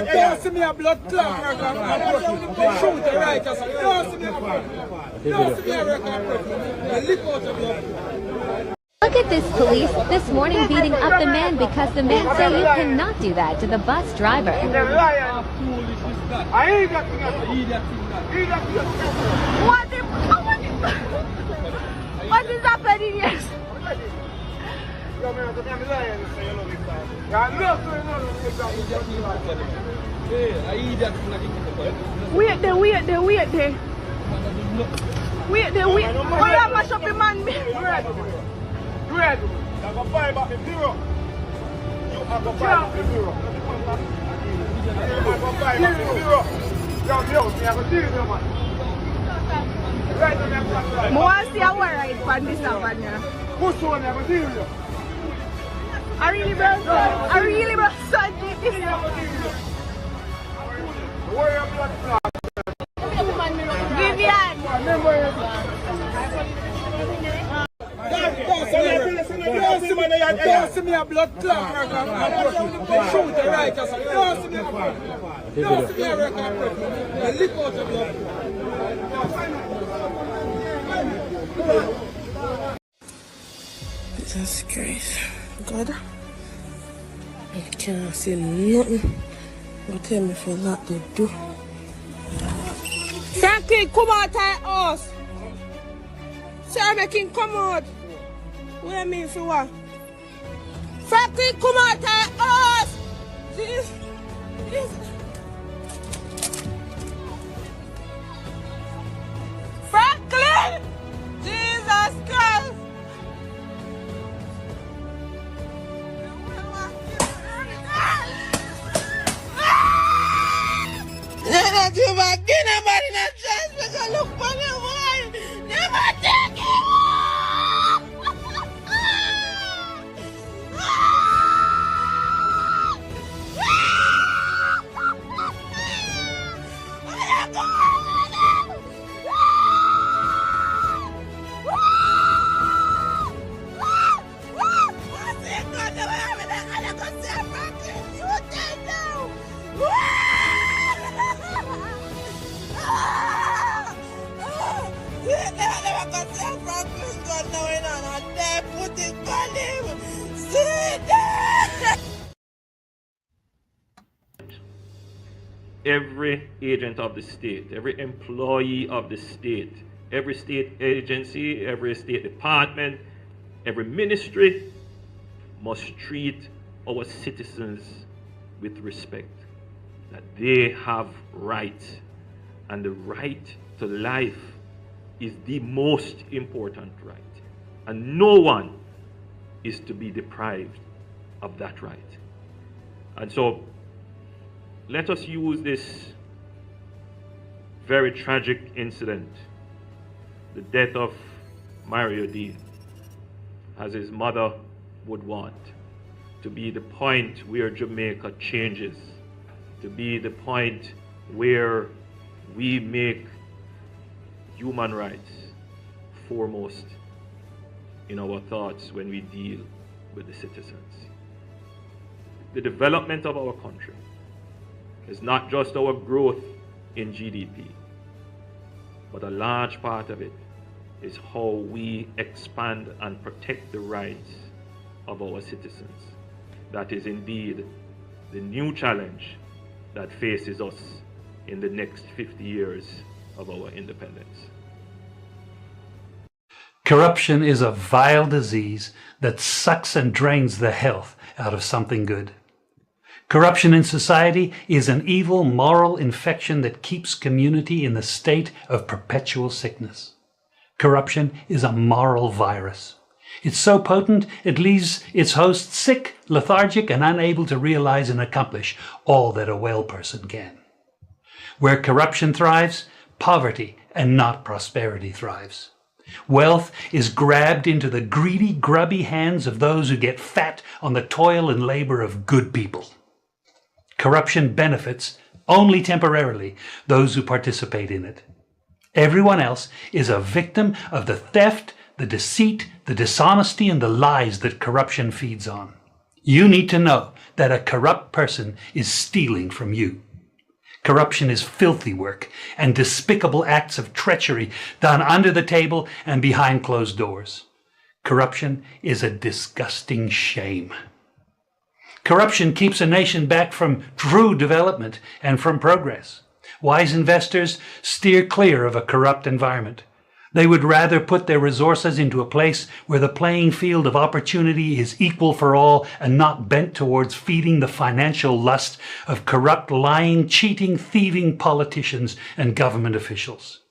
Don't see me a blood clot. Shoot the righteous. Don't see me a record. Look at this police this morning beating up the man because the man said you cannot do that to the bus driver. What is happening here? Wait there. Oh, yeah, mash up the man. Red. I'm going to buy back the mirror. You have to buy back the mirror. I'm going to buy back the mirror. Yo, me have a deal, man. Right on that. I want to see how I ride for this one. Who's one have a deal? I really bro, son. Where are blood clots? Vivian! Don't see me a blood clot. Shoot the righteous. Don't see me a record. Lick out the blood. Jesus Christ. God, I can't see nothing. But tell me if you lock the door. Frankie, come out of the house. Sir, make him come out. What do you mean for what? Frankie, come out of the house. Jesus. Franklin! Jesus Christ! Never give back, give nobody no chance because look for the boy. Never take it. Every agent of the state, every employee of the state, every state agency, every state department, every ministry must treat our citizens with respect, that they have rights, and the right to life is the most important right, and no one is to be deprived of that right. And so let us use this very tragic incident, the death of Mario D, as his mother would want, to be the point where Jamaica changes, to be the point where we make human rights foremost in our thoughts when we deal with the citizens. The development of our country is not just our growth in GDP, but a large part of it is how we expand and protect the rights of our citizens. That is indeed the new challenge that faces us in the next 50 years of our independence. Corruption is a vile disease that sucks and drains the health out of something good. Corruption in society is an evil moral infection that keeps community in the state of perpetual sickness. Corruption is a moral virus. It's so potent it leaves its host sick, lethargic, and unable to realize and accomplish all that a well person can. Where corruption thrives, poverty and not prosperity thrives. Wealth is grabbed into the greedy, grubby hands of those who get fat on the toil and labor of good people. Corruption benefits, only temporarily, those who participate in it. Everyone else is a victim of the theft, the deceit, the dishonesty, and the lies that corruption feeds on. You need to know that a corrupt person is stealing from you. Corruption is filthy work and despicable acts of treachery done under the table and behind closed doors. Corruption is a disgusting shame. Corruption keeps a nation back from true development and from progress. Wise investors steer clear of a corrupt environment. They would rather put their resources into a place where the playing field of opportunity is equal for all and not bent towards feeding the financial lust of corrupt, lying, cheating, thieving politicians and government officials.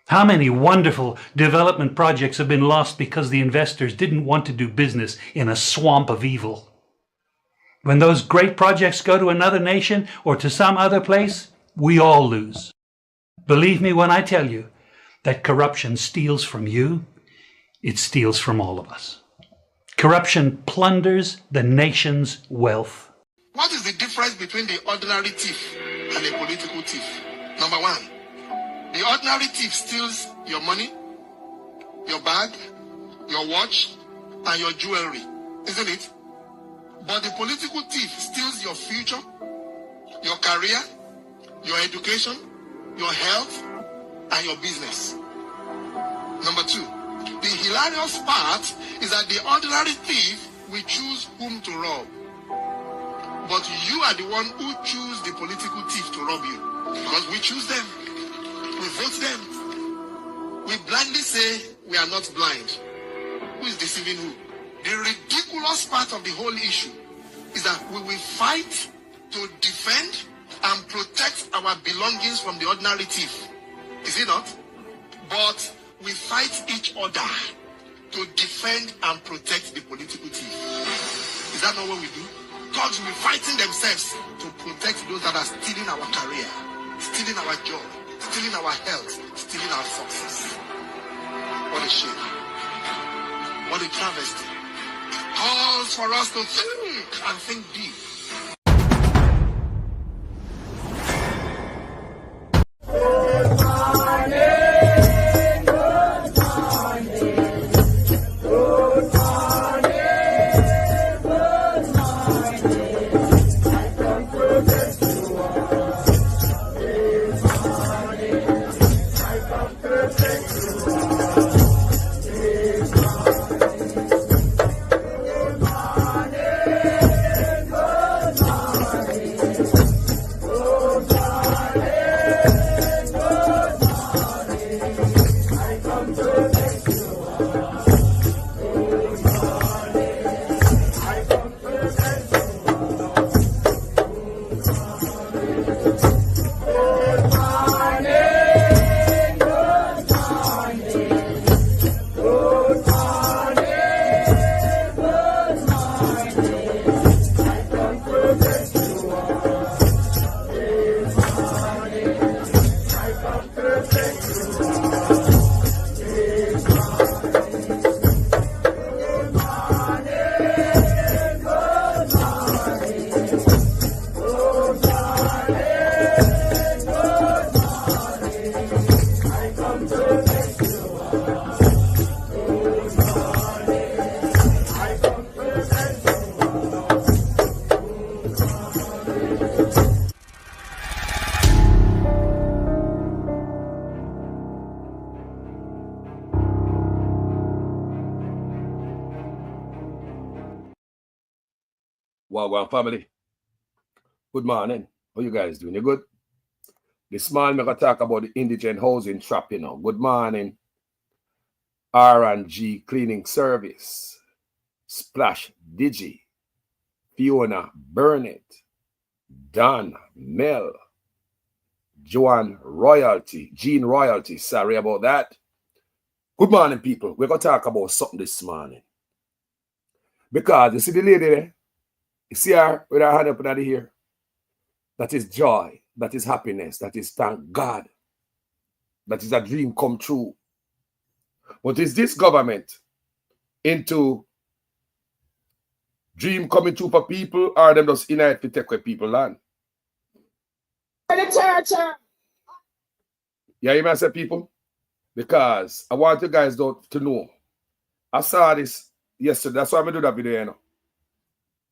How many wonderful development projects have been lost because the investors didn't want to do business in a swamp of evil? When those great projects go to another nation or to some other place, we all lose. Believe me when I tell you that corruption steals from you, it steals from all of us. Corruption plunders the nation's wealth. What is the difference between the ordinary thief and a political thief? Number one, the ordinary thief steals your money, your bag, your watch, and your jewelry, isn't it? But the political thief steals your future, your career, your education, your health, and your business. Number two, the hilarious part is that the ordinary thief will choose whom to rob. But you are the one who choose the political thief to rob you. Because we choose them. We vote them. We blindly say we are not blind. Who is deceiving who? The ridiculous part of the whole issue is that we will fight to defend and protect our belongings from the ordinary thief. Is it not? But we fight each other to defend and protect the political thief. Is that not what we do? Thugs will be fighting themselves to protect those that are stealing our career, stealing our job, stealing our health, stealing our success. What a shame. What a travesty. Calls for us to think and think deep. Well, family. Good morning. How you guys doing? You good? This morning, I'm going to talk about the indigent housing trap, you know. Good morning. R&G Cleaning Service, Splash Digi, Fiona Burnett, Don Mel, Joan Royalty, Jean Royalty, sorry about that. Good morning, people. We're going to talk about something this morning. Because you see the lady there? You see her with her hand up in the ear? That is joy. That is happiness. That is thank God. That is a dream come true. But is this government into dream coming true for people, or them just in it to take away people land? Yeah, you might say people? Because I want you guys to know. I saw this yesterday. That's why I'm do that video, you know.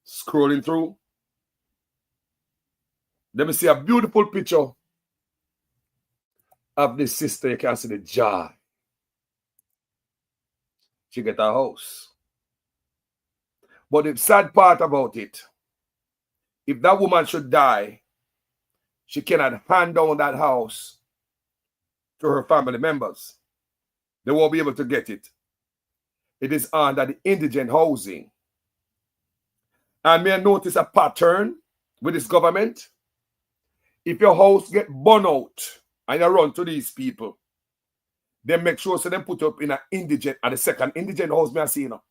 Scrolling through. Let me see a beautiful picture of this sister. You can see the joy. She get a house. But the sad part about it, if that woman should die, she cannot hand down that house to her family members. They won't be able to get it. It is under the indigent housing. And may I notice a pattern with this government? If your house get burned out and you run to these people, they make sure so them put up in an indigent, and the second indigent house may I see, you know,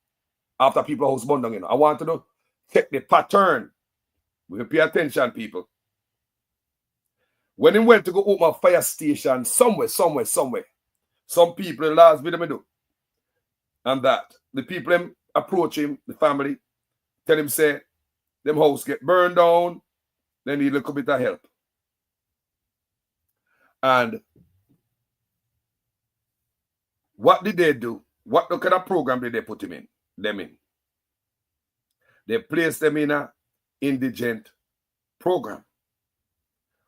after people house burned down, you know. I want to know, take the pattern. We will pay attention, people. When he went to go open a fire station somewhere, some people, the last video me do, and that, the people them approach him, the family, tell him, say, them house get burned down, they need a little bit of help. And what did they do? What kind of program did they put them in? They placed them in an indigent program.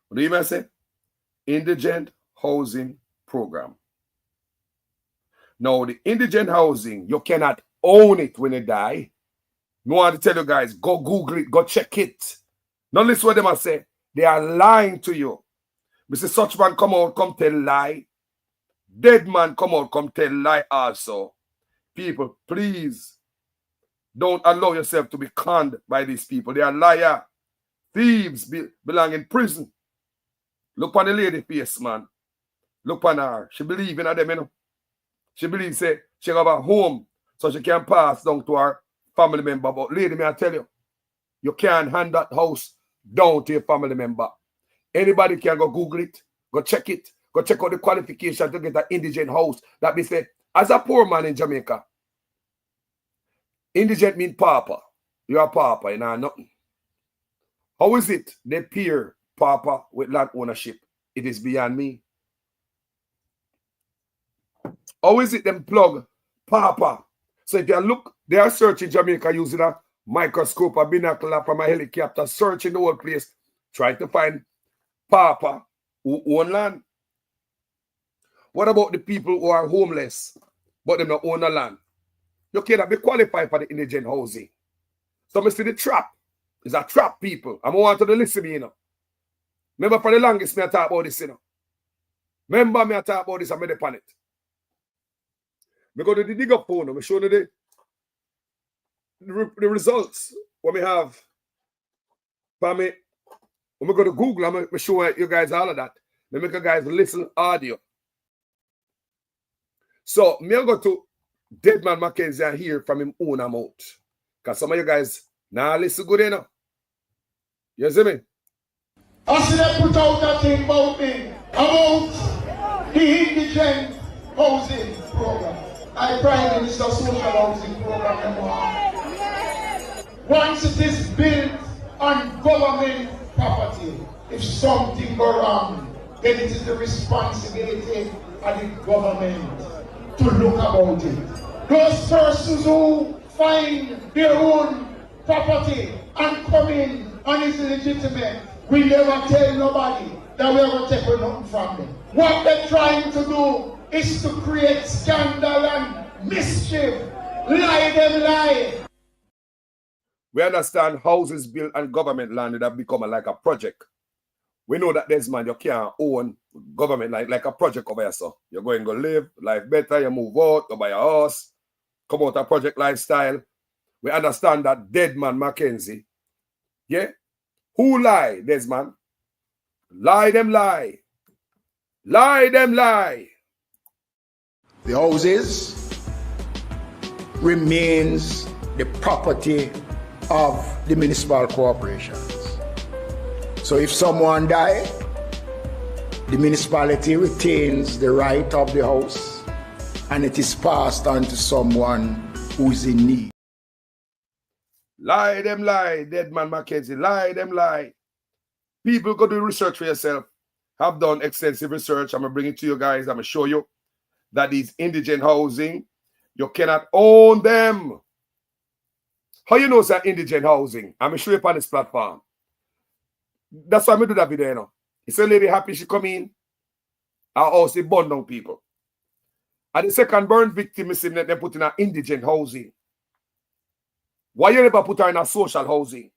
What do you mean say? Indigent housing program. Now, the indigent housing, you cannot own it when you die. I want to tell you guys, go Google it, go check it. Not listen what they must say. They are lying to you. Mr. Such man come out, come tell lie. Dead man come out, come tell lie also. People, please don't allow yourself to be conned by these people. They are liars. Thieves belong in prison. Look on the lady face, man. Look on her. She believes in them, you know. She believes say she have a home so she can pass down to her family member. But lady, may I tell you, you can't hand that house down to your family member. Anybody can go Google it, go check it, go check out the qualification to get an indigent house. That be say, as a poor man in Jamaica, indigent mean pauper. You are pauper, you know nothing. How is it they peer pauper with land ownership? It is beyond me. How is it them plug pauper? So if you look, they are searching Jamaica using a microscope, a binocular from a helicopter, searching the whole place, trying to find pauper who own land. What about the people who are homeless, but they don't own a land? You cannot be qualified for the indigent housing. So I see the trap. It's a trap, people. I want you to listen to me, you know. Remember for the longest, me I talk about this, you know. Remember me I talk about this, I made a panic. We go to the dig up phone, I'm show you the results. What we have for me. When we go to Google, I'm going to show you guys all of that. Let me make you guys listen audio. So, me go to Deadman Mackenzie and hear from him own mouth. Because some of you guys now listen good enough. You see me? I see them put out that thing about me, about the indigent housing program. I Prime Minister social housing program. Once it is built on government property, if something go wrong, then it is the responsibility of the government to look about it. Those persons who find their own property and come in and is legitimate, we never tell nobody that we are going to take nothing from them. What they're trying to do is to create scandal and mischief. Lie them lie. We understand houses built on government land that have become like a project. We know that Desmond, you can't own government like a project over here, so you're going to live life better, you move out, go buy a house, come out a project lifestyle. We understand that Deadman Mackenzie, yeah? Who lie, Desmond? Lie them lie. Lie them lie. The houses remains the property of the municipal corporations. So if someone dies, the municipality retains the right of the house and it is passed on to someone who is in need. Lie them lie, Deadman Mackenzie. Lie them lie. People go do research for yourself. Have done extensive research. I'm going to bring it to you guys. I'm going to show you that these indigent housing, you cannot own them. How you know it's indigent housing? I'm going to show you on this platform. That's why I'm going to do that video, you know. It's a lady happy she come in. Our house, they burn down people. And the second burn victim is they put in an indigent housing. Why you never put her in a social housing?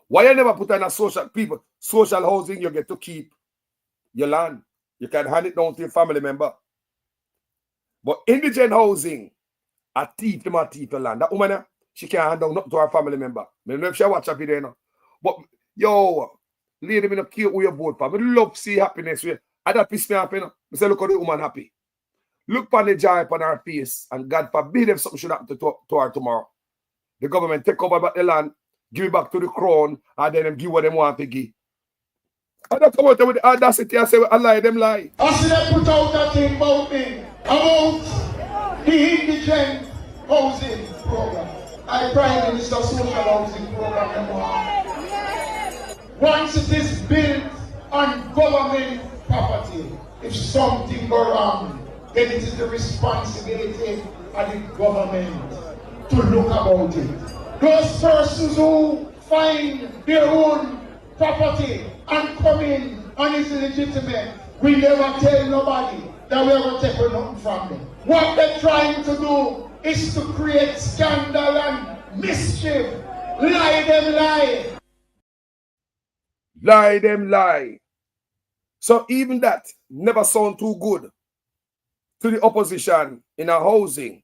Why you never put her in a social housing? You get to keep your land. You can hand it down to your family member. But indigent housing, a thief them a thief your land. That woman, she can't hand down to her family member. I don't know if she watch a video, you know. But yo, lady, me not care who you vote for. I love to see happiness. I that piss me off, you know. I say, look at the woman happy. Look upon the joy upon her face, and God forbid if something should happen to her tomorrow. The government take over back the land, give it back to the crown, and then them give what they want to give. And that's what with the audacity I say, I lie, them lie. I see them put out that thing about me, about the indigent housing program. I Prime Minister social housing program. Once it is built on government property, if something go wrong, then it is the responsibility of the government to look about it. Those persons who find their own property and come in and it's legitimate, we never tell nobody that we are going to take nothing from them. What they're trying to do is to create scandal and mischief. Lie them lie. Lie them lie. So even that never sound too good to the opposition in our housing.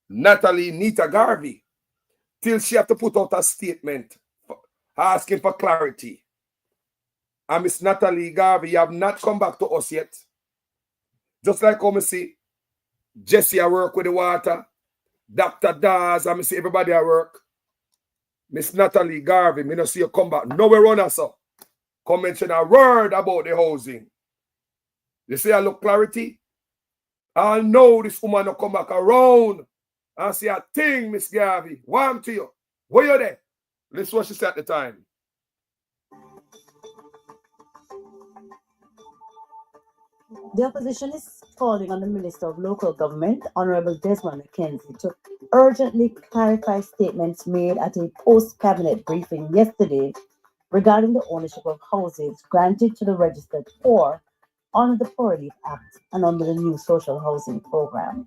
Natalie Nita Garvey, till she have to put out a statement asking for clarity. And Miss Natalie Garvey, you have not come back to us yet. Just like how I see Jesse I work with the water, Dr. Daz, I see everybody at work. Miss Natalie Garvey, me not see you come back. Nowhere on us up. Come mention a word about the housing. You see I look clarity? I know this woman will come back around and say a thing, Miss Garvey. Warm to you. Where you there? Listen what she said at the time. The opposition is calling on the Minister of Local Government, Honorable Desmond Mackenzie, to urgently clarify statements made at a post-cabinet briefing yesterday regarding the ownership of houses granted to the registered poor under the Poor Relief Act and under the new social housing program.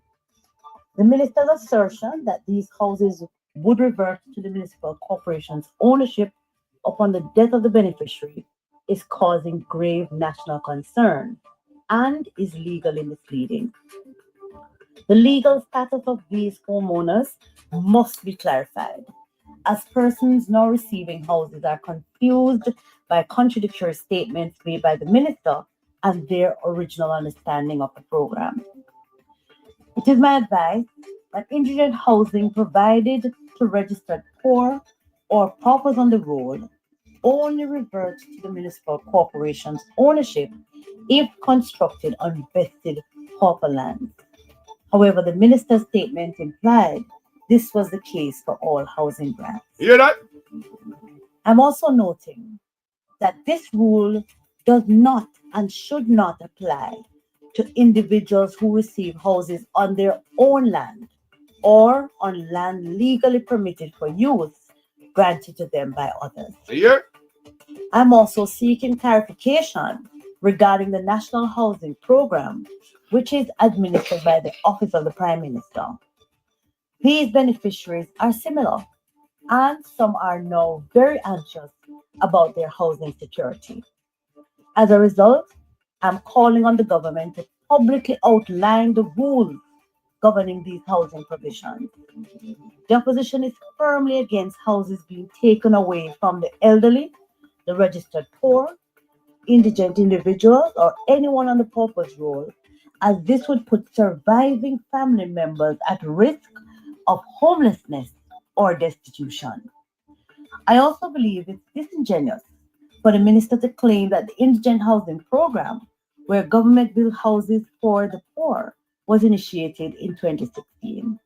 The minister's assertion that these houses would revert to the municipal corporation's ownership upon the death of the beneficiary is causing grave national concern and is legally misleading. The legal status of these homeowners must be clarified, as persons now receiving houses are confused by contradictory statements made by the minister and their original understanding of the program. It is my advice that indigent housing provided to registered poor or paupers on the roll only revert to the municipal corporation's ownership if constructed on vested pauper land. However, the minister's statement implied this was the case for all housing grants. You hear that? I'm also noting that this rule does not and should not apply to individuals who receive houses on their own land or on land legally permitted for use granted to them by others. Yeah. I'm also seeking clarification regarding the National Housing Program, which is administered by the Office of the Prime Minister. These beneficiaries are similar, and some are now very anxious about their housing security. As a result, I'm calling on the government to publicly outline the rules governing these housing provisions. The opposition is firmly against houses being taken away from the elderly, the registered poor, indigent individuals, or anyone on the pauper's roll, as this would put surviving family members at risk of homelessness or destitution. I also believe it's disingenuous for the minister to claim that the indigent housing program, where government built houses for the poor, was initiated in 2016.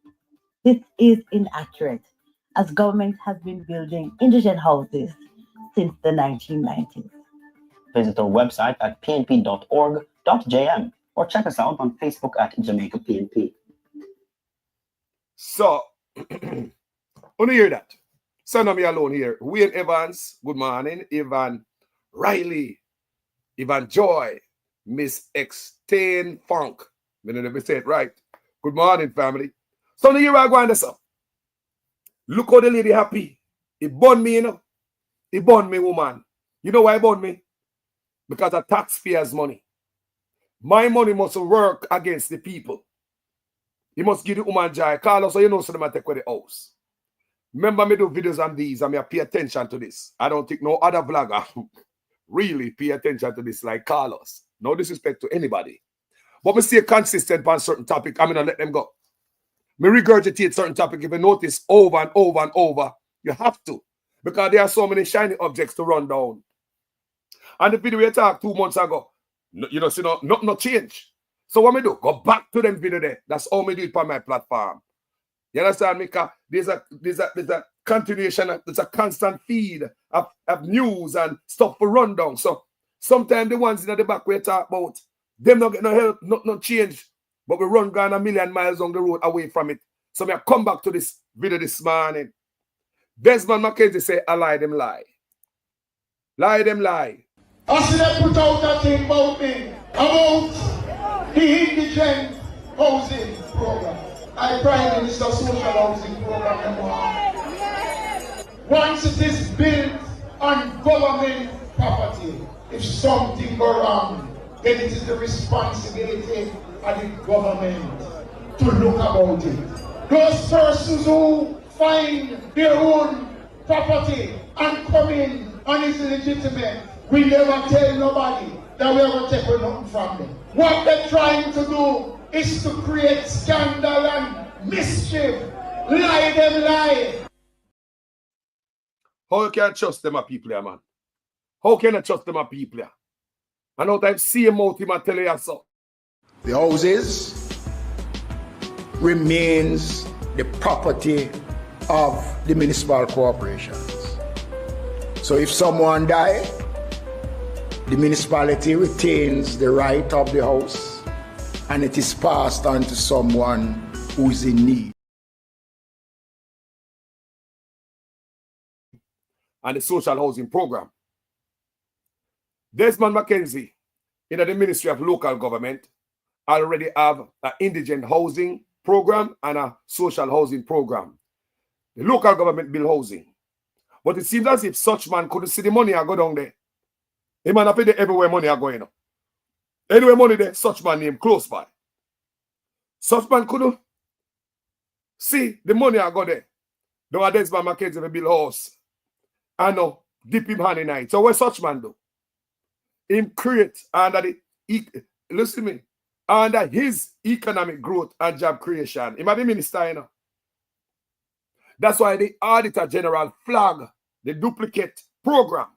This is inaccurate, as government has been building indigent houses since the 1990s. Visit our website at pnp.org.jm or check us out on Facebook at Jamaica PNP. So, only hear that. So now me alone here. Wayne Evans, good morning. Evan Riley, Evan Joy, Miss Extain Funk. I don't know if I say it right. Good morning, family. So now here I go on this up. Look how the lady happy. It burned me, you know. It burned me, woman. You know why it burned me? Because of taxpayers' money. My money must work against the people. You must give the woman joy. Carlos, so you know, so they might take away the house. Remember me do videos on these and me pay attention to this. I don't think no other vlogger really pay attention to this like Carlos. No disrespect to anybody. But me stay consistent on certain topic. I'm going to let them go. Me regurgitate certain topic. If you notice over and over and over, you have to. Because there are so many shiny objects to run down. And the video we talked 2 months ago, you know, see, no change. So what me do? Go back to them video there. That's all me do it on my platform. You understand, Mika? There's a continuation, there's a constant feed of news and stuff for rundown. So sometimes the ones in the back we talk about, them not get no help, no change. But we run gone a million miles on the road away from it. So me come back to this video this morning. Desmond McKenzie say, I lie them lie. Lie them lie. I see them put out that thing about me, about the indigent housing program. I Prime Minister Social Housing Program. Once it is built on government property, if something goes wrong, then it is the responsibility of the government to look about it. Those persons who find their own property and come in and is legitimate, we never tell nobody that we are going to take nothing from them. What they're trying to do is to create scandal and mischief. Lie them lie. How you can trust them a people here, man? How can I trust them a people here? I know that same out him and tell you so. The houses remains the property of the municipal corporations. So if someone dies, the municipality retains the right of the house and it is passed on to someone who is in need. And the social housing program. Desmond McKenzie, in the Ministry of Local Government, already have an indigent housing program and a social housing program. The local government build housing. But it seems as if such man couldn't see the money I go down there. He man have everywhere money are going on. Anywhere money there, such man name close by. Such man couldn't see the money I go there. Don't have Desmond McKenzie build house. I know, dip him hand in it. So what such man do? Him create under the, listen to me, under his economic growth and job creation. He might be minister, you know. That's why the Auditor General flag the duplicate program.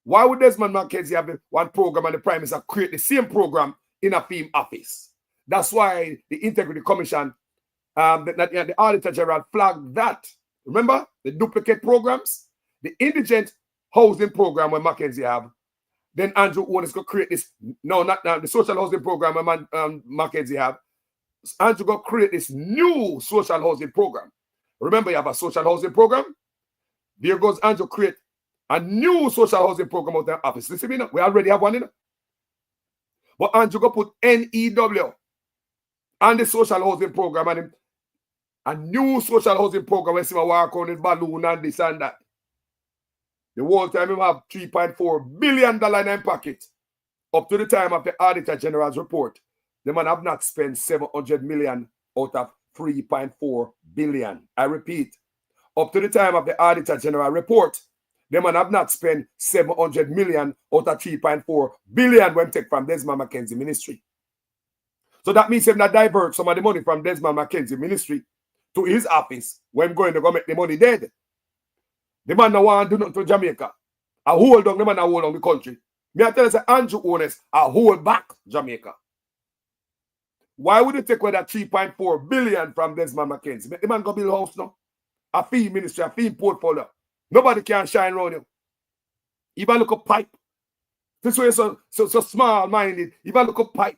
Why would Desmond McKenzie have one program and the Prime Minister create the same program in a FEMA office? That's why the Integrity Commission, the Auditor General flagged that. Remember the duplicate programs? The indigent housing program where McKenzie have. Then Andrew Owen is going to create this. No, not now. The social housing program where McKenzie have. Andrew going to create this new social housing program. Remember, you have a social housing program. There goes Andrew create a new social housing program out there office. Listen, we already have one in. But Andrew going to put NEW and the social housing program and a new social housing program where see my walk on his balloon and this and that. The whole time him have $3.4 billion in his pocket. Up to the time of the Auditor General's report, the man have not spent 700 million out of 3.4 billion. I repeat, up to the time of the Auditor General report, the man have not spent 700 million out of 3.4 billion when take from Desmond McKenzie ministry. So that means him not divert some of the money from Desmond McKenzie ministry to his office when going to go make the money dead. The man no want to do nothing to Jamaica. I hold on the man, I hold on the country. Me I tell you, say Andrew Holness, I hold back Jamaica. Why would you take away that 3.4 billion from Desmond McKenzie? Make the man go build a house now. A fee ministry, a fee portfolio. Nobody can shine around you. If I look at pipe, this way so small-minded. If I look at pipe,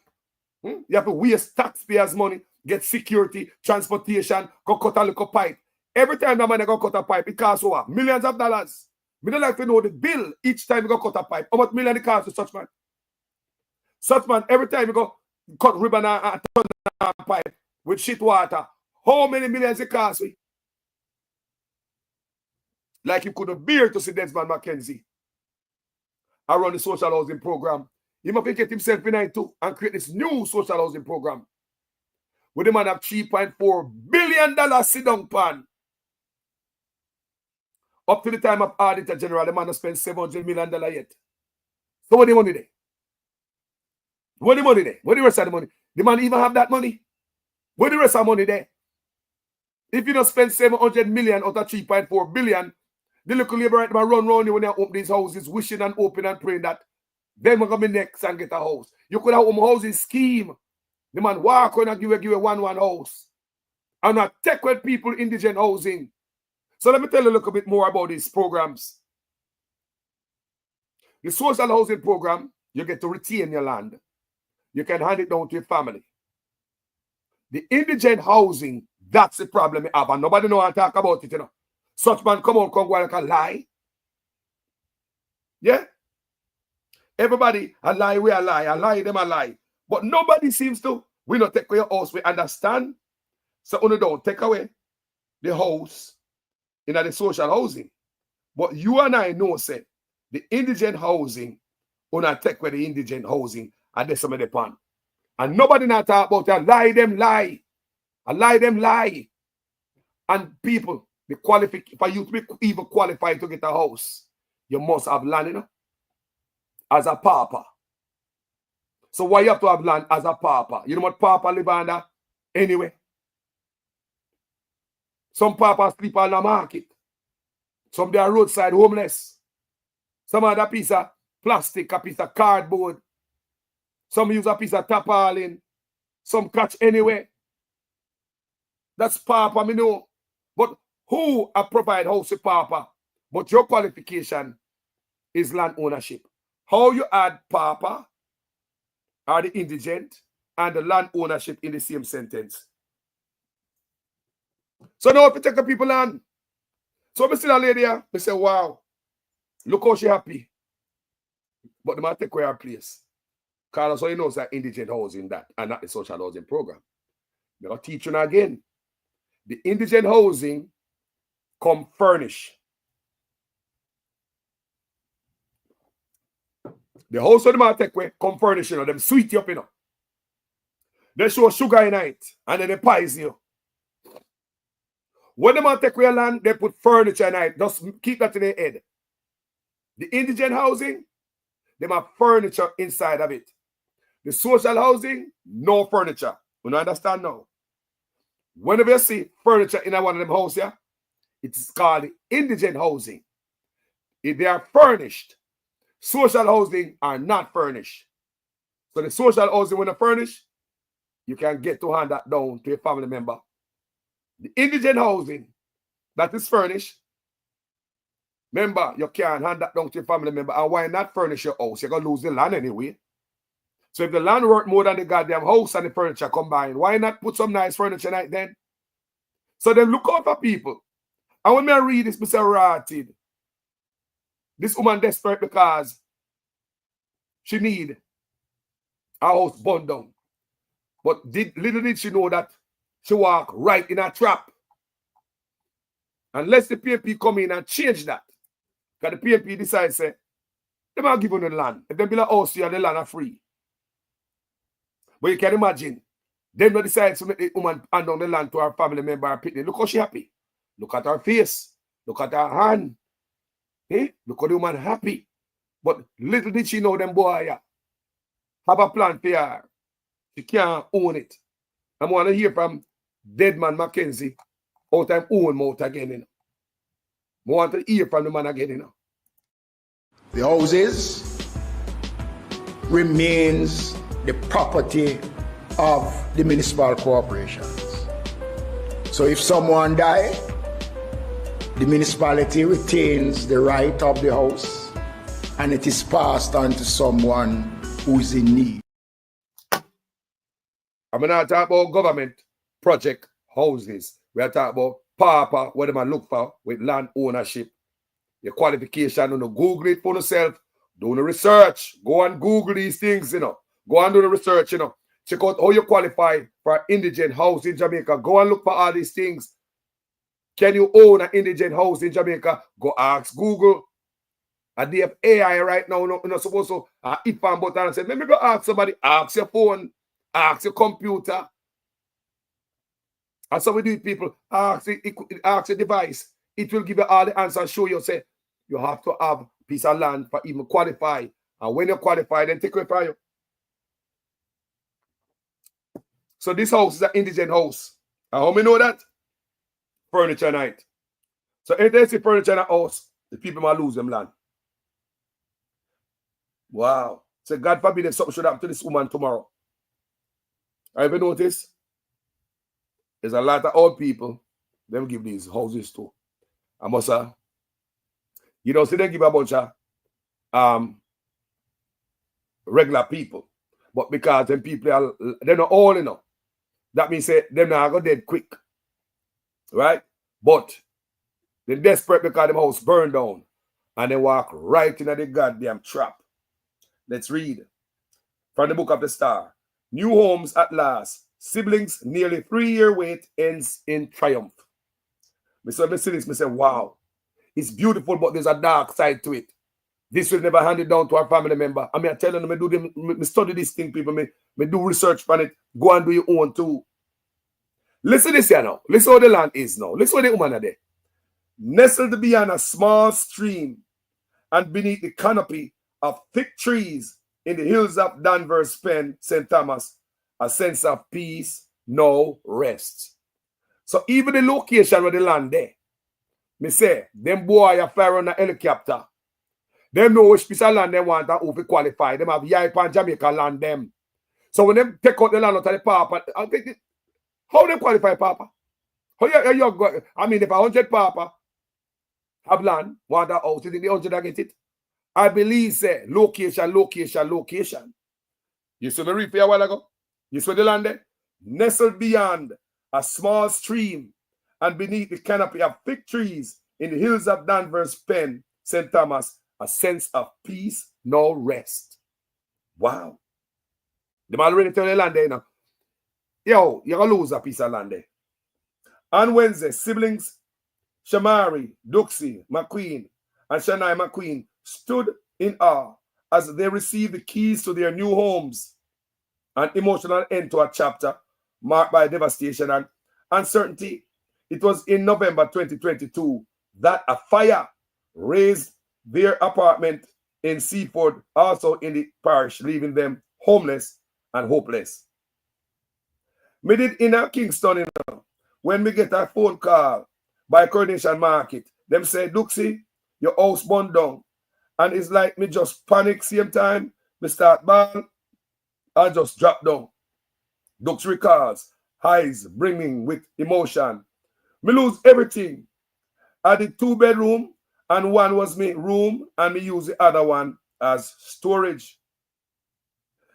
you have to waste taxpayers' money, get security, transportation, go cut a little pipe. Every time that man go cut a pipe, it costs over millions of dollars. We don't like to know the bill each time you go cut a pipe. How much million it costs to such man? Such man, every time you go cut ribbon and turn a pipe with shit water, how many millions it costs we? Like you couldn't bear to see Desmond McKenzie around the social housing program. He must get himself in it too and create this new social housing program. With the man have $3.4 billion sit down pan. Up to the time of Auditor General, the man has spent $700 million yet. So what the money there? What the money there? What the rest of the money? The man even have that money? What the rest of the money there? If you don't spend 700 million out of 3.4 billion, the local labor right man run around you when they open these houses, wishing and hoping and praying that then we're gonna be next and get a house. You could have a housing scheme. The man walk on and give you one house. And not take with people indigent housing. So let me tell you a little bit more about these programs. The social housing program, you get to retain your land. You can hand it down to your family. The indigent housing, that's the problem you have. And nobody know how to talk about it, you know. Such man come out, come go like a lie. Yeah? Everybody, a lie, we a lie. A lie, them a lie. But nobody seems to. We not take away your house, we understand. So only don't take away the house in the social housing. But you and I know, say, the indigent housing, we not take away the indigent housing and there's some of the pan. And nobody not talk about that. Lie them lie. A lie them lie. And people, the for you to be even qualified to get a house, you must have land, you know, as a pauper. So why you have to have land as a pauper? You know what pauper live under? Anyway. Some paupers sleep on the market. Some they are roadside homeless. Some other piece of plastic, a piece of cardboard. Some use a piece of tarpaulin. Some catch anyway. That's pauper, me know. But who provide house to pauper? But your qualification is land ownership. How you add pauper are the indigent and the land ownership in the same sentence. So now if you take a people land, so I see a lady here, I say, wow, look how she happy. But they might take away her place. Because so you know that indigent housing that and not the social housing program. They're going to teach you again. The indigent housing come furnish. The house of the man take away, come furnish, you know, them sweet you up, you know. They show sugar in it, and then they pies you. When the man take away land, they put furniture in it. Just keep that in their head. The indigent housing, they have furniture inside of it. The social housing, no furniture. You don't understand now? Whenever you see furniture in one of them houses, yeah, it's called the indigent housing. If they are furnished, social housing are not furnished. So the social housing, when they furnish, you can get to hand that down to a family member. The indigent housing that is furnished, remember, you can't hand that down to your family member. And why not furnish your house? You're going to lose the land anyway. So if the land worth more than the goddamn house and the furniture combined, why not put some nice furniture in it then? So then look out for people. And when I read this, Mr. Rotted, this woman desperate because she need her house burned down. But little did she know that she walk right in a trap. Unless the PNP come in and change that. Because the PNP decides, say, they might give you the land. If they build a house here, the land are free. But you can imagine, them not decide to make the woman hand down the land to her family member or picnic. Look how she happy. Look at her face. Look at her hand. Eh? Look how the woman happy. But little did she know them boy have a plan for her. She can't own it. I want to hear from Deadman Mackenzie out time own mouth again. You know. I want to hear from the man again. You know. The houses remains the property of the municipal corporations. So if someone dies, the municipality retains the right of the house and it is passed on to someone who is in need. I'm not talking about government project houses. We are talking about Papa, what them look for with land ownership. Your qualification, you know, Google it for yourself. Do the research. Go and Google these things, you know. Go and do the research, you know. Check out how you qualify for an indigent house in Jamaica. Go and look for all these things. Can you own an indigent house in Jamaica? Go ask Google. And they have AI right now. You're not supposed to if I'm button and say, let me go ask somebody. Ask your phone. Ask your computer. And so we do it, people. Ask your device. It will give you all the answers. Show you, say, you have to have a piece of land for even qualify. And when you qualify, then take away from you. So this house is an indigent house. And how many know that? Furniture night. So if they see furniture in a house, the people might lose them land. Wow. So God forbid if something should happen to this woman tomorrow. Have you noticed? There's a lot of old people them give these houses to. I must say, you know, see they give a bunch of regular people. But because them people they're not all enough. That means say them not go dead quick. Right? But they're desperate because them house burned down. And they walk right into the goddamn trap. Let's read from the book of the Star. New homes at last. Siblings nearly 3-year wait ends in triumph. Mr. Siblings, I say, wow. It's beautiful, but there's a dark side to it. This will never hand it down to our family member. I mean, I tell them, I study this thing, people. I do research on it. Go and do your own too. Listen to this here now. Listen how the land is now. Listen how the woman are there. Nestled beyond a small stream and beneath the canopy of thick trees in the hills of Danvers, Penn, St. Thomas, a sense of peace, no rest. So even the location where the land there, me say, them boy are fly on a helicopter. Them know which piece of land they want to overqualify. Them have Yaipa and Jamaica land them. So when they take out the land out of the Papa, how they qualify Papa? How you go? I mean, if 100 Papa have land, want that house, in the 100 I get it. I believe, say, location. You saw me read for a while ago? You saw the land there? Nestled beyond a small stream and beneath the canopy of thick trees in the hills of Danvers, Penn, St. Thomas, a sense of peace, no rest. Wow. Them already tell the land there, you know. Yo, you're going to lose a piece of land there. On Wednesday, siblings Shamari, Duxie, McQueen, and Shania McQueen stood in awe as they received the keys to their new homes. An emotional end to a chapter marked by devastation and uncertainty. It was in November 2022 that a fire razed their apartment in Seaford, also in the parish, leaving them homeless and hopeless. We did in a Kingston, you know, when we get a phone call by Coronation Market, them say, Duxie, your house burned down. And it's like me just panic same time, me start ball, and just drop down. Dux recalls, eyes brimming with emotion. Me lose everything. I did 2-bedroom, and one was me room, and me use the other one as storage.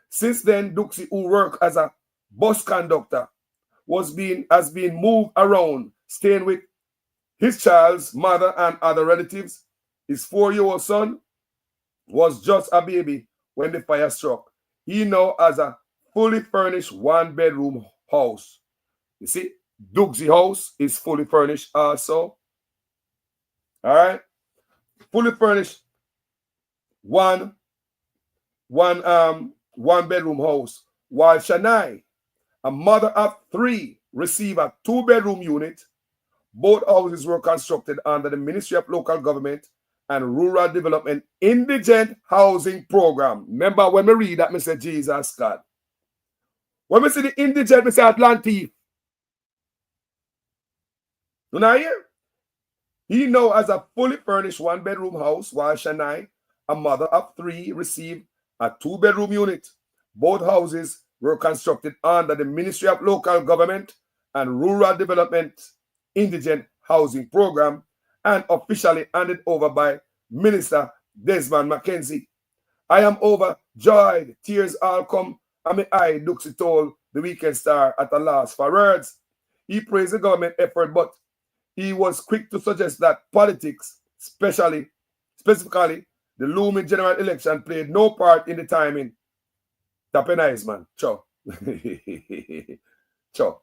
Since then, Duxie, who worked as a bus conductor, has been moved around, staying with his child's mother and other relatives. His 4-year-old son was just a baby when the fire struck. He now has a fully furnished 1-bedroom house. You see, Duxie house is fully furnished also. All right. fully furnished one bedroom house, while Shania, a mother of 3, received a 2-bedroom unit. Both houses were constructed under the Ministry of Local Government and Rural Development Indigent Housing Program. Remember when we read that, I say, Jesus God. When we see the indigent, we say Atlantic. You know here? He now has a fully furnished 1-bedroom house, while Shania, a mother of 3, received a 2-bedroom unit. Both houses were constructed under the Ministry of Local Government and Rural Development Indigent Housing Program and officially handed over by Minister Desmond McKenzie. I am overjoyed. Tears all come and my eye, Duxie told the Weekend Star at a loss for words. He praised the government effort, but he was quick to suggest that politics, specifically the looming general election, played no part in the timing. Tapenize, man. Cho. Cho.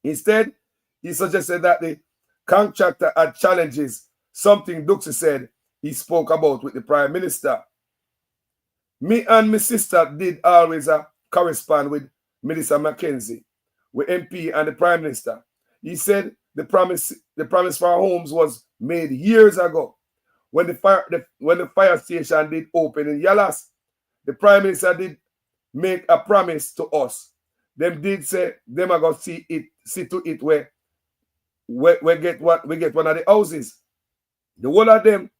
Instead, he suggested that the contractor had challenges, something Duxie said he spoke about with the Prime Minister. Me and my sister did always correspond with Minister McKenzie, with MP and the Prime Minister. He said the promise for our homes was made years ago. When the fire station did open in Yalas, the Prime Minister did make a promise to us. Them did say them are gonna see to it where we get one of the houses. The whole of them,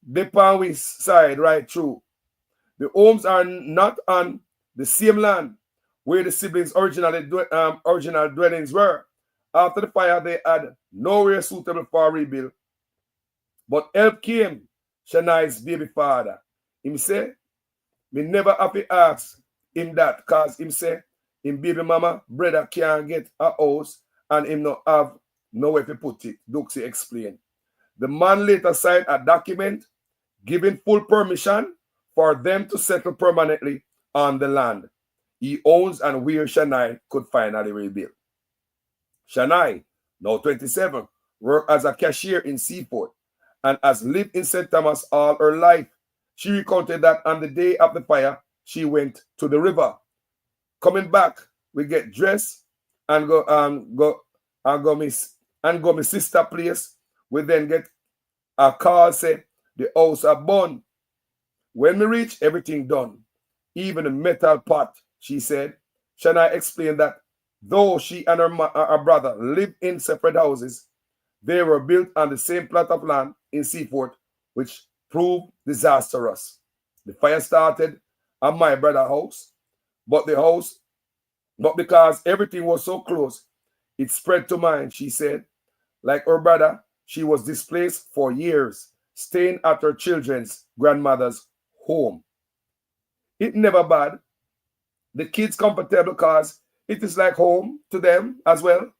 they on we side right through. The homes are not on the same land where the siblings' original dwellings were. After the fire, they had nowhere suitable for rebuild. But help came, Shania's baby father. Him say, me never have to ask him that, cause him say, him baby mama, brother can't get a house and him not have nowhere to put it, Duxie explained. The man later signed a document giving full permission for them to settle permanently on the land he owns and where Shania could finally rebuild. Shania, now 27, worked as a cashier in Seaport and has lived in St. Thomas all her life. She recounted that on the day of the fire, she went to the river. Coming back, we get dressed and go my sister place. We then get a call say the house are burned. When we reach, everything done, even a metal pot, she said. Shania explained that though she and her brother lived in separate houses, they were built on the same plot of land in Seaport, which proved disastrous. The fire started at my brother's house, but because everything was so close, it spread to mine, she said. Like her brother, she was displaced for years, staying at her children's grandmother's home. It never bad. The kids comfortable because it is like home to them as well.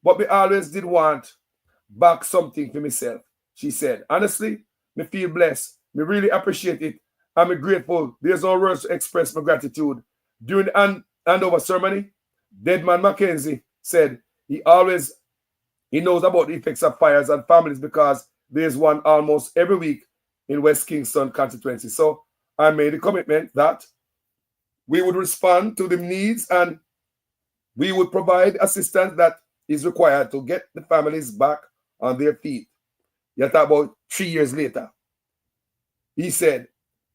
But me always did want back something for myself, she said. Honestly, me feel blessed. Me really appreciate it. I'm grateful. There's no words to express my gratitude. During the handover ceremony, Deadman McKenzie said he knows about the effects of fires on families because there's one almost every week in West Kingston constituency. So I made a commitment that we would respond to the needs and we would provide assistance that is required to get the families back on their feet. Yet about 3 years later, he said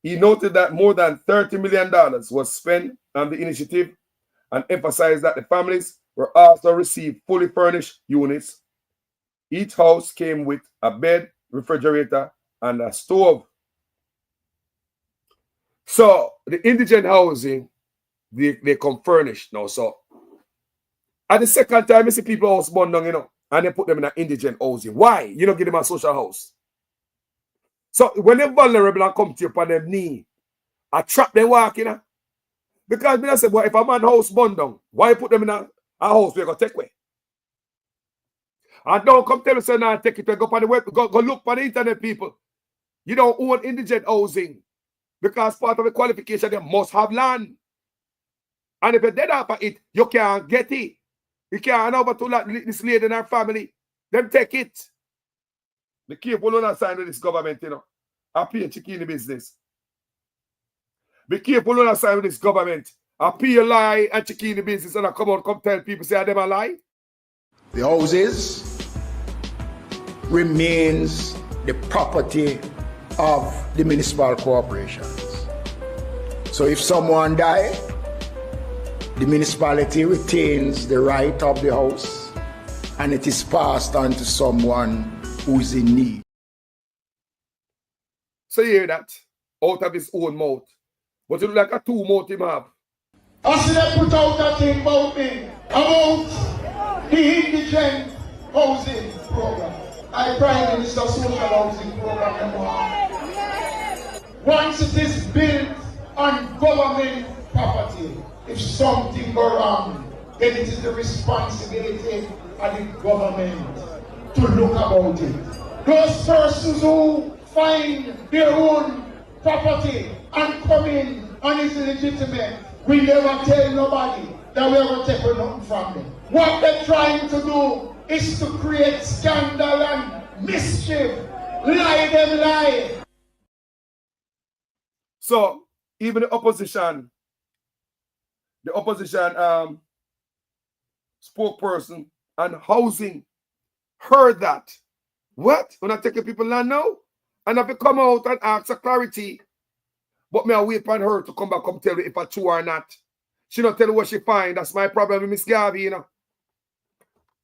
he noted that more than $30 million was spent on the initiative and emphasized that the families were also received fully furnished units. Each house came with a bed, refrigerator, and a stove. So the indigent housing, they come furnished now. So at the second time, you see people house burned down, and they put them in an indigent housing. Why? You don't give them a social house. So when they're vulnerable and come to you upon their knee, I trap them walking, because I say, well, if a man house burned down, why put them in a house where you go take away? And don't come tell us now take it away. Go on the web, go look on the internet, people. You don't own indigent housing because part of the qualification, they must have land. And if you're dead after it, you can't get it. You can't hand over to this lady and her family. Them take it. Be careful on that sign of this government, I pay chicken business. Be careful when I sign with this government. I pay a lie and chicken business and I come tell people say them a lie. The houses remains the property of the municipal corporations. So if someone dies, the municipality retains the right of the house and it is passed on to someone who is in need. So you hear that? Out of his own mouth. But it look like a two mouth him have. I see them put out a thing about me, about the indigent housing program. I Prime Minister social housing program. Once it is built on government property, if something go wrong, then it is the responsibility of the government to look about it. Those persons who find their own property and come in and is legitimate, we never tell nobody that we are going to take nothing from them. What they're trying to do is to create scandal and mischief. Lie. So even the opposition spokesperson and housing heard that. What? When I take people land now? And if you come out and ask for clarity, but me I wait on her to come back, come tell me if it's true or not. She not tell me what she find. That's my problem with Miss Garvey, you know.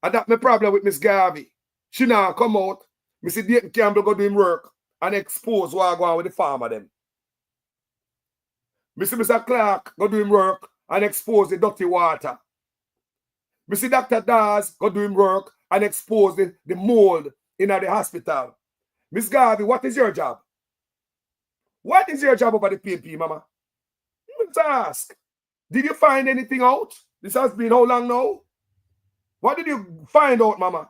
And that's my problem with Miss Garvey. She now come out, Mr. Dayton Campbell go do him work and expose what I go on with the farmer them. Mr. Clark go do him work and expose the dirty water. Mr. Dr. Dawes go do him work and expose the mold in the hospital. Miss Garvey, what is your job? What is your job over the PNP, Mama? Let's ask. Did you find anything out? This has been how long now? What did you find out, Mama?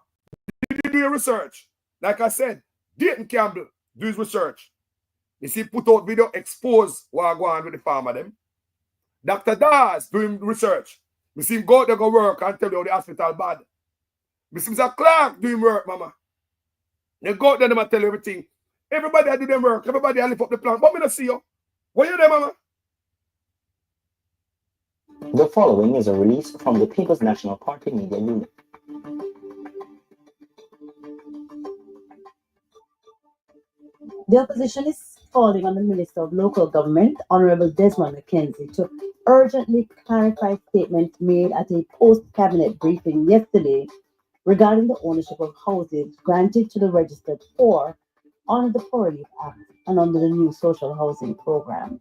Did you do your research? Like I said, Dayton Campbell do his research. You see, put out video, expose what I go on with the farmer them. Dr. Dawes doing research. We see him go out there go work and tell you how the hospital bad. We see Mr. Clark doing work, Mama. They go out there and tell you everything. Everybody I do them work. Everybody I lift up the plan. But me not see you. What you there, Mama? The following is a release from the People's National Party Media Unit. The opposition is calling on the Minister of Local Government, Honorable Desmond McKenzie, to urgently clarify statements made at a post-cabinet briefing yesterday regarding the ownership of houses granted to the registered poor under the Poor Relief Act and under the new social housing program.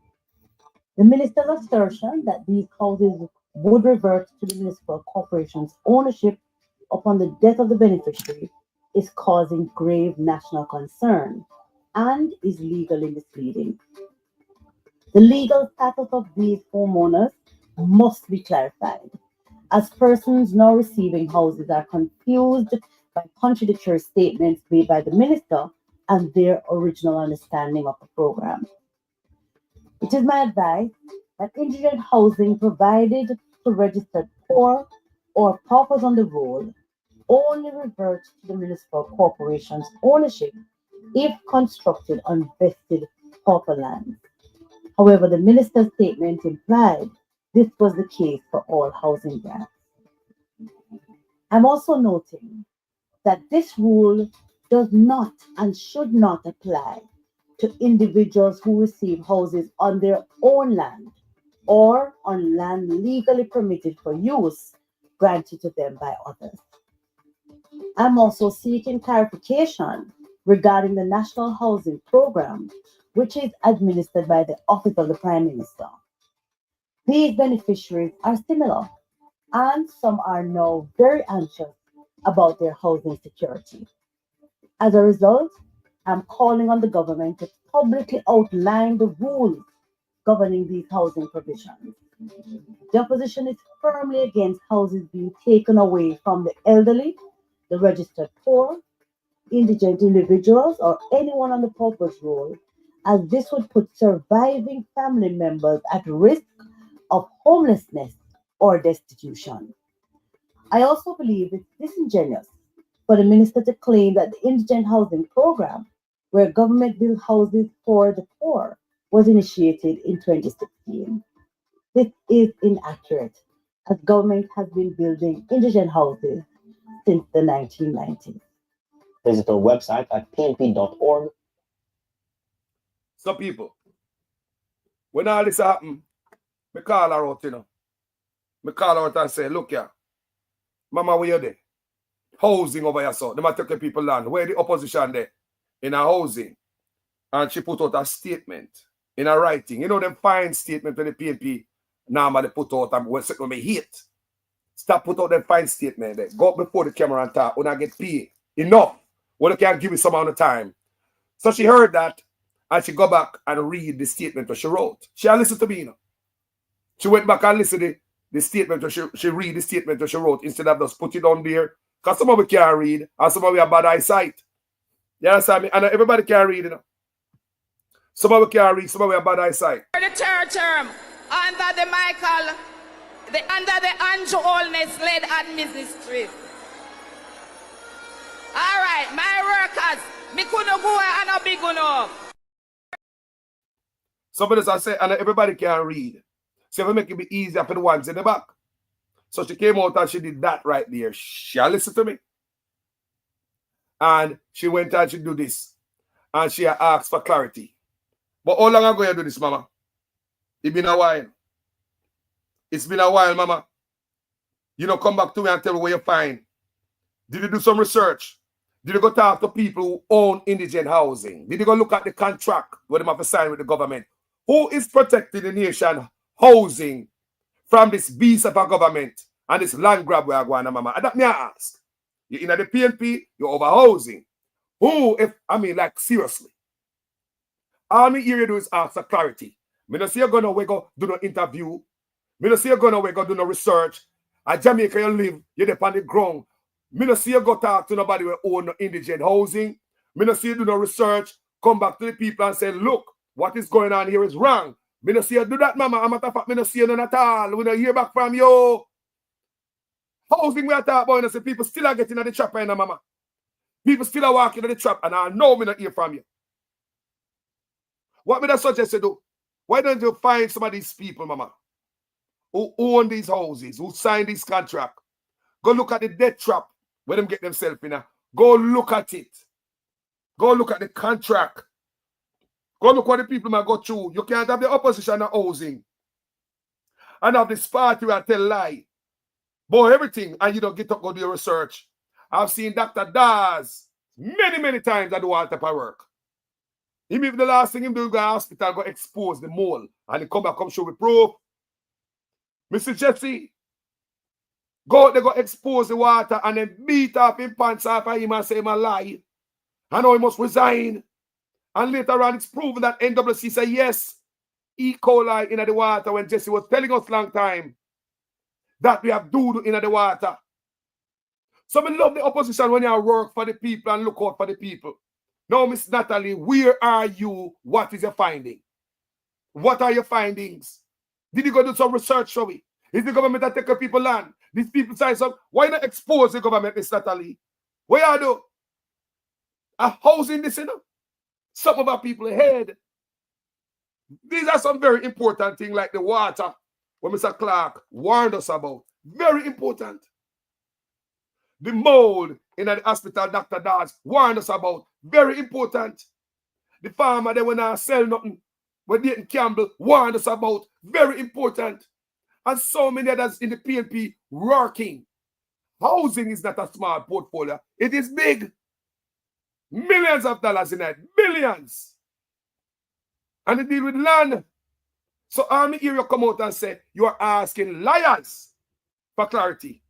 The minister's assertion that these houses would revert to the municipal corporation's ownership upon the death of the beneficiary is causing grave national concern and is legally misleading. The legal status of these homeowners must be clarified, as persons now receiving houses are confused by contradictory statements made by the minister and their original understanding of the program. It is my advice that indigent housing provided to registered poor or paupers on the roll only reverts to the municipal corporation's ownership if constructed on vested pauper lands. However, the minister's statement implied this was the case for all housing grants. I'm also noting that this rule does not and should not apply to individuals who receive houses on their own land or on land legally permitted for use granted to them by others. I'm also seeking clarification regarding the National Housing Program, which is administered by the Office of the Prime Minister. These beneficiaries are similar, and some are now very anxious about their housing security. As a result, I'm calling on the government to publicly outline the rules governing these housing provisions. The opposition is firmly against houses being taken away from the elderly, the registered poor, indigent individuals, or anyone on the pauper's roll, as this would put surviving family members at risk of homelessness or destitution. I also believe it's disingenuous for the minister to claim that the indigent housing program, where government built houses for the poor, was initiated in 2016. This is inaccurate, as government has been building indigent houses since the 1990s. Visit our website at pnp.org. So people, when all this happen, me call her out, you know. Me call her out and say, look here, Mama, where you there? Housing over here, so they might take the people land. Where the opposition there? In a housing. And she put out a statement in a writing. You know them fine statement when the PNP normally put out and when me hate. Stop put out them fine statement there. Go up before the camera and talk when I get paid. Enough. When you can't give you some amount of time. So she heard that and she go back and read the statement that she wrote. She listened to me, you know. She went back and listened to the statement that she read the statement that she wrote instead of just put it on there. Because some of we can't read and some of we have bad eyesight. You understand me? And everybody can read, you know. Some of we can't read, some of we have bad eyesight. The third term, under the Andrew Holness led administration. All right, my workers, me couldn't go and a big enough. Somebody just say, and everybody can read. So if we make it be easier for the ones in the back. So she came out and she did that right there. She listened to me. And she went and she do this. And she asked for clarity. But how long ago you do this, Mama? It's been a while. It's been a while, Mama. You know, come back to me and tell me where you find. Did you do some research? Did you go talk to people who own indigent housing? Did you go look at the contract where they have to sign with the government? Who is protecting the nation housing from this beast of a government and this land grab we are going on, Mama? And that me I ask. You're in the PNP, you're over housing. Who, if, I mean, like, seriously. All me here you do is ask for clarity. Me don't see you're going to go do no interview. Me don't see you're going to go do no research. At Jamaica you live, you're there on the ground. Me don't see you go talk to nobody who own no indigent housing. Me don't see you do no research. Come back to the people and say, look, what is going on here is wrong. Me don't see you do that, Mama. I'm matter of fact, me don't see you none at all. We don't hear back from you. Housing we are talking about, you know, say people still are getting at the trap right now, Mama. People still are walking at the trap, and I know me not hear from you. What me that suggest you do? Why don't you find some of these people, Mama, who own these houses, who sign this contract? Go look at the debt trap where them get themselves in. Go look at it. Go look at the contract. Go look what the people might go through. You can't have the opposition of housing and have this party where I tell lie. Boy, everything, and you don't get up, go do your research. I've seen Dr. Daz many times at the wall type of work. He maybe the last thing he do go to the hospital, go expose the mole, and he come back, come show with proof. Mr. Jesse, go out there, go expose the water, and then beat up him pants off of him and say him a lie. I know he must resign. And later on, it's proven that NWC said yes, E. coli in the water when Jesse was telling us long time that we have doodoo in the water. So we love the opposition when you work for the people and look out for the people. Now, Miss Natalie, where are you? What is your finding? What are your findings? Did you go do some research, shall we? Is the government that take people land? These people say some. Why not expose the government, Miss Natalie? Where are you? A housing this, you know? Some of our people ahead. These are some very important things like the water, what Mr. Clark warned us about. Very important. The mold in the hospital, Dr. Dodge warned us about. Very important. The farmer, they will not sell nothing. When Dayton Campbell warned us about. Very important. And so many others in the PNP working. Housing is not a small portfolio. It is big. Millions of dollars in it. Billions. And they deal with land. So I'm here you come out and say you are asking liars for clarity.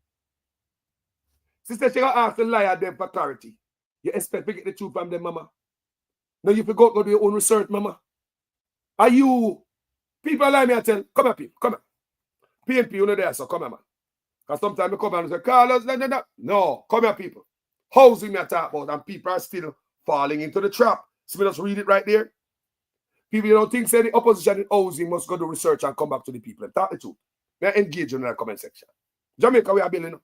Sister, she gonna ask the liar them for clarity. You expect to get the truth from them, Mama? Now you forgot to do your own research, Mama. Are you people like me? I tell, come here, people, come here. PNP, you know there, so come here, man. Because sometimes they come and say, Carlos, no, come here, people. Housing me I talk about, and people are still falling into the trap. So we just read it right there. People, you don't think say the opposition in housing must go do research and come back to the people and talk the truth. They engage in the comment section. Jamaica, we are building up.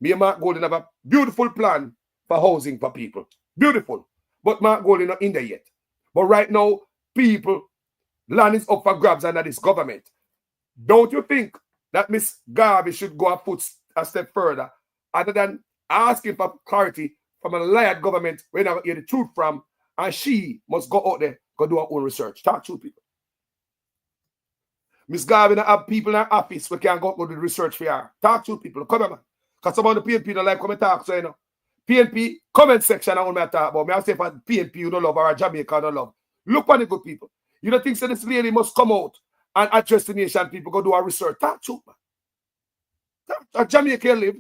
Me and Mark Golden have a beautiful plan for housing for people. Beautiful. But Mark Gold is not in there yet. But right now, people, land is up for grabs under this government. Don't you think that Miss Garvey should go a step further other than asking for clarity from a liar government where they hear the truth from, and she must go out there, go do her own research. Talk to people. Miss Garvey have people in her office who can go do the research for her. Talk to people. Come on, man. Because some of the PNP don't like come and talk, so you know. PNP comment section I want me to talk about. Me I say for PNP you don't love or a Jamaica don't love. Look at the good people. You don't think so this lady must come out and address the nation, people go do a research. Talk to man. A Jamaica live.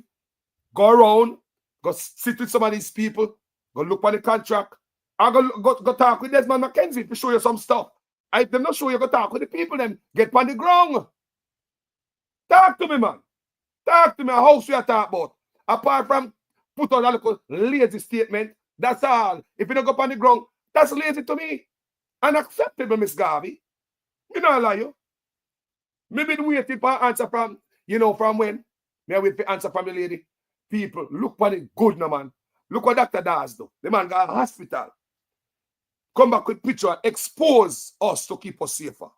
Go around, go sit with some of these people, go look at the contract, and go talk with Desmond McKenzie to show you some stuff. If them not show you, go talk with the people, then get on the ground. Talk to me, man. Talk to me, how we are talking about. Apart from put out a little lazy statement, that's all. If you don't go on the ground, that's lazy to me. Unacceptable, Miss Garvey. You know I lie you. Maybe waiting for an answer from, you know, from when? May I wait for answer from the lady? People, look what it good no man. Look what Dr. Daz do. The man got a hospital. Come back with picture and expose us to keep us safer.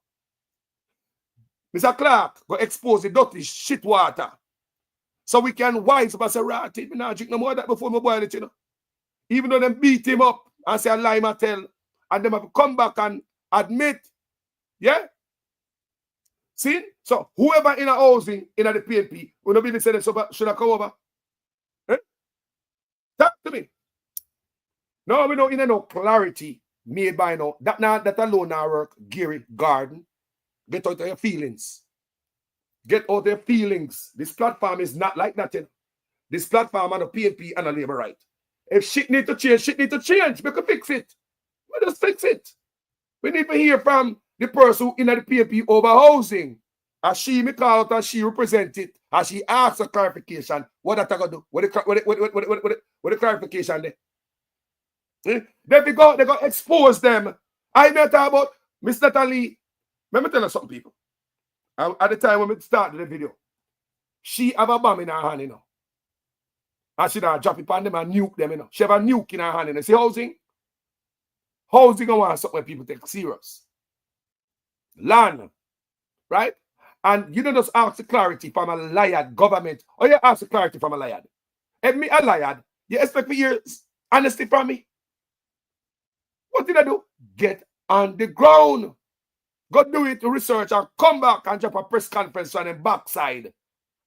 Mr. Clark, go expose the dirty shit water. So we can wise up and say, right, we not drink no more of that before we boil it, you know. Even though them beat him up and say a lie and tell, and them have to come back and admit, yeah? See? So whoever in a housing, in a the PNP, will not be the same, should I come over? Eh? Talk to me. No, we don't no clarity made by no. That alone now work. Gary Garden. Get out of your feelings. Get out of your feelings. This platform is not like that. You know? This platform and a PNP and a labor right. If shit need to change, shit need to change. We can fix it. We just fix it. We need to hear from the person who in the PNP over housing. As she me call out and she represent it. As she asks a clarification. What that I gonna do? What the clarification there? Eh? Then they go expose them. I met about Miss Natalie. Let me tell you something, people. At the time when we started the video, she have a bomb in her hand, you know. And she drop it on them and nuke them, you know. She have a nuke in her hand, you know. See housing? Housing I want something people take serious. Land. Right? And you don't just ask the clarity from a liar government, or you ask the clarity from a liar. If me a liar, you expect to hear honesty from me? What did I do? Get on the ground. Go do it, research, and come back and drop a press conference on the backside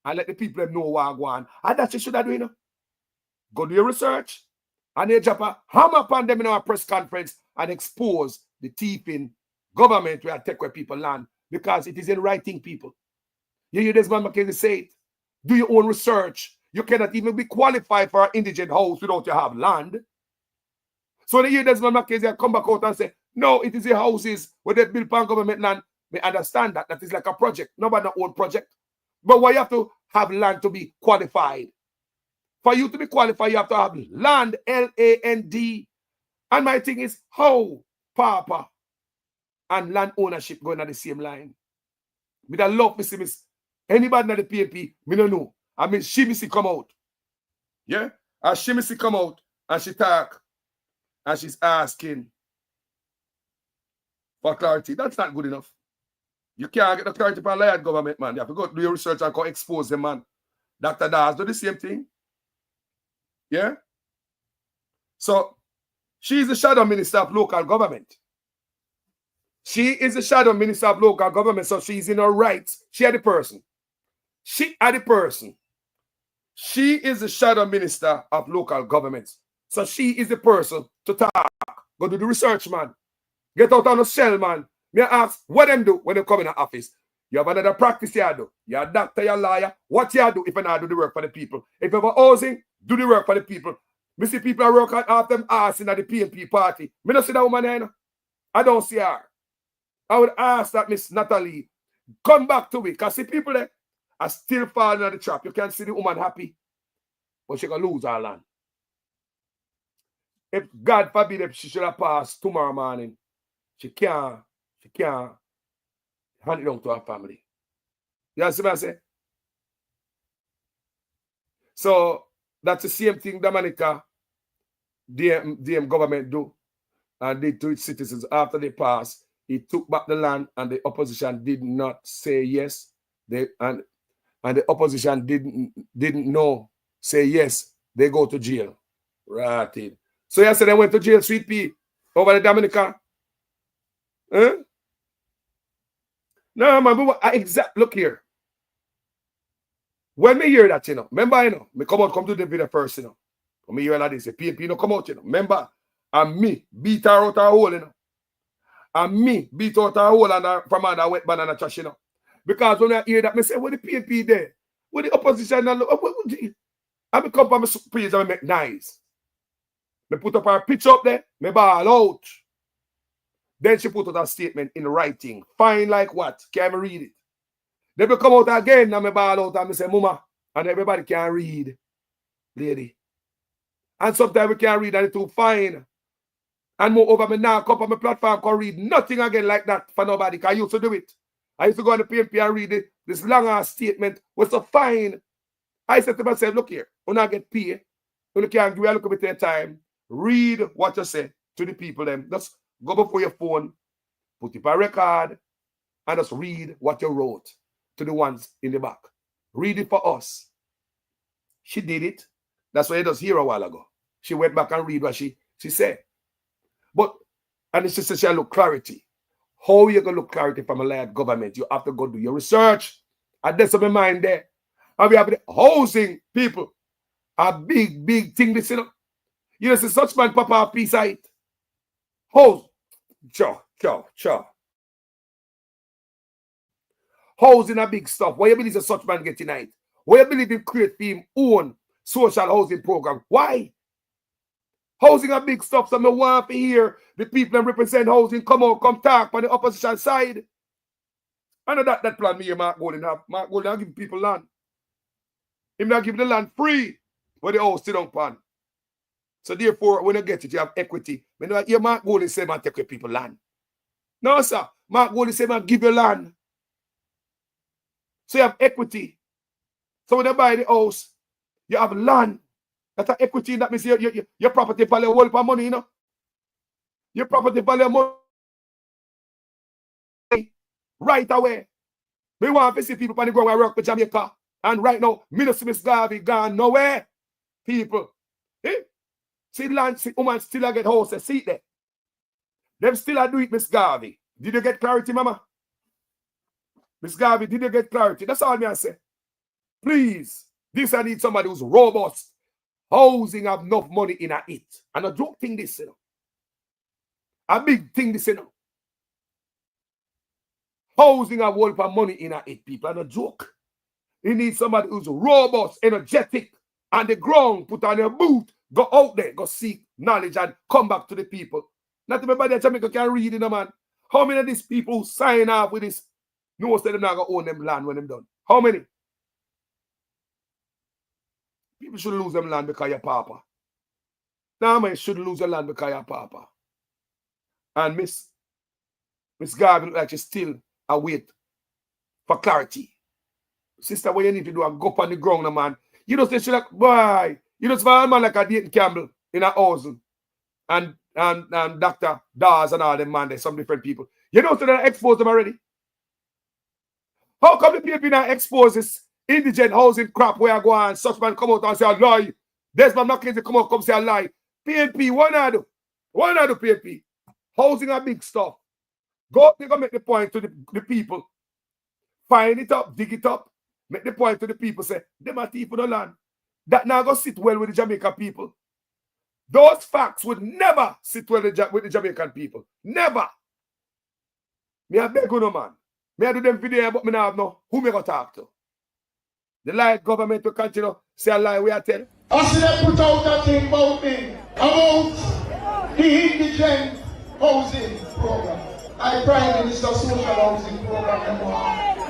and let the people know what I want. And that's what you should have done, you know. Go do your research and they drop a hammer upon them in our press conference and expose the thieving government where I take where people land because it is in writing, people. You hear Desmond McKenzie say it. Do your own research. You cannot even be qualified for an indigent house without you have land. So they hear Desmond McKenzie come back out and say, no, it is the houses where they build on government land. We understand that. That is like a project. Nobody own project. But why you have to have land to be qualified? For you to be qualified, you have to have land, L-A-N-D. And my thing is, how Papa and land ownership going on the same line? With a love, miss anybody in the PNP, me don't know. I mean, she missy come out. Yeah? And she missy come out and she talk and she's asking for clarity. That's not good enough. You can't get the clarity from a liar government, man. You have to go do your research and go expose them, man. Dr. Daz do the same thing. Yeah? So, she's the shadow minister of local government. She is the shadow minister of local government, so she's in her rights. She are the person. She are the person. She is the shadow minister of local governments. So she is the person to talk. Go do the research, man. Get out on the shell, man. Me ask what them do when they come in the office. You have another practice you do. You're a doctor, you're a lawyer. What you do if you not do the work for the people? If you have a housing, do the work for the people. Me see people are working off them ass in the PNP party. Me don't see that woman there. I don't see her. I would ask that Miss Natalie come back to it. Because see people there are still falling in the trap. You can see the woman happy. But she gonna lose her land. If God forbid if she should have passed tomorrow morning, she can't hand it down to her family. You understand what I say? So that's the same thing Dominica DM government do. and did to its citizens after they passed. He took back the land, and the opposition did not say yes. And the opposition didn't know, say yes. They go to jail. Right. So yesterday they went to jail, Sweet Pea, over the Dominica. Huh? No, man, look here. When me hear that, remember, me come to the video first, When me hear that, this, PNP, come out, Remember, and me beat her out her hole, And me beat out her hole and from under wet banana trash, Because when I hear that, me say, what the PNP there? What the opposition? I me come from my praise and make nice. Me put up her picture up there, me ball out. Then she put out a statement in writing. Fine like what? Can I read it? Then we come out again and me ball out and me say, Mama, and everybody can read, lady. And sometimes we can't read and it's too fine. And moreover, me now come up on my platform can read nothing again like that for nobody. Because I used to do it. I used to go on the PNP and read it. This long ass statement was so fine. I said to myself, look here, when I get paid, when you can't give a little bit of time, read what you say to the people. Them just go before your phone, put it on record, and just read what you wrote to the ones in the back. Read it for us. She did it. That's what I just hear a while ago. She went back and read what she said. But, and she said she look clarity. How you going to look clarity from a land government? You have to go do your research. And that's on my mind there. And we have the housing people. A big thing this, You know, see such man papa a piece of it. House. Cha. Housing a big stuff. Why you believe that such man get tonight? Why you believe in create for him own social housing program? Why? Housing a big stuff, so I want to hear the people that represent housing come out, come talk on the opposition side. I know that plan me, Mark Golding have. Mark Golding give people land. Him not give the land free where the house sit on pan. So therefore, when you get it, you have equity. When you hear Mark Golding say, man, take your people land. No, sir. Mark Golding say, man, give you land. So you have equity. So when you buy the house, you have land. That's an equity. That means your property value a whole lot of money, Your property value money right away. We want to see people on the ground who work with Jamaica. And right now, Minister Miss Garvey gone nowhere. People. See land, see woman still get houses. See there. Them still do it, Miss Garvey. Did you get clarity, mama? Miss Garvey, did you get clarity? That's all I say. Please. This I need somebody who's robust. Housing have enough money in it. And a joke thing this, A big thing this, Housing have a whole lot of money in it, people. And a joke. You need somebody who's robust, energetic, on the ground, put on your boot, go out there, go seek knowledge and come back to the people. Not everybody in Jamaica can read, man. How many of these people who sign off with this know that they're not going to own them land when they're done? How many? People should lose them land because you're papa. Now, man, you should lose your land because you're papa. And Miss Garvey look like she's still await for clarity. Sister, what you need to do is go up on the ground, man. You know, say she like, boy, you know, it's for a man like a Dayton Campbell in a house. And Dr. Dawes and all them, man, there's some different people. You know, so they expose them already. How come the people now expose this indigent housing crap where I go and such man come out and say a lie? Desmond McKenzie come out come say a lie. PNP, what not do? What not do PNP? Housing a big stuff. Go up there, go make the point to the people. Find it up, dig it up. Make the point to the people, say, them are thief for the land. That now go sit well with the Jamaican people. Those facts would never sit well with the Jamaican people. Never. Me I beg you no man. Me I do them video, but me now have no who me go talk to. The lie government will continue say a lie we are telling. I see them put out that thing about me, about the indigent housing program. I Prime Minister social housing program.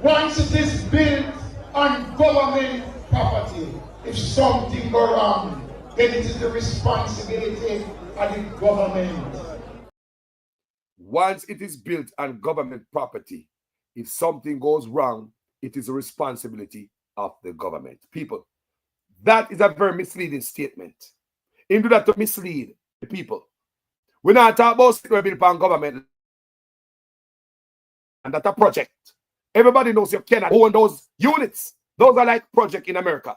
Once it is built on government property, if something goes wrong, then it is the responsibility of the government. Once it is built on government property, if something goes wrong, it is the responsibility of the government. People, that is a very misleading statement. In order to mislead the people, We not talk about we build upon government. And that's a project. Everybody knows you cannot own those units. Those are like project in America.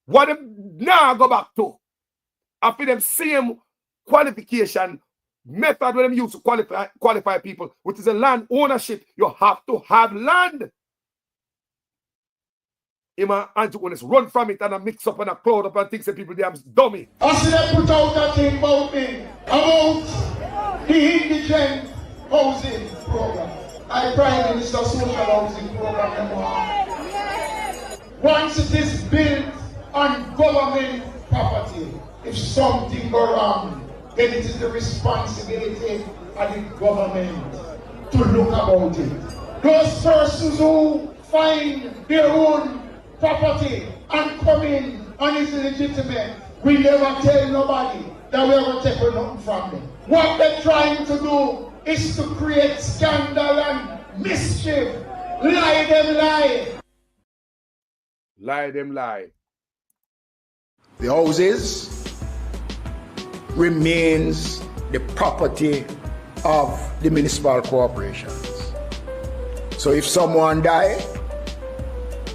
What them now go back to? After them same qualification method when them use to qualify people, which is a land ownership. You have to have land. Ima Antiquinus run from it and a mix up and a cloud up and things that people damn dummy. I see them put out that thing about me, about the indigent housing program. I Prime Minister social housing program. Once it is built on government property, if something go wrong, then it is the responsibility of the government to look about it. Those persons who find their own property and come in and is legitimate, we never tell nobody that we are going to take nothing from them. What they're trying to do is to create scandal and mischief. Lie them lie. Lie them lie. The houses remains the property of the municipal corporations. So if someone dies,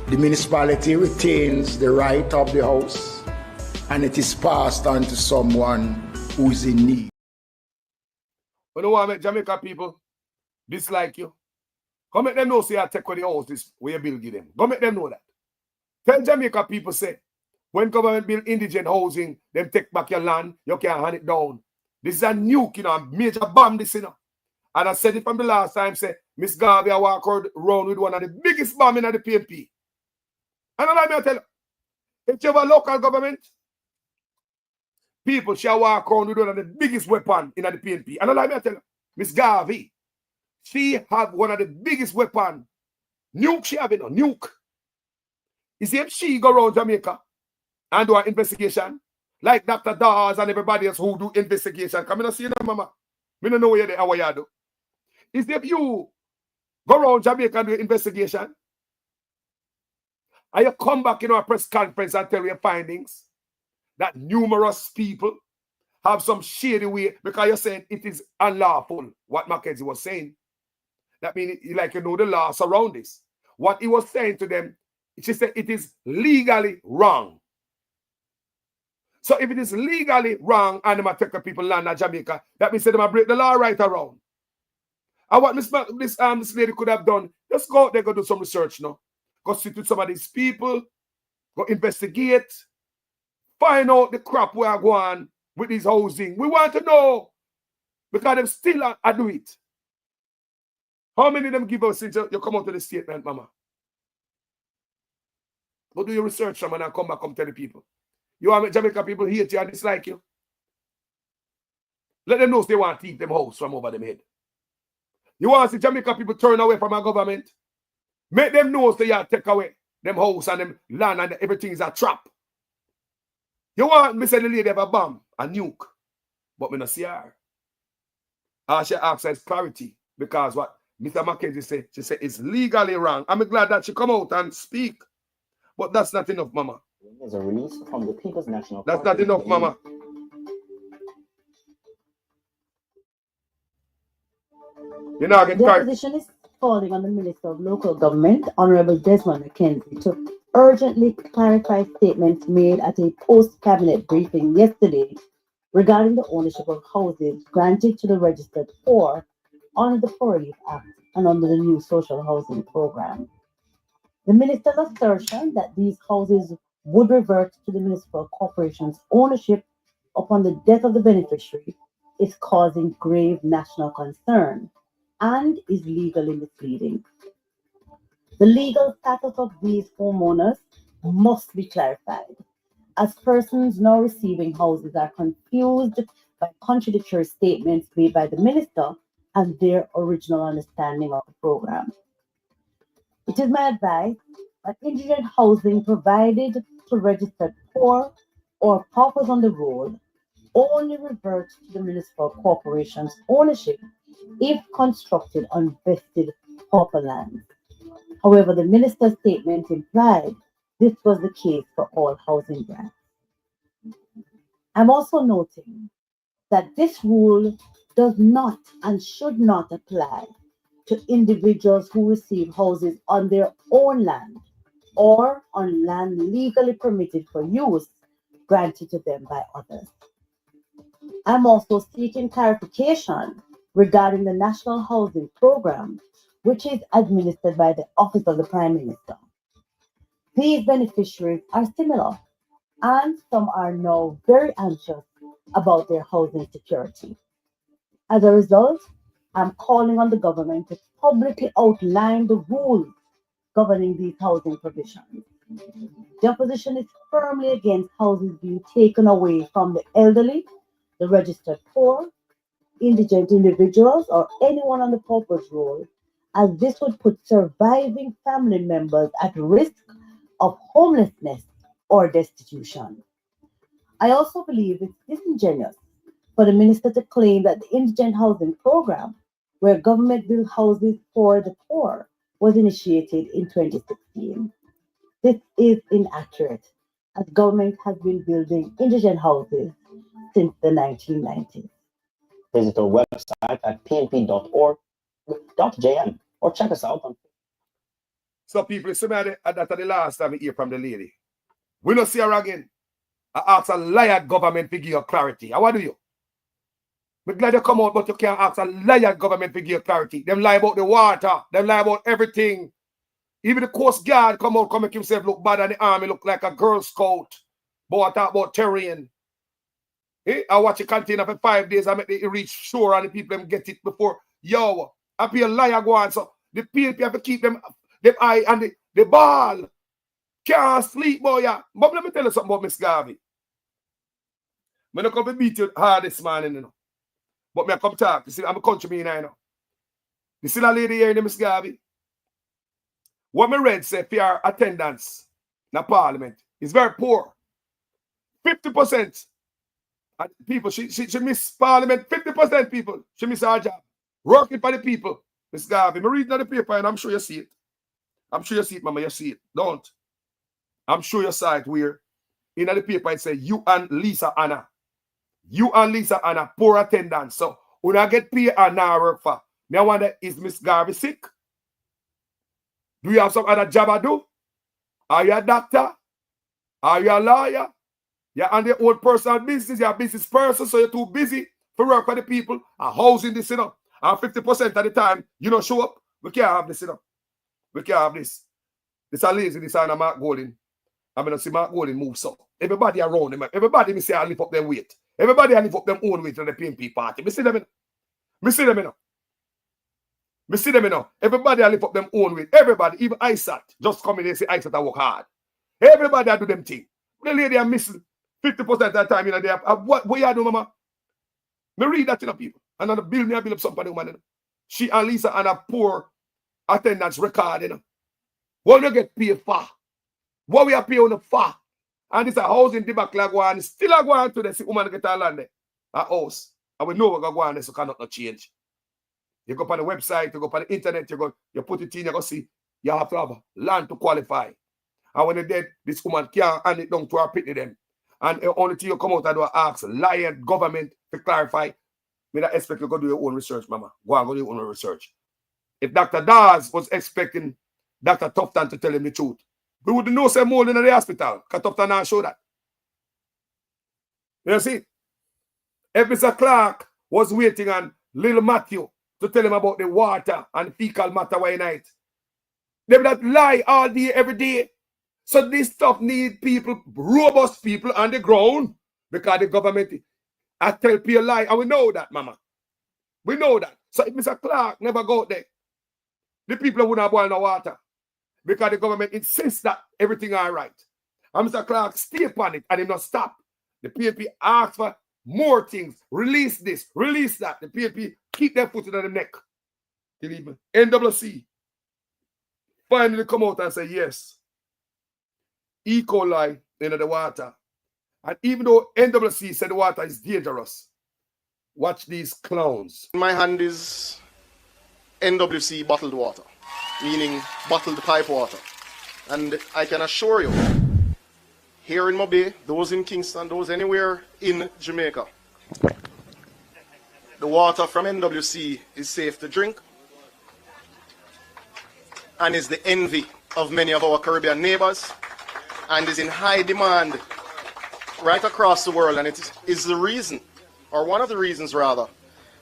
the municipality retains the right of the house and it is passed on to someone who is in need. But don't want to make Jamaica people dislike you. Go make them know say I take away the house this where you build give them. Go make them know that. Tell Jamaica people say when government build indigent housing, them take back your land, you can't hand it down. This is a nuke, a major bomb this, And I said it from the last time, say, Miss Garvey, I walk around with one of the biggest bomb in the PNP. And let me tell you, if you have a local government, people shall walk around with one of the biggest weapon in the PNP. And let me tell you, Miss Garvey, she have one of the biggest weapon. Nuke she have, nuke. You see, if she go around Jamaica and do an investigation, like Dr. Dawes and everybody else who do investigation, come in and see them, mama. We don't know where they are, what you do. You see, if you go around Jamaica and do an investigation, and you come back in our press conference and tell your findings that numerous people have some shady way because you're saying it is unlawful, what Mackenzie was saying. That means, like, you know the laws around this. What he was saying to them, she said it is legally wrong. So if it is legally wrong and they take the people land in Jamaica, that means they might break the law right around. And what this lady could have done, just go out there, go do some research now. Go sit with some of these people, go investigate, find out the crap we are going with this housing. We want to know because them still do it. How many of them give us since you come out to the statement, mama? Go do your research, man, and come back, come tell the people. You want Jamaica people hate you and dislike you? Let them know if they want to keep them house from over them head. You want to see Jamaica people turn away from our government? Make them know if they take away them house and them land and everything is a trap. You want me say the lady have a bomb, a nuke, but me not see her. All she asks is clarity because what Mr. Mackenzie said, she said it's legally wrong. I'm glad that she come out and speak, but that's not enough, mama. There's a release from the People's National That's Party. not enough, mama. You know, the opposition is calling on the Minister of Local Government, Honorable Desmond McKenzie, to urgently clarify statements made at a post-cabinet briefing yesterday regarding the ownership of houses granted to the registered poor under the Poor Relief Act and under the new social housing program. The minister's assertion that these houses would revert to the municipal corporation's ownership upon the death of the beneficiary is causing grave national concern and is legally misleading. The legal status of these homeowners must be clarified, as persons now receiving houses are confused by contradictory statements made by the minister and their original understanding of the program. It is my advice that indigent housing provided to registered poor or paupers on the roll only reverts to the municipal corporation's ownership if constructed on vested pauper lands. However, the minister's statement implied this was the case for all housing grants. I'm also noting that this rule does not and should not apply to individuals who receive houses on their own land or on land legally permitted for use granted to them by others. I'm also seeking clarification regarding the National Housing Program, which is administered by the Office of the Prime Minister. These beneficiaries are similar, and some are now very anxious about their housing security. As a result, I'm calling on the government to publicly outline the rules governing these housing provisions. The opposition is firmly against houses being taken away from the elderly, the registered poor, indigent individuals, or anyone on the pauper's roll, as this would put surviving family members at risk of homelessness or destitution. I also believe it's disingenuous for the minister to claim that the indigent housing program, where government built houses for the poor, was initiated in 2016. This is inaccurate, as government has been building indigent houses since the 1990s. Visit our website at pnp.org.jm or check us out on. So people, somebody that the last time I hear from the lady. We don't see her again. I ask a liar government to give you clarity. How do you? I'm glad you come out, but you can't ask a liar government to give you clarity. Them lie about the water. Them lie about everything. Even the Coast Guard come out, come make himself look bad, and the army look like a Girl Scout. But I talk about terrain. I watch a container for 5 days. I make it reach shore and the people them get it before. Yo, I be a liar go on. So the people have to keep them eye and the ball. Can't sleep, boy. Yeah. But let me tell you something about Miss Garvey. I'm not going to beat you hard this morning, you know. But I come talk. You see, I'm a countryman, you know. You see that lady here in Miss Garvey? What me read say for your attendance in Parliament is very poor. 50%. And people, she miss Parliament. 50% people, she miss her job. Working for the people. Miss Garvey, I'm reading the paper and I'm sure you see it. I'm sure you see it, Mama. You see it. Don't. I'm sure you saw it where in the paper it says you and Lisa Anna. You and Lisa Anna, poor attendance. So when I get paid and now work for, I wonder, is Miss Garvey sick? Do you have some other job I do? Are you a doctor? Are you a lawyer? You're on the old personal business. You're a business person, so you're too busy to work for the people. And housing this, you know. And 50% of the time, you don't show up. We can't have this, you know. We can't have this. This is lazy, this is Mark Golding. I'm going to see Mark Golding move so. Everybody around him, everybody me say I lift up them weight. Everybody I lift up them own weight to the PNP party. Me see them, you know. Me see them, you know. Me see them, you know. Everybody I lift up them own weight. Everybody, even ISAT, just come in and say ISAT I work hard. Everybody I do them thing. The lady I'm missing 50% of the time, you know, they have, what you do, mama? Me read that, you know, people. And on the bill, me I build up somebody, woman, you know. She and Lisa and a poor attendance record, you know. What we get paid for? What we are paying on the for? And this a housing debacle go on. Still a go on to the woman get her land there. A house. And we know we're going to go on there, so cannot not change. You go on the website, you go on the internet, you put it in, you go see, you have to have land to qualify. And when they dead, this woman can't hand it down to her pity them. And the only thing you come out and do is ask lion government to clarify. Me not expect you to do your own research, mama. Go and go do your own research. If Dr. Dawes was expecting Dr. Tufton to tell him the truth, we wouldn't know some more than the hospital. Because Tufton not show that. You see? If Mr. Clark was waiting on little Matthew to tell him about the water and fecal matter one night, they would not lie all day, every day. So this stuff need people, robust people on the ground, because the government, I tell people lie, and we know that, mama. We know that. So if Mr. Clark never go there, the people wouldn't boil no water, because the government insists that everything all right. And Mr. Clark stay upon it, and he not stop. The PNP ask for more things. Release this, release that. The PNP keep their foot in the neck. NWC finally come out and say, yes, E. coli in the water. And even though NWC said the water is dangerous, watch these clowns. In my hand is NWC bottled water, meaning bottled pipe water. And I can assure you, here in Mobay, those in Kingston, those anywhere in Jamaica, the water from NWC is safe to drink and is the envy of many of our Caribbean neighbors and is in high demand right across the world, and it is the reason, or one of the reasons rather,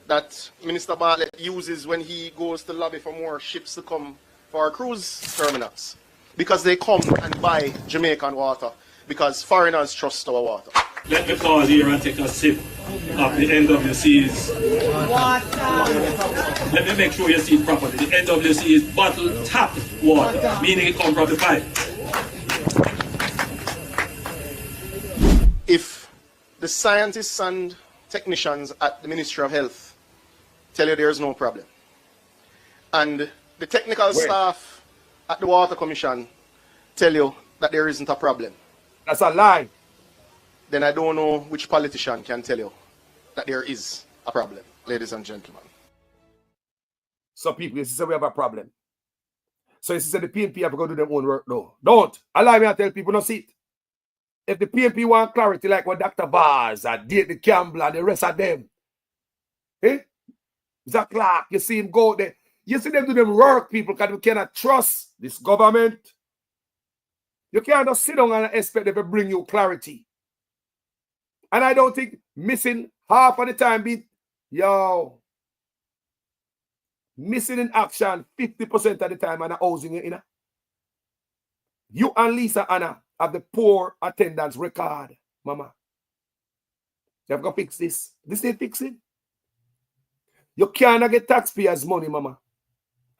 that Minister Bartlett uses when he goes to lobby for more ships to come for our cruise terminals, because they come and buy Jamaican water because foreigners trust our water. Let me pause here and take a sip of the NWC's water. Let me make sure you see it properly. The NWC is bottled tap water, meaning it comes from the pipe. If the scientists and technicians at the Ministry of Health tell you there's no problem, and the technical staff at the Water Commission tell you that there isn't a problem, that's a lie. Then I don't know which politician can tell you that there is a problem, ladies and gentlemen. Some people say we have a problem. So you say the PNP have to go do their own work. No, don't. Allow me to tell people, no see it. If the PNP want clarity like what Dr. Bars and David Campbell and the rest of them, Zach Clark, you see him go there. You see them do them work, people, because we cannot trust this government. You can't just sit down and expect them to bring you clarity. And I don't think missing half of the time missing in action 50% of the time and housing, you know. You and Lisa Anna have the poor attendance record, mama. You have got to fix this. This ain't fixing. You cannot get taxpayers' money, mama,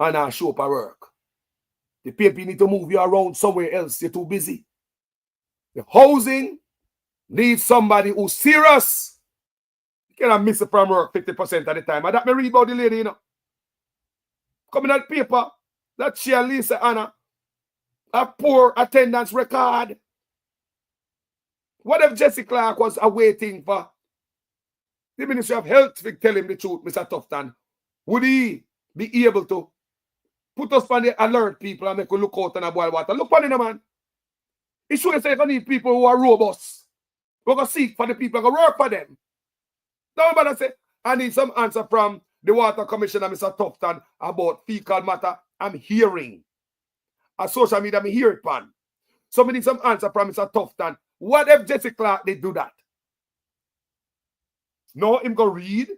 and show up at work. The people need to move you around somewhere else. You're too busy. The housing needs somebody who's serious. You cannot miss it from work 50% of the time. And that me read about the lady, you know. Coming at paper, that she and Lisa Anna a poor attendance record. What if Jesse Clark was awaiting for the Ministry of Health to tell him the truth, Mr. Tufton? Would he be able to put us on the alert, people, and make us look out on a boil water? Look on the man. He should say you need people who are robust. We're going to seek for the people who work for them. Nobody say, I need some answer from the Water Commissioner, Mr. Tufton, about fecal matter. I'm hearing. On social media, I hear it, pan. So I need some answer from Mr. Tufton. What if Jesse Clark did do that? No, him go read.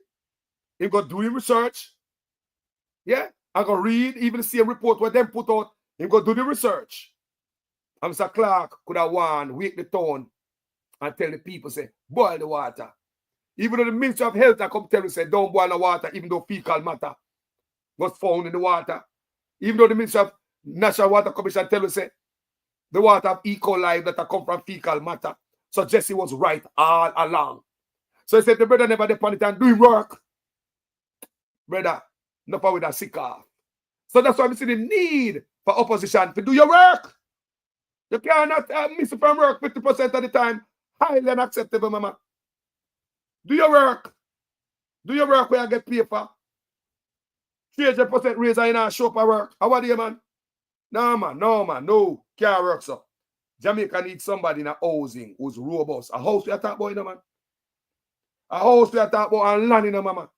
Him go do his research. Yeah? I go read even the same report what them put out. Him go do the research. And Mr. Clark could have won, wake the tone, and tell the people, say, boil the water. Even though the Ministry of Health I come tell you, say, don't boil the water, even though fecal matter was found in the water. Even though the Ministry of National Water Commission tell you, say, the water of E. coli that come from fecal matter. So Jesse was right all along. So he said, the brother never depend it and doing work. Brother, no power with a sick off. So that's why we see the need for opposition to do your work. You cannot miss it from work 50% of the time. Highly unacceptable, mama. Do your work. Do your work where you get paid for. 300% raise in a show for work. How are you, man? No, man. No. Can't work, so. Jamaica needs somebody in a housing who's robust. A house we are talking about, you know, man. A house we are talking about and land, you know, mama.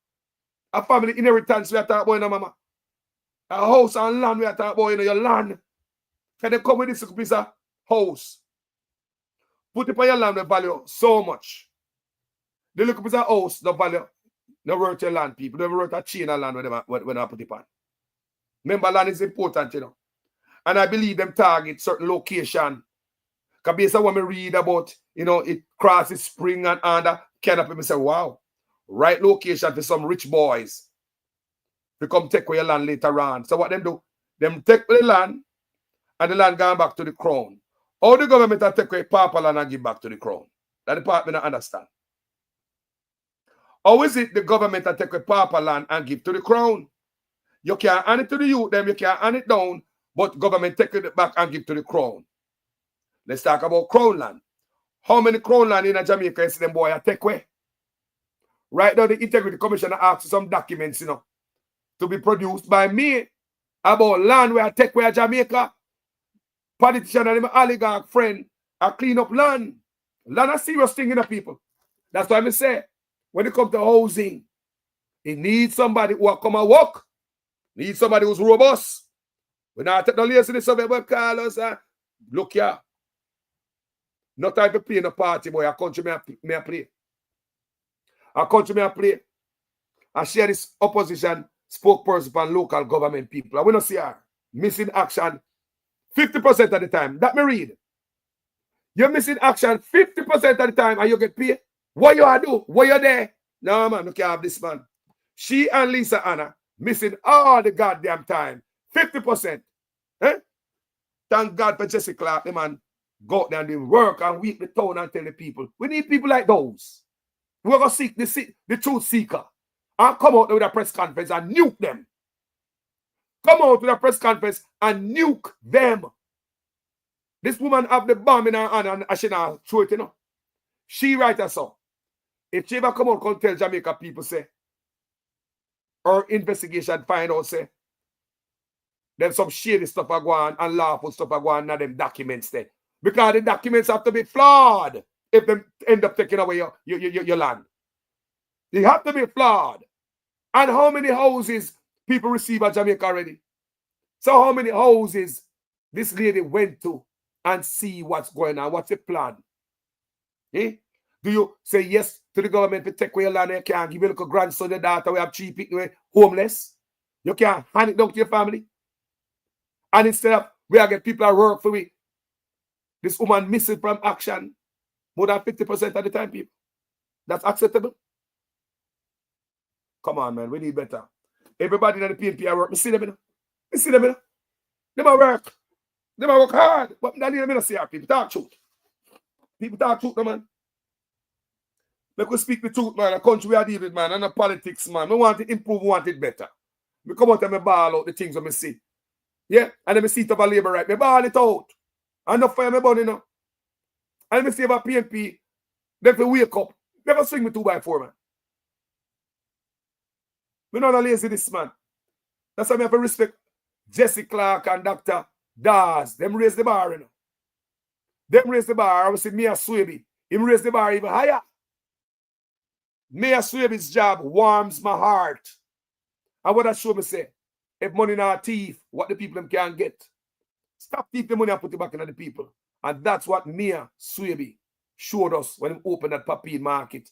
A family inheritance we are talking about, you know, mama. A house and land we are talking about, you know, your land. Can they come with this piece of house? Put it on your land, the value so much. They look at piece of house, the value, no worth your land, people. They worth a chain of land when they put it on. Remember, land is important, you know. And I believe them target certain location. Because based on what I read about, you know, it crosses spring and under canopy, I say, wow, right location for some rich boys. They come take away your land later on. So what them do? Them take the land and the land gone back to the crown. How the government will take away Papa land and give back to the crown? That the part I don't understand. How is it the government will take away Papa land and give to the crown? You can't hand it to the youth, them, you can't hand it down, but government take it back and give to the crown. Let's talk about crown land. How many crown land in Jamaica is them boy take away? Right now, the Integrity Commission asked some documents, you know, to be produced by me about land where I take away Jamaica. Politician and my oligarch friend are clean up land. Land a serious thing in the people. That's why I say, when it comes to housing, He needs somebody who will come and work. Needs somebody who's robust. When I take the laziness of it, Carlos, look here. Not time to play in a party, boy. A country may I play. A country may I play. I share this opposition spokesperson for local government people. I want to see her missing action 50% of the time. That me read. You're missing action 50% of the time and you get paid. What you are do? What you there? No, man, you can't have this man. She and Lisa Anna missing all the goddamn time. 50%. Eh? Thank God for Jesse Clark, the man. Go out there and do work and weep the town and tell the people. We need people like those. We're going to seek the truth seeker. And come out with a press conference and nuke them. Come out with a press conference and nuke them. This woman have the bomb in her hand and she not throw it, you know. She write a song. If she ever come out and tell Jamaica people, say, her investigation find out, say, there's some shady stuff are going and lawful stuff are going on them documents there. Because the documents have to be flawed if they end up taking away your land. They have to be flawed. And how many houses people receive at Jamaica already? So how many houses this lady went to and see what's going on? What's the plan? Eh? Do you say yes to the government to take away your land and you can't give your little grandson, your daughter, we have cheap people, homeless? You can't hand it down to your family? And instead of we are get people that work for we, this woman missing from action more than 50% of the time, people. That's acceptable? Come on, man. We need better. Everybody in the PNP are work. Me see them, you know. Me see them, you know. They might work. They might work hard. But I need them to see our people. Talk truth. People talk truth, man. They could speak the truth, man. A country we are dealing with, man. And the politics, man. We want to improve, we want it better. Me come out and me ball out the things that me see. Yeah? And then me see it over labor right. Me ball it out. And not fire me burn, you know. And me see about PNP, they have to wake up. Never swing me 2x4, man. We not lazy this, man. That's why I have to respect Jesse Clark and Dr. Dawes. Them raise the bar, you know. Them raise the bar. I will say Mayor Swaby. Him raise the bar even higher. Mayor Swaby's job warms my heart. And what that show me say, if money in our teeth, what the people them can get. Stop thief the money and put it back into the people. And that's what Mayor Swaby showed us when he opened that Papine market.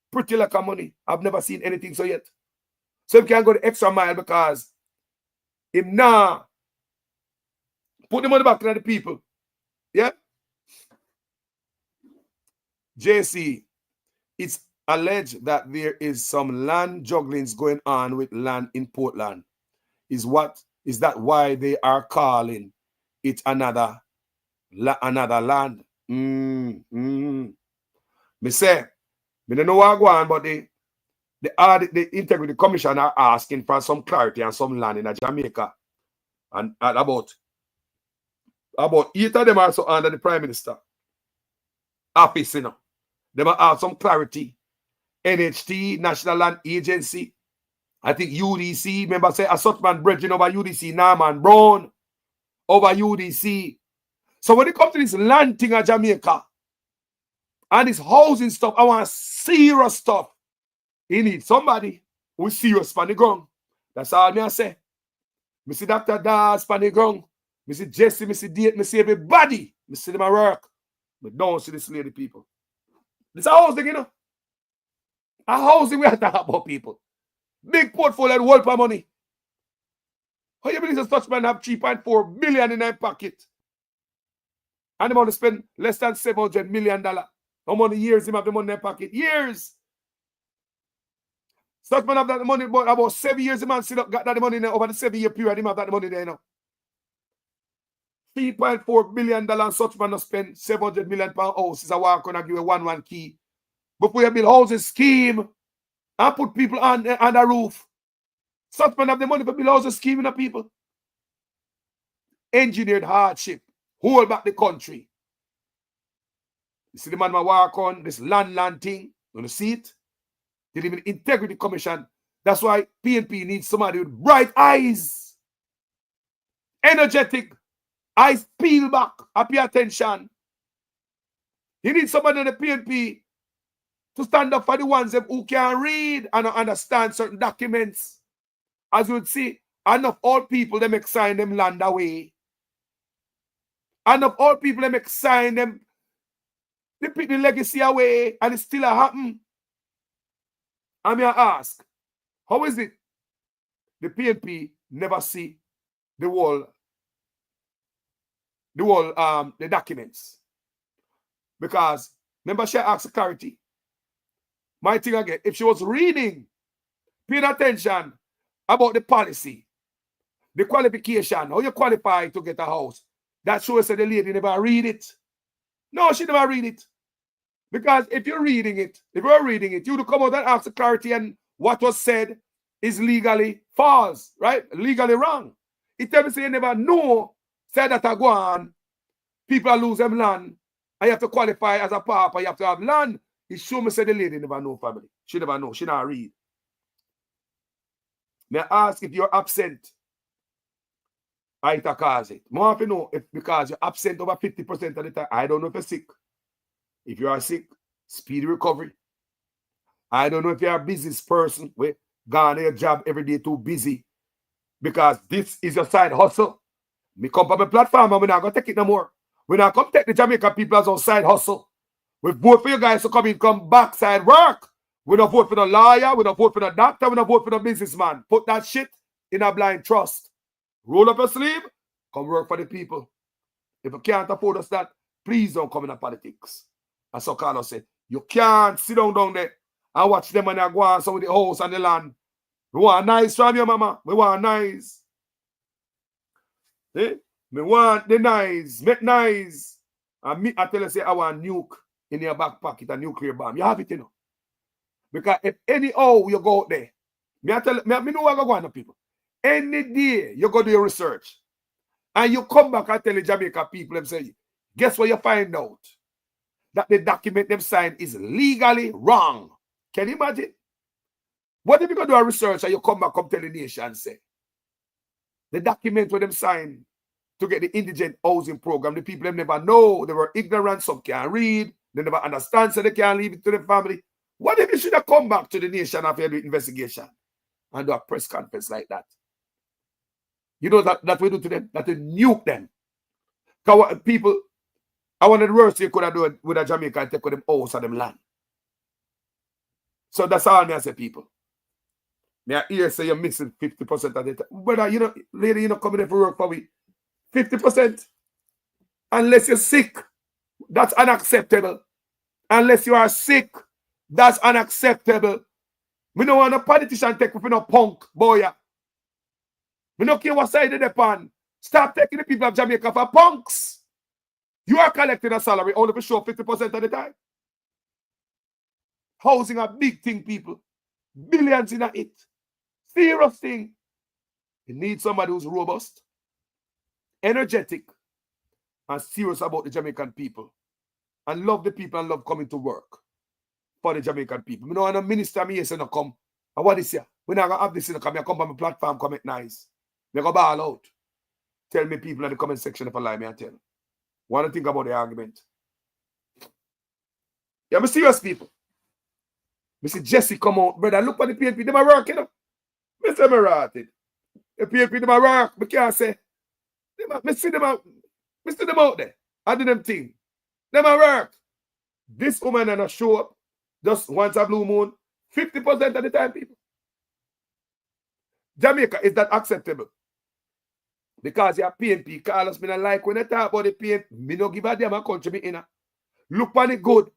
Pretty like a money. I've never seen anything so yet. So he can go the extra mile because him now put the money back into the people. Yeah? JC, it's alleged that there is some land jugglings going on with land in Portland. Is that why they are calling it another land? Me say, me don't know what going on, but the Integrity Commission are asking for some clarity and some land in Jamaica. And about 8 of them are also under the Prime Minister office, you know. They must have some clarity. NHT, National Land Agency, I think UDC, remember say a Sutman bridging over UDC, Norman Brown over UDC. So when it comes to this land thing at Jamaica and this housing stuff, I want serious stuff. He needs somebody who is serious on the ground. That's all me I say. Me see Dr. Dawes on the ground. Me see Jesse, me see Date, me see everybody. Me see them at work. But don't see this lady people. This a housing, you know. A housing we are talking about, people. Big portfolio and world for money. How you believe this Dutchman have 3.4 billion in their pocket? And they want to spend less than $700 million. How many years him have the money in their pocket? Years. Dutchman have that money about 7 years. The man still got that money there over the 7-year period. He have that money there, you know. $3.4 billion and such man to spend $700 million per house. Is a walk on and give a 1-1 key. Before you build houses scheme and put people on the roof. Such man have the money for build houses scheme in the people. Engineered hardship. Hold back the country. You see the man walk on this land thing. You see it? They live in the Integrity Commission. That's why PNP needs somebody with bright eyes. Energetic. Eyes peel back. Pay attention. You need somebody in the PNP to stand up for the ones who can read and understand certain documents. As you would see, enough old people them sign them land away. Enough old people them sign them, they pick the legacy away, and it still a happen. I may ask, how is it the PNP never see the documents? Because remember, she asked clarity. My thing again, if she was reading, paying attention about the policy, the qualification, how you qualify to get a house, that shows that the lady never read it. No, she never read it. Because if you're reading it, you would come out and ask the clarity, and what was said is legally false, right? Legally wrong. It tells me say you never know, say that I go on, people are losing land, and you have to qualify as a papa, you have to have land. It show me say the lady never know family. She never know. She not read. May I ask if you're absent? I cause it. More often know if because you're absent over 50% of the time. I don't know if you're sick. If you are sick, speedy recovery. I don't know if you're a business person. Wait, gone to your job every day too busy. Because this is your side hustle. Me come on my platform and we're not going to take it no more. We're not going to take the Jamaican people as our side hustle. We vote for you guys to come backside work. We don't vote for the lawyer. We don't vote for the doctor. We don't vote for the businessman. Put that shit in a blind trust. Roll up your sleeve. Come work for the people. If you can't afford us that, please don't come in politics. As so Carlos said, you can't sit down there and watch them when they go on some of the house and the land. We want nice from you, mama. We want nice. Eh? We want the nice. Make nice. And me, I tell you, say, I want nuke in your back pocket, a nuclear bomb. You have it, you know. Because if anyhow you go out there, me know what I go on to people. Any day you go do your research and you come back and tell the Jamaican people, them say, guess what you find out? That the document them signed is legally wrong. Can you imagine? What if you go do a research and you come back, come tell the nation and say, the document where them signed to get the indigent housing program, the people them never know, they were ignorant, some can't read, they never understand, so they can't leave it to the family. What if you should have come back to the nation after the investigation and do a press conference like that? You know that we do to them? That we nuke them. Because people, I want the worst you could have done with a Jamaica and take with them house and them land. So that's all I say, people. Now, here say you're missing 50% of the time. But, you know, lady, you're not coming there for work for me. 50%. Unless you're sick, that's unacceptable. Unless you are sick, that's unacceptable. We don't want a politician take with no punk, boy. We don't care what side they're on. Stop taking the people of Jamaica for punks. You are collecting a salary only for sure 50% of the time. Housing a big thing, people. Billions in it. Serious thing. You need somebody who's robust, energetic, and serious about the Jamaican people. And love the people and love coming to work for the Jamaican people. You know, and a minister me say no come. And what is here? We're not gonna have this in the come. I come on my platform, comment nice. They go ball out. Tell me people in the comment section if I lie, me and tell. What do you think about the argument? Yeah, I'm serious people. Mr. Jesse come out, brother. Look at the PNP, them are working. You know? Mr. Marathi. The PNP, them are work. I can't say. I see them out. I see them out there. I do them thing. Them are work. This woman and a show up just once a blue moon. 50% of the time, people. Jamaica, is that acceptable? Because your PNP, Carlos, me not like when they talk about the PNP, me no give a damn a country me in. Look on it good.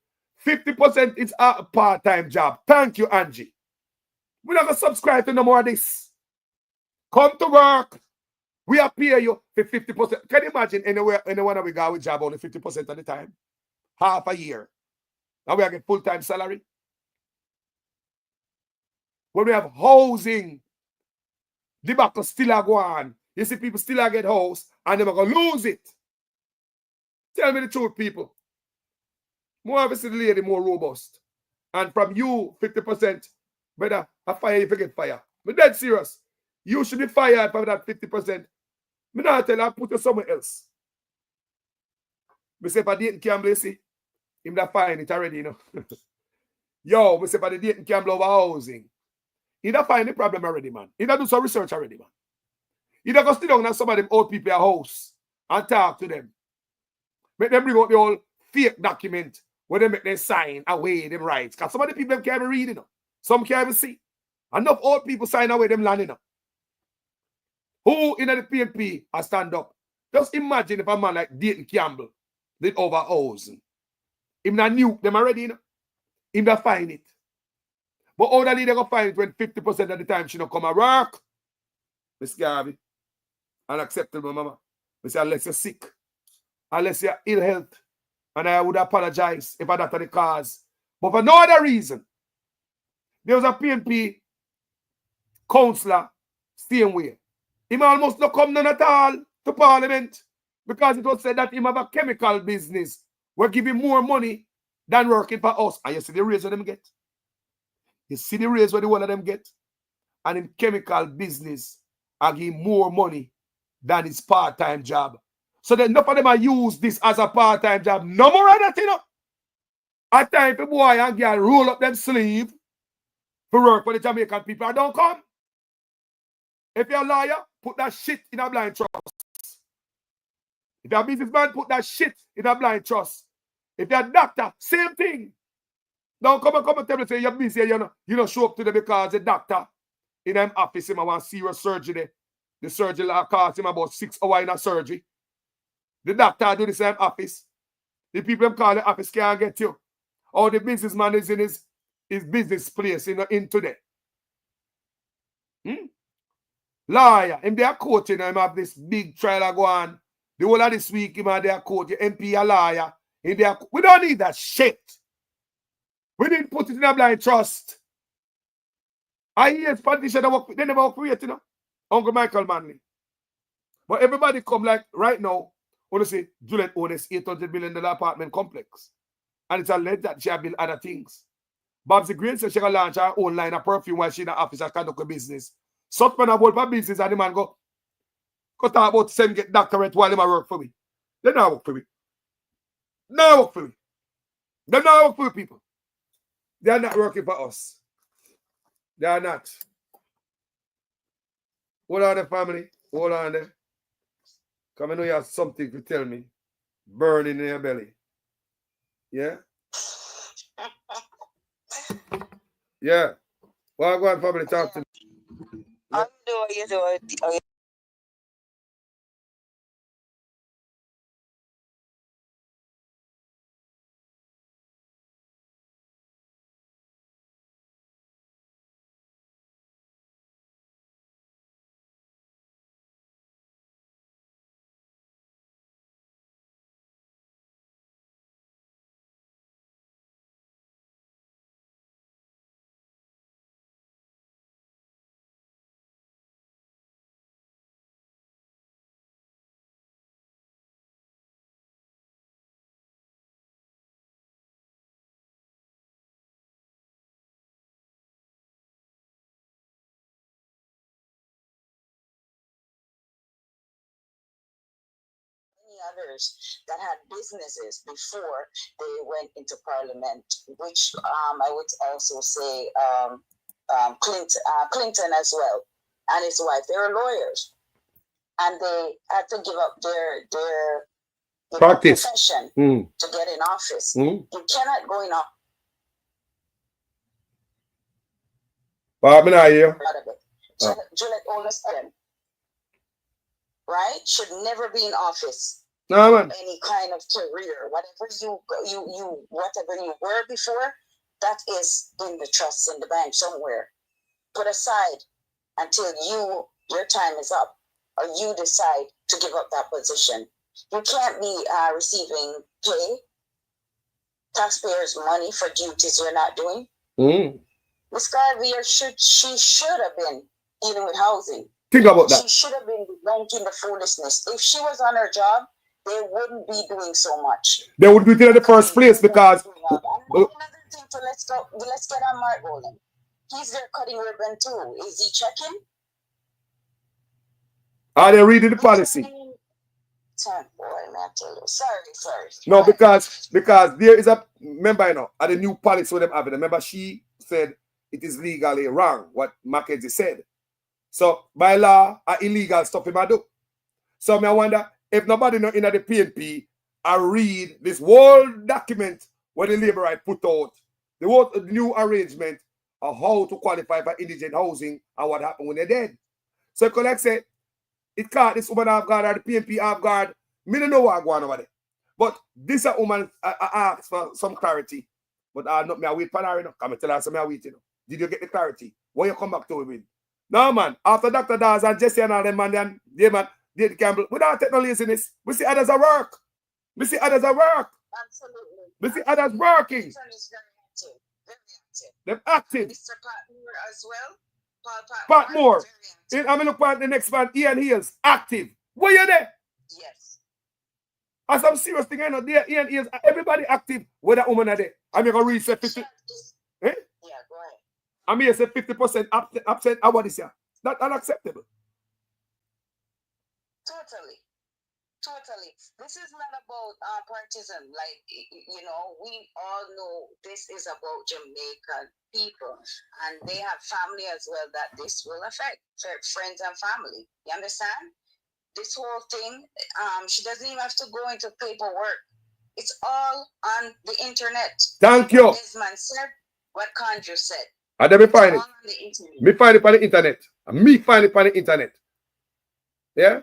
50% is a part-time job. Thank you, Angie. We're not going to subscribe to no more of this. Come to work. We are pay you for 50%. Can you imagine anyone we got with job only 50% of the time? Half a year. Now we are getting full-time salary. When we have housing, the back still are going. You see people still are get house and they're going to lose it. Tell me the truth, people. More obviously the lady more robust. And from you, 50%, brother, I fire you forget fire. I'm dead serious. You should be fired for that 50%. Me not tell you, I'll put you somewhere else. Me say if I didn't Campbell, see, him that find it already, you know. Yo, we say for the Dayton Campbell over housing. He don't find the problem already, man. He don't do some research already, man. He don't go sit down at some of them old people at house and talk to them. Make them bring out the old fake document where they make them sign away them rights. Because some of the people can't even read, you know. Some can't even see. Enough old people sign away them land, you know. Who in the PNP are stand up? Just imagine if a man like Dayton Campbell did over housing. Him not nuke them already, you know. Him not find it. But how the leader go find it when 50% of the time she don't come and work? Miss Garvey, unacceptable, mama. I say, unless you're sick, unless you're ill health, and I would apologize if I that the cause. But for no other reason, there was a PNP councillor staying way. He almost not come none at all to Parliament because it was said that he have a chemical business. We're giving more money than working for us. And you see the raise what them get? You see the raise what the one of them get? And in chemical business, I give more money than his part-time job. So then enough of them are use this as a part-time job. No more of that, you know. At time for boy and girl roll up them sleeve for work for the Jamaican people. I don't come. If you're a lawyer, put that shit in a blind trust. If you're a businessman, put that shit in a blind trust. If you're a doctor, same thing. Don't come and tell me say you're busy, you know show up to them because the doctor in them office him I want serious surgery. The surgery cost him about 6 hours in a surgery. The doctor do the same office. The people them call the office can't get you. Or the businessman is in his business place in today. Lawyer, him they are coaching him have this big trial go on. The whole of this week, him and they are coaching MP a lawyer. We don't need that shit. We didn't put it in a blind trust. I hear politicians they never work for it, you know. Uncle Michael Manley. But everybody come like right now, want to say Juliet owns $800 million apartment complex. And it's alleged that she has built other things. Babsy Green said she can launch her own line of perfume while she in the office and conduct a business. Such man have for business and the man go talk about send get doctorate while they work for me. They not work for me. Not work for me. They not work for people. They are not working for us. They are not. Hold on, the family. Hold on there. Come I know you have something to tell me. Burning in your belly. Yeah? Yeah. Well, go on, family, talk to me. I'm doing it. Others that had businesses before they went into Parliament, which I would also say Clinton as well, and his wife. They were lawyers, and they had to give up their profession to get in office. You cannot go in office. Juliet Oldest right? Should never be in office. No, man. Any kind of career, whatever you were before, that is in the trust in the bank somewhere. Put aside until your time is up, or you decide to give up that position. You can't be receiving pay, taxpayers' money for duties you're not doing. Ms. Garvey she should have been dealing with housing. Think about that. She should have been ranking the foolishness. If she was on her job, they wouldn't be doing so much. They would be there in the first place because. Another thing, so let's get on Mark Rowland. He's there cutting ribbon too. Is he checking? Are they reading the policy? Boy, man. I tell you. Sorry. No, because there is a member, you know, at the new policy with them having. Remember, she said it is legally wrong what Mackenzie said. So by law, illegal stuff him I do. So I wonder if nobody know in the PNP I read this whole document where the labor right put out the new arrangement of how to qualify for indigent housing and what happened when they're dead. So you like say it can't this woman have guard or the PNP have guard. Me don't know what going on over there. But this a woman I asked for some clarity. But not me I wait for her, you know. Come and tell her some I wait, you know. Did you get the clarity? What you come back to with? No man, after Dr. Dawes and Jesse and all them man, David Campbell, without taking no laziness, we see others are work. We see others are work. Absolutely. We see others working. Is very active. Very active. They're active. Mr. Pat Moore as well. Paul Pat Moore. I mean, look at the next man, Ian Hills, active. Where you there? Yes. As I'm serious thing, I know there, Ian Hills, everybody active where that woman are there. I'm going to reset 50. Eh? Yeah, go ahead. I'm here say 50% absent. How about this year? That's unacceptable. Totally. This is not about partisan. Like, you know, we all know this is about Jamaican people. And they have family as well that this will affect. Friends and family. You understand? This whole thing, she doesn't even have to go into paperwork. It's all on the internet. Thank you. This man said what Conjure said. And then me find it. Me find it on the internet. And me find it on the internet. Yeah?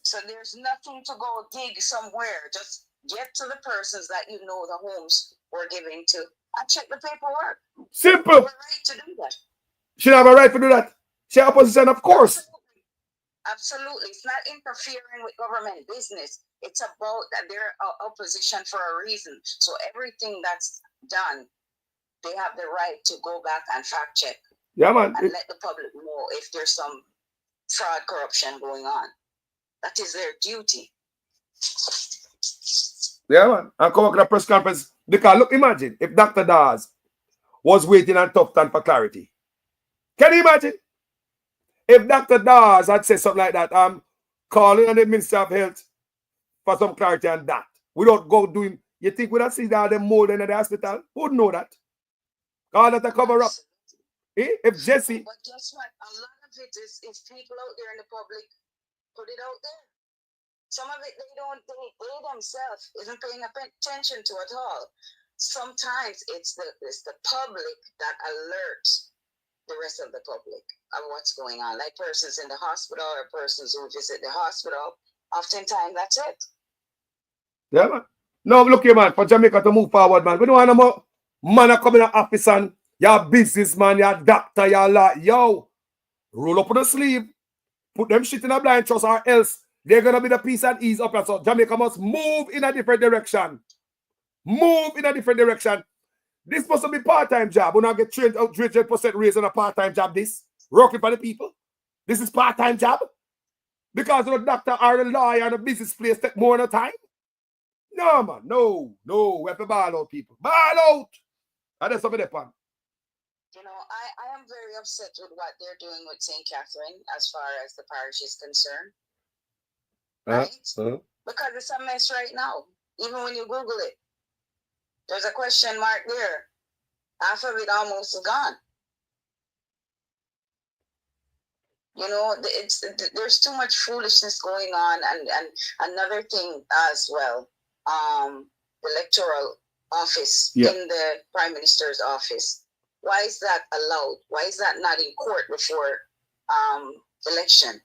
So there's nothing to go dig somewhere. Just get to the persons that you know the homes were given to and check the paperwork. Simple. You have a right to do that. She have a right to do that. She have a position, of course. Absolutely. It's not interfering with government business. It's about that they're opposition for a reason. So everything that's done, they have the right to go back and fact check. Yeah, man. And let the public know if there's some fraud, corruption going on. That is their duty. Yeah, man. And come up with a press conference. Because look, imagine if Dr. Dawes was waiting on Tufton for clarity. Can you imagine? If Dr. Dawes had said something like that, I'm calling on the Minister of Health for some clarity on that. Without go doing, you think we'd have seen all them mold in the hospital? Who would know that? All that a cover up. If Jesse. But guess what? A lot of it is people out there in the public put it out there. Some of it they themselves isn't paying attention to at all. Sometimes it's the public that alerts the rest of the public of what's going on. Like persons in the hospital or persons who visit the hospital. Oftentimes that's it. Yeah, man. No, look here, man, for Jamaica to move forward, man. We don't want no man to come in the office and you're businessman, you're doctor, you're like, yo, roll up on the sleeve, put them shit in a blind trust, or else they're going to be the peace and ease up. And so Jamaica must move in a different direction. Move in a different direction. This must be part-time job. We're not get 300% raise on a part-time job, this. Working for the people. This is part-time job. Because the doctor or the lawyer and the business place take more than time. No, man. No. We have to ball out, people. Ball out. And that's something they pan. You know, I am very upset with what they're doing with St. Catherine as far as the parish is concerned. Right? Because it's a mess right now. Even when you Google it. There's a question mark there. Half of it almost is gone. You know, there's too much foolishness going on. And another thing as well, the electoral office in the Prime Minister's office. Why is that allowed? Why is that not in court before election?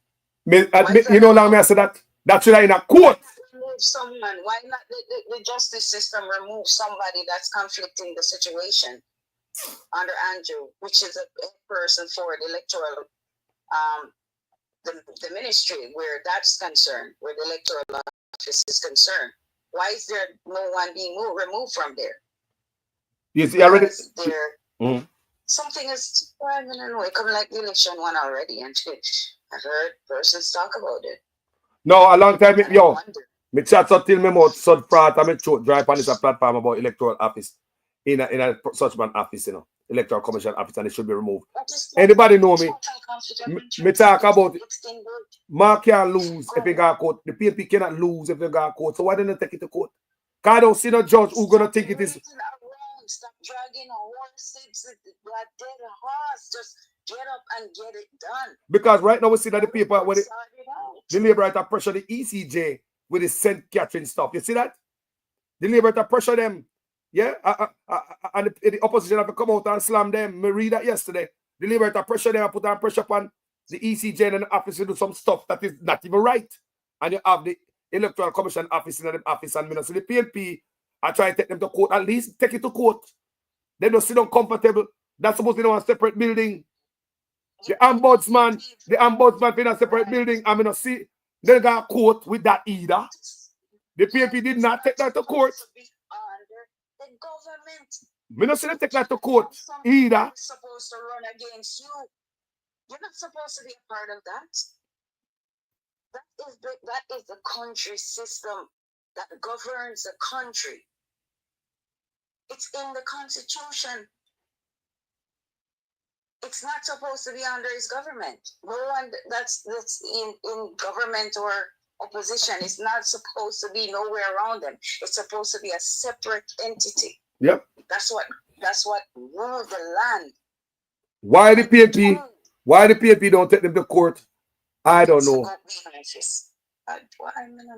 You know, now I say that should have in a court. Remove someone. Why not the justice system remove somebody that's conflicting the situation under Andrew, which is a person for the electoral, the ministry where that's concerned, where the electoral office is concerned. Why is there no one being removed from there? You see, already. Something is, I don't know, it coming like the election one already, and I heard persons talk about it. No, a long time, yo. Me chat so till me mouth so frat and me throat dry on this platform about electoral office in a such man office, you know. Electoral Commission office and it should be removed. Anybody know me? Me talk about it. Mark can't lose if he got court. The PNP cannot lose if they got court. So why didn't they take it to court? Because I don't see no judge who's gonna think it is. Stop dragging a horse. That dead horse. Just get up and get it done. Because right now we see that the people with the Labour right pressure the ECJ with the St. Catherine stuff. You see that? The Labour right pressure them. Yeah, and the opposition have to come out and slam them. Me read that yesterday. The Labour right pressure them and put on pressure upon the ECJ and the office to do some stuff that is not even right. And you have the Electoral Commission office in the office and minister. The PNP I try to take them to court. At least take it to court. They don't sit down comfortable. That's supposed to be in a separate building. The ombudsman in a separate building. I'm gonna see they got court with that either. The PNP did not take that to court. The government. Me not see them take that to court either. Supposed to run against you. You're not supposed to be a part of that. That is the country system that governs the country. It's in the Constitution. It's not supposed to be under his government. No one that's in government or opposition is not supposed to be nowhere around them. It's supposed to be a separate entity. Yep. That's what rules the land. Why the PNP don't take them to court? I don't know.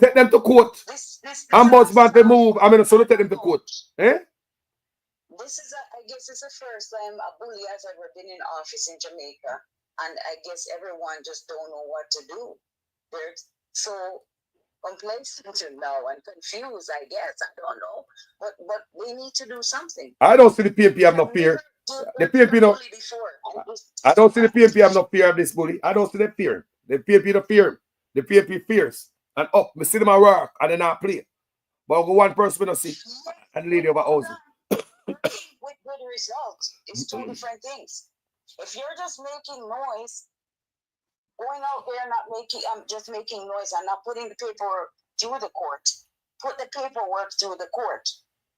Take them to court. Ombudsman to move. I mean, so take them to court. Eh? I guess it's the first time a bully has ever been in office in Jamaica, and I guess everyone just don't know what to do. They're so complacent now and confused. I guess I don't know, but we need to do something. I don't see the PNP have no fear. The PNP no. I don't see the PNP have no fear of this bully. I don't see them fear. The PNP don't fear. The PNP fears and up. Me see them at work and they not play. But one person we don't see and the lady over housing. With good results, it's two different things. If you're just making noise, going out there not just making noise and not putting the paperwork through the court, put the paperwork through the court.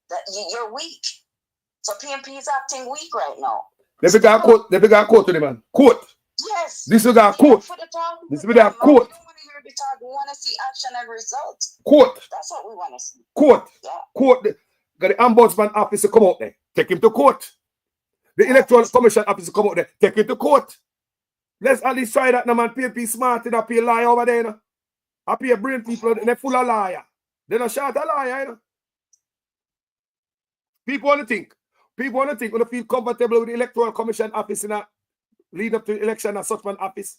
That you're weak. So PNP is acting weak right now. They got court. They got court to the man. Court. Yes. This is got court. This is got court. We want to see action and results. Court. That's what we want to see. Court. Yeah. Court. Got the ombudsman office to come out there. Take him to court. The Electoral Commission office to come out there. Take him to court. Let's at least try that now, man. PNP smart enough. Pay lie over there. You know? I pay brain people and they're full of liar. They're not short a liar. You know? People want to think. People want to think. Want to feel comfortable with the Electoral Commission office in a lead up to the election and such an office.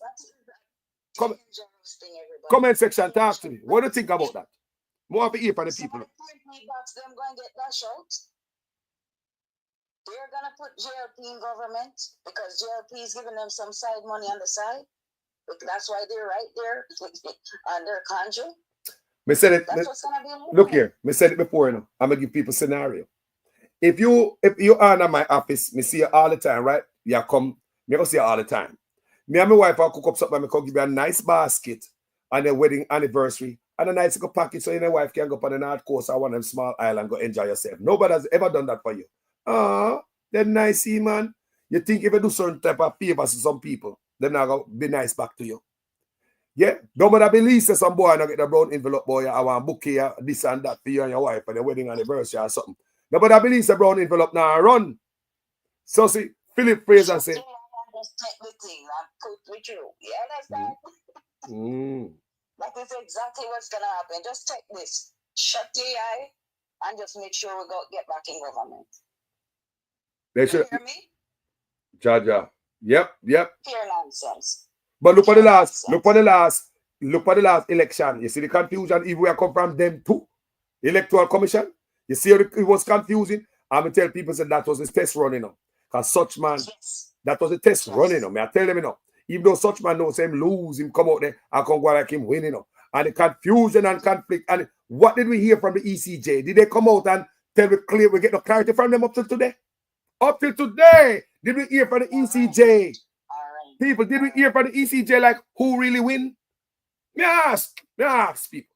Comment section, talk to me. What do you think about that? More of the ear for the people. Them going to get dashed out. They're going to put JLP in government because JLP is giving them some side money on the side. That's why they're right there under conjure. That's what's going to be. Look here. I said it before. You know, I'm going to give people a scenario. If you are in my office, me see you all the time, right? You come, me go see you all the time. Me and my wife will cook up something, me come give you a nice basket on the wedding anniversary and a nice little package so your wife can go up on the North Coast or one of them small island, go enjoy yourself. Nobody has ever done that for you. Ah, they're nice, man. You think if you do certain type of favors to some people, they're not going to be nice back to you. Yeah, nobody believes that some boy not get the brown envelope, boy, I want book here, this and that for you and your wife for the wedding anniversary or something. Nobody believes the brown envelope now run. So see, Philip Fraser said, just take the thing and put with you. You understand? That is exactly what's going to happen. Just take this, shut the eye, and just make sure we get back in government. They should hear me? Jaja. Yep. Pure nonsense. But look for the last election. You see the confusion if we come from them too. Electoral Commission. You see it was confusing. I'm going to tell people that was a test running on. Because such man, that was a test running on. I tell them, you know, even though such man knows him lose, him come out there, I can go like him winning. You know. And the confusion and conflict. And what did we hear from the ECJ? Did they come out and tell me clear, we get no clarity from them up till today? Up till today, did we hear from the ECJ? People, did we hear from the ECJ like who really win? Me ask people.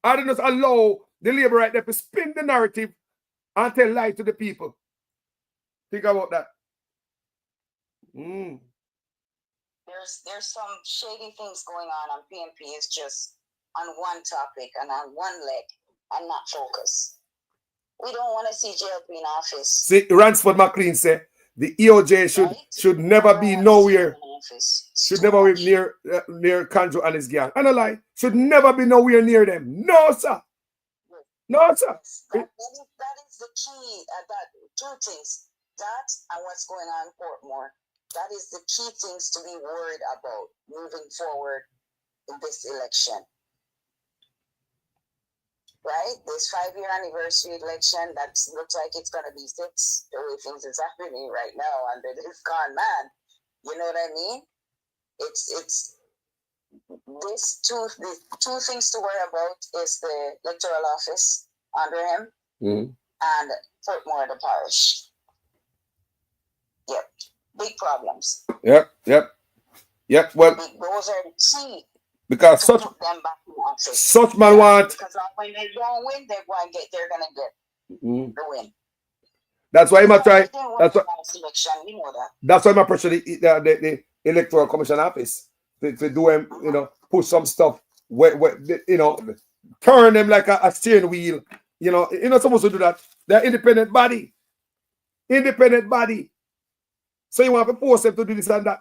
I don't just allow the Labour right there to spin the narrative and tell lie to the people. Think about that. There's some shady things going on PNP. Is just on one topic and on one leg and not focus. We don't want to see JLP in office. See, Ransford McLean said the EOJ should never be nowhere. Should never be near Kanjo and his gang. And a lie. Should never be nowhere near them. No, sir. No, sir. That is the key. Two things. That and what's going on in Portmore. That is the key things to be worried about moving forward in this election. Right? This 5-year anniversary election, that looks like it's going to be 6. The way things is happening right now under this con man. You know what I mean? It's the two things to worry about is the electoral office under him and Portmore, the parish. Yep. Big problems. Yep. Well, those are the key. Because such man want. Because when they don't win, they're gonna get the win. That's why I'm try. That's why. We know that. That's why I'm pressure the electoral commission office to do him, push some stuff where turn them like a steering wheel. You're not supposed to do that. They're independent body. So you want to force them to do this and that.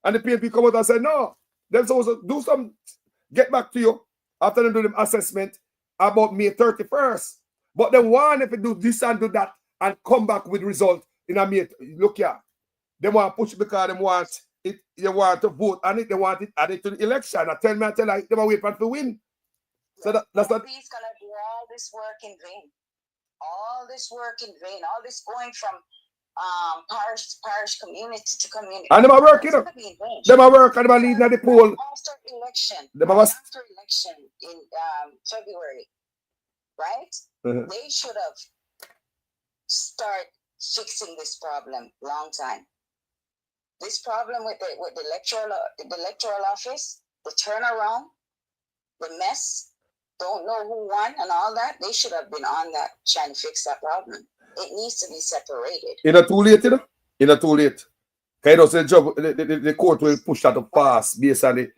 And the PNP come out and say, no, they're supposed to do some, get back to you after they do them assessment about May 31st. But they want if they do this and do that and come back with result in a May. Look here. They want to push it because they want it, they want to vote on it, they want it added to the election. I tell you, they want to wait for it to win. So that's not. He's going to do all this work in vain. All this work in vain. All this going from parish to parish, community to community. And them are working. Them are working and them are leading at the poll. After election in February, right? They should have started fixing this problem long time. This problem with the electoral office, the turnaround, the mess, don't know who won and all that. They should have been on that trying to fix that problem. It needs to be separated. It's not too late, It's not too late. Because the court will push that to pass based on the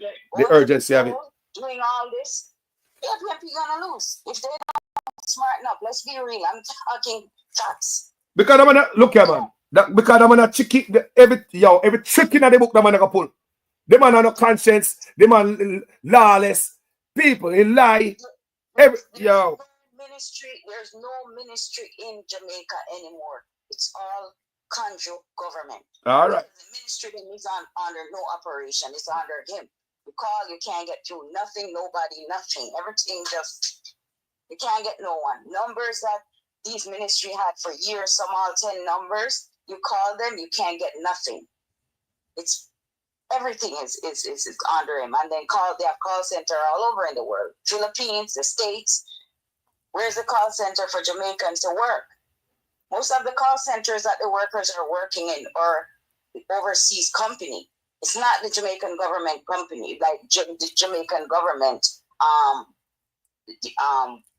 urgency of it. Doing all this, PNP gonna lose. If they don't smarten up, let's be real. I'm talking facts. Because I'm gonna look here, man. Because I'm gonna check it, every trick in the book that man gonna pull. The man have no conscience, the man lawless, people, he lie. There's no ministry in Jamaica anymore. It's all Kanjo government. All right. The ministry is under no operation. It's under him. You call, you can't get through. Nothing, nobody, nothing. Everything just, you can't get no one. Numbers that these ministry had for years, some all 10 numbers. You call them, you can't get nothing. It's everything is under him. And then they have call center all over in the world. Philippines, the States. Where's the call center for Jamaicans to work? Most of the call centers that the workers are working in are overseas company. It's not the Jamaican government company, like the Jamaican government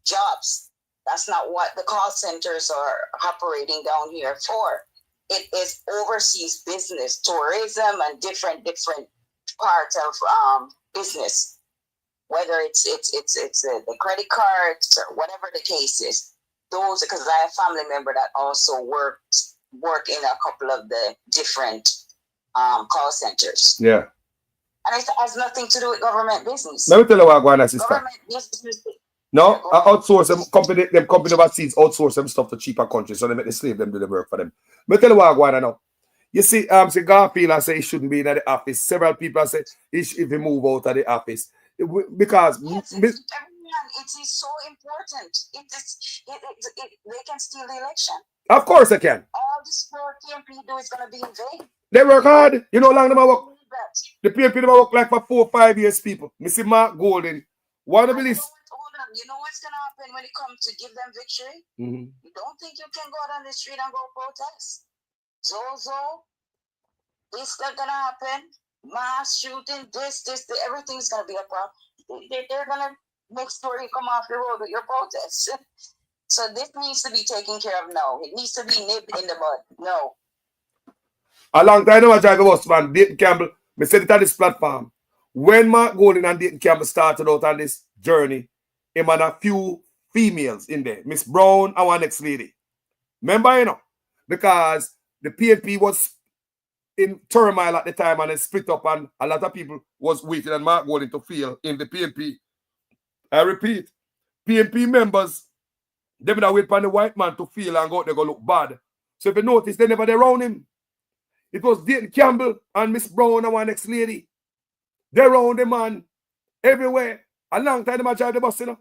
jobs. That's not what the call centers are operating down here for. It is overseas business, tourism, and different parts of business. Whether it's the credit cards or whatever the case is, those, because I have a family member that also work in a couple of the different call centers. Yeah. And it has nothing to do with government business. Let me tell you what going on, sister. Government business. No, I outsource them company overseas outsource them stuff to cheaper countries, so they make the slave them do the work for them. Let me tell you what going on now. You see, say Garfield I say he shouldn't be in the office. Several people say if he move out of the office. Because yes, it is so important. They can steal the election. Of course they can. All this work PNP do is going to be in vain. They work hard. You know how long they work? The PNP work like for 4 or 5 years, people. Mr. Mark Golden. One of the list. Hold on. You know what's going to happen when it comes to give them victory? You don't think you can go down the street and go protest? Zozo, it's not going to happen. Mass shooting, everything's going to be a problem. They're going to make sure you come off the road with your protests. So this needs to be taken care of now. It needs to be nipped in the bud. No. A long time I drive a bus, man. Dayton Campbell, I said it on this platform. When Mark Golding and Dayton Campbell started out on this journey, him and a few females in there. Miss Brown and one next lady. Remember, you know? Because the PNP was in turmoil at the time and it split up and a lot of people was waiting on Mark Golding to fail in the PNP. I repeat, PNP members, they would wait for the white man to fail and go out there go look bad. So if you notice, they never around him. It was Dayton Campbell and Miss Brown and one next lady. They round the man everywhere. A long time they drive the bus, you know.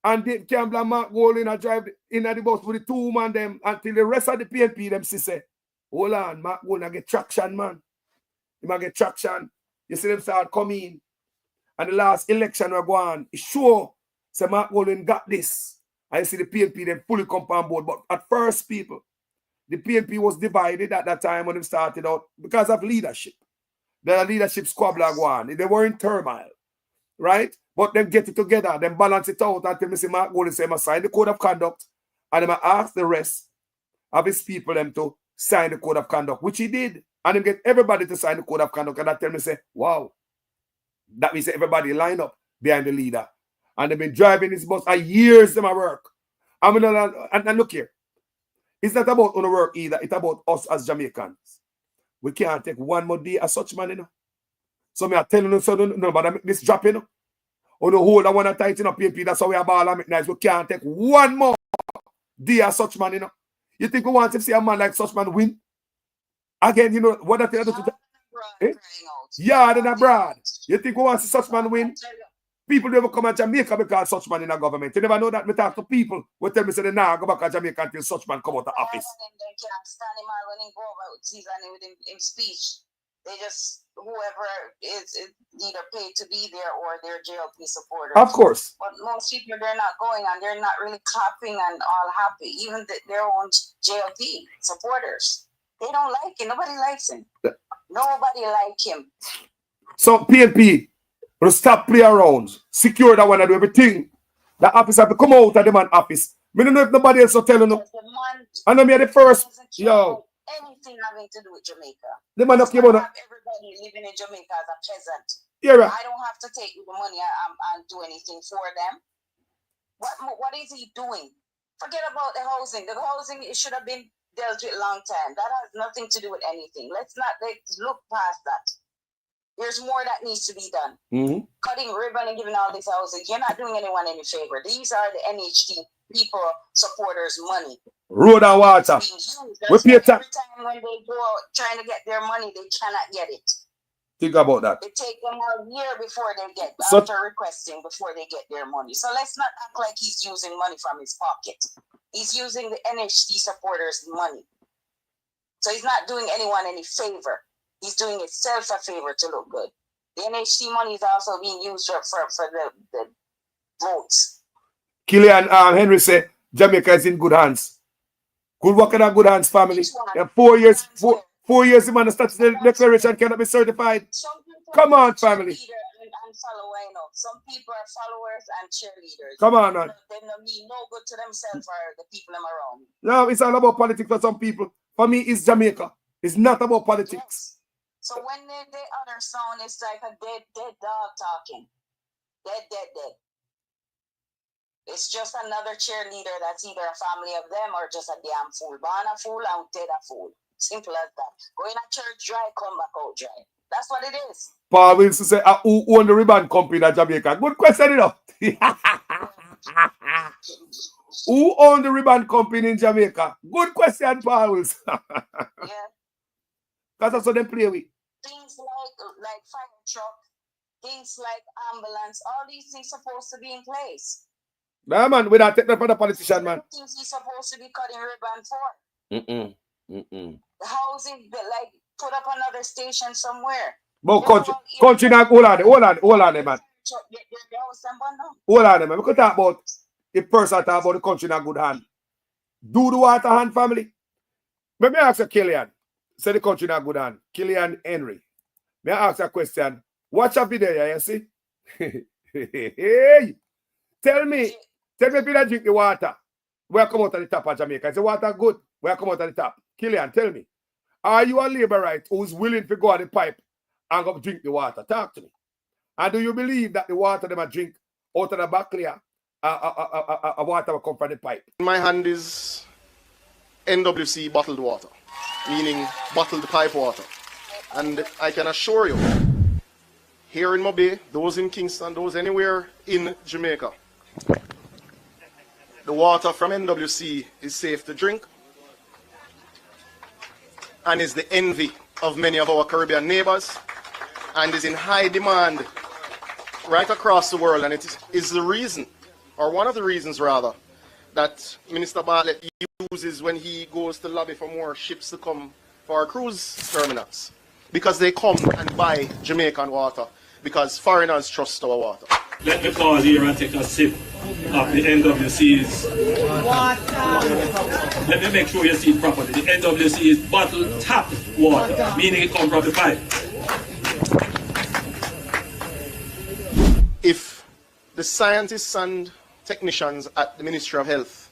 And Dayton Campbell and Mark Golding I drive in at the bus with the two man them until the rest of the PNP them say, hold on, Mark Golding get traction, man. He might get traction. You see them start coming. And the last election we're going, it's sure, so Mark Golding got this. I see the PNP them fully come on board. But at first, people, the PNP was divided at that time when they started out because of leadership. The leadership squabble going. They were in turmoil, right? But them get it together, them balance it out until Mr. Mark Golding say, I sign the code of conduct, and I ask the rest of his people them to sign the code of conduct, which he did. And he get everybody to sign the code of conduct. And I tell me, say, wow, that means everybody line up behind the leader. And they've been driving this bus for years them at work. I mean, and look here. It's not about on work either. It's about us as Jamaicans. We can't take one more day as such man, you know. So me are telling you, so no, but this drop, you know. On the whole, I want to tighten up PNP. That's how we are ball and make nice. We can't take one more day as such man, you know. You think we want to see a man like such man win? Again, you know, what I tell you to eh? Yeah, then abroad. You think we want to see such man win? People never come to Jamaica because such man in a government. You never know that. We talk to people who tell me say they now go back to Jamaica until such man come out of office. They can't stand him out when he go about season with him speech. They just, whoever is either paid to be there or they're JLP supporters. Of course. But most people, they're not going and they're not really clapping and all happy. Even their own JLP supporters. They don't like him. Nobody likes him. Nobody like him. So PNP will stop play around. Secure that one and do everything. The office have to come out of the man office. I don't know if nobody else will tell you. I know me are the first. Yo. Anything having to do with Jamaica. The man came on. Everybody living in Jamaica as a peasant. Yeah, right. I don't have to take the money and do anything for them. What is he doing? Forget about the housing. The housing, it should have been dealt with a long time. That has nothing to do with anything. Let's look past that. There's more that needs to be done. Cutting ribbon and giving all this housing, you're not doing anyone any favor. These are the NHT people, supporters' money. Road and water. We pay tax. Every time when they go out trying to get their money, they cannot get it. Think about that. It takes them a year before they get, So, after requesting, before they get their money. So let's not act like he's using money from his pocket. He's using the NHT supporters' money. So he's not doing anyone any favor. He's doing himself a favor to look good. The NHT money is also being used for the votes. Killian Henry said Jamaica is in good hands. Good work in a good hands, family. Yeah, 4 years, 4 years, the man, the statutory declaration cannot be certified. Come on, family. Some people are followers and cheerleaders. Come on, man. They don't mean no good to themselves or the people around. No, it's all about politics for some people. For me, it's Jamaica. It's not about politics. Yes. So when the other sound is like a dead dog talking. Dead. It's just another cheerleader that's either a family of them or just a damn fool. Born a fool and dead a fool. Simple as that. Go in a church dry, come back out dry. That's what it is. Paul Wilson say, who own the ribbon company in Jamaica? Good question, you know. Who own the ribbon company in Jamaica? Good question, Paul Wilson. Yeah. That's what they play with. Things like fire truck, things like ambulance, all these things supposed to be in place. Nah, man, we don't take that for the politician, man. Things he's supposed to be cutting ribbon for. The housing, like, put up another station somewhere. But country not, hold on, man. Hold on, man. We could talk about, if person talk about the country in a good hand. Do the water hand, family? Let me ask you, Killian. Say the country in a good hand. Killian Henry. May I ask you a question? Watch a video here, you see? Hey! Tell me if you don't drink the water. Where come out of the top of Jamaica? Is the water good? Where come out of the top? Killian, tell me. Are you a laborite who's willing to go on the pipe and go drink the water? Talk to me. And do you believe that the water they might drink out of the back clear, water will come from the pipe? In my hand is NWC bottled water, meaning bottled pipe water. And I can assure you, here in Mobay, those in Kingston, those anywhere in Jamaica, the water from NWC is safe to drink and is the envy of many of our Caribbean neighbors and is in high demand right across the world. And it is the reason, or one of the reasons rather, that Minister Bartlett uses when he goes to lobby for more ships to come for our cruise terminals. Because they come and buy Jamaican water, because foreigners trust our water. Let me pause here and take a sip of the NWC's water. Let me make sure you see it properly. The NWC is bottled tap water, meaning it comes from the pipe. If the scientists and technicians at the Ministry of Health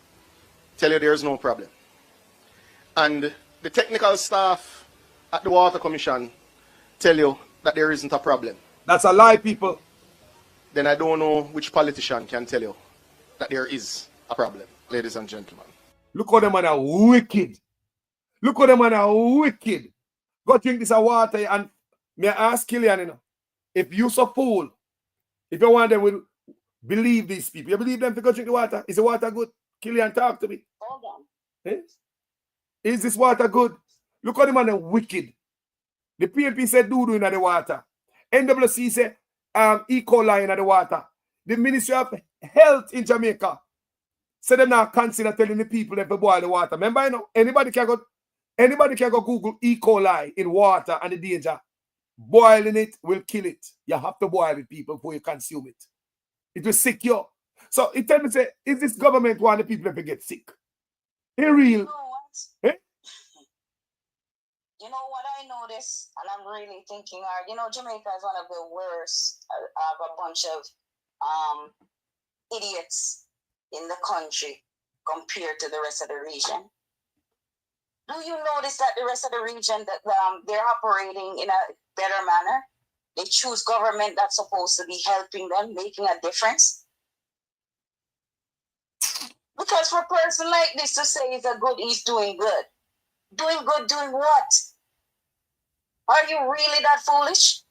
tell you there's no problem, and the technical staff at the Water Commission tell you that there isn't a problem, that's a lie, people. Then I don't know which politician can tell you that there is a problem, ladies and gentlemen. Look how them man are wicked. Look how them man are wicked. Go drink this water and may I ask Killian, you know, if you so fool, if you want them to believe these people, you believe them to go drink the water? Is the water good? Killian, talk to me. Hold on. Eh? Is this water good? Look how the man are wicked. The PNP said doo-doo in the water. NWC said E. coli in the water. The Ministry of Health in Jamaica said them now consider telling the people them to boil the water. Remember, you know, anybody can go Google E. coli in water and the danger. Boiling it will kill it. You have to boil it, people, before you consume it. It will sick you. So it tell me, say, is this government want the people to get sick? In real? You know what? Eh? You know what I noticed, and I'm really thinking hard. You know, Jamaica is one of the worst of a bunch of idiots in the country compared to the rest of the region. Do you notice that the rest of the region, that they're operating in a better manner? They choose government that's supposed to be helping them, making a difference. Because for a person like this to say he's doing good. Doing good, doing what? Are you really that foolish?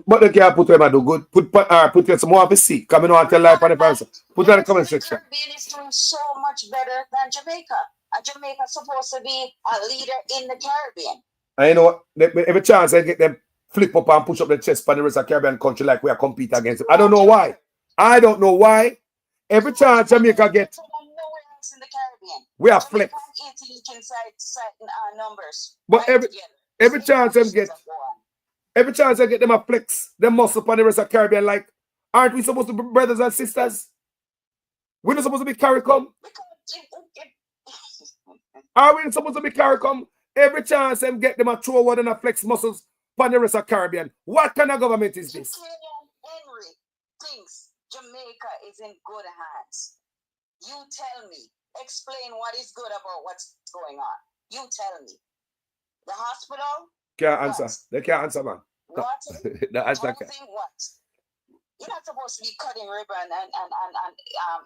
But they can't put them and do good. Put some more of a seat. Come in and tell life on the person. Put that in the comment section. The Caribbean is doing so much better than Jamaica. And Jamaica is supposed to be a leader in the Caribbean. And you know what? Every chance I get them flip up and push up their chest for the rest of the Caribbean country like we are competing against them. I don't know why. I don't know why. Every chance Jamaica get, In the Caribbean. we are flex. Numbers. But every chance I get them a flex, them muscle upon the rest of the Caribbean. Like, aren't we supposed to be brothers and sisters? We're not supposed to be CARICOM. Are we supposed to be CARICOM? Every chance them get them a throw one and a flex muscles upon the rest of the Caribbean. What kind of government is this? Henry thinks Jamaica is in good hands. You tell me. Explain what is good about what's going on. You tell me. The hospital? Can't answer. They can't answer, man. What? The answer can't. What? You're not supposed to be cutting ribbon and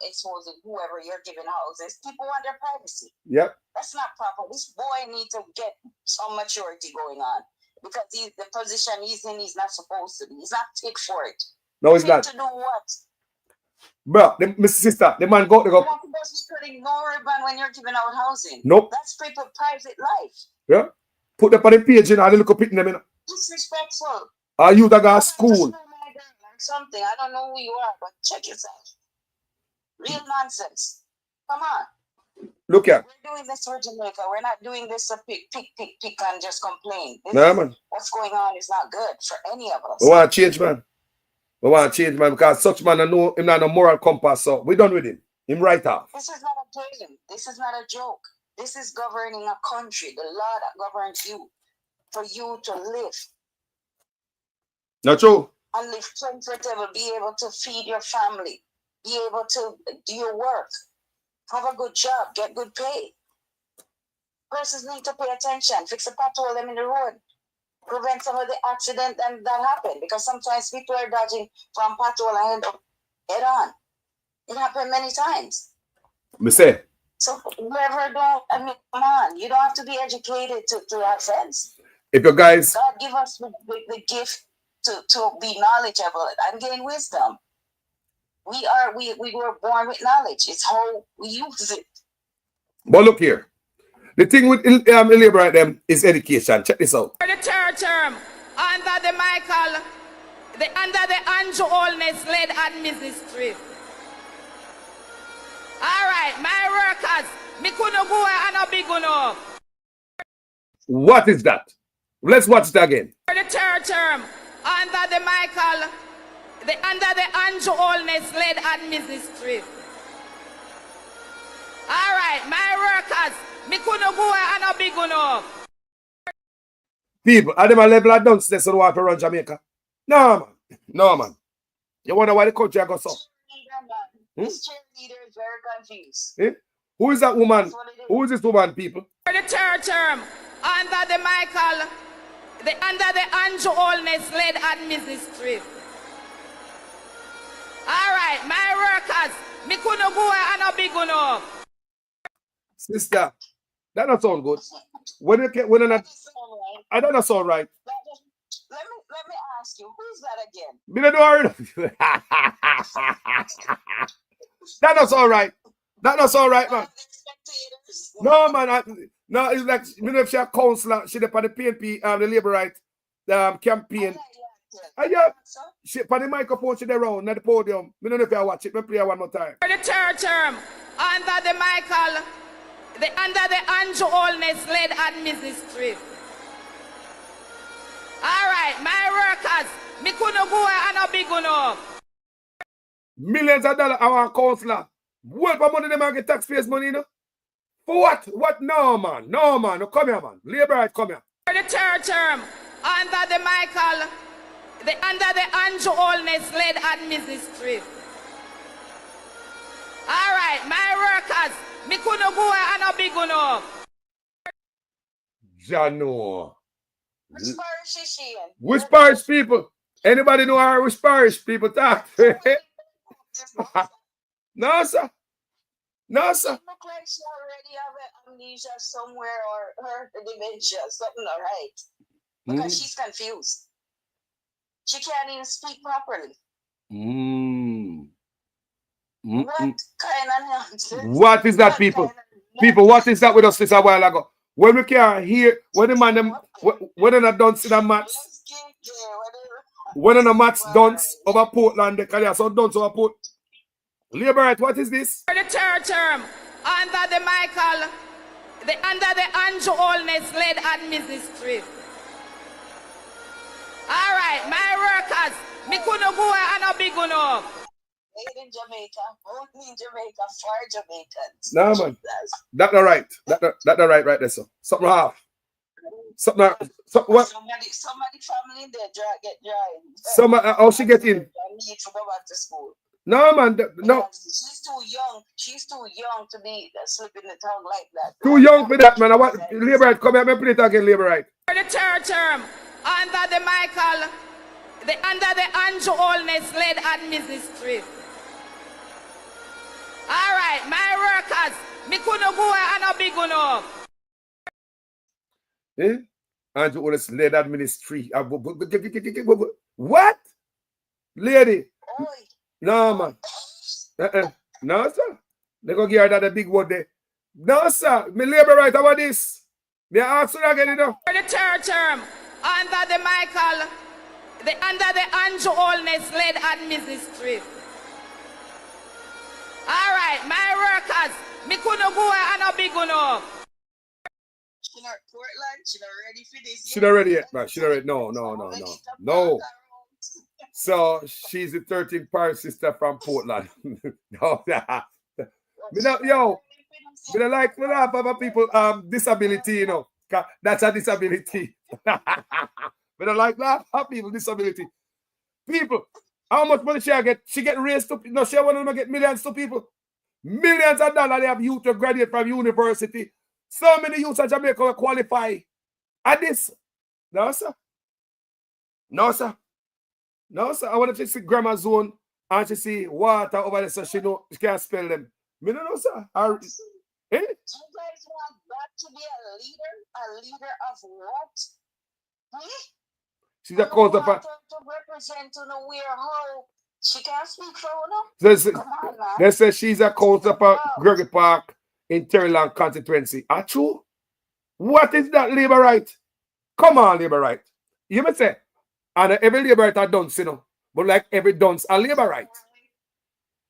exposing whoever you're giving houses. People want their privacy. Yep. That's not proper. This boy needs to get some maturity going on. Because the position he's in, he's not supposed to be. He's not fit for it. No, he's not. To do what? Bro, Mr. Sister, the man go. You're not supposed to be cutting no ribbon when you're giving out housing. Nope. That's people's private life. Yeah. Put them on the page and the little picking them in. Disrespectful. Are you that guy school? Something. I don't know who you are, but check yourself. Real nonsense. Come on. Look at. We're doing this for Jamaica. We're not doing this to pick and just complain. Man. What's going on is not good for any of us. We want to change, man. We want to change, man, because such man know him not a moral compass, so we done with him. Him right off. This is not a game. This is not a joke. This is governing a country. The law that governs you, for you to live. Not true. And live comfortable, be able to feed your family, be able to do your work, have a good job, get good pay. persons need to pay attention, fix the pothole them in the road, prevent some of the accident that happen, because sometimes people are dodging from pothole and end up head on. It happened many times. Me say. So whoever don't, I mean, come on, you don't have to be educated to have sense. If you guys, God give us the gift to be knowledgeable and gain wisdom. We were born with knowledge. It's how we use it. but look here. The thing with labor right them is education. Check this out. For the third term, under the Andrew Holness led administration. All right, my workers, me couldn't go and a big enough. What is that? Let's watch it again. For the third term, under the Andrew Holness led administration. All right, my workers, me couldn't go and a big enough. People, are them a level of dunce so want to run Jamaica? No, man. No, man. You wonder why the country got so? This cheerleader is very confused. Eh? Who is that woman? Who is this woman, people? For the third term, under the Andrew Holness led administration. All right, my workers, me couldn't go and a big enough. Sister, that not sound good. When not, I don't know sound right. Let me ask you, who's that again? Me don't know. That not sound right. That not sound right, man. No, man. No, it's like me know if she a counselor, she dep on the PNP the Labour Right campaign. Yeah, she on the microphone, she there round at the podium. Me don't know if you watch it. Me play it one more time. For the third term, under the Andrew Holness led administration. All right, my workers, me couldn't go and a big enough. Millions of dollars our counselor. What money them and get taxpayers money, you know? For what? What? No, man. No, man. No, come here, man. Labour Right, come here. For the third term, under the Andrew Holness led administration. All right, my workers, me couldn't go and a big enough. Jano. Which parish is she in? Which parish people? Anybody know her? Which parish people talk? No, sir. No, sir. It look like she already have amnesia somewhere or her dementia, something, all right? Because she's confused. She can't even speak properly. What kind of nonsense? What is that, people? People, what is that with us this a while ago? When we can't hear, when the man them, when they don't see the mats, when the mats dunce over Portland, they carry some dunce over Port. Labour Right, what is this? For the third term, under the Andrew Holness led administration. All right, my workers, me couldn't go and a big enough. Made in Jamaica, only in Jamaica, for Jamaicans. No, man. That's not right. That's not right there, so. Something half. Something what? Somebody family there get dry. Somebody, how she get in? Need to go back to school. No, man. No. She's too young. She's too young to be slipping the tongue like that. Too young for that, man. I want Labour Right. Come here, me play it again, Labour Right. For the third term, under the Andrew Holness led administration. All right, my workers, me couldn't go and a big enough. Eh? Andrew Holness led administration. What? Lady? No, man. No, sir. They go give her that big word there. No, sir. Me Labour Right about this. Me ask you again, you know. For the third term, under the Andrew Holness led administration. All right, my workers, me couldn't go and a big enough. She not Portland, she not ready for this. She not ready yet, man. She not ready. No. So she's the 13th parish sister from Portland. No, yo, we don't like we laugh about people disability, you know. That's a disability. We don't like laugh at people disability. People, how much money she get? She get raised to no, she want to get millions to people. Millions of dollars. They have youth to graduate from university. So many youths of Jamaica will qualify at this. No, sir. No, sir. No, sir. I want to see grammar zone and to see water over there so she can't spell them. Me no know, sir. You guys want that to be a leader of what? She's a counterpart. To represent to know where how she can't speak for no. Come on, man. They say she's a counterpart Gregory Park in Terryland constituency. Are true? What is that labor right? Come on, labor right. You may say, and every labor right are dunce, you know. But like every dunce a labor right.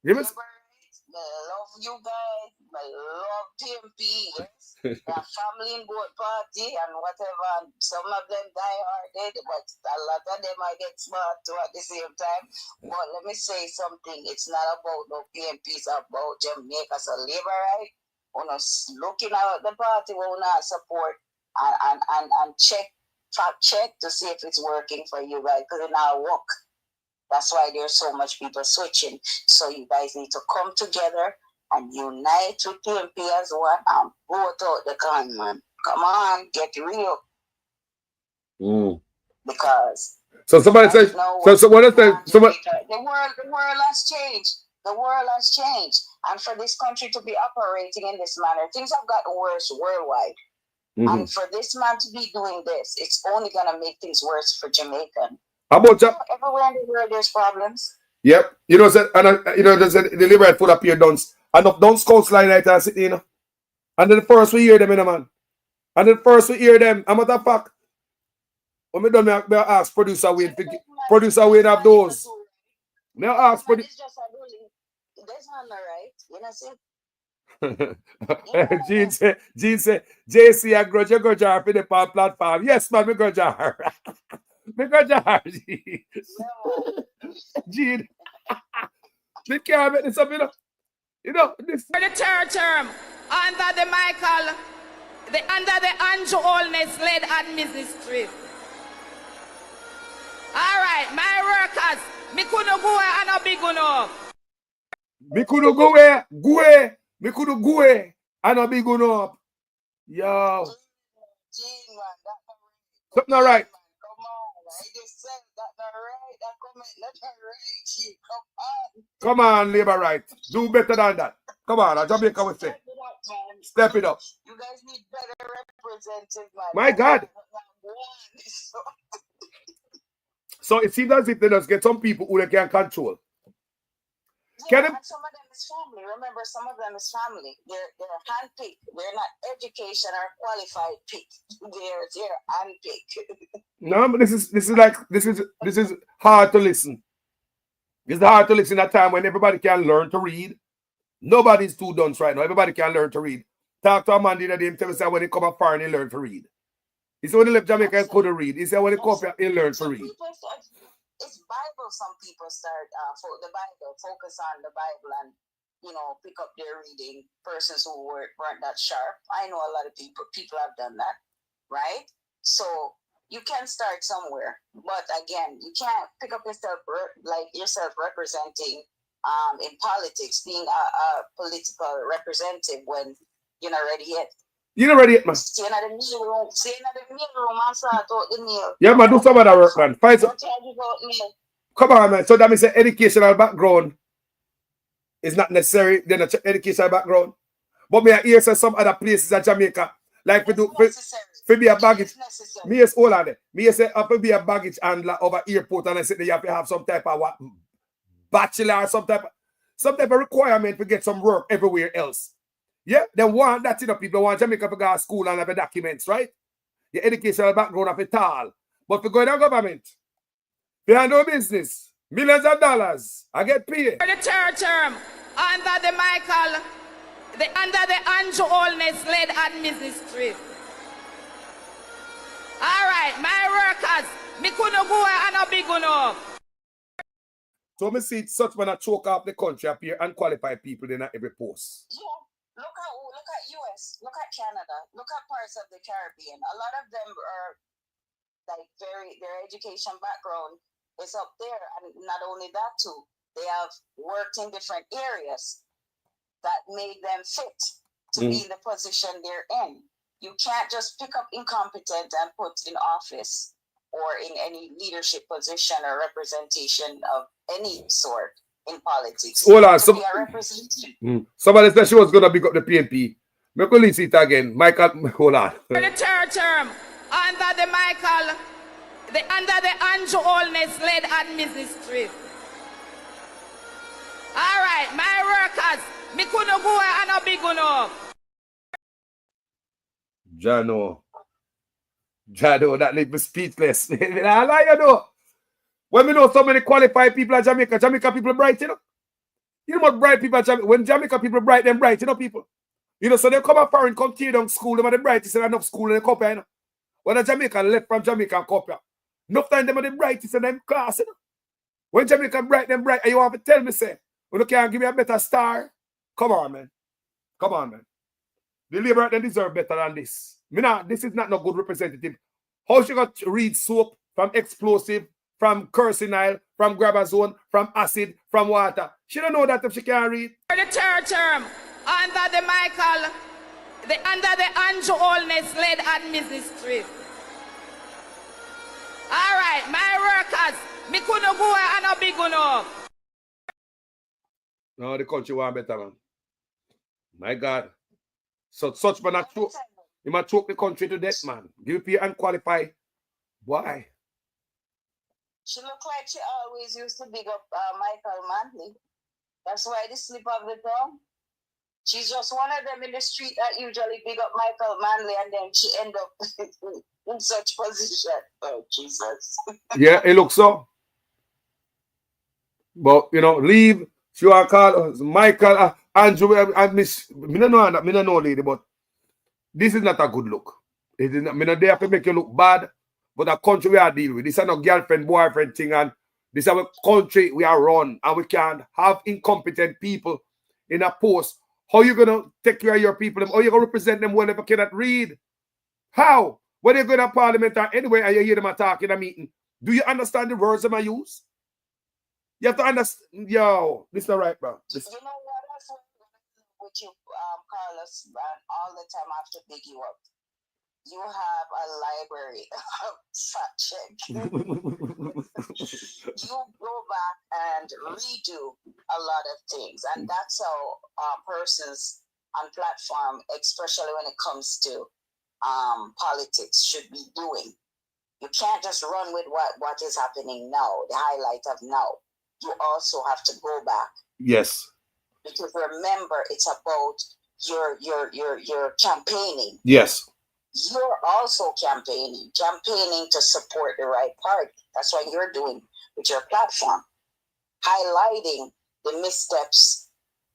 You may say, I love you guys. I love TMP. Yes. Their family in both party and whatever. And some of them die hard, but a lot of them I get smart too at the same time. But let me say something. It's not about no PMP. It's about Jamaica. So labor right. Looking at the party, we not support and fact check to see if it's working for you guys because it now work. That's why there's so much people switching. So you guys need to come together and unite with PMP as one and vote out the con, man. Come on, get real. Because so somebody says so what is that? The world has changed. The world has changed. And for this country to be operating in this manner, things have gotten worse worldwide. And for this man to be doing this, it's only gonna make things worse for Jamaican. How about that? Everywhere in the world there's problems. Yep. You know, there's the liberal full up here dunce. And up dunce coastline right there sitting, you know. And then the first we hear them, you know, man. And then first we hear them. I'm matter of fact. When we done, I ask producer Wayne have those. May I ask producer. That's not right. You know, see? Gene say, JC, I grudge jar for the platform. Yes, man, me grudge jar. Me grudge jar, Gene. Me can't make this up, you know. You know, this. For the third term, under the Andrew Holness led administration. All right, my workers, me couldn't go and a big enough. Me couldn't go where, me couldn't go where, and a big enough. Yo. Something not right. Come on, labor right. Do better than that. Come on, Jamaica will say. Step it up. You guys need better representatives, man. My God. So it seems as if they just get some people who they can control. Yeah, and some of them is family. Remember, some of them is family. They're handpicked. They're not education or qualified picked. They're handpicked. No, but this is hard to listen. It's hard to listen at a time when everybody can learn to read. Nobody's too dunce right now. Everybody can learn to read. Talk to a man the other day, tell me when he come up foreign, he learn to read. He said when he left Jamaica, he couldn't read. He said when he come up, he learned to read. It's Bible. Some people start for the Bible, focus on the Bible and, pick up their reading. Persons who weren't that sharp. I know a lot of people have done that, right? So you can start somewhere. But again, you can't pick up yourself representing in politics, being a political representative when you're not ready yet. You're not ready yet, man. Stay in the meal room and start out the meal. Yeah, man, do some of that work, man. Find some. Come on, man. So that means the educational background is not necessary. They're not educational background. But me I hear some other places in Jamaica, like for be a baggage. Me is all of them. Me say to be a baggage handler over airport, and I said you have to have some type of what bachelor or some type of requirement to get some work everywhere else. Yeah, they want that, people want Jamaica to go to school and have documents, right? Your educational background of it all. But for going to government, they handle business, millions of dollars, I get paid. For the third term, under the Andrew Holness led administration. All right, my workers, me couldn't go and a big enough. So me see such man choke up the country up here and qualify people in every post. Yeah. Look at US, look at Canada, look at parts of the Caribbean. A lot of them are like their education background is up there, and not only that too, they have worked in different areas that made them fit to be in the position they're in. You can't just pick up incompetent and put in office or in any leadership position or representation of any sort in politics. Hold on. To be a representation. Somebody said she was going to pick up the PNP. Me go listen it again. Michael, hold on. For the third term, under the Andrew Holness led administration. All right, my workers, me couldn't go and a big enough. Jano, that leave me speechless. I lie, you know. When we know so many qualified people at Jamaica people bright, you know. You know what bright people at Jamaica, when Jamaica people bright, them bright, you know, people. You know, so they come up foreign, come tear down school, them are the brightest and enough school in the copy, you know. When a Jamaican left from Jamaica and copy, enough time them are the brightest in them class, you know. When Jamaica bright, them bright, and you want to tell me, say, when you can't give me a better star, come on, man. Come on, man. The Labour they deserve better than this. This is not no good representative. How she got to read soap from explosive, from Cursinile, from Grabazone, from acid, from water? She don't know that if she can't read. For the third term, under the Andrew Holness led administration. All right, my workers, me couldn't go and a big enough. No, the country want better, man. My God. So such man a choke. He might choke the country to death, man. Give you unqualified. Why? She looked like she always used to big up Michael Manley. That's why the slip of the tongue. She's just one of them in the street that usually big up Michael Manley, and then she end up in such position. Oh, Jesus. Yeah, it looks so. But, you know, leave. She want to call Michael, Andrew, and Miss. Me don't know, lady, but this is not a good look. It is not, me not there to make you look bad, but the country we are dealing with. This is not girlfriend, boyfriend thing, and this is our country we are run, and we can't have incompetent people in a post. How you going to take care of your people? How you going to represent them when they cannot read? How? When you go to parliament or anywhere and you hear them talk in a meeting, do you understand the words them I use? You have to understand. Yo, this is not right, bro. You know what else with you, Carlos, and all the time I have to big you up. You have a library of fact check. You go back and redo a lot of things, and that's how persons on platform, especially when it comes to politics, should be doing. You can't just run with what is happening now, the highlight of now. You also have to go back. Yes. Because remember, it's about your campaigning. Yes. You're also campaigning to support the right party. That's what you're doing with your platform, highlighting the missteps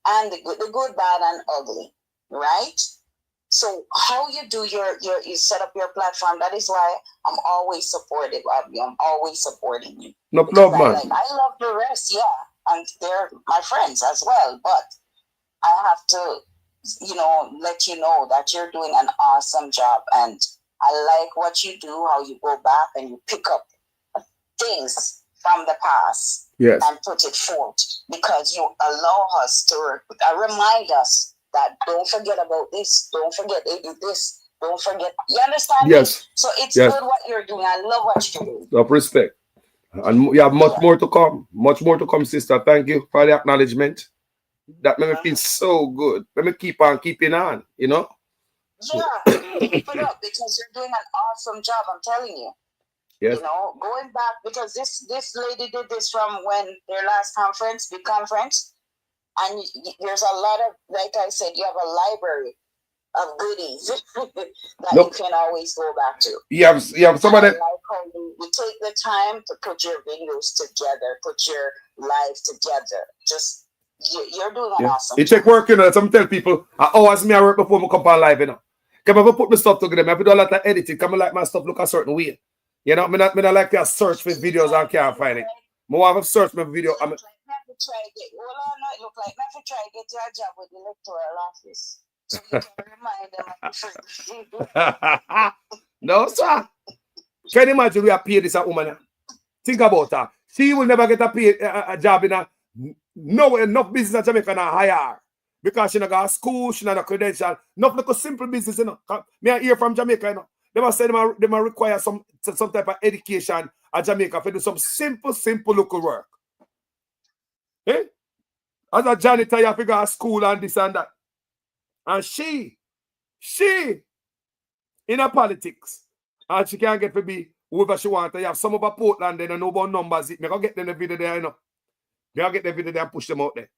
and the good, bad, and ugly, right? So how you do you set up your platform, that is why I'm always supportive of you. I'm always supporting you. No problem, man. I love the rest, yeah, and they're my friends as well, but I have to, let you know that you're doing an awesome job, and I like what you do, how you go back and you pick up things from the past, yes, and put it forth, because you allow us to remind us that don't forget about this, don't forget they do this, don't forget. You understand? Yes. Me? So it's yes. good what you're doing. I love what you're doing. Of respect. And you have much more to come. Much more to come, sister. Thank you for the acknowledgement. That made me feel so good. Let me keep on keeping on, Yeah, keep it up, because you're doing an awesome job, I'm telling you. Yes. Going back, because this lady did this from when their last conference, big conference, and there's a lot of, like I said, you have a library of goodies that you can always go back to. You have somebody. Like how you take the time to put your videos together, put your live together. Just you're doing an awesome. It take work, Some tell people, I always me I work before I come on live, Come I put my stuff together. I have to do a lot of editing. Come like my stuff look a certain way. Me not like to search for videos and can't find it. I want to search my video. It look like never try to get your job with the electoral office. So you can remind them. No, sir. Can you imagine we are paid this woman? Think about her. She will never get a job in no enough business in Jamaica and hire her. Because she not got a school, she not got a credential. Not like a simple business, you know. Me I hear from Jamaica, you know. They must say they must require some type of education at Jamaica for do some simple local work. Eh? As a janitor, you have to go to school and this and that. And she in her politics, and she can't get to be whoever she wants. You have some of her Portland, they don't know about numbers. They go get them the video there, you know. They get the video there and push them out there.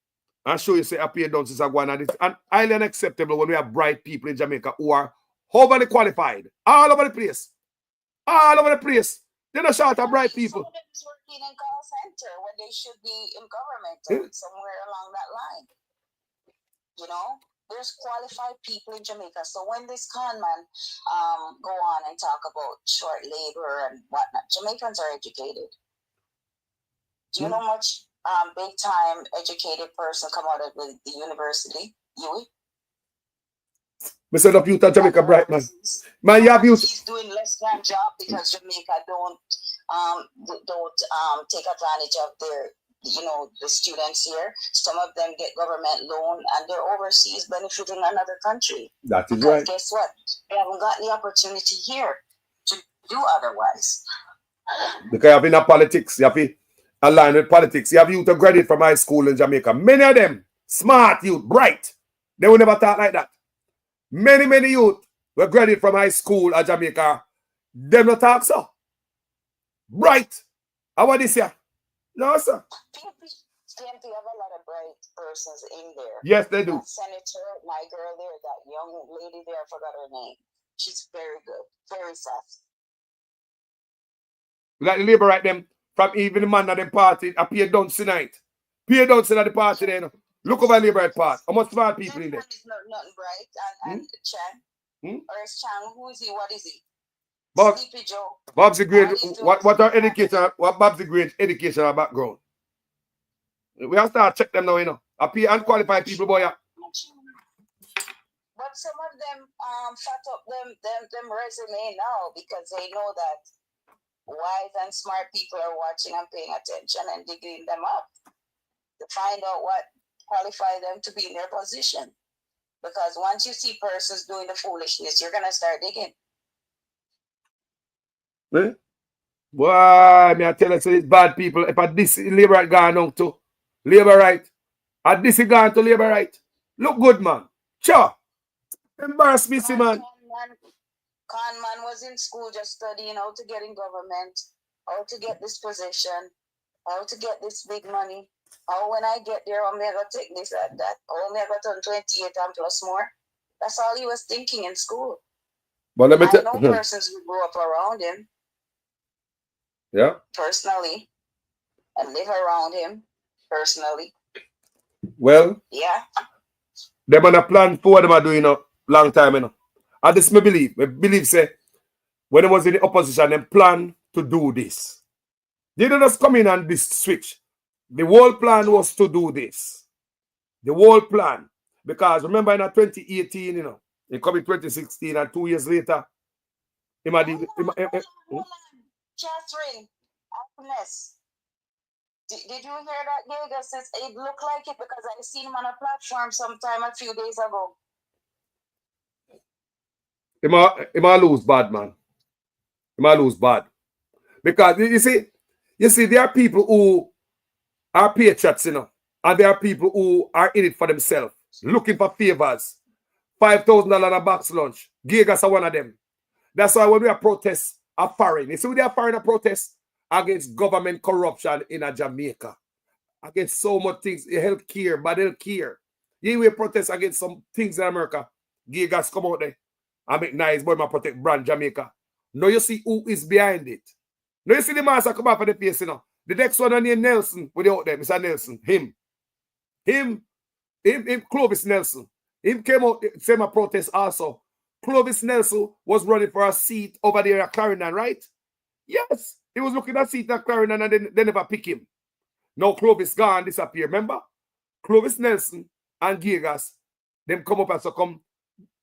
And show you say appear done since I go on. And highly unacceptable when we have bright people in Jamaica who are overly qualified. All over the place. All over the place. They're not short of bright people. Some of them is working in call center when they should be in government somewhere along that line. You know, there's qualified people in Jamaica. So when this con man go on and talk about short labor and whatnot, Jamaicans are educated. Do you know much big time educated person come out of the university? You? We set up youth at Jamaica bright man. Man, you have youth. He's doing less than job because Jamaica don't take advantage of their, you know, the students here. Some of them get government loan and they're overseas benefiting another country. That is because right. Guess what? They haven't got the opportunity here to do otherwise. Because you have in politics, you have to align with politics. You have youth who graduate from high school in Jamaica. Many of them, smart youth, bright. They will never talk like that. Many youth were graduate from high school at Jamaica. Them not talk so. Bright. How about this here? No, sir. They have a lot of bright persons in there. Yes, they do. That senator, my girl there, that young lady there, I forgot her name. She's very good, very sassy. Like the labor right them from even the man at them party appear done tonight. Appear done at the party there. You know. Look over the labor right part. How much smart people in there? Nothing bright. And Chan. Or is Chan? Who is he? What is he? Bob, Sleepy Joe. Bob's the great. What our education? What Bob's the great educational background? We have to start check them now, you know. Appear unqualified people, boy. Yeah. But some of them shut up them resume now because they know that wise and smart people are watching and paying attention and digging them up to find out what qualify them to be in their position. Because once you see persons doing the foolishness, you're gonna start digging. Eh? Boy, me I tell you, so it's bad people. If I this labor right gone on to labor right, I this gone to labor right. Look good, man. Sure. Embarrass me, see, man. Con man was in school just studying how to get in government, how to get this position, how to get this big money. How when I get there, I'm going to take this and that. How I'm going to turn 28 and plus more. That's all he was thinking in school. But let me I know persons who grew up around him. Yeah. Personally. And live around him. Personally. Well. Yeah. Them on a plan for them are doing a long time, you know. And this me believe say when it was in the opposition, them plan to do this. They don't just come in and this switch. The whole plan was to do this. The whole plan. Because remember in 2018, you know, it come in 2016 and 2 years later. Catherine, Agnes. Did you hear that, Giga? Says it looked like it because I seen him on a platform sometime a few days ago. He might lose bad, man. He might lose bad. Because you see, there are people who are patriots, you know, and there are people who are in it for themselves, looking for favors. $5,000 a box lunch. Gigas are one of them. That's why when we are protests are foreign. You see, they are foreign protests against government corruption in Jamaica. Against so much things, healthcare, bad healthcare. You will protest against some things in America. Gigas come out there. I make nice boy, my protect brand Jamaica. Now you see who is behind it. Now you see the master come up for the face, you know. The next one named Nelson, with out there, Mr. Nelson. Him, Clovis Nelson. Him came out, same a protest also. Clovis Nelson was running for a seat over there at Clarendon, right? Yes. He was looking at a seat at Clarendon and they never pick him. Now Clovis gone, disappear. Remember? Clovis Nelson and Gigas, them come up and so come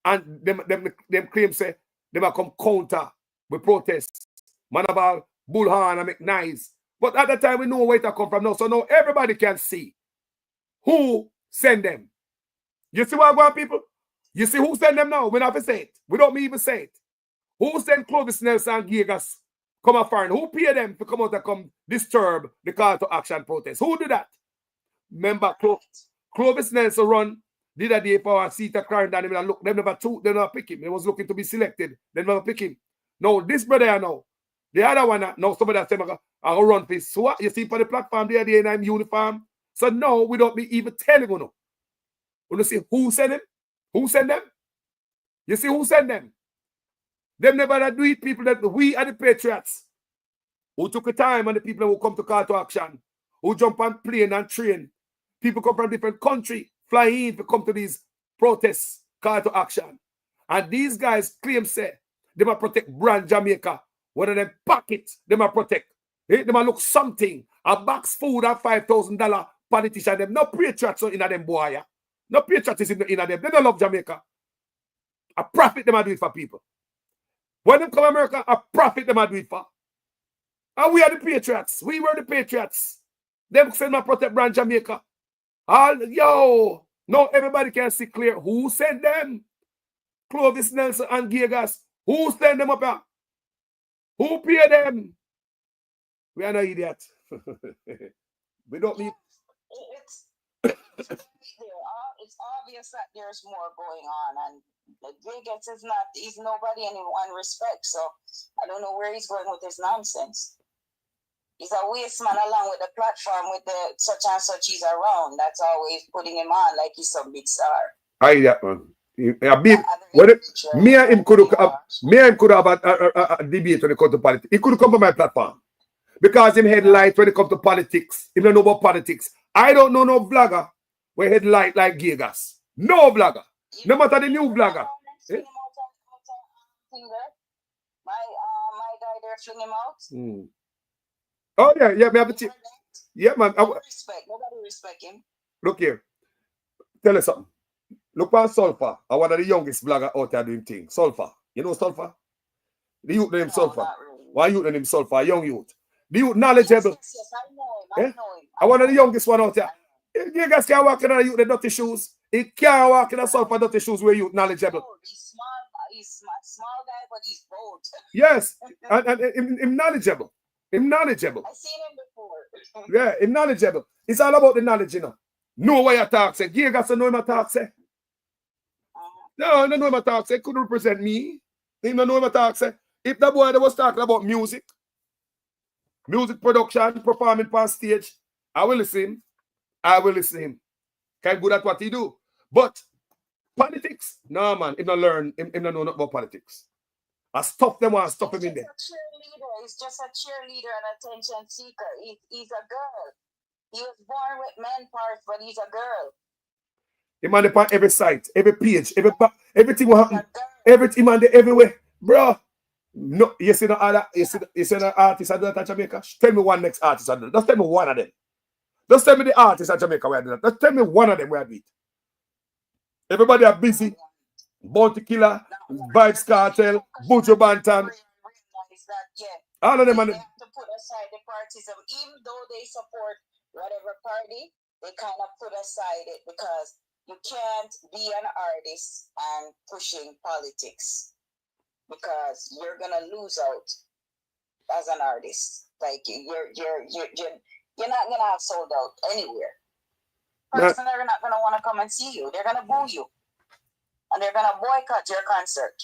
and them claim say they might come counter with protests. Manaval, Bullhorn and McNice. But at the time we know where it come from now. So now everybody can see who send them. You see what I want, people? You see who send them now? We don't have to say it. We don't even say it. Who sent Clovis Nelson and Giegas come out foreign? Who pay them to come out and come disturb the call to action protest? Who did that? Remember, Clovis Nelson run did a day for a seat of crime down and look, they never pick him. They was looking to be selected. They never pick him. No, this brother now. The other one now somebody that said I'll run this. So what you see for the platform there in I'm uniform. So no, we don't be even telling you. You see who sent them? Who sent them? You see who sent them? Them never do it, people that we are the patriots who took the time and the people who come to call to action, who jump on plane and train. People come from different country, fly in to come to these protests, call to action. And these guys claim say they might protect brand Jamaica. One of them pockets, they might protect. They might look something. A box food at $5,000 politician. Them no patriots in them boy. No patriotism in them. They don't love Jamaica. A profit they might do it for people. When them come to America, a profit they might do it for. And we are the patriots. We were the patriots. Them send my protect brand Jamaica. Yo, no, everybody can see clear who sent them. Clovis Nelson and Giegas. Who sent them up here? Who pay them? We are not idiots. We don't need. It's obvious that there's more going on, and Giegas is not. He's nobody in one respect. So I don't know where he's going with this nonsense. He's a waste man along with the platform with the such and such he's around. That's always putting him on like he's some big star. I that one. Me and him could have a debate when it comes to politics. He could come to my platform because him headlight when it comes to politics. He don't know about politics. I don't know no vlogger where headlight like Giegas. No vlogger. No matter the new vlogger. My guy there fling him out. Oh yeah, me have to yeah, man. Nobody respect him. Look here. Tell us something. Look on Sulfur. I one of the youngest blogger out there doing things. Sulfur. You know Sulfur? The youth named Sulfur. Why youth named Sulfur? Young youth. The youth knowledgeable. Yes, I know him. I one of the youngest one out there. You guys can't walk in a youth the dirty shoes. He can't walk in a Sulfur dirty shoes where youth knowledgeable. He's small guy, but he's bold. Yes. and him knowledgeable. Him knowledgeable. I've seen him before. Yeah, him knowledgeable. It's all about the knowledge, you know. Know what you talk, say. Giegas know him talk, say. No, I don't know him talk, say. Couldn't represent me. He don't know him talk, say. If that boy that was talking about music production, performing on stage, I will listen him. I will listen him. Kind good at what he do. But politics, no man, he don't learn, he don't know nothing about politics. I stop them and stop him in there. He's just a cheerleader and attention seeker. He's a girl. He was born with men parts, but he's a girl. He man upon every site, every page, everything will happen. Everything man there everywhere. Bro. No, you see no other, you see no artist I do that in Jamaica? Tell me one next artist I do that. Just tell me one of them. Just tell me the artist in Jamaica where I do that. Just tell me one of them where I do it. Everybody are busy. Bounty Killer, Vibes Cartel, Buju Banton. All of them. They have to put aside the partism. Even though they support whatever party, they kind of put aside it because you can't be an artist and pushing politics because you're gonna lose out as an artist. Like you're not gonna have sold out anywhere. Person are not gonna want to come and see you. They're gonna boo you, and they're gonna boycott your concert.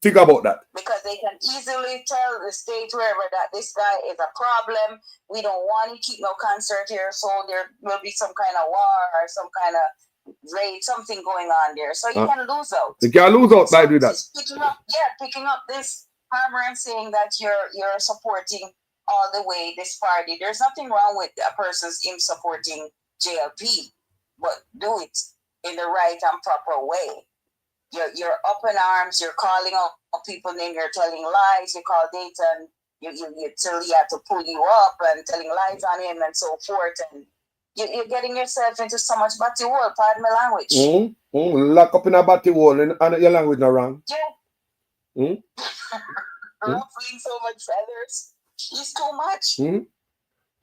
Think about that. Because they can easily tell the state wherever that this guy is a problem. We don't want to keep no concert here, so there will be some kind of war or some kind of raid, something going on there. So you can lose out. You can lose out by doing that. Picking up this hammer and saying that you're supporting all the way this party. There's nothing wrong with a person's supporting JLP, but do it in the right and proper way. You're up in arms, you're calling out people name, you're telling lies, you call Dayton, you till he had to pull you up and telling lies on him and so forth, and you're getting yourself into so much batty hole, pardon my language. Lock up in a batty hole and your language not wrong. Ruffling so much feathers. It's too much.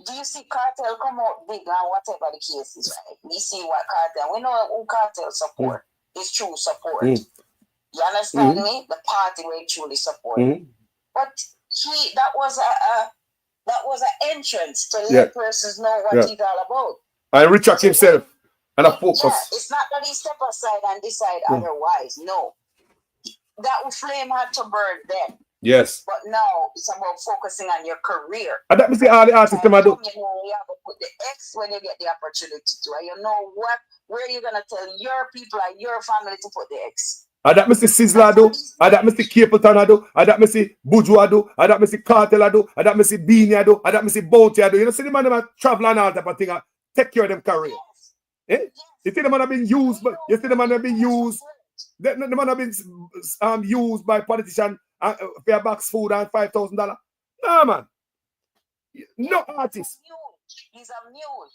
do you see Cartel come out big and whatever the case is, right? We see what Cartel, we know who Cartel support, is true support. You understand me? The party we truly support. But that was an entrance to let persons know what he's all about. And Richard himself and a focus. Yeah, it's not that he step aside and decide otherwise. No. That flame had to burn then. Yes. But now it's about focusing on your career. And that means all the artists come and do. You know, you have to put the X when you get the opportunity to. And you know where you're gonna tell your people and your family to put the X. And that Mr. Sizzler do, and that Mr. Capleton do, and that Mr. Bourgeois do, and that Mr. Cartel do, and that Mr. Beanie do, and that Mr. Bounty do. You know, see the man that travel and all type of thing, take care of them career. Eh? You see the man have been used, but you see the man have been used. The man have been used by politicians for a box food and $5,000. No man, no artist. He's a mule.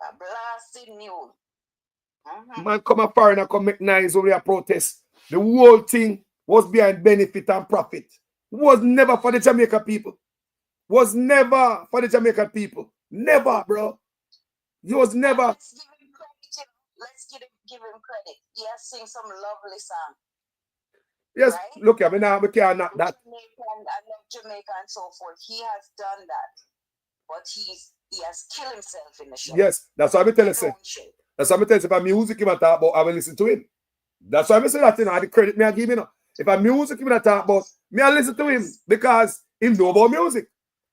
A blasted mule. Man come a foreigner come make nice over a protest. The whole thing was behind benefit and profit. Was never for the Jamaica people. Was never for the Jamaican people. Never, bro. It was never. Let's give him credit. He has sing some lovely song. Yes, right? Look, I mean, we can't knock that. I love Jamaica and so forth. He has done that. But he has killed himself in the show. Yes, that's what I tell you. That's what I tell you. If a music him talk about, I will listen to him. That's why I say that, you know, the credit me I give him. If a music him talk about, me I listen to him because he know about music.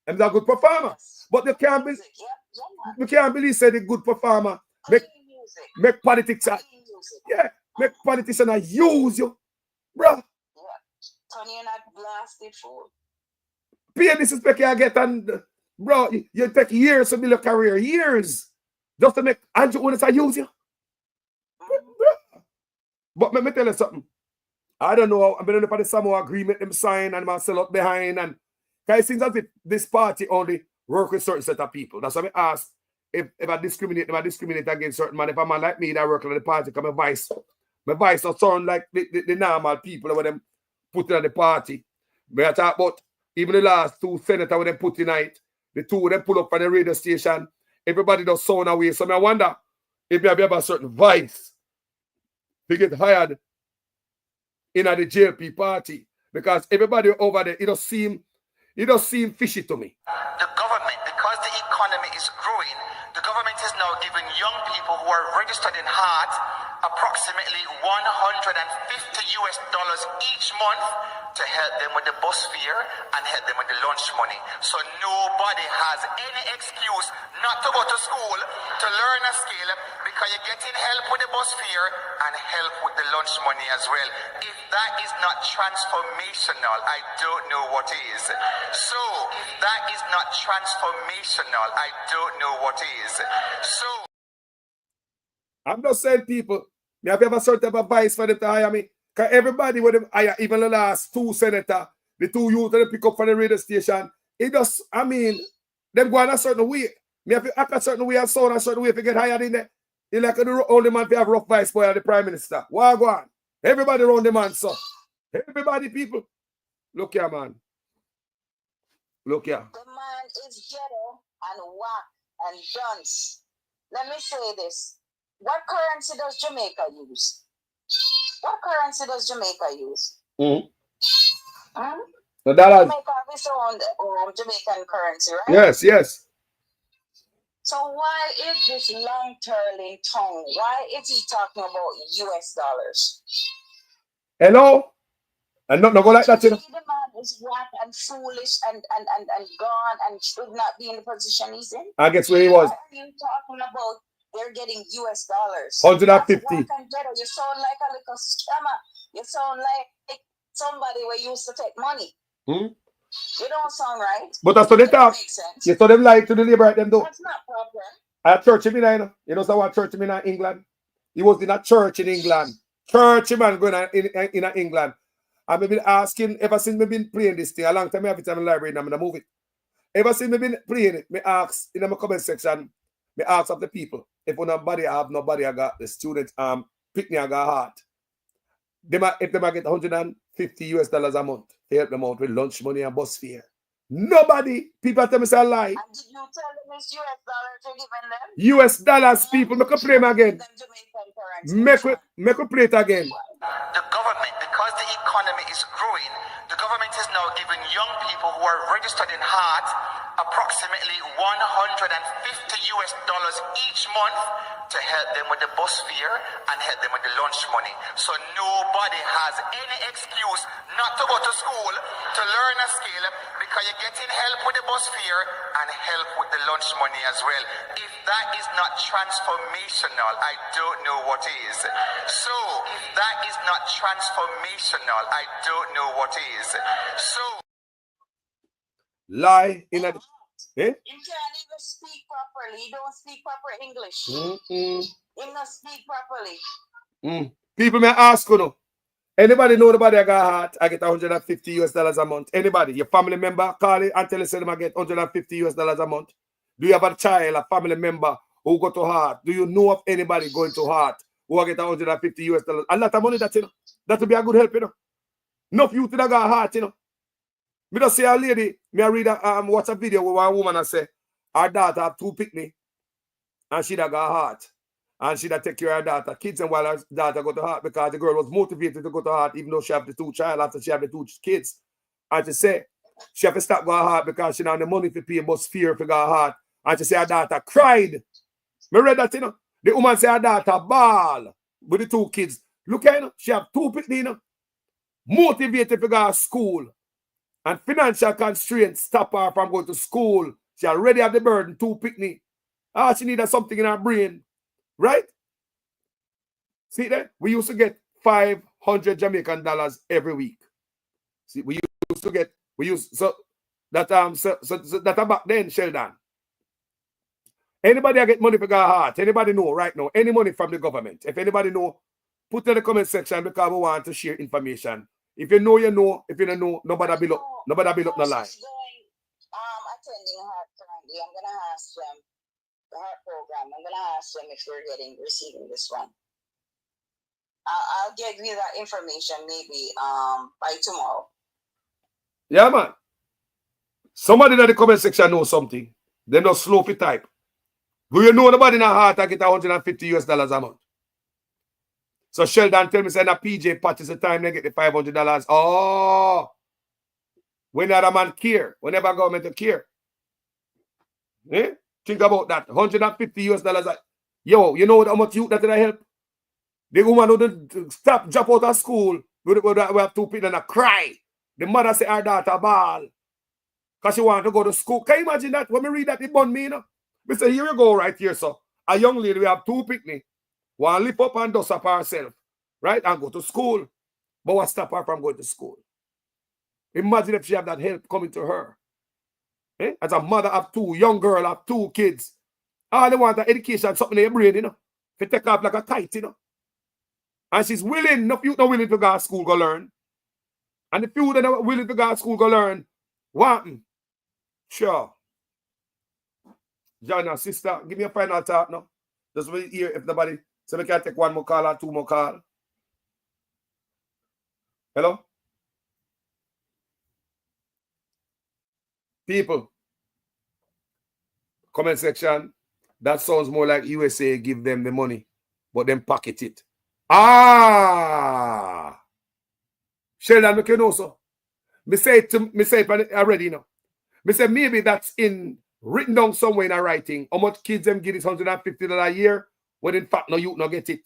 And he's a good performer. But you can't be, you can't believe say the good performer make politics. Yeah, make politicians use you. Bro. Tony, you're not blasted fool. Pay disrespect you get, and bro, you take years to build a career, years, just to make Andrew Honest use you. But let me tell you something. I don't know. I'm going to the Samoa agreement them sign and myself up behind, and it seems as if this party only work with certain set of people. That's why I ask if I discriminate, if I discriminate against certain man. If a man like me that work on the party, come my vice don't sound like the normal people that them put in the party. But I talk about even the last two senators when they put in it, the two them pull up on the radio station, everybody does sound away. So I wonder if you have a certain vice to get hired in the JLP party. Because everybody over there, it does seem fishy to me. The government, because the economy is growing, the government is now giving young people who are registered in HEART approximately $150 each month to help them with the bus fare and help them with the lunch money. So nobody has any excuse not to go to school to learn a skill because you're getting help with the bus fare and help with the lunch money as well. If that is not transformational, I don't know what is. So if that is not transformational, I don't know what is. So I'm just saying, people, me have ever sort of advice for them to hire me. Because everybody with them hire, even the last two senators, the two youth that they pick up from the radio station, it just, I mean, them go on a certain way. Me have to act a certain way and sound a certain way if you get hired in there. You like the only man to have rough vice boy or the prime minister. Why go on? Everybody around the man, so. Everybody, people. Look here, man. Look here. The man is ghetto and whack and dunce. Let me say this. What currency does Jamaica use? What currency does Jamaica use? The dollar. Jamaica have its own Jamaican currency, right? Yes, yes. So why is this long turling tongue? Why is he talking about US dollars? Hello? And not go like that, you know. The man is whack and foolish and gone and should not be in the position he's in. I guess where he was. Why are you talking about they're getting US dollars? 150. You sound like a little scammer. You sound like somebody who used to take money. You don't sound right. But that's what they talk. You saw them lie to the labor right them though. That's not proper. I had church in England. You know, so what church in England? He was in a church in England. Church man going on in England. I've been asking ever since we've been playing this thing. A long time every time in the library and I'm gonna move it. Ever since we've been playing it, me ask in my comment section, me ask of the people. If nobody I have nobody I got the student picnic I got heart. If they might get $150 a month to help them out with lunch money and bus fare. Nobody. People tell me say I lie. And did you tell them it's US dollars you're giving them? US dollars, people. Make a play them again. Make a play it again. The government, because the economy is growing, the government is now giving young people who are registered in heart approximately $150 each month to help them with the bus fare and help them with the lunch money. So nobody has any excuse not to go to school to learn a skill because you're getting help with the bus fare and help with the lunch money as well. If that is not transformational, I don't know what is. So if that is not transformational, I don't know what is. So lie in a You can't even speak properly. You don't speak proper English. You don't speak properly. People may ask you know. Anybody know nobody I got heart? I get $150 a month. Anybody, your family member, call it and tell them I get $150 a month. Do you have a child, a family member who go to heart? Do you know of anybody going to heart who get $150? A lot of money that you know. That would be a good help, you know. Enough youth that got heart, you know. Me just say a lady, me I read a watch a video with one woman and say her daughter have 2 picnic and she that got heart. And she that take care of her daughter, kids, and while her daughter go to heart because the girl was motivated to go to heart even though she have the 2 child after she have the 2 kids. And she say she have to stop going heart because she don't have the money to pay bus fare for go heart. And she say her daughter cried. Me read that, you know. The woman say her daughter ball with the 2 kids. Look at her, she have 2 picnic, you know. Motivated to go to school. And financial constraints stop her from going to school. She already have the burden, 2 picnic. Ah, she needed something in her brain. Right? See that? We used to get $500 Jamaican dollars every week. See, we used to get, so that back then, Sheldon. Anybody that get money for God heart? Anybody know right now? Any money from the government? If anybody know, put in the comment section because we want to share information. If you know, you know. If you don't know, nobody build up. Nobody build up no lie. Attending heart currently. I'm gonna ask them the heart program. I'm gonna ask them if they're receiving this one. I'll give you that information maybe by tomorrow. Yeah, man. Somebody in the comment section knows something. They don't slow for type. Do you know nobody in a heart that get $150 a month? So Sheldon tell me say na PJ Patch is the time they get the $500. Oh, when the other man care, whenever government care. Eh? Think about that. $150. Yo, you know how much youth that help? The woman who don't stop, drop out of school. We have 2 people and cry. The mother say her daughter ball. Because she want to go to school. Can you imagine that? When we read that, it burn me, you know? We say, here you go right here, so. A young lady, we have 2 picnic. One lift up and dust up herself, right? And go to school. But what stop her from going to school? Imagine if she have that help coming to her. Eh? As a mother of 2, young girl of 2 kids. All they want is education, something in your brain, you know. To take off like a kite, you know. And she's willing, no youth not willing to go to school, go learn. And the few that are willing to go to school, go learn, what? Sure. John, sister, give me a final thought now. Just wait here if nobody. So we can take 1 more call or 2 more call. Hello? People. Comment section. That sounds more like USA give them the money, but then pocket it. Ah! Sheldon, make you know so. Me say it already, you know. Me say maybe that's written down somewhere in a writing. How much kids them get this $150 a year? When in fact, no youth no get it.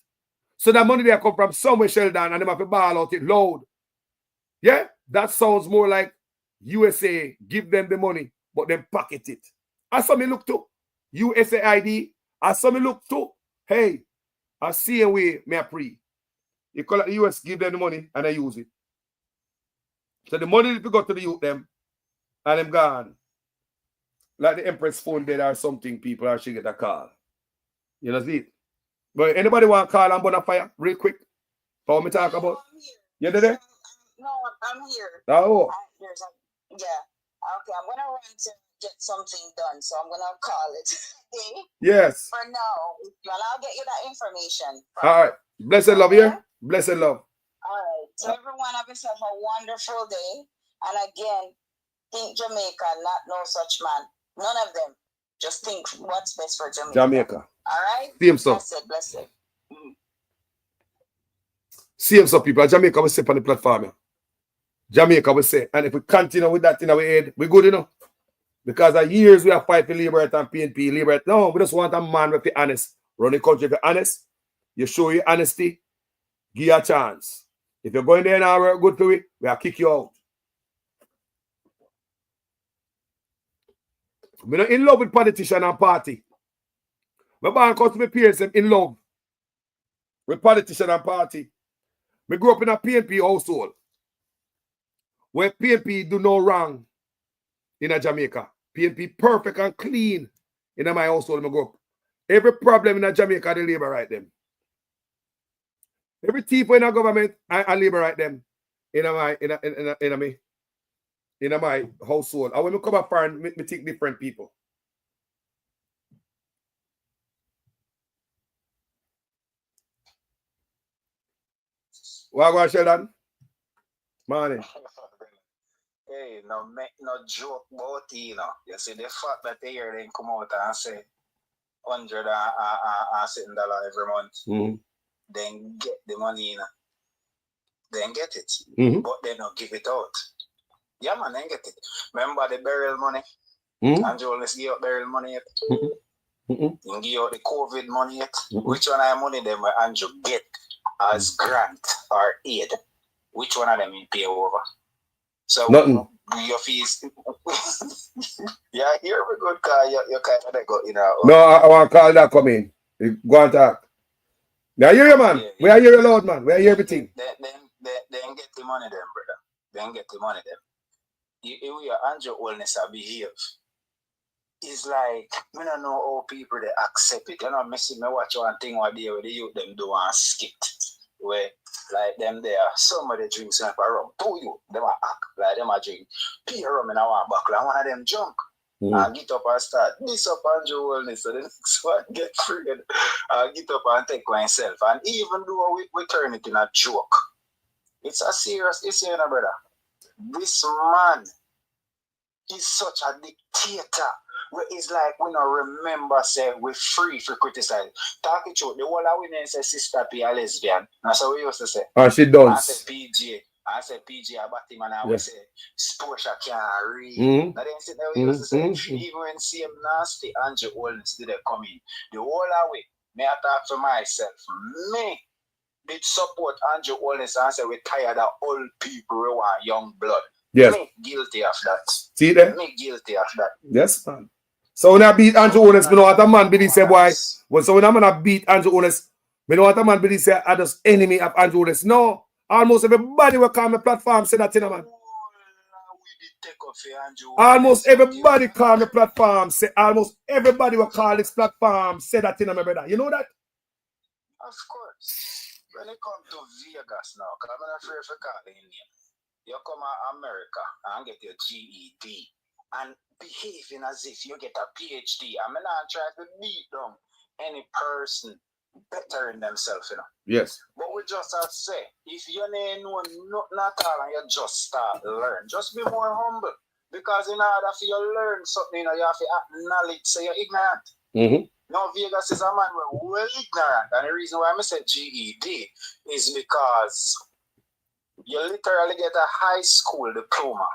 So that money they come from somewhere, Sheldon, and them have to ball out it loud. Yeah? That sounds more like USA give them the money, but then pocket it. As some me look to USAID, as some me look to, hey, I see a way me a pre. You call it the US give them the money and I use it. So the money to go to the youth them and them gone. Like the Empress phone dead or something, people or she get a call. You know see it? But anybody want to call and burn a fire real quick? For me talk about? You there? No, I'm here. Oh. Yeah. Okay, I'm gonna run to get something done, so I'm gonna call it. Okay? Yes. For now, and I'll get you that information. All right. Blessed love here. Blessed love. All right. So everyone, have yourself a wonderful day. And again, think Jamaica, not no such man. None of them. Just think what's best for Jamaica. Jamaica. All right? Same so. Blessed. Same so, people. Jamaica will say on the platform. Yeah. Jamaica will say. And if we continue with that in our head, we're good, you know. Because of years we have fight for liberate and PNP, liberate. No, we just want a man with the honest. Run the country for honest. You show your honesty, give you a chance. If you're going there and work good for it, we'll kick you out. We're not in love with politician and party. My born comes to my parents in love with politician and party. We grew up in a PNP household where PNP do no wrong in a Jamaica. PNP perfect and clean in my household. I grew up. Every problem in a Jamaica, they labor right them. Every thief in a government, I labor right them in my household. And when we come up and me think different people. What Sheldon? Morning. Hey, no make no joke about it, you know. You see the fact that they hear them come out and say $100 every month. Then get the money, you know. Then get it. But they don't give it out. Yeah, man, then get it. Remember the burial money? Andrew always give out burial money yet? You give out the COVID money yet? Which one of the money them where Andrew get as grant or aid? Which one of them you pay over? So nothing. Your fees. Yeah, here we go, call you kind of go, you know. No, I want to call that come in. Go and talk. We hear you, man. We hear you loud, man. We hear everything. Then get the money them, brother. Then get the money them. You your Andrew Holness behave. It's like, I don't know how people they accept it. You know, me watch one thing what they youth them do and skit. Where like them there, somebody drinks up a rum. To you, them a act like them a drink. Pure rum in our back, like one of them drunk. And get up and start this up Andrew Holness. So the next one get free and get up and take myself. And even though we turn it in a joke, it's a serious issue, you know, brother. This man is such a dictator. Where it's like we don't remember say we're free for criticize. Talking truth, the whole of women say sister P a lesbian. That's what we used to say. She does. I said PG. I said PG about him and I would say Sportia can't read. Now then sit there we used to say even when CM Nasty Andrew Holness did come in. The whole of way, may I talk for myself. Me did support Andrew Holness and say we're tired of old people who want young blood. Yes. Me guilty of that. See there? Me guilty of that. Yes, man. So when I beat Andrew Holness, me know what a man believe say, boy. So when I'm gonna beat Andrew Holness, me know what a man believe say, I just enemy of Andrew Holness. No, almost everybody will call my platform say that, you know, man. Almost everybody call the platform say, almost everybody will call this platform say that, you know, my brother. You know that? Of course. When it comes to Vegas now, because I'm not afraid for calling you. You come to America and get your GED and behaving as if you get a PhD. I'm not trying to beat down any person bettering themselves, you know. Yes. But we just have to say, if you know nothing at all and you just start to learn, just be more humble. Because in order for you to learn something, you know, you have to acknowledge say you're ignorant. Now Vegas is a man who well ignorant. And the reason why I said GED is because you literally get a high school diploma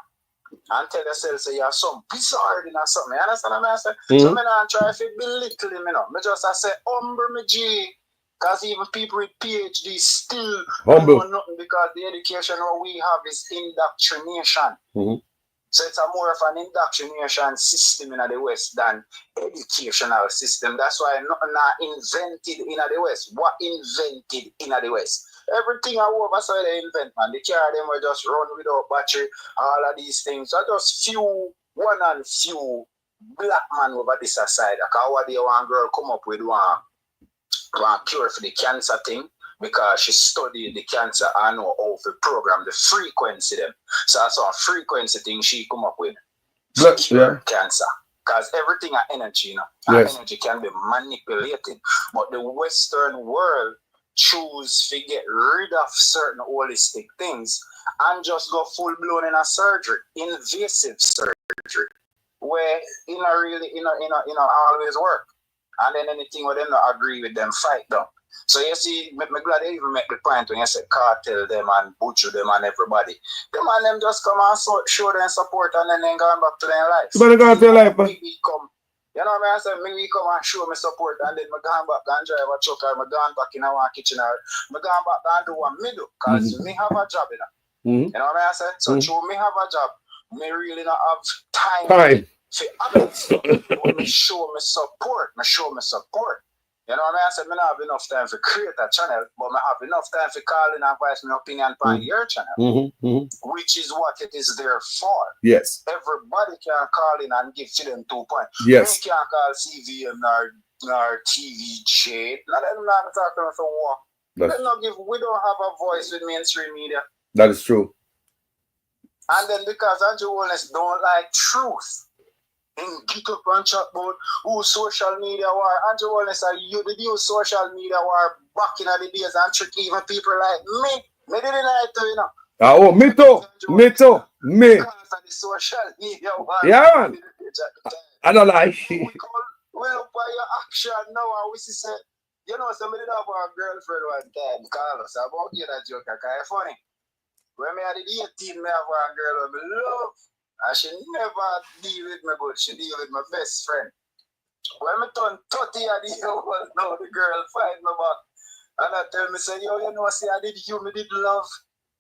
and tell yourself say you have some bizarre or something. You understand what I say? So I don't try to belittle him, you know. I just say humble me G. Because even people with PhD still humble. Know nothing because the education what we have is indoctrination. So it's a more of an indoctrination system in the West than educational system. That's why nothing invented in the West. What invented in the West? Everything I over so they invent, man. The car them will just run without battery, all of these things. So just one and few black man over this side. Because one day one girl come up with one cure for the cancer thing. Because she studied the cancer and know how to program the frequency them. So that's a frequency thing she come up with. Cancer. Because everything are energy, you know. And energy can be manipulated. But the Western world choose to get rid of certain holistic things and just go full blown in a surgery, invasive surgery, where really always work. And then anything where they not agree with them, fight them. So you see, I'm glad they even make the point when you say cartel them and butcher them and everybody. Them and them just come and show them support and then going back to their lives. But they go to their life, man. You know what I say? Me come and show me support and then I gone back and drive a truck or I gone back in our kitchen or I gone back and do what me do because me have a job, you know. You know what I say? So through me have a job, me really not have time for others. But me show me support. You know what I said? I don't have enough time to create a channel, but I have enough time to call in and voice my opinion on your channel, which is what it is there for. Yes. Everybody can call in and give to them 2 points. Yes. We can't call CVM nor TVJ. Not them not talking for war. We don't have a voice with mainstream media. That is true. And then because Andrew Wellness don't like truth. And get up and chat about who social media war. Andrew Wellness you did use social media war back in the days and trick even people like me. Me didn't like to, you know. Oh, me too. Because of the social media war. Yeah, man. I don't like we look by your action now and we say, you know, somebody did have a girlfriend one time, Carlos, about you that joke, it's funny. When me had the 18, me have a girl who me love. And she never deal with me good. She deal with my best friend. When I turn 30 at the year old now, the girl find me back. And I tell me, say, yo, you know, see, I did you, me did love.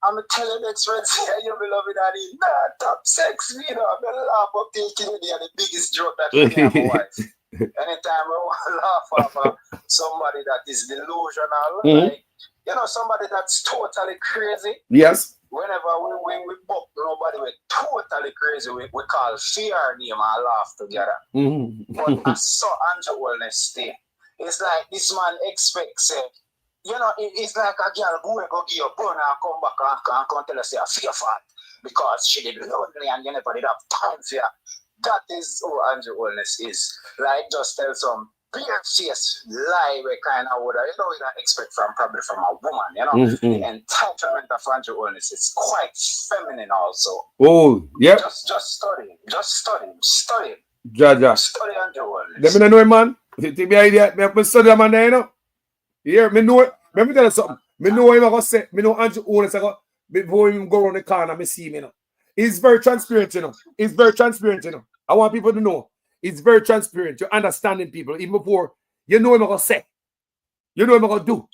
I'm telling next friend, say, you me love it, daddy. Nah, top sex, you know, I'm laugh up taking it. The biggest joke that I have a wife. Anytime I want to laugh at somebody that is delusional, like, you know, somebody that's totally crazy. Yes. Whenever we book nobody we're totally crazy, we call fear name and laugh together. But I saw Andrew Wellness stay. It's like this man expects it. You know, it's like a girl who go give a bun and come back and come tell us a fear fat because she did lonely and you never did have time for her. That is who Andrew Wellness is. Like just tell some bare face lie we kind of would, you know, we don't expect from probably from a woman, you know. The entitlement of Andrew Wellness is quite feminine also. Oh, yeah. Just study. Jaja. Study Andrew Wellness. Let me know him, man. If you think me idea, me have to study him, man, you know. Yeah, me know. Let me tell you something. Me know him, I go say, me know Andrew Wellness, I go, before him go around the corner, me see him, you know. He's very transparent, you know. He's very transparent, you know. I want people to know. It's very transparent. You're understanding people. Even before you know what I'm going to say. You know what I'm going to do.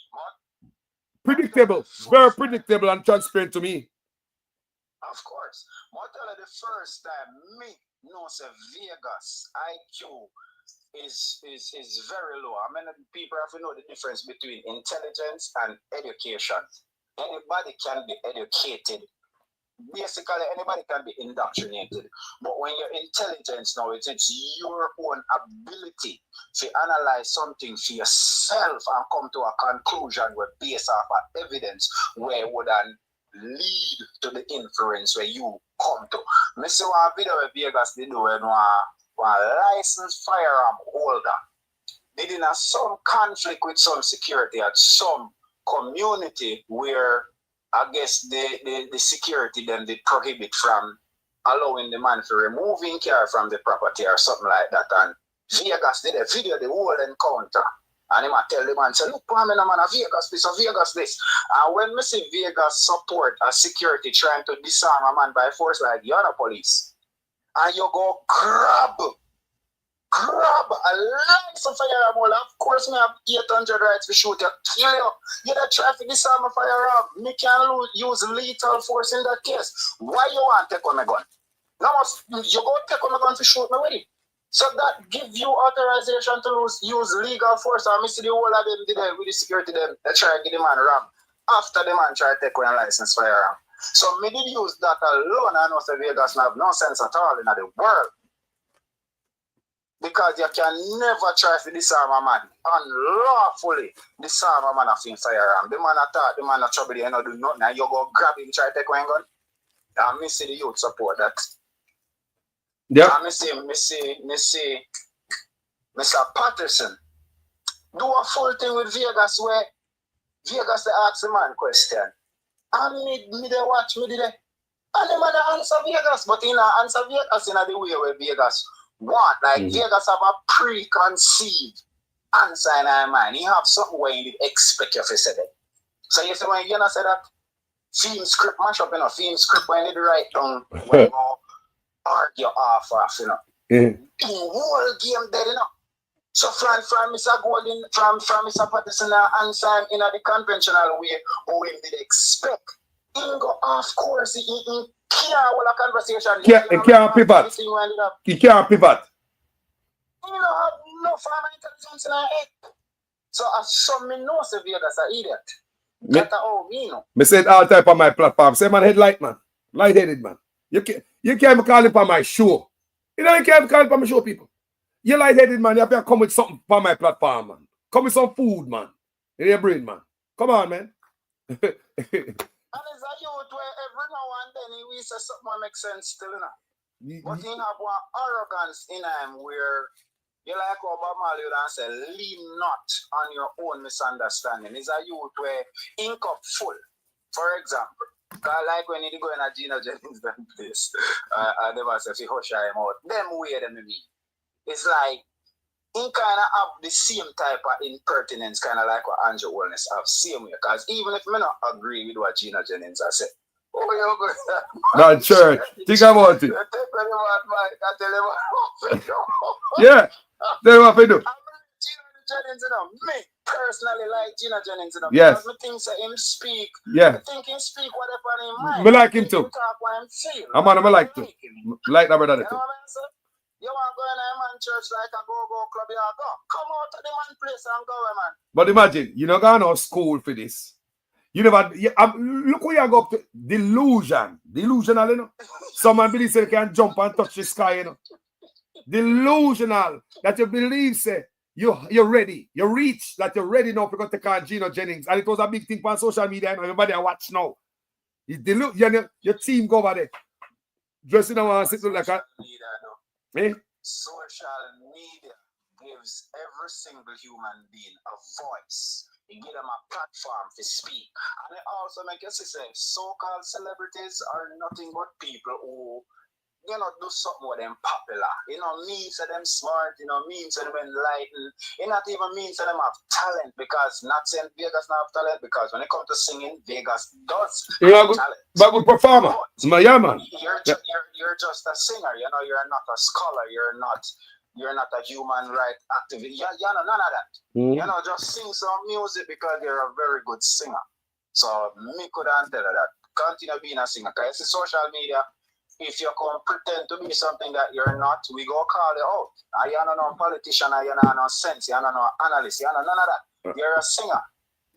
Predictable. Very predictable and transparent to me. Of course. I'll tell you the first time me knows Vegas IQ is very low. I mean, people have to know the difference between intelligence and education. Anybody can be educated. Basically, anybody can be indoctrinated. But when you're intelligent now, it's your own ability to analyze something for yourself and come to a conclusion where based off of evidence where would lead to the inference where you come to. I see one video where Vegas did when one licensed firearm holder did in some conflict with some security at some community where I guess the security then they prohibit from allowing the man to removing car from the property or something like that. And Vegas did a video the whole encounter. And he might tell the man, say, look, I'm a man of Vegas this or Vegas this. And when we see Vegas support a security trying to disarm a man by force, like you're the police, and you go grab a license of firearm. Of course, me have 800 rights to shoot you, kill you. You don't try to disarm a firearm. Me can use lethal force in that case. Why you want to take on my gun? Now you go take on my gun to shoot me with it. So that give you authorization to use legal force. And I see the whole of them did with the security them. They try to get the man ram. After the man try to take one license firearm. So me did use that alone. I know that Vegas have no sense at all in the world. Because you can never try to disarm a man unlawfully. Disarm a man of him firearm. The man attack, the man a trouble, you know, do nothing. And you go grab him, try to take one gun. And me see the youth support that. Yeah. And Mr. Patterson do a full thing with Vegas where Vegas they ask the man question. And me they watch me did they. And the man answer Vegas, but he not answer Vegas in the way where Vegas want. Like Vegas have a preconceived answer in our mind. He have something where you expect you to say that. So you say when you not say that film script mash up, film script when you write down when you argue off, the whole game dead, So from Mr. Golden, from Mr. Patterson answer him in the conventional way, how we did expect. He go, of course, he can't hold a conversation. He can't pivot. He can't pivot. He don't have no farmer intelligence in our head. So as some me know say Vegas are idiot. That's how me know. Me say it all type on my platform. Say man headlight man. Light-headed man. You can't call it on my show. You can't call it on my show, people. You light-headed man, you have to come with something on my platform, man. Come with some food, man. In your brain, man. Come on, man. And it's a youth where every now and then he say something that makes sense still, But he have one arrogance in him where you like how Bob Marley would say, lean not on your own misunderstanding. It's a youth where ink up full. For example, like when you go in a Gina Jennings place, I never say, if you hush him out, them way them me. It's like, he kind of have the same type of impertinence, kind of like what Andrew Wellness have, same way. Because even if I not agree with what Gina Jennings has said, oh, you go. Not church. Think about it. Yeah. Tell what I do. Jennings, me personally like Gina Jennings. Yes. Because I think so him speak. Yeah. I think him speak whatever in mind. Me like him too. Talk what him feel. I'm on him, I like to. Like that brother too. You know what I mean, you want to go in a man church like a go-go club, you go. Come out to the man place and go, man. But imagine, you not going to school for this. You never, look where you go up to. Delusion. Delusional, you know. Someone believes they can jump and touch the sky, you know. Delusional. That you believe, say, you're ready. You reach that you're ready now to go to call Gina Jennings. And it was a big thing on social media, and everybody watch now. Your team go over there. Dressing up and sitting like a... Social media gives every single human being a voice. It gives them a platform to speak. And it also makes you say so-called celebrities are nothing but people who do something with them popular. Means to them smart, means to them enlightened. It not even means to them have talent, because not saying Vegas not have talent, because when it comes to singing, Vegas does have talent. But good performer. Yeah, man. You're just a singer, you're not a scholar, you're not a human rights activist. You're none of that. Just sing some music because you're a very good singer. So me couldn't tell you that. Continue being a singer. Because it's social media. If you come pretend to be something that you're not, we go call you out. You're not a politician, you're not no sense, you're not no analyst, you're not none of that. You're a singer.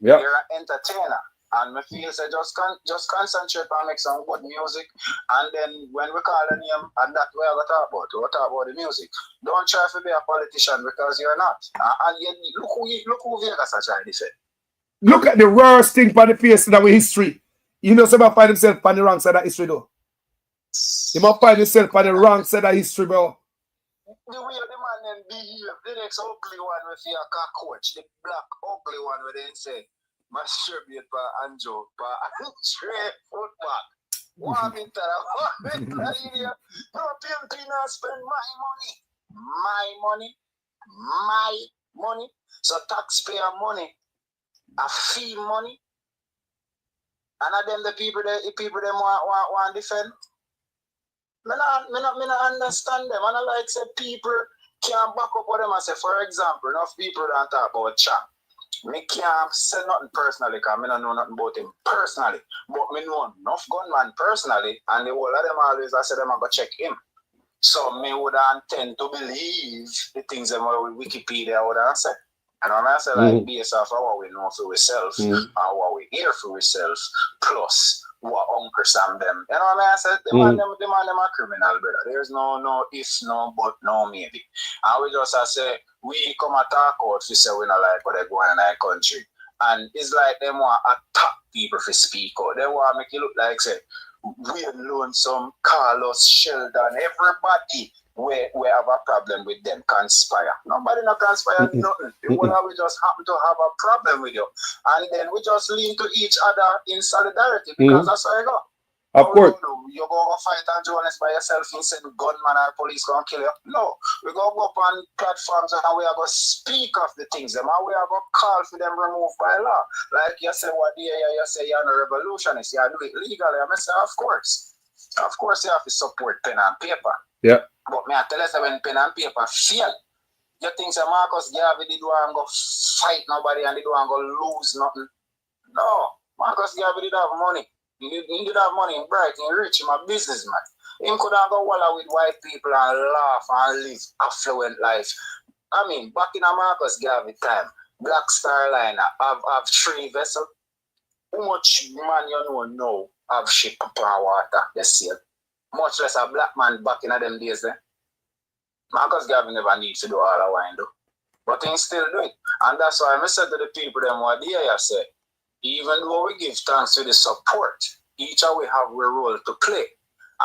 Yep. You're an entertainer. And me feel say just concentrate on make some good music. And then when we call a name, and that way we'll talk about the music. Don't try to be a politician because you're not. And look who Vegas are trying to say. Look at the worst thing on the face of our history. Somebody find himself on the wrong side of history though. He might find himself on the wrong side of history, bro. The way the man then behave, the next ugly one with your coach, the black ugly one where they say, masturbate for Anjo, for straight football. One minute, no, PMP not spend my money. So taxpayer money, a fee money. And then the people them want defend. Me not understand them. And I like say people can't back up what them and say, for example, enough people don't talk about Cham. Me can't say nothing personally because I don't know nothing about him personally. But me know enough gunman personally, and the whole of them always I say them I go check him. So me would tend to believe the things that Wikipedia would say. And when I say like based off of what we know for ourselves and what we hear for ourselves, plus what Uncle Sam them. You know what I said? The man them are criminal, brother. There's no if, no but, no maybe. And we just say we come attack out to say we not like what they go in our country. And it's like them want attack people for speak out. They want make it look like say we alone some Carlos Sheldon, everybody we have a problem with them conspire. Nobody not conspire nothing. People we just happen to have a problem with you. And then we just lean to each other in solidarity because that's how you go. Of course. You go fight and journalists by yourself and say gunman or police gonna kill you. No. We go up on platforms and we are going to speak of the things them and we are going to call for them removed by law. Like you say what you say you're a revolutionist, you do it legally. I say of course. Of course you have to support pen and paper. Yeah. But me I tell you that when pen and paper fail, you think that Marcus Garvey did want to go fight nobody and did want to go lose nothing. No. Marcus Garvey did have money. He did have money, bright, and rich, him a businessman. Him could have go walla with white people and laugh and live affluent life. I mean, back in a Marcus Garvey time, Black Star Liner have 3 vessels. How much man you know now have ship upon water, they sail? Much less a black man back in them days there. Marcus Garvey never needs to do all the wine though. But he still do it. And that's why I said to the people them what they say. Even though we give thanks to the support, each of we have a role to play.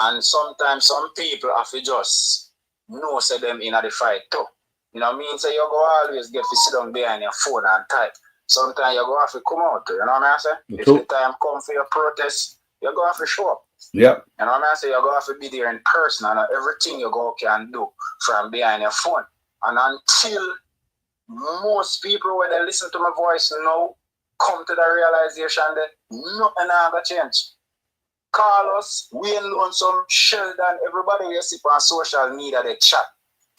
And sometimes some people have to just know say them in the fight too. You know what I mean? So you go always get to sit down behind your phone and type. Sometimes you go have to come out too. You know what I mean? If the time come for your protest, you go have to show up. Yeah. You know what I mean? So you go have to be there in person and everything you go can do from behind your phone. And until most people when they listen to my voice now, come to the realization that nothing ever change. Call us, we alone some Sheldon, everybody we see on social media they chat.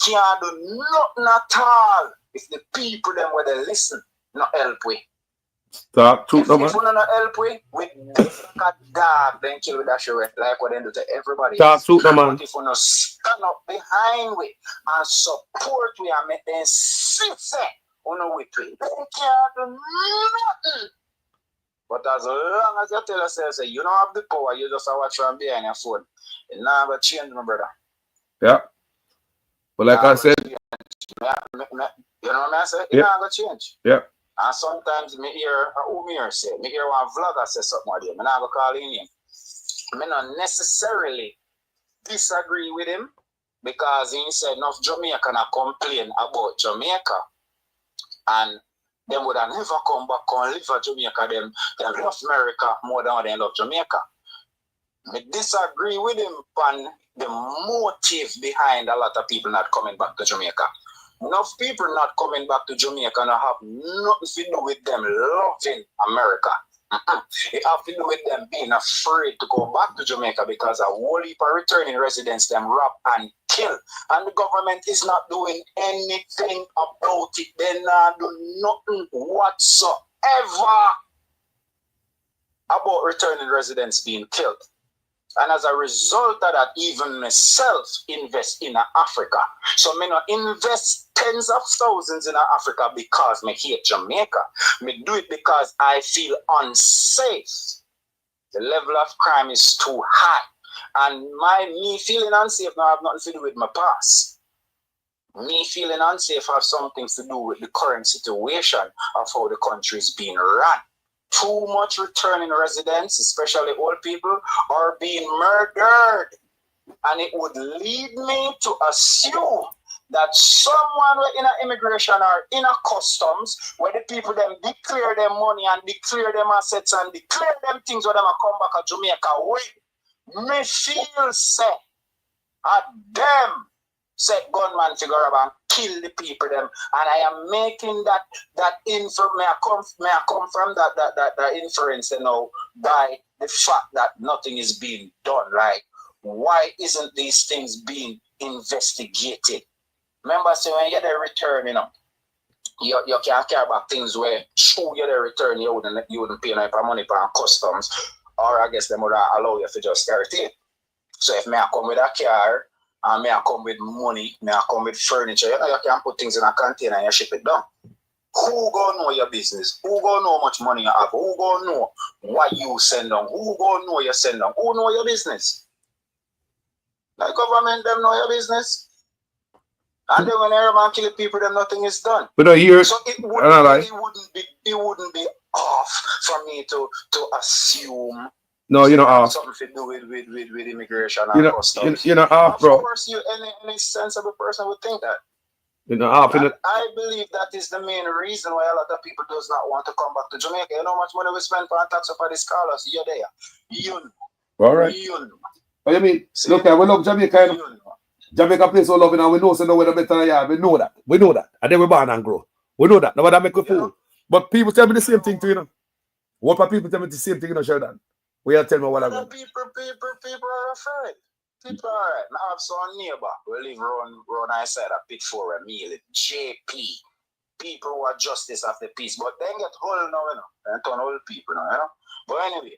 Can't do nothing at all if the people them where they listen, not help we. Talk to them. If we not help we this like a dog then kill with that show like what they do to everybody. Talk to them, man. But if we not stand up behind we and support we and make them sit there. With we. They can't do nothing. But as long as you tell yourself, say, you don't have the power, you just have watch from behind your phone. It never change, my brother. Yeah. But like I said, you know what I say? It never change. Yeah. And sometimes me hear who me hear say, me hear one vlogger say something like that. Me never call him name. Me not necessarily disagree with him because he said enough Jamaican complain about Jamaica. And them would have never come back and live in Jamaica. Them love America more than they love Jamaica. I disagree with him on the motive behind a lot of people not coming back to Jamaica. Enough people not coming back to Jamaica and have nothing to do with them loving America. It have to do with them being afraid to go back to Jamaica because a whole heap of returning residents them rob and kill. And the government is not doing anything about it. They're not doing nothing whatsoever about returning residents being killed. And as a result of that, even myself invest in Africa. So I not invest tens of thousands in Africa because I hate Jamaica. I do it because I feel unsafe. The level of crime is too high. And me feeling unsafe now have nothing to do with my past. Me feeling unsafe have something to do with the current situation of how the country is being run. Too much returning residents, especially old people, are being murdered. And it would lead me to assume that someone in immigration or in customs, where the people them declare their money and declare them assets and declare them things where them come back to Jamaica with, me feel say, them set gunman figure up and kill the people them, and I am making that inference. May I come from that inference, you know, by the fact that nothing is being done. Like, why isn't these things being investigated? Remember, so when you get a return, you know, you can't care about things where show you the return, you wouldn't pay no money for customs, or I guess they would allow you to just carry it. So if me I come with a car, and may I come with money, may I come with furniture, you know, you can put things in a container and you ship it down. Who gonna know your business? Who gonna know how much money you have? Who gonna know what you send down? Who gonna know you send down? Who know your business? The government, them know your business. And then when everyone kill people, then nothing is done. But here, so it wouldn't be off for me to assume No, you're not off. Something to do with immigration and customs. You're not off, bro. Of course, any sensible person would think that. You're not off. And I believe that is the main reason why a lot of people does not want to come back to Jamaica. You know how much money we spend for tax for these callers? You're there. You know. All right. You know. What you mean? Look, we love Jamaica. Jamaica plays so loving and we know so no we're better than you. We know that. We know that. And then we born and grow. We know that. Now that make we fool. But people tell me the same thing too, you know. What for people tell me the same thing, you know, Sheldon? We are telling me what I want. People are afraid. People are right. I have some neighbor who live around outside a pit for a meal. JP. People who are justice of the peace. But they get whole now, you know. They turn old people now, you know. But anyway,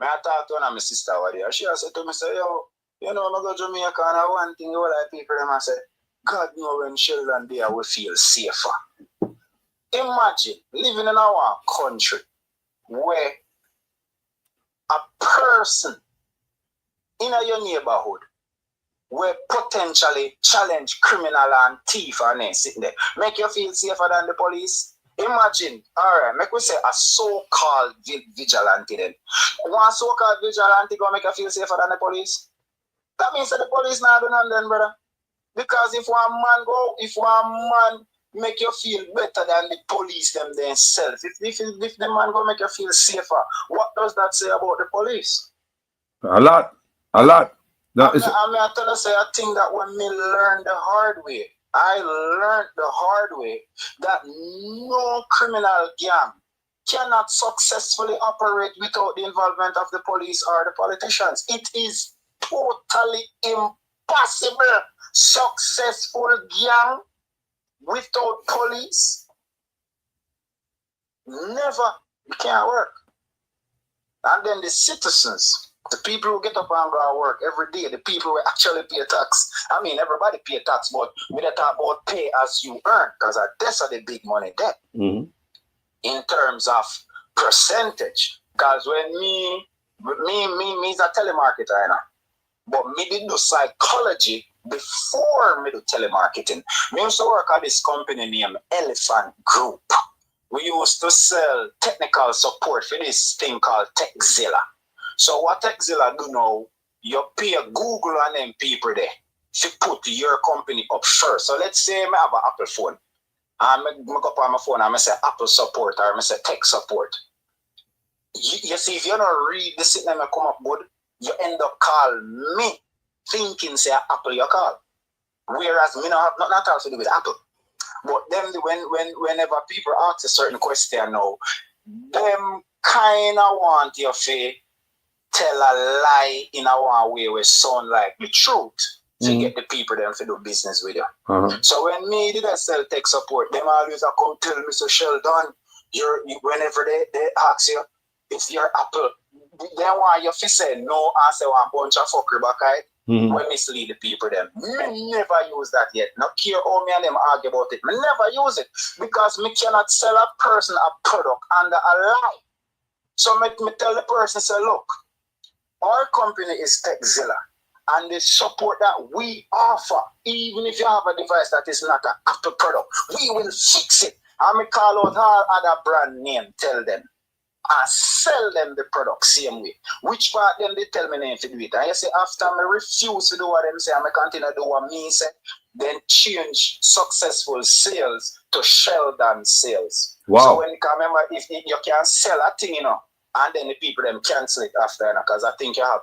I talked to one of my sister over there. She said to me, say, yo, you know, I go to Jamaica and one thing all like people them and say, God know when children there will feel safer. Imagine living in our country where a person in your neighborhood where potentially challenge criminal and thief and then sitting there. Make you feel safer than the police? Imagine, all right, make we say a so-called vigilante then. One so-called vigilante gonna make you feel safer than the police? That means that the police not doing nothing then, brother. Because if one man make you feel better than the police themselves, if the man go make you feel safer, what does that say about the police? A lot. I tell you, say a thing that when me learn the hard way, I learned the hard way that no criminal gang cannot successfully operate without the involvement of the police or the politicians. It is totally impossible. Successful gang without police never can work. And then the citizens, the people who get up and go to work every day, the people who actually pay tax. I mean, everybody pay tax, but we don't talk about pay as you earn, because that's the big money there. In terms of percentage. Because when me is a telemarketer, but me did do psychology before me do telemarketing. Me used to work at this company named Elephant Group. We used to sell technical support for this thing called Techzilla. So what Techzilla do now, you pay Google and them people there to put your company up first. So let's say I have an Apple phone. And I go up on my phone and I say Apple support or I say tech support. You see, if you don't read the thing that come up good, you end up calling me thinking say Apple you call. Whereas me not have nothing else to do with Apple. But then whenever people ask a certain question now, them kind of want you to tell a lie in a one way where sound like the truth to get the people them to do business with you. So when me did I sell tech support, them always come tell me, so Sheldon, whenever they ask you if you're Apple, they want you to say no and say one bunch of fuckery back right? When mislead the people them. Me never use that yet. Not care how me and them argue about it. Me never use it because me cannot sell a person a product under a lie. So me tell the person, say, look, our company is Techzilla, and the support that we offer, even if you have a device that is not an Apple product, we will fix it. And me call out all other brand name, tell them, and sell them the product same way. Which part them they tell me name to do it. And you say after me refuse to do what them say, I continue to do what me say, then change successful sales to Sheldon sales. Wow. So when you can remember, if you can sell a thing, and then the people them cancel it after, because I think you have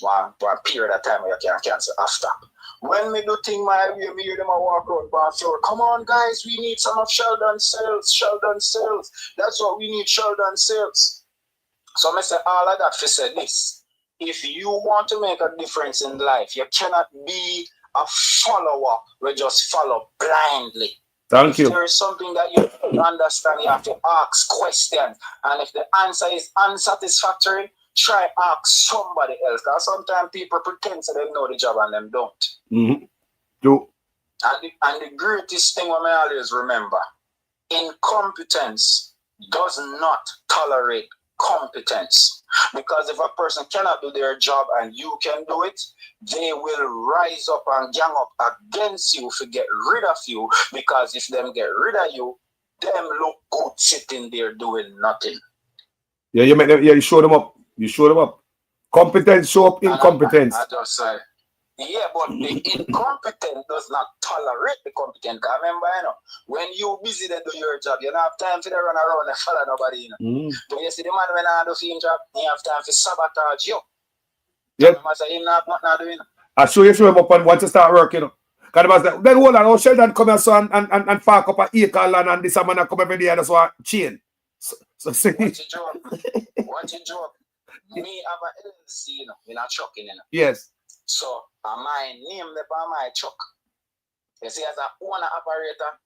one period of time where you can cancel after. When me do thing my way, me hear them a walk around the floor. Come on, guys, we need some of Sheldon sales. Sheldon sales. That's what we need, Sheldon sales. So I say all of that to say this. If you want to make a difference in life, you cannot be a follower who just follow blindly. Thank you. If there is something that you don't understand, you have to ask questions. And if the answer is unsatisfactory, try ask somebody else. Because sometimes people pretend that they know the job and them don't. Do. And the greatest thing I always remember, incompetence does not tolerate competence. Because if a person cannot do their job and you can do it, they will rise up and gang up against you to get rid of you. Because if them get rid of you, them look good sitting there doing nothing. Yeah, you make them. Yeah, you show them up. You show them up. Competence show up incompetence. I just say, yeah, but the incompetent does not tolerate the competent. Cause remember, you know, when you busy to do your job, you don't have time for the run around and follow nobody. You know? But you see the man when I do his job, he have time for sabotage you. Yeah. Him not doing. I show him up and once you start working. You know? Then hold on, Sheldon come here so and fuck up an acre land and this man come every day and that's why chain. So see. What you joke? Me have an LLC, you know, in a truck, you know. Yes. So my name on my truck. You see, as an owner operator,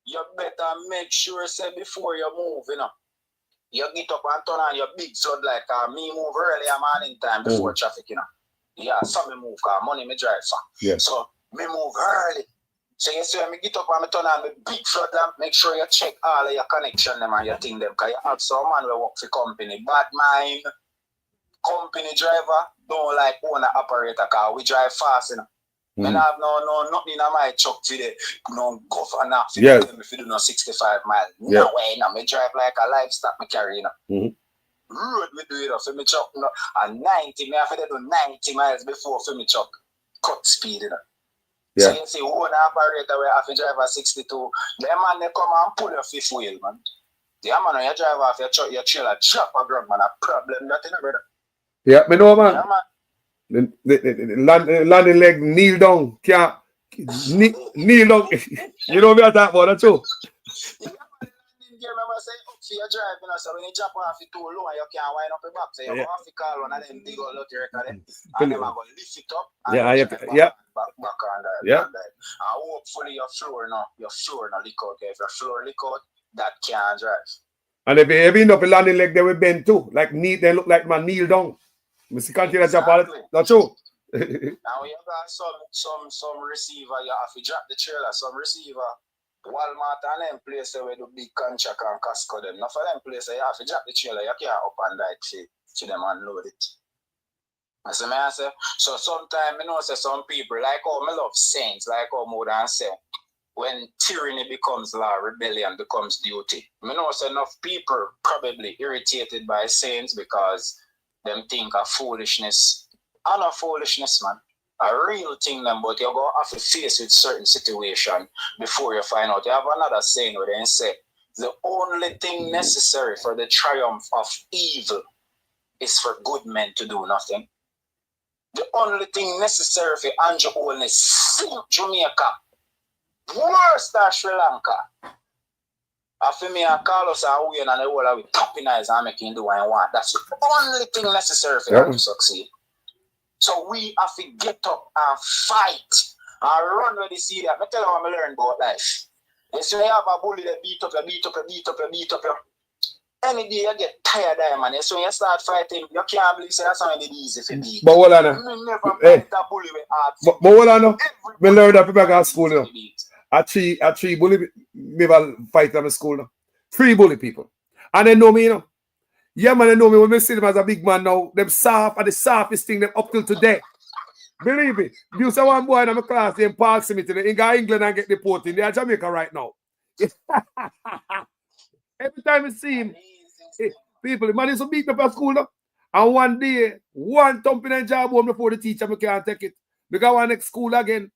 you better make sure say before you move, you know. You get up and turn on your big floodlight, me move early morning time before traffic, you know. Yeah, so me move car money me drive for. Yes. So me move early. So you see when me get up and me turn on my big flood lamp, make sure you check all of your connection them and your thing them. Cause you have some man will work for company. Bad mind, company driver don't like owner operator car. We drive fast, you know. I have nothing in my truck for the go for enough if you do no 65 miles. No way, no. Me drive like a livestock me carry, you know. Road we do it for me truck, you know. And 90, me have to do 90 miles before for me truck cut speed, you know. Yeah. So you see, owner operator we have to drive at 62. Them man they come and pull your fifth wheel, man. The man when you drive off your truck, your trailer drop a ground, man. A problem that in brother. Yeah, me know, man. Yeah, man. The landing leg kneel down, can't kneel down. You know me I talk about that too. You remember say up for your drive, you know, so when you drop off it too low and you can't wind up your back, so you go off the car one of them big old lottery and them are going to lift it up and back on that. Yeah. And hopefully your floor no leak out. If your floor leak out, that can't drive. And if you end up a landing leg, they will bend too. Like they look like man kneel down. Mr. Continue to drop that's true. Now you got some receiver, you have to drop the trailer, some receiver. Walmart and them places where the big contract and Costco them. Not for them places you have to drop the trailer, you can't up and down to them and load it. I say, so sometimes you know say some people like how me love saints, like how more than say when tyranny becomes law, rebellion becomes duty. I know say enough people probably irritated by saints because them think of foolishness. I know foolishness, man. A real thing, them, but you're going to have to face with certain situation before you find out. You have another saying where they say, the only thing necessary for the triumph of evil is for good men to do nothing. The only thing necessary for Andrew Holness sink Jamaica, worse than Sri Lanka. After me and Carlos are winning and the whole of it tapping eyes and making do what I want. That's the only thing necessary for them to succeed. So we have to get up and fight and run with the city. I tell you what I learned about life. You see, you have a bully that beat up you. Any day you get tired of him, and so when you start fighting, you can't believe that's something easy for beat. But hold on. You never fight a bully with hard. But hold on. We learned that people at school, you know. I three bully people fight at my school now. 3 bully people. And they know me, you know. Yeah, man, they know me when we see them as a big man now. Them soft are the softest thing them up till today. Believe me. You say one boy in my class, they park me today. He go England and get deported. They are Jamaica right now. Every time you see him, people, the man is so beat up at school now. And one day, one thumping and job home before the teacher, I can't take it. Because one next school again.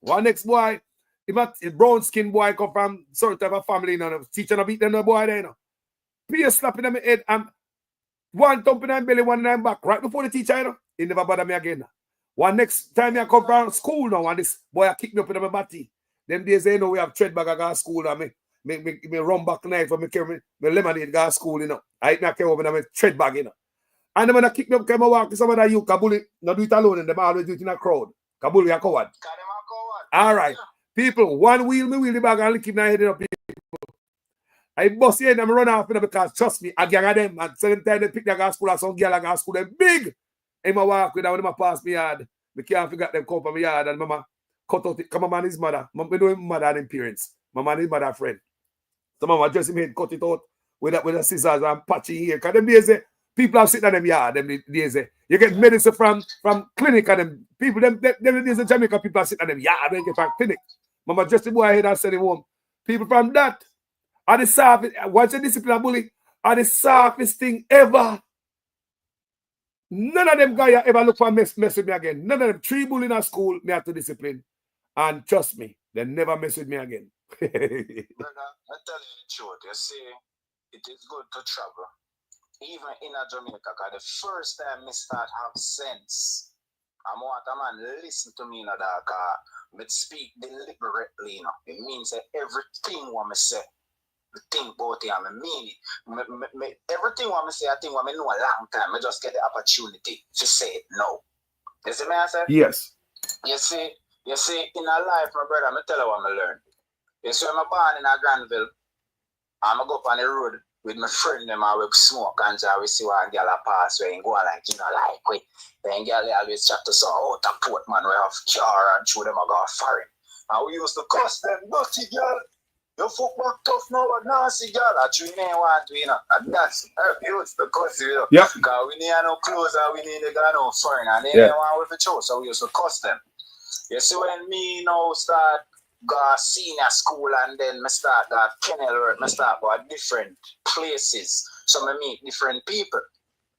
One next boy, a brown skin boy come from certain type of family, you know. Teacher not beat them no boy there, you know. Peer slapping in my head and one thumping in belly, one in my back. Right before the teacher, you know, he never bother me again. One next time I come from school now, and this boy I kick me up in my body. Them days they know we have tread bag I go to school and me run back knife and me carry me lemonade go to school, you know. I not care over my tread bag, you know. And then when I kick me up, come walk to somebody you Kabuli, not do it alone, and them always do it in a crowd. Kabuli a coward. All right. People, one wheel me wheel the bag and keep my head up. I bust in and run off because trust me, a gang of them and 7 times they pick their gas school or some girl at gas school, them big. And I walk with them when I pass me yard. I can't forget them come from my yard and mama cut out it. Come my man his mother. I know his mother and his parents. My man his mother friend. So mama just him head cut it out with the scissors and patching here. Because them days people have sitting on them yard, them days you get medicine from clinic and them people, them days in Jamaica, people are sitting on them yard when you get from clinic. Mama just the boy ahead and send him home. People from that are the softest, once you discipline a bully, are the softest thing ever. None of them guys ever look for mess with me again. None of them. 3 bullying at school, me have to discipline. And trust me, they never mess with me again. Brother, I tell you the truth. You see, it is good to travel. Even in Jamaica, because the first time I start have sense, I want a man listen to me in a dark, but speak deliberately, you know. It means that everything what I say, I think about it, I mean it. Everything what I say, I think what I know a long time, I just get the opportunity to say it now. You see me, I say? Yes. You see, in a life, my brother, I tell you what I learned. You see, I'm born in a Granville, I'm go up on the road with my friend, them I will smoke and we see one girl a pass where you go like, you know, like, wait. Then girl always chat to some out of port man, we have car and show them a go foreign. And we used to cuss them, dirty girl. Your football tough now, but nasty girl. That you may want to, you know. And that's how we used to cuss, you know. Yeah. Because we need no clothes and we need to go no foreign. And they want with the show, so we used to cuss them. You see, when me now start go senior school and then I start go Kenilworth, I start go different places. So I meet different people.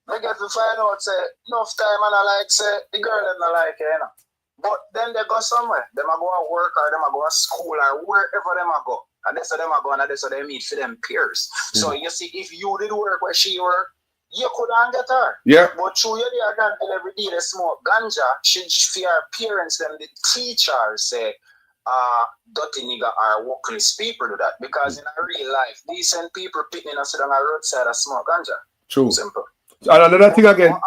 I get to find out, say, enough time and I like, say, the girl them not like it, you know. But then they go somewhere. Them a go to work or them a go to school or wherever them a go. And that's how them a go and that's how they meet for them peers. So you see, if you did work where she work, you couldn't get her. Yeah. But through you there until every day they smoke ganja, she for her parents, them the teachers say, dirty nigga are workless people do that. Because in a real life, decent people picking us on the roadside and smoke ganja. True. Simple. And another thing again. I'm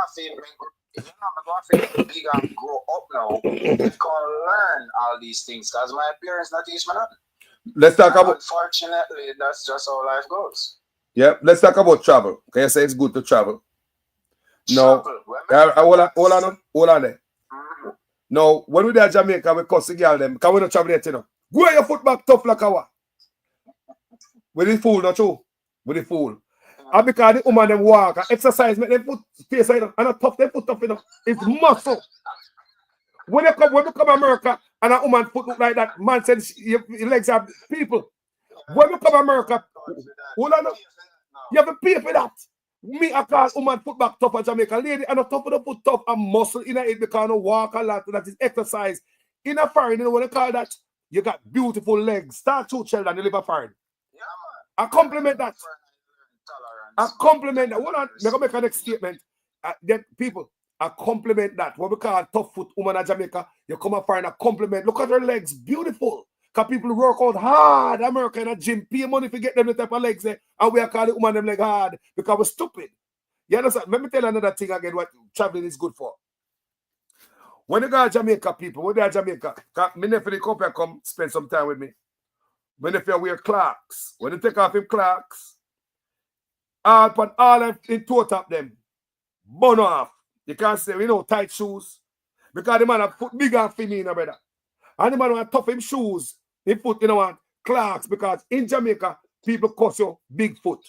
going to big and grow up now. You can learn all these things because my parents not teach me nothing. Let's talk about. Unfortunately, that's just how life goes. Yeah, let's talk about travel. Can you say it's good to travel? No. Hold on there. Now, when we there Jamaica, we cuss the girl them. Can we not travel there, you know? Go your foot back tough like a what? With the fool, not true? With the fool. And because the woman them walk and exercise, make them foot face and not tough, they foot tough enough. It's muscle. When you come to America and a woman foot look like that, man says your legs are people. When you come to America, hold on, you have to pay for that. Me, I call woman foot back tough at Jamaica. Lady, and a tough of the foot tough and muscle in it because you walk a lot. That is exercise. In a foreign, you know what they call that? You got beautiful legs. Start to children, you live a foreign. I compliment that. I compliment that. Hold on, I'm going to make a next statement. People, I compliment that. What we call tough foot woman in Jamaica, you come up foreign, I compliment. Look at her legs, beautiful. Because people work out hard. America in a gym, pay money to get them the type of legs there. And we are calling woman them leg hard because we're stupid. You understand? Let me tell you another thing again what traveling is good for. When you go to Jamaica, people, when they are Jamaica, my nephew come spend some time with me. My nephew wear Clarks. When you take off him Clarks, put all in toe top them. Burn off. You can't say, tight shoes. Because the man have foot bigger for me, brother. And the man want tough him shoes. He foot, Clarks. Because in Jamaica, people call you big foot.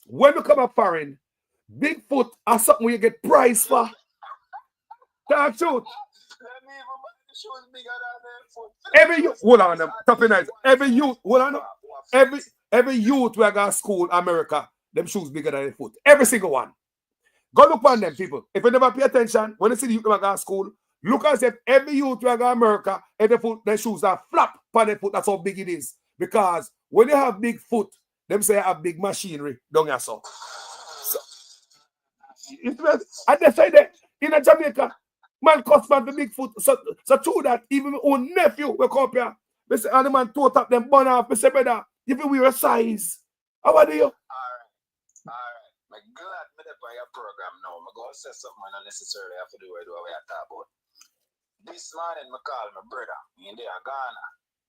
When you come up foreign, big foot are something where you get price for. Talk truth. Every youth, hold on them, tough nice. Every youth, hold on them. Every youth where I go to school, America, them shoes bigger than their foot. Every single one. Go look on them, people. If you never pay attention, when you see the youth where I go to school, look as if every youth where I go to America, their shoes are flap on their foot. That's how big it is. Because when you have big foot, them say you have big machinery down your so. And they say that in a Jamaica, man cost man the big foot. So through that, even my own nephew will come up here. They say, and the man toe tap them burn off. They say, brother, if you wear a size, how are you? All right. I'm glad I'm on your program now. I'm going to say something I don't necessarily have to do with what we are talking about. This morning, I call my brother in there, Ghana.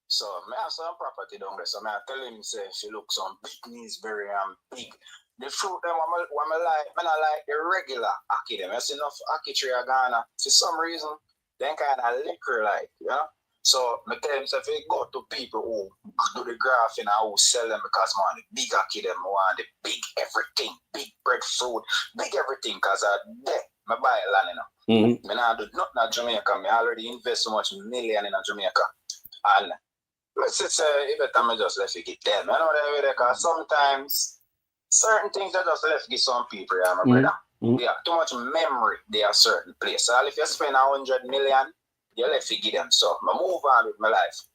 So I have some property down there. So I tell him, say, she looks some big knees, very big. The fruit them I like the regular ackee them. There's enough ackee tree in Ghana. For some reason, they kind of liquor like, So I tell them, if you go to people who do the graphing and who sell them because I want the big ackee them, I want the big everything, big breadfruit, big everything, because I buy land, I don't do nothing in Jamaica. I already invest so much million in Jamaica. And let's say, every time I just let it get dead. I know that because sometimes certain things that just left give some people, my brother. They have too much memory. They are certain place. So if you spend 100 million, you let me give them. So I move on with my life.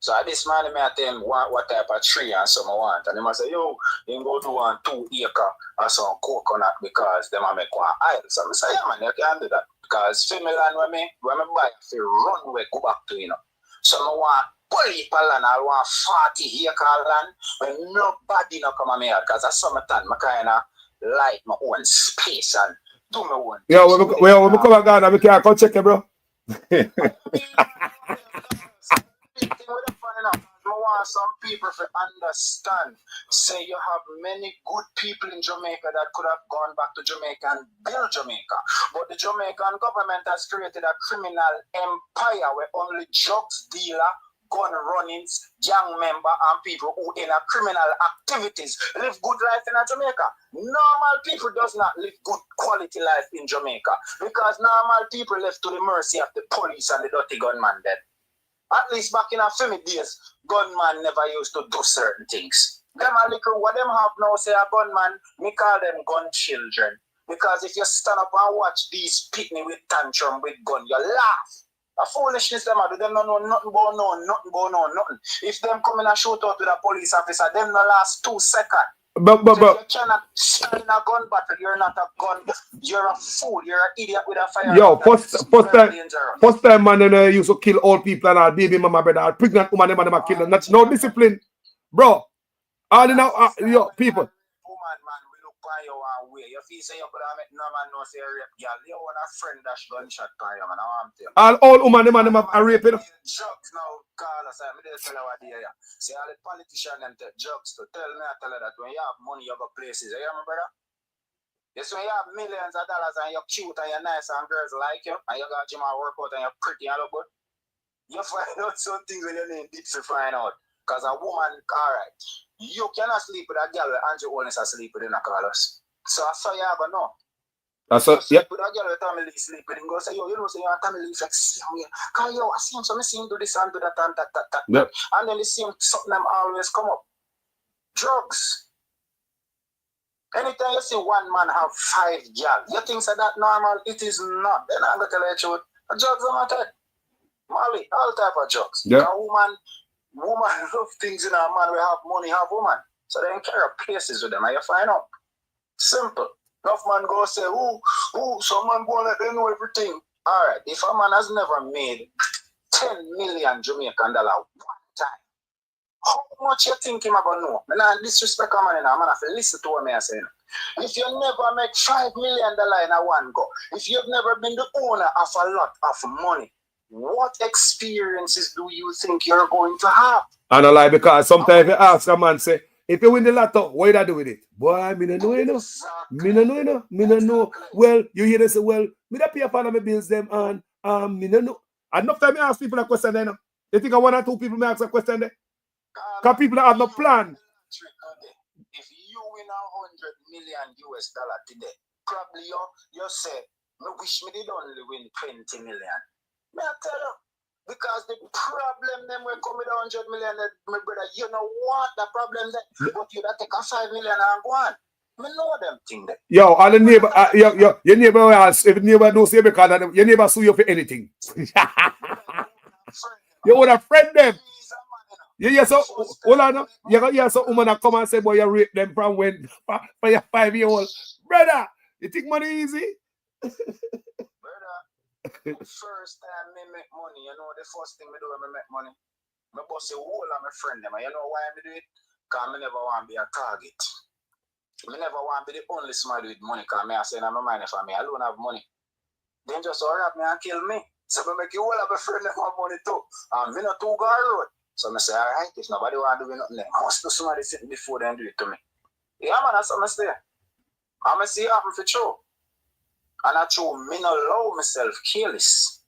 So at this man, I tell him what type of tree and some I want. And he must say, yo, you can go do 1 2 acre or some coconut because them make one aisle. So I say, yeah man, you can do that. Because family land when I buy, if you run away, go back to, you know. So I want bully land, I want 40 acre land when nobody no come on me out. Because that's summertime, I kind of like my own space and do my own. Yeah, when we come back and we can come check it, bro. I want some people to understand. Say you have many good people in Jamaica that could have gone back to Jamaica and build Jamaica. But the Jamaican government has created a criminal empire where only drugs dealer, gun runnings, gang member, and people who in a criminal activities live good life in Jamaica. Normal people does not live good quality life in Jamaica because normal people left to the mercy of the police and the dirty gunman dead. At least back in our family days, gunman never used to do certain things. Them a little, what them have now say a gunman, me call them gun children. Because if you stand up and watch these pitney with tantrum with gun, you laugh. A foolishness them do, them no know nothing going on, nothing. If them come in and shoot out with a police officer, them no last 2 seconds. But so if you cannot stand in a gun battle, you're not a gun, you're a fool, you're an idiot with a fire. Yo, first time man used to kill old people and our baby mama brother, pregnant woman them and them kill them. That's no discipline. Bro, all in our yo people. All old woman them and them are raping. Drugs now, call us. I tell you what they are. Say all the politicians and take drugs to tell me that when you have money, you go places. You hear me, brother? Yes, when you have millions of dollars and you're cute and you're nice and girls like you, and you got gym and workout and you're pretty and look good, you find out some things when your name did to find out. Because a woman, alright, you cannot sleep with a girl and you only sleep with in a colors. So I saw you have a no. That's so, yeah. With a girl with family sleep with him, go say, yo, you know, say your family like see him here. Cause yo, I see him, so I see him do this and do that and that. Yep. And then the same something them always come up. Drugs. Anytime you see one man have 5 girls, you think so that normal? It is not. Then I'm gonna tell you the truth. Drugs are not it. Molly, all type of drugs. Yeah. A woman love things in a man. We have money, have woman. So they don't care of places with them. And you find out. Simple. Enough man go say, some man go let them know everything. Alright, if a man has never made 10 million Jamaican dollar one time, how much you think him about know? I don't disrespect a man, I'm gonna have to listen to what I say. If you never make $5 million in a one go, if you've never been the owner of a lot of money, what experiences do you think you're going to have? And I lie because sometimes you ask a man, say, if you win the lotto, what do you do with it? Boy, me no know, you know. Me no know, you know. Me no know. Well, you hear them say, well, me da pay for my bills them and me no know. Enough time I ask people a question there, you know. You think 1 or 2 people may ask a question there? Because people have no plan. If you win $100 million today, probably you say, I wish me did only win 20 million. May I tell you? Because the problem them will come with 100 million, my brother, you know what the problem there? But you take a 5 million and go on. I know them thing there. Yo, all the neighbor, your neighbor ask, if neighbor don't say because your neighbor sue you for anything. You would have friend them. You hear so, hold on, you hear some woman come and say, boy, you rape them from when, for your 5-year-old. Brother, you think money easy? The first time I make money, you know the first thing I do when I make money, I bust a whole of my friend them. You know why I do it? Because I never want to be a target. I never want to be the only somebody with money because I say in my mind if I alone have money. Then just rob me and kill me. So I make you all of my friend them have money too. And I not too go road. So I say, alright, if nobody want to do nothing, I must do somebody sitting before them do it to me. Yeah man, that's what I say. I'm going to see it happen for sure. And I true, me not allow myself careless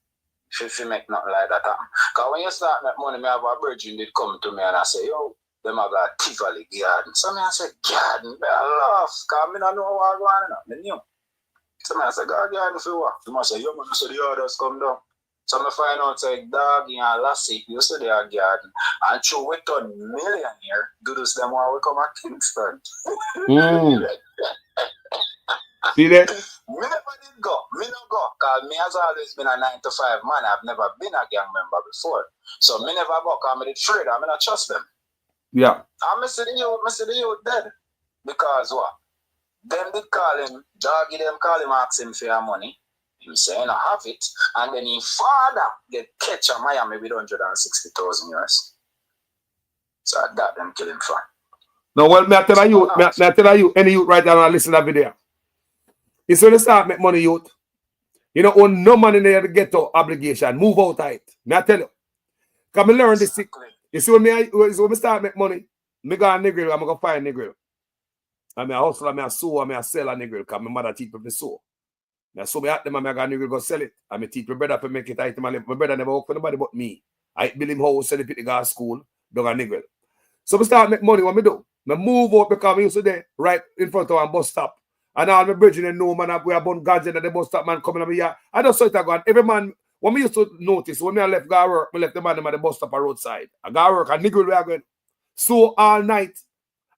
if you make nothing like that happen. Because when you start make money, me have a virgin did come to me and I say, yo, them have a Tivoli garden. So me I say, garden, I laugh, because me not know what going on. Me knew. So me I say, God, garden for what? You must say, yo, man, so the orders come down. So me find out, say, dog, and lassie, you say they are garden. And true, we turn millionaire, do this them while we come at Kingston. See that? Me never did go. Me no go. Cause me has always been a 9 to 5 man. I've never been a gang member before. So me never go. Cause me the trader. I not trust them. Yeah. I see the youth dead. Because what? Them did call him, doggy them call him, ask him for your money. He say, I have it. And then his father get catch in Miami with 160,000 US. So that them kill him for. No, well, me I tell you, any youth right now and listen to that video. It's when you start make money, youth. You don't own no money in the ghetto obligation. Move out of it. Me I tell you. Because I learn this. You see when me start make money, me go a nigger, I'm going to find a nigger. I mean, I hustle, I mean, I sew, I mean, I sell a nigger because my mother teach me to sew. I sew me at them, I got a nigger go sell it. I mean, teach my brother to make it item. My brother never work for nobody but me. I build him house, sell it to go to school, do a nigger. So I start make money, what I do? I move out because I used to there, right in front of a bus stop. And all my brethren know, man, we have bun gadget at the bus stop, man, coming over here. I just saw it go. And every man, what I used to notice, when I left go work, I left the man at the bus stop or roadside. I go work, and nigger we are going. So all night,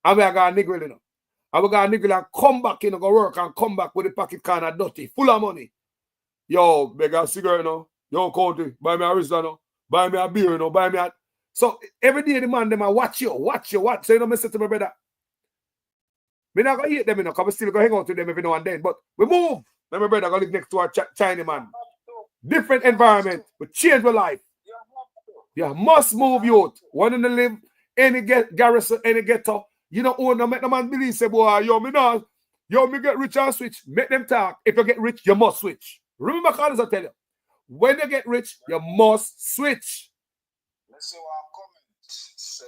and we are going nigger, you know. And we got a nigger and come back, you know, go work and come back with the pocket can of dirty, full of money. Yo, beg a cigarette, you know. Yo, County, buy me a Rizla, you know. Buy me a beer, you know. Buy me a... So, every day the man, them, I watch you. So, you know, I say to my brother, me not going to hate them, you know, because we still going to hang out with them every now and then. But we move. Then my brother going to live next to a Chinese man. Different environment. We change our life. You must move, youth. Want to live any garrison, any ghetto. You don't own them, make the man believe, say, boy, yo, me get rich and switch. Make them talk. If you get rich, you must switch. Remember, Carlos, I tell you, when you get rich, you must switch. Let's see what comments say.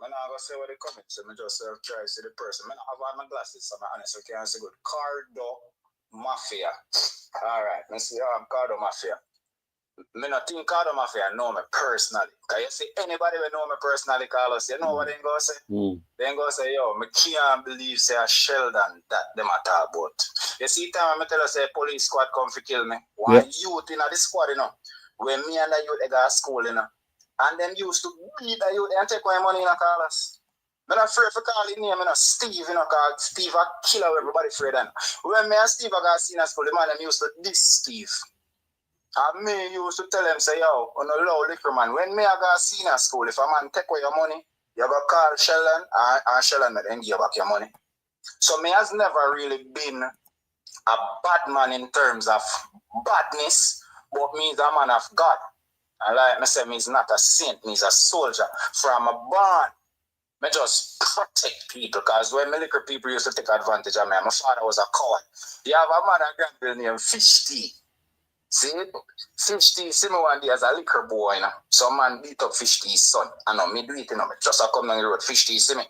I'm not going to say what the comments say. I just try to see the person. I have on my glasses, so I'm honest. Okay, I say good. Cardo Mafia. All right, let's see how I'm Cardo Mafia. Me not think Cardo Mafia know me personally. Because you see, anybody who know me personally, Carlos, you know what they going to say? They going to say, yo, me can't believe say a Sheldon that them a talk about. You see, time I tell you, say police squad come to kill me. One youth in the squad, you know, when me and the youth go to school, you know, and them used to beat the youth and take my money, you know, Carlos. I'm not afraid for calling name, you know, Steve, you know, because Steve a killer everybody afraid of. When me and Steve got seen at school, the man them used to diss Steve. And me used to tell them, say, yo, on a low liquor man, when me I got seen at school, if a man take away your money, you got to call Sheldon, and Sheldon then give back your money. So me has never really been a bad man in terms of badness, but me is a man of God. And like I say, me is not a saint, me is a soldier. From a born, me just protect people, because when me liquor people used to take advantage of me, my father was a coward. You have a man a grandpa named Fish Tea. See, Fish Tea, see me one day as a liquor boy, you know. Some man beat up Fish Tea's son. I know, me do it, you know. Just I come down the road, Fish Tea, see me.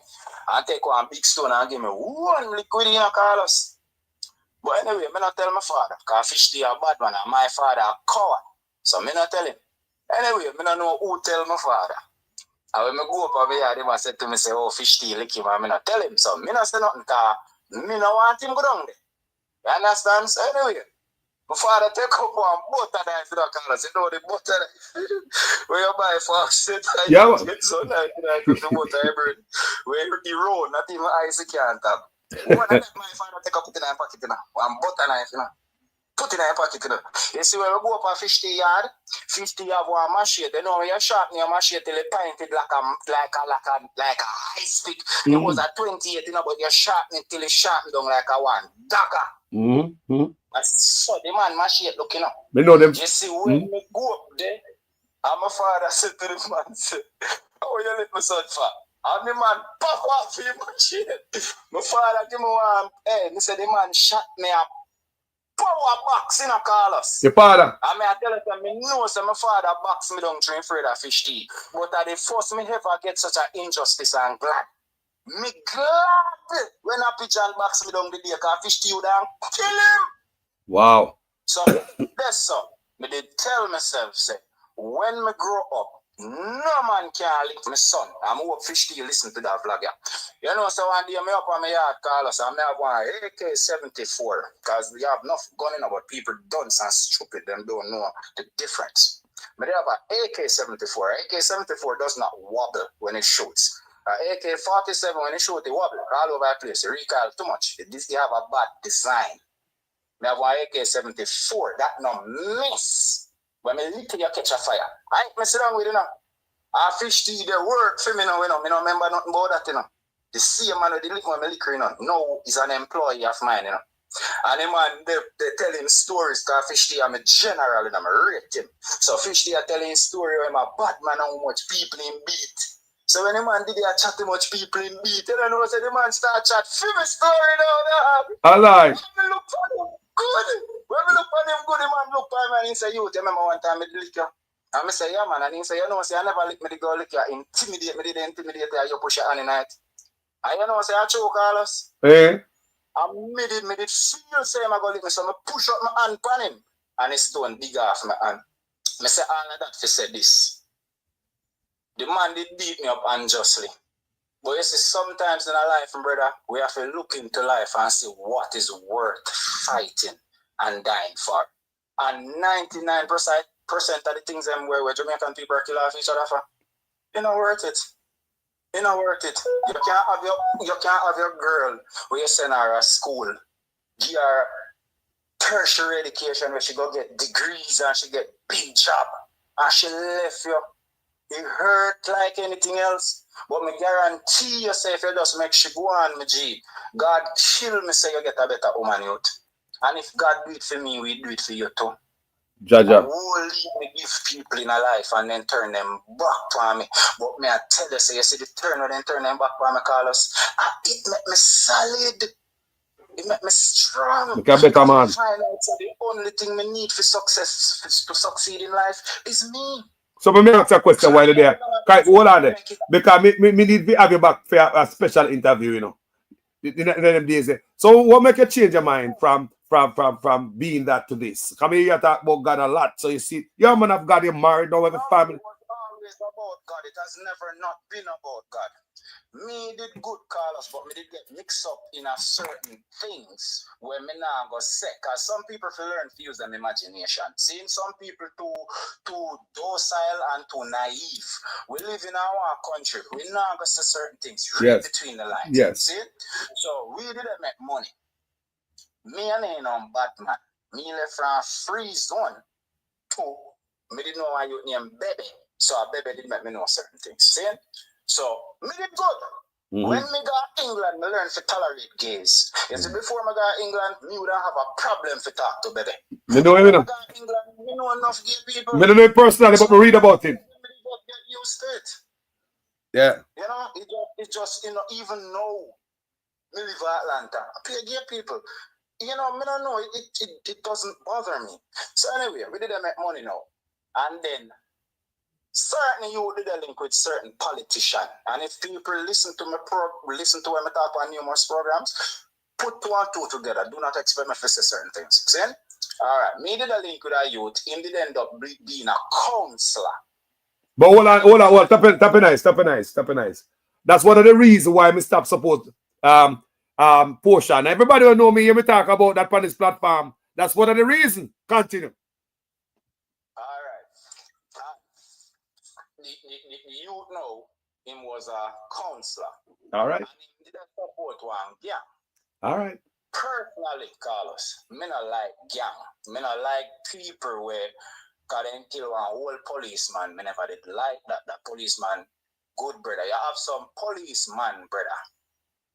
And take one big stone and give me one liquid, you know, Carlos. But anyway, me not tell my father, because Fish Tea a bad man, and my father a coward. So me not tell him. Anyway, me not know who tell my father. And when I go up over here, they must say to me, say, oh, Fish Tea lick him, and me not tell him. So me not say nothing, because me not want him go down there. You understand? So anyway, my father take up one butter knife in the car. You know the butter knife where you buy for set. Yeah. It's so nice with the butter every where you roll, not even ice can't have. When I let my father take up put in a pocket, you know, one butter knife, you know. Put in a pocket, you know. You see when we go up a 50 yard, 50 have one machete. You know when you sharpen your machete, it painted like a high stick. It was a 28, you know, but you sharpen it till it sharpen down like a one dagger. So the man machete looking up. Me know them. You see when we go up there, and my father said to the man, say, how you let me son for? And the man pop off him machete. My father give me one head. He said the man shot me up. Power box in a Carlos. Your father. I mean, I tell you, me know say my father box me down train afraid of Fish Tea. But I the first me ever get such an injustice and glad. Me glad when a pigeon box me down the day, because Fish Tea would have kill him. Wow. So that's so. Me did tell myself, say, when me grow up, no man can lick my son. I'm hope Fish Tea listen to that vlog. You know, so one day me up on my yard, Carlos, and me have one AK-74, because we have enough gun in about people dunce and stupid, them don't know the difference. But they have an AK-74. AK-74 does not wobble when it shoots. AK-47 when it shoots, it wobble all over the place. It recoil too much. They have a bad design. Me have one AK-74. That no miss. When me lick you catch a fire. I me sit down with you now. I fish tea, they work for me now, you know. Me no remember nothing about that, you know. The same man with the lick when me liquor, you know. Now he's an employee of mine, you know. And the man, they tell him stories because Fish tea, I'm a general, and I'm a rate him. So Fish tea, I tell him story where I'm a bad man, how much people in beat. So when the man did that chat, how much people in beat, you know, so the man start chat, film a story now. I like. When me look for him good. When me look for him good, the man look for him and he say, you remember one time I lick you? And I say, yeah man, and he say, you know, say I never lick me the girl lick you, intimidate me, they intimidate you, you push your hand in it. And you know, say I choke Carlos. Eh? I made it feel say I go lick me, so I push up my hand on him. And his stone big off my hand. I say all of that for say this. The man did beat me up unjustly. But you see, sometimes in our life, brother, we have to look into life and see what is worth fighting and dying for. And 99% of the things where Jamaican people are killing off each other for, it's not worth it. It's not worth it. You can't have your girl where you send her to school, give her tertiary education where she go get degrees and she get big job, and she left you. It hurt like anything else. But me guarantee you say if you just make she go on, me G, God kill me say you get a better woman youth. And if God do it for me, we do it for you too. Jaja. Only me give people in a life and then turn them back for me. But me I tell you, say you see the turn and then turn them back for me, Carlos. It make me solid. It make me strong. Look at better man. Find out so the only thing me need for success, to succeed in life, is me. So let me ask a question while you're there. Hold on there. Because me need to have you back for a special interview, you know. In them days. So what make you change your mind from being that to this? Come here, you talk about God a lot. So you see, you're a man of God, you're married now with a family. It was always about God. It has never not been about God. Me did good, Carlos, but me did get mixed up in a certain things where me now go sick. Cause some people feel learn to use them imagination. Seeing some people too docile and too naive. We live in our country. We now go see certain things right between the lines. Yes. See? So we didn't make money. Me and ain't on Batman. Me left from free zone to me didn't know why you name Baby. So a Baby did make me know certain things. See? So, me did good. When me got England, me learned to tolerate gays. You see, before me got England, me would have a problem to talk to Baby. Me know him, you know. England, me know enough gay people. Me don't know him personally, but me read about him. Me get used to it. Yeah. You know, it just, you know, even now, me live in Atlanta. I play gay people. You know, me don't know, it doesn't bother me. So anyway, we didn't make money now. And then, certainly you did a link with certain politicians. And if people listen to me when I talk on numerous programs, put 2 and 2 together. Do not expect me to say certain things. See? Alright, me did a link with a youth. Him did end up being a counselor. But hold on. Tap nice. That's one of the reasons why I stop support Portia. Everybody will know me hear me talk about that on this platform. That's one of the reasons. Continue. The youth know him was a counselor. All right. And he did a support one gang. All right. Personally, Carlos, me not like gang. Me not like people where God didn't kill one whole policeman. Me never did like that policeman. Good brother. You have some policeman, brother.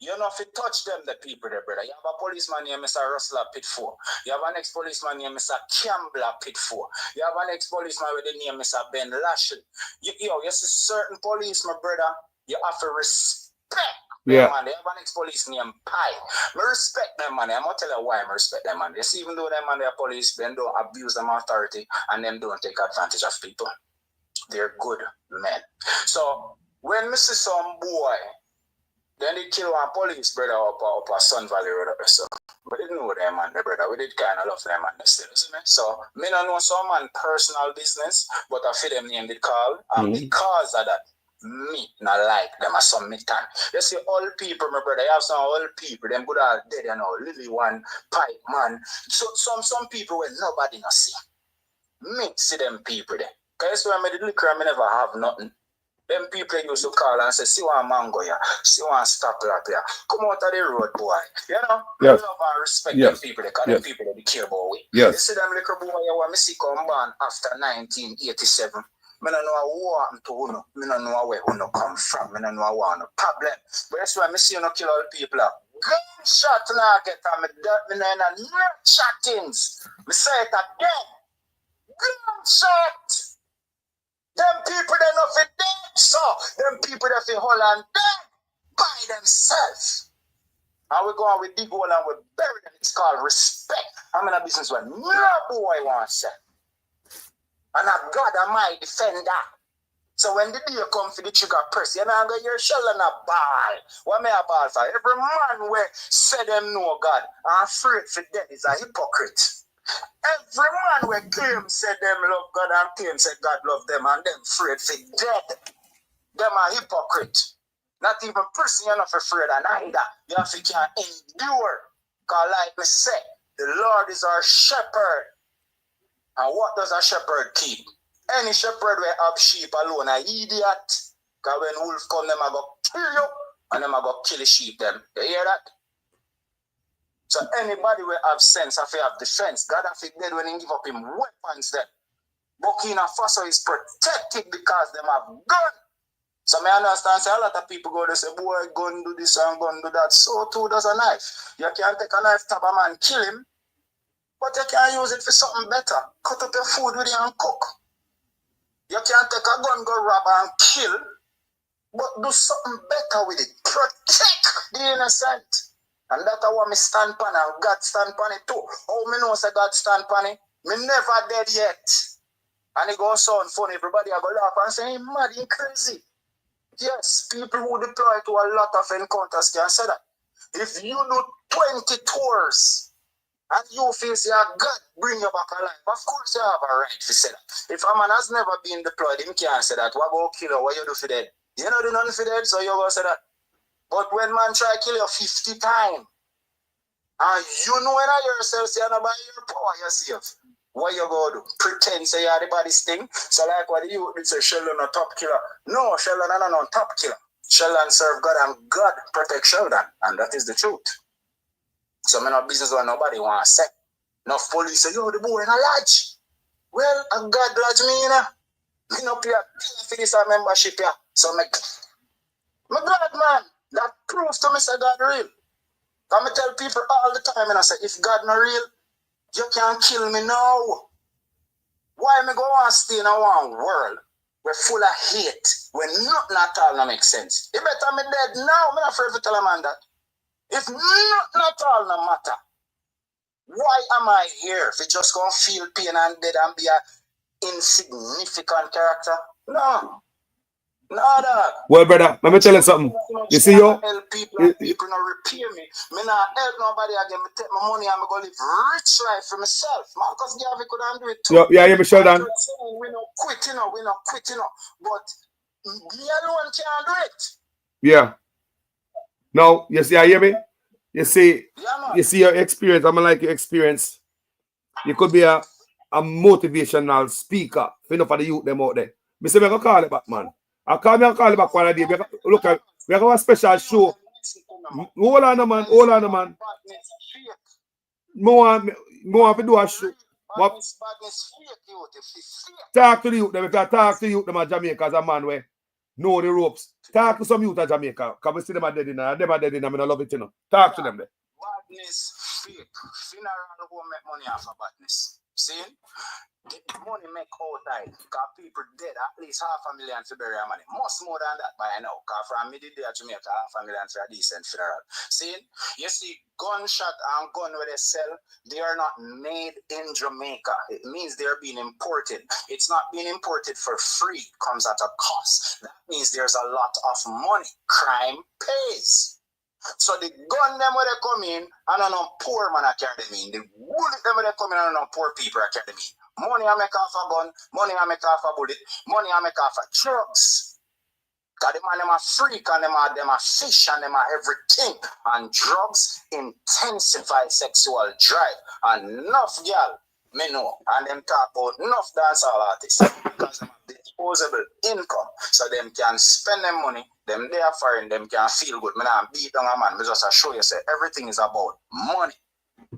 You know if you touch them, the people there, brother. You have a policeman named Mr. Russell Pitford. You have an ex-policeman named Mr. Campbell Pitford. You have an ex-policeman with the name Mr. Ben Lashley. You see certain policemen, brother, you have to respect them, man. They have an ex-police named Pi. I respect them, man. I'm going to tell you why I respect them, man. You see, even though them, man, they're police, them don't abuse them authority and them don't take advantage of people. They're good men. So, when me see some boy, then they kill one police brother up a Sun Valley Road or so. We didn't know them man, the brother. We did kind of love them man still, see me? So, me don't know some man personal business, but I feel them name did call. And because of that, me not like them as some metan. You see, old people, my brother, you have some old people, them good all dead, you know, Lily one, Pipe man. So, some people where nobody not see. Me see them people there. Because when I did liquor, I never have nothing. Them people used to call and say, see one mango here, see one stoplight here. Come out of the road, boy. You know? Yes. We love and respect Yes. them people because Yes. them people they care about we. Yes. You see them little boy you see come born after 1987. I don't know what happened to Uno. I don't know where Uno come from. I don't know what no problem. But that's why I see you kill all people. Gunshot now get on me in a not chattings. I say it again. Gunshot. Them people they not fit dead. So them people they fit hold on dead by themselves. And we go on with dig hole and we bury them. It's called respect. I'm in a business where no boy wants it. And a God am I defend that. So when the day come for the trigger press, you know, your shell and a ball. What may a ball for? Every man where say them know God and afraid for death is a hypocrite. Every man where claim say them love God and claim say God love them and them afraid for death. Them a hypocrite. Not even person you're not afraid of neither. You have to can endure. Because like we say, the Lord is our shepherd. And what does a shepherd keep? Any shepherd will have sheep alone, an idiot. Because when wolf come, them are going to kill you, and them are going to kill the sheep them. You hear that? So anybody will have sense if he have defense. God have it dead when he give up him weapons then. Burkina Faso is protected because them have gun. So I understand, say a lot of people go, they say, boy, gun do this and gun do that. So too does a knife. You can take a knife, stab a man, kill him. But you can use it for something better. Cut up your food with it and cook. You can take a gun, go rob and kill, but do something better with it. Protect the innocent. And that's what me stand pan and God stand pan it too. Oh, me know say God stand pan it. Me never dead yet. And it goes sound funny. Everybody are going to laugh and say, hey, mad, you crazy. Yes, people who deploy to a lot of encounters can say that. If you do 20 tours, and you feel say God bring you back alive, of course you have a right to say that. If a man has never been deployed, him can't say that. What about kill you? What you do for dead? You know do nothing for dead, so you go say that. But when man try to kill you 50 times, and you know when yourself say about your power yourself, what you go do? Pretend say you are the baddest thing. So like what the youth say, Sheldon a top killer. No, Sheldon no top killer. Sheldon serve God and God protect Sheldon. And that is the truth. So I'm not business what nobody want to say. No police say, yo, the boy in a lodge. Well, a God lodge me, you know. Me no pay for this membership here. So me glad, man. That proves to me say God real. Because I tell people all the time, and I say, if God not real, you can't kill me now. Why me go on stay in a one world we're full of hate when nothing at all no make sense? You better me dead now. I'm not afraid to tell a man that. If nothing at all no matter, why am I here? If you just gonna feel pain and dead and be an insignificant character? No. No, dog. Well, brother, let me tell you something. You see, yo? Help people and people not repair me. Me not help nobody again. Me take my money and me go live rich life for myself. Marcus Garvey couldn't do it too. Yo, yeah, hear me, Sheldon? We not quit, you know. We not quit, you know. But me alone can't do it. Yeah. No, you see, I hear me? You see, you see your experience. I'm like your experience. You could be a motivational speaker. You know, for the youth them out there. Me say, me go call it back, man. I call it back one day. Look, we have a special show. Hold on, man. Hold on, man. More to do a show. Talk to the youth. If you talk to the youth, them at Jamaica as a man where know the ropes. Talk to some youth at Jamaica. Because we see them are dead in there. Them are dead in there. I don't love it, you know. Talk to them there. Badness, fake. Funeral won't make money off of badness. See? The money make out time. Because people dead, at least $500,000 to bury their money. Much more than that by now. Because from mid day to make $500,000 for a decent funeral. See? You see, gunshot and gun where they sell, they are not made in Jamaica. It means they're being imported. It's not being imported for free. It comes at a cost. That means there's a lot of money. Crime pays. So the gun them where they come in, and no poor man I carry them in. The bullet them where they come in, and no poor people I carry them in. Money I make off a gun, money I make off a bullet, money I make off of drugs. Because the man them a freak and them a fish and them a everything. And drugs intensify sexual drive. And enough girl Me know. And them talk about enough dancehall artists because them have disposable income. So them can spend them money, them they are foreign, them can feel good. Me not beat down a man. Me just show you say everything is about money.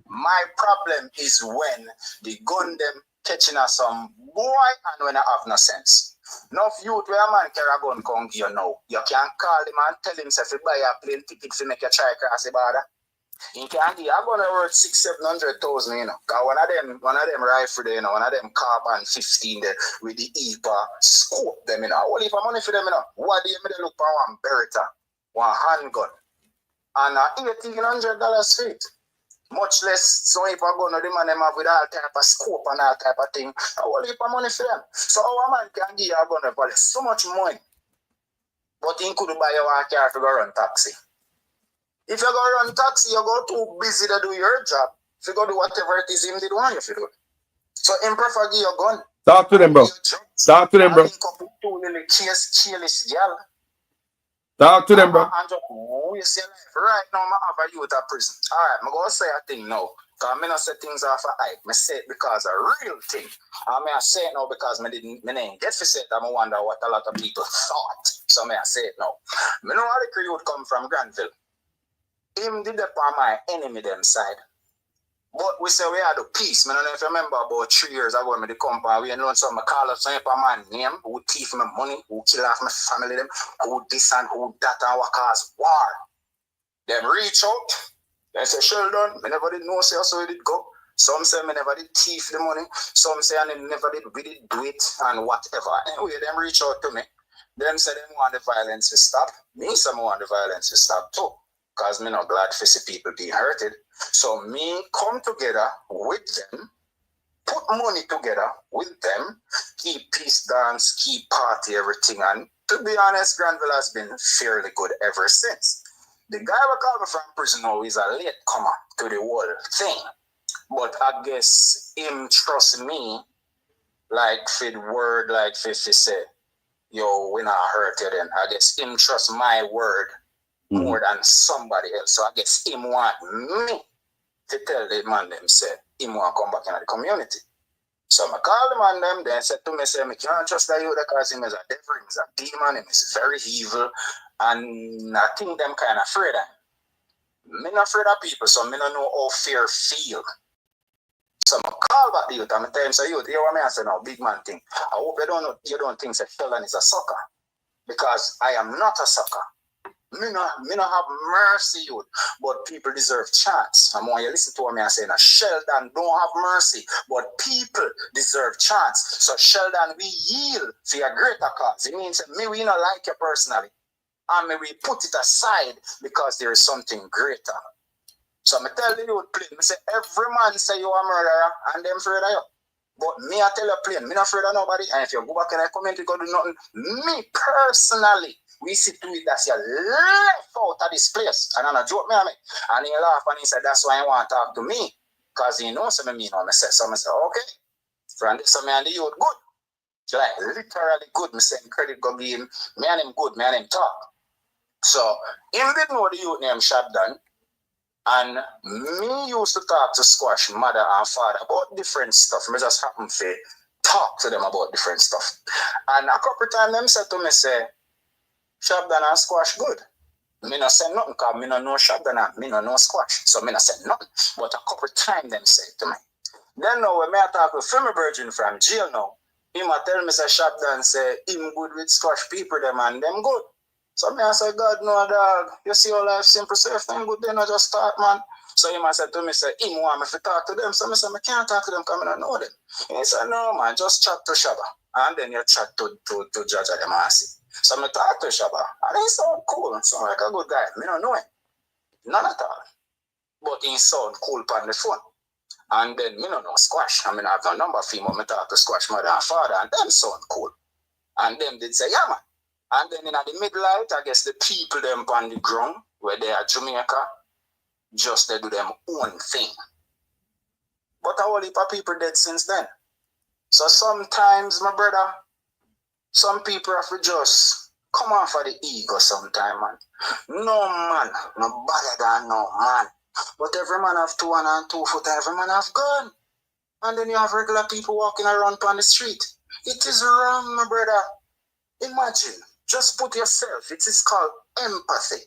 My problem is when the gun them catching us some boy and when I have no sense. Enough youth where a man carry a gun come here now. You can call him and tell him if you buy a plane ticket to make a try cross the border. He can give I'm gonna worth 600,000-700,000, you know. Cause one of them rifle there, you know, one of them carbon 15 there with the EPA scope them, you know. What if money for them, you know? What do you mean they look for one Beretta, one handgun, and $1,800 straight? Much less so if I go to the man them have with all type of scope and all type of thing. I will leave money for them. So our man can give you a gun for so much money. But he could buy your car to go run taxi. If you go run taxi, you go too busy to do your job. If you go do whatever it is him did want you to do. So him prefer give you a gun. Talk to them, bro. Talk to them, bro. Two little cheerless girl. Talk to them, bro. We say right now, I have a youth at prison. Alright, I'm going to say a thing now. Because I don't say things off of hype. I say it because a real thing. I say it now because I didn't get to say it. I wonder what a lot of people thought. So I say it now. I know how the youth come from Granville. Him did up on my enemy them side. But we say we had a peace. I don't know if you remember about 3 years ago when the company, we know some call up some man name who thief my money, who kill off my family, them, who this and who that and what cause war. Them reach out, they say, Sheldon, I never did know so we did go. Some say I never did thief the money, some say I never did really do it and whatever. Anyway, them reach out to me. Them say they want the violence to stop. Me say I want the violence to stop too. Because me not glad to see people being hurted. So me come together with them, put money together with them, keep peace dance, keep party, everything. And to be honest, Granville has been fairly good ever since. The guy who called me from prison now is a late comer to the whole thing. But I guess him trust me, like for the word, like for say, yo, we not hurt you then. I guess him trust my word more than somebody else. So I guess him want me to tell the man them say him want to come back in the community. So I call the man them, then said to me, say, I can't trust that you because him is a devil, he's a demon, him is very evil, and I think them kind of afraid of him. I'm not afraid of people, so I don't know how fear feel. So I call back the youth and I tell him, say, youth, hear what I say now, big man thing. I hope you don't think that Sheldon is a sucker. Because I am not a sucker. Me no have mercy, youth, but people deserve chance. And when you listen to what I say, now Sheldon don't have mercy, but people deserve chance. So Sheldon, we yield for a greater cause. It means me we not like you personally, and me we put it aside because there is something greater. So I tell the youth plain, I say every man say you are a murderer, and them afraid of you. But me I tell you plain, me not afraid of nobody. And if you go back in the community, go do nothing. Me personally. We see to it that you left out of this place. And I'm a joke, me. And he laughed and he said, that's why he want to talk to me. Because he knows me mean what I say. So I said, okay. From this, so me and the youth good. So like, literally good. Me saying credit go give him. Me and him good. Me and him talk. So, him did know the youth named Shaddan. And me used to talk to Squash mother and father about different stuff. Me just happen to talk to them about different stuff. And a couple times them said to me, say, Shaddan and Squash good. Me not say nothing because me not know Shaddan and me not know Squash. So me not say nothing. But a couple times them say to me. Then now when me I talk with Femi Virgin from jail now, him a tell me say Shaddan say him good with Squash people them and them good. So me I say God no dog. You see how life simple, so if them good then I just start man. So him I said to me say him want me to talk to them. So me say I can't talk to them because I don't know them. He said no man, just chat to Shabba. And then you chat to Judge Adamasi. So I talk to Shabba, and he sound cool, sound like a good guy. I don't know him, none at all. But he sound cool on the phone. And then I don't know Squash. I mean, I have no number for him. I talk to Squash mother and father, and them sound cool. And them did say, yeah man. And then in the midlight, I guess the people them on the ground, where they are Jamaica, just they do them own thing. But a whole heap of people dead since then. So sometimes, my brother, some people have to just come off of the ego sometime, man. No man, no better than no man. But every man have 2 hand and 2 foot, every man have gun. and then you have regular people walking around on the street. It is wrong, my brother. Imagine, just put yourself, it is called empathy.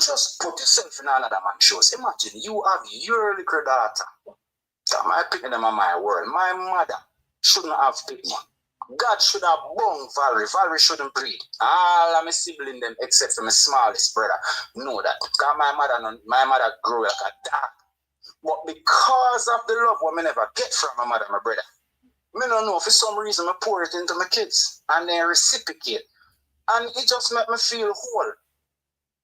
Just put yourself in another man's shoes. Imagine you have your little daughter. I picked them on my world. My mother shouldn't have picked me. God should have born Valerie. Valerie shouldn't breed. All of my siblings, them except for my smallest brother, know that. Because my mother grew like a dog. But because of the love what I never get from my mother, my brother, I don't know, for some reason I pour it into my kids and they reciprocate. And it just make me feel whole.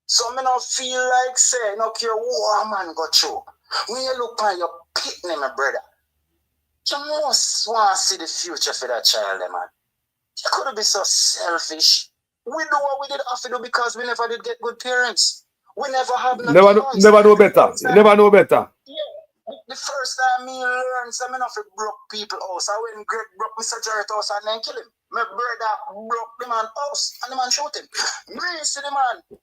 So I don't feel like say, no care what a man go through. When you look at your pitney, my brother, you must want to see the future for that child, man. You couldn't be so selfish. We do what we did have to do because we never did get good parents. We never have no never know better. You never know better. Yeah. The first time me learned something of broke people house, I went Greg broke Mr. Jarrett house and then kill him. My brother broke the man house and the man shot him. Me see the man.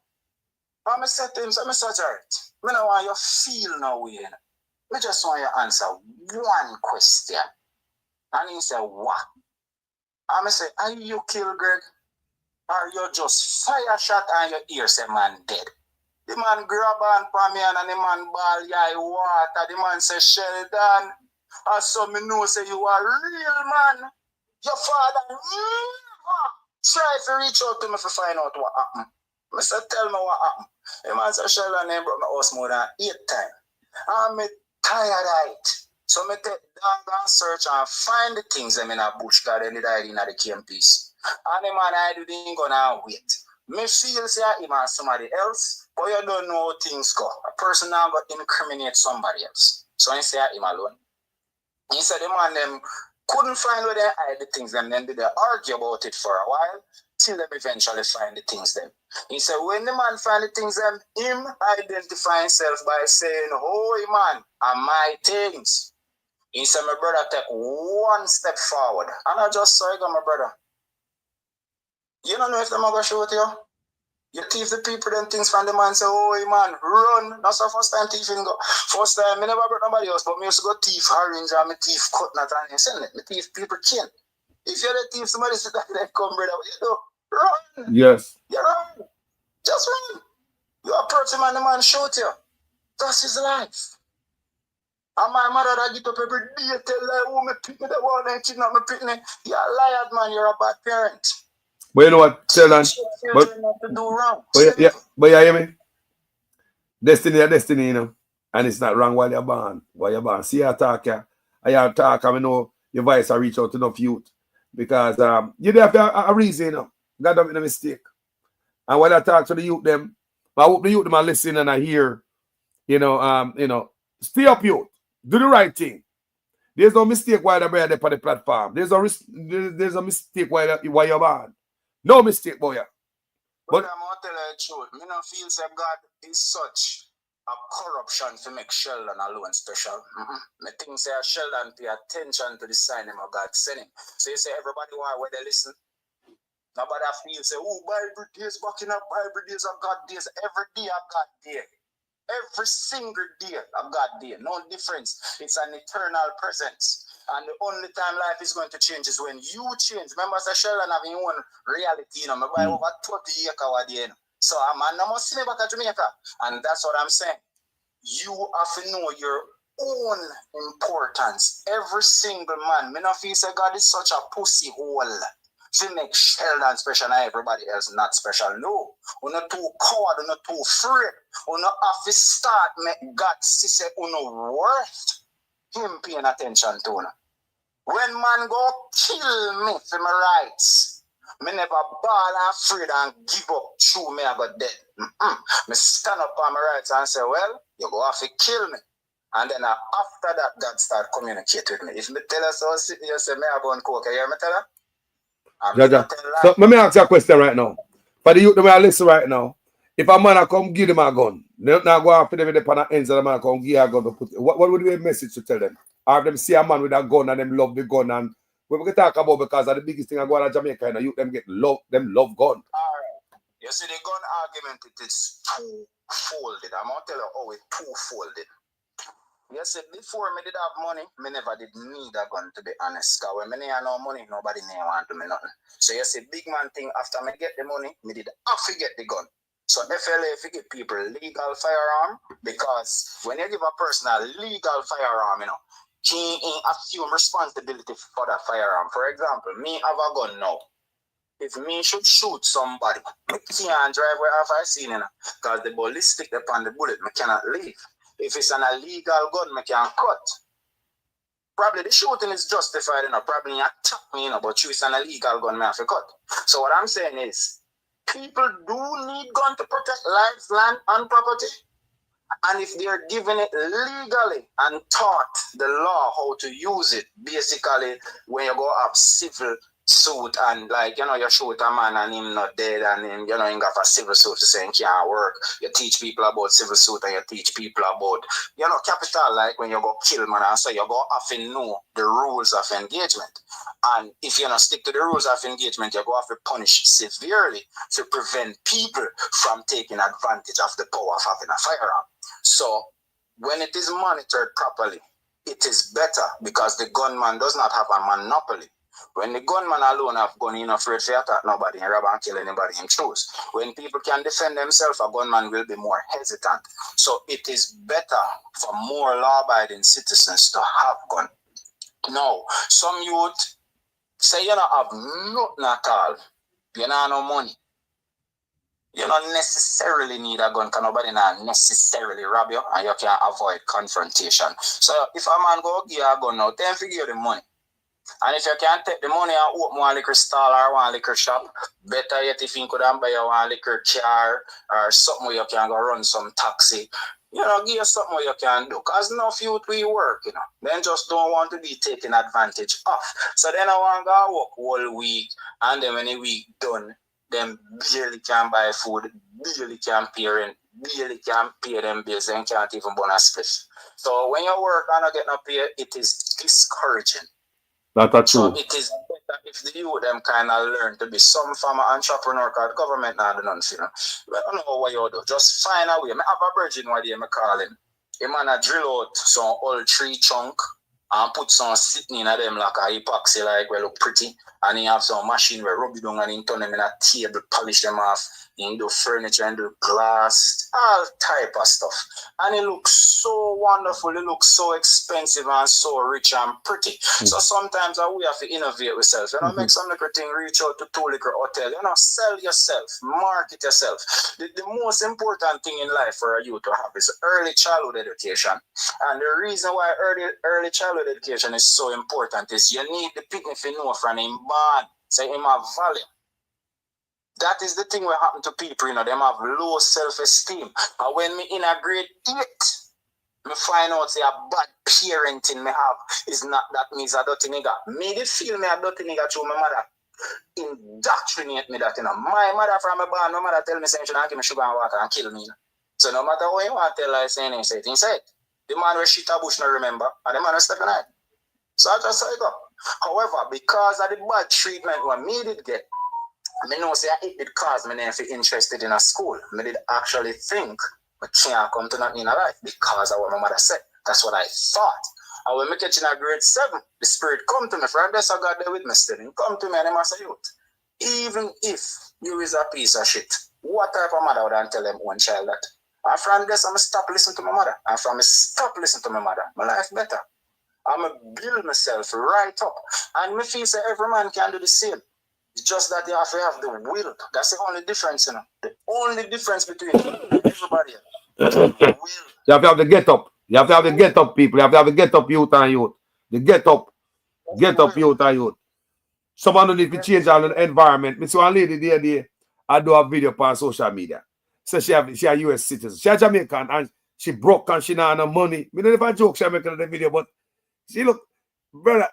And I said to him, Mr. Jarrett, I don't want you to feel no way. I just want you to answer one question. And he said, what? And I said, are you killed Greg? Or you just fire shot and your ear say man dead? The man grab on for me and the man ball yeah water. The man say, Sheldon, I saw me know say you are real man. Your father never try to reach out to me to find out what happened. I said, tell me what happened. The man said, Sheldon, they broke my house more than 8 times. I'm tired of it. So I take dog and search and find the things them in a bush because they died in the camp piece. And the man I do didn't go now wait. Me feel say him and somebody else, but you don't know how things go. A person now got incriminate somebody else. So I say him alone. He said the man them couldn't find where they hide the things them, then did they argue about it for a while till they eventually find the things them. He said when the man find the things them, him identify himself by saying, oh man, are my things. He said my brother take one step forward. And I just saw it, my brother. You don't know if the man go shoot you. You thief the people them things from the man say, oh man, run. That's the first time thieving go. First time I never brought nobody else, but me used to go thief orange and me thief coconut and you send it. Me thief people can. If you're the thief, somebody sit down there come, brother. What you do? Run. Yes. You run. Just run. You approach him and the man shoot you. That's his life. And my mother that get up every day tell her, oh, me pick me the one and kidnap me pick me. You're a liar, man. You're a bad parent. But you know what, Sheldon? But you hear me? Destiny is destiny, you know. And it's not wrong while you're born. While you're born. See, I talk, yeah. I talk, I know your voice I reach out to enough youth. Because you have a reason, you know. God don't make a mistake. And when I talk to the youth, them, I hope the youth them are listening and I hear, you know, stay up, youth. Do the right thing. There's no mistake while they're on the platform. There's a mistake while you're born. No mistake, boy. But I'm going to tell you the truth. I don't feel that God is such a corruption to make Sheldon alone special. I think say Sheldon pay attention to the sign of God send him. So you say everybody want where they listen. Nobody feel say, oh, Bible days backing up, Bible days of God days. Every day of God day. Every single day of God day. No difference. It's an eternal presence. And the only time life is going to change is when you change. Remember, Sheldon having your own reality, you know. I buy over 20 acres a day. So I'm not see me back at Jamaica. And that's what I'm saying. You have to know your own importance. Every single man. Me not feel say God is such a pussy hole to make Sheldon special and everybody else not special. No. We're not too coward, we're not too afraid. We're not have to start make God see say we're not worth him paying attention to him. When man go kill me for my rights, me never ball and afraid and give up through me I got dead. Me stand up on my rights and say, well, you go have to kill me. And then after that, God start communicate with me. If me tell us so you say me I go and coke, you hear me tell her? Jaja. So let me ask you a question right now. For the youth that are listening right now, if a man come give them a gun, they not go after them with the ends of the man come give a gun to put. What would be a message to tell them? Or if them see a man with a gun and them love the gun and we can talk about because of the biggest thing I go on in Jamaica and youth them get love gun. Alright. You see the gun argument it is two-folded. I'm gonna tell you how it's two-folded. You see, before me did have money, me never did need a gun, to be honest. Because when me had no money, nobody want to me nothing. So you see, big man thing, after me get the money, me did have to get the gun. So FLA if you give people legal firearm, because when you give a person a legal firearm, you know, he assume responsibility for that firearm. For example, me have a gun now. If me should shoot somebody, I can't drive where I seen it, because the ballistic upon the bullet, me cannot leave. If it's an illegal gun, I can cut. Probably the shooting is justified, you know, probably attack me, you know, but it's an illegal gun, I have to cut. So what I'm saying is, people do need gun to protect lives, land, and property. And if they're given it legally and taught the law how to use it, basically, when you go have civil suit and like, you know, you shoot a man and him not dead and him, you know, he got a civil suit to say he can't work. You teach people about civil suit and you teach people about, you know, capital, like when you go kill man and so you go have to know the rules of engagement. And if you don't stick to the rules of engagement, you go have to punish severely to prevent people from taking advantage of the power of having a firearm. So when it is monitored properly, it is better because the gunman does not have a monopoly. When the gunman alone have gun, he's not afraid to attack nobody and rob and kill anybody in choose. When people can defend themselves, a gunman will be more hesitant. So it is better for more law-abiding citizens to have gun. Now, some youth say you don't have nothing at all. You don't have no money. You don't necessarily need a gun because nobody not necessarily rob you and you can avoid confrontation. So if a man go give you a gun now, then figure the money. And if you can't take the money and open one liquor stall or one liquor shop, better yet if you could buy you one liquor car or something where you can go run some taxi. You know, give you something where you can do. Because enough youth we work, you know. Then just don't want to be taken advantage of. So then I want to go work all week and then when the week done, them barely can buy food, barely can pay rent, barely can pay them bills and can't even burn a spliff. So when you work and not get no pay, it is discouraging. That's true. So it is better if the youth them kind of learn to be some form of entrepreneur because the government not do nothing, you know. I don't know what you do. Just find a way. I have a virgin one day, I call him. A man a drill out some old tree chunk and put some sitting in them like a epoxy like we look pretty. And he have some machine where rub it down and he turn them in a table, polish them off. He do furniture and do glass, all type of stuff. And it looks so wonderful, it looks so expensive and so rich and pretty. So sometimes we have to innovate ourselves. You know, make some little thing, reach out to 2 liquor hotel, you know, sell yourself, market yourself. The most important thing in life for you to have is early childhood education. And the reason why early childhood education is so important is you need the picnic to know from him born, say him have value. That is the thing what happen to people, you know, them have low self-esteem. And when me in a grade 8, me find out say a bad parenting me have is not that means a dirty nigga. Me did feel me a dirty nigga through my mother indoctrinate me that, you know. My mother from a barn, my mother tell me saying she don't give me sugar and water and kill me. You know? So no matter what you want to tell her, saying say it inside. The man will shit a bush no remember, and the man will step in it. So I just say go. However, because of the bad treatment what me did get, I know say it did cause me to be interested in a school. I did actually think I can't come to nothing in life because of what my mother said. That's what I thought. And when I catch in a grade 7, the spirit come to me. From this I got there with me still. Come to me and I say, youth, even if you is a piece of shit, what type of mother would I tell them one child that? And from this I'm stop listening to my mother. And from stop listening to my mother, my life better. I'm going to build myself right up. And I feel say every man can do the same. It's just that you have to have the will. That's the only difference, you know. The only difference between everybody. You have to have the get up. You have to have the get up, people. You have to have the get up youth and youth. The get up youth and youth. Someone need to change all the environment. Me see one lady the other day, I do a video on social media. So she a US citizen. She a Jamaican and she broke and she not have no money. Me don't even joke she making the video, but she look, brother,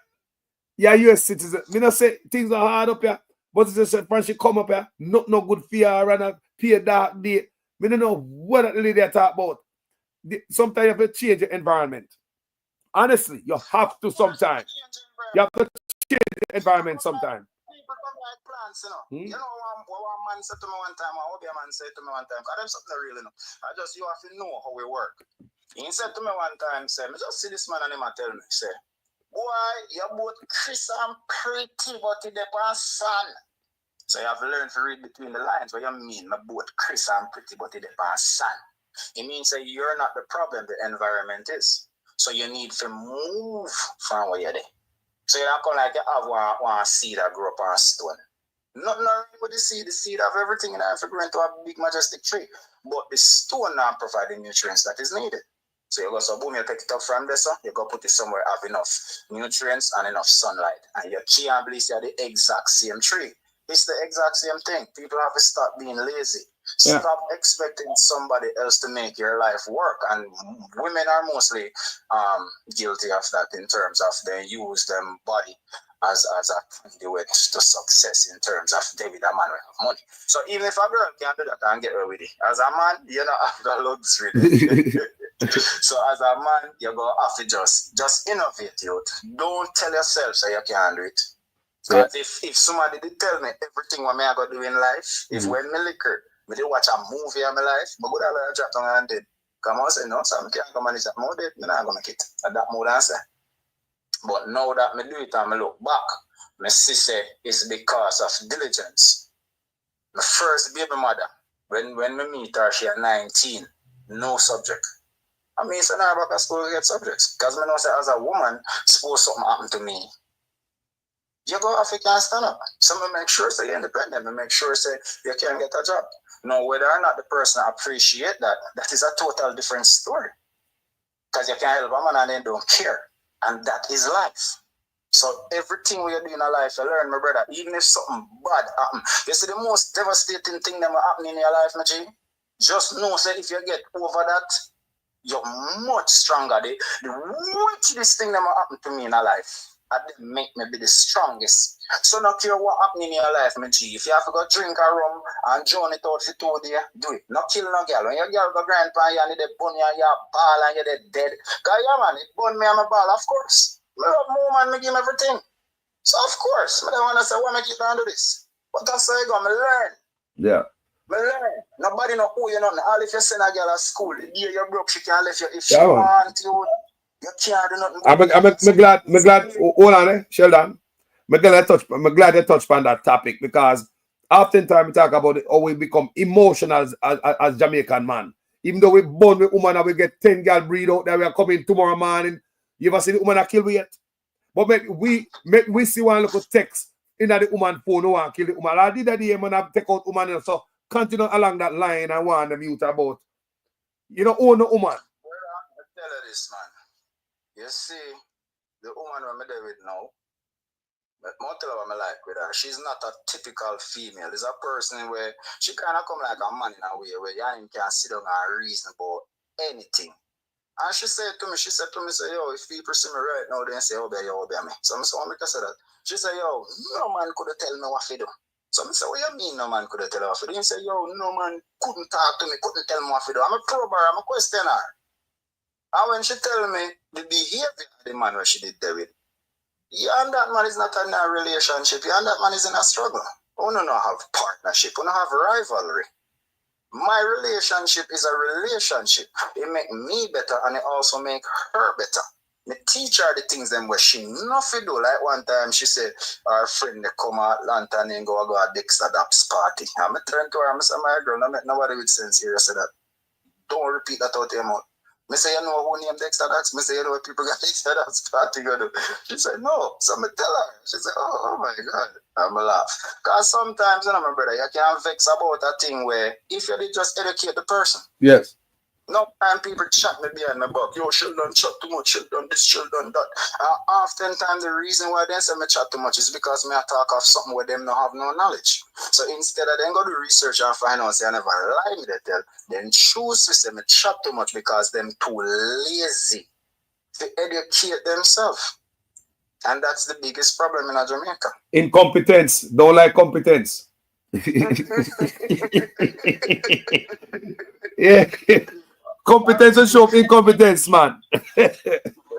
you're a US citizen. Me not say things are hard up here. But it's just when she come up here, no good fear and a pay dark day. Me don't know what the lady talk about. Sometimes you have to change the environment. Honestly, you have to sometimes. You have to change the environment sometimes. like plants, you know. You know what one man said to me one time, or what a man said to me one time, because them something real, you know. You have to know how we work. He said to me one time, say, me just see this man and him and tell me, say, boy, you're both Chris and pretty, but in the sun. So you have to learn to read between the lines. What you mean, me both Chris and pretty, but in the sun. It means that you're not the problem, the environment is. So you need to move from where you're there. So you're not going like you have one seed that grow up on a stone. Nothing wrong with the seed of everything in life to grow into a big majestic tree. But the stone now provide the nutrients that is needed. So you go, so boom, you take it up from there, so you go put it somewhere have enough nutrients and enough sunlight. And you can't believe you're the exact same tree. It's the exact same thing. People have to stop being lazy. Yeah. Stop expecting somebody else to make your life work. And women are mostly guilty of that in terms of they use them body as a conduit to success in terms of David, a man will have money. So even if a girl can do that and get away with it, as a man, you don't have the luxury. So as a man, you go have to just innovate, youth. Don't tell yourself so you can't do it. Because if somebody did tell me everything what I got to do in life, if when me liquor, me did watch a movie in my life, but good I drop down and did. Come on, say no, so I can't go manage that mode, I'm not gonna make it. At that mode answer. But now that me do it and me look back, me see say it's because of diligence. My first baby mother, when me meet her, she at 19, no subject. I mean, so now back at school to get subjects. Because I know say as a woman, suppose something happen to me. You go off, you can't stand up. So I make sure say you're independent. I make sure say you can get a job. Now, whether or not the person appreciate that, that is a total different story. Because you can't help a man and they don't care. And that is life. So everything we do in our life, you learn, my brother, even if something bad happens. You see the most devastating thing that will happen in your life, my G? Just know say if you get over that, you're much stronger. The wickedest thing that will happen to me in our life, that make me be the strongest. So not care what happening in your life, my G. If you have to go drink a rum and drown it out for 2 days, do it. Not kill no girl. When your girl go grandpa and they burn you and you ball and you're dead. Because yeah man, it burn me and my ball, of course. I love more man, I give him everything. So of course, I don't want to say why I keep on do this. But that's how I go, I learn. Yeah. I learn. Nobody know who you know. All if you send a girl at school, the day you broke, she can't leave you. If she want you, you can't do nothing. I'm glad, hold on, Sheldon. I'm glad you touched on that topic because oftentimes we talk about it, how we become emotional as Jamaican man. Even though we born with woman and we get 10 girl breed out there, we are coming tomorrow morning. You ever see the woman that kill we yet? But make we see one little text in the woman phone, no one kill the woman. I did that day, man, I take out woman, so continue along that line and want them youth about. You don't own the woman. I tell you this, man. You see, the woman I'm there with now, but more tell her what I like with her. She's not a typical female. It's a person where she kind of come like a man in a way where you can sit down and reason about anything. And she said to me, say, yo, if people see me right now, they say, oh, be me. So I said, what make I say that? She said, yo, no man could tell me what to do. So I said, what you mean no man could tell her what to do? He said, yo, no man couldn't talk to me, couldn't tell me what to do. I'm a probe her, I'm a questioner. And when she tell me the behavior of the man where she did there with, you and that man is not in a relationship, you and that man is in a struggle. We don't have partnership, we don't have rivalry. My relationship is a relationship. It make me better and it also make her better. Me teach her the things them where she nothing do. Like one time she said her friend they come at Atlanta and go to Dexter Daps party. And I turn to her and say, my girl, no make nobody with sense here. I said that. Don't repeat that out of your mouth. I say, you know who named Dexter Daps? I say, you know what people got Dexter Daps party go do? She said, no. So I tell her. She said, oh my God. I'm a laugh. Because sometimes, you know, my brother, you can vex about a thing where if you did just educate the person. Yes. No time people chat me behind my back. Yo, Sheldon chat too much, Sheldon this, Sheldon that. Oftentimes the reason why they say me chat too much is because me I talk of something where them not have no knowledge. So instead of them go do research and find out say I never lie me they tell, then choose to say me chat too much because them too lazy to educate themselves. And that's the biggest problem in Jamaica. Incompetence. Don't like competence. Yeah. Competence and show incompetence, man.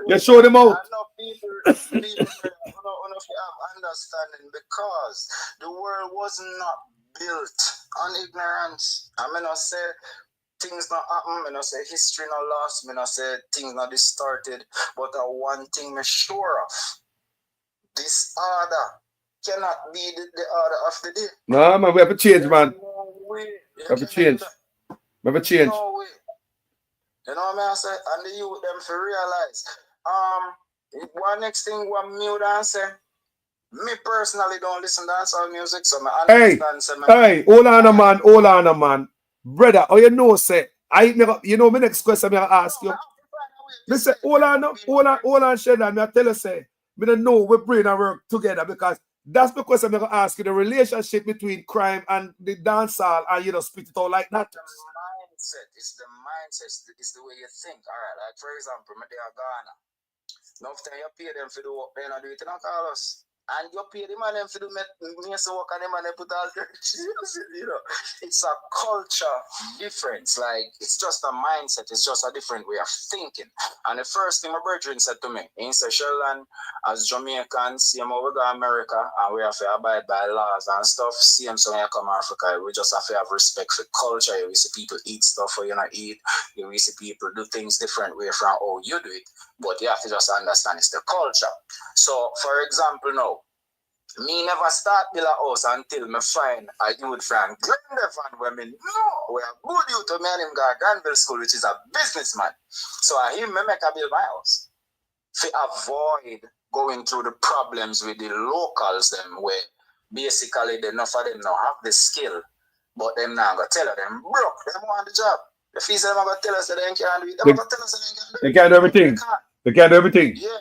You show them out. Enough people have understanding because the world was not built on ignorance. I mean, I say things not happen, I mean, I say history not lost, I mean, I say things not distorted, but one thing me sure of, this order cannot be the order of the day. No, man, we have to change, man. No way. We have to change. We have to change. No way. You know what I say? And the youth them to realize. One next thing one mute and say, me personally don't listen to dancehall music, so I understand. Hey, hold on a man. Brother, you know, say, I never, you know, my next question I ask you. Me say, hold on, Sheldon, I tell you, say, me don't know we brain and work together because that's the question I'm going to ask you, the relationship between crime and the dancehall and, you know, split it all like that. It's the mindset, it's the way you think. All right, like for example, me they are Ghana. Now after you pay them for the work, they don't do it in Carlos. And you pay them and them for the work and them and they put all the you know. It's a culture difference. Like it's just a mindset, it's just a different way of thinking. And the first thing my brethren said to me, he said, Sheldon, as Jamaicans, see how we go to America and we have to abide by laws and stuff. Same so when you come to Africa, we just have to have respect for culture. We see people eat stuff or you not eat. We see people do things different way from how you do it. But you have to just understand it's the culture. So for example now, me never start build a house until me find a youth from Glendevon where me know where a good youth to me and him go to Granville School, which is a businessman. So I him me make a build my house. To avoid going through the problems with the locals them where basically enough of them now have the skill, but them now go tell them broke, them want the job. The fees them are gonna tell us that they can't do it. They gonna tell us that they can't do it. They can't do everything. Yeah.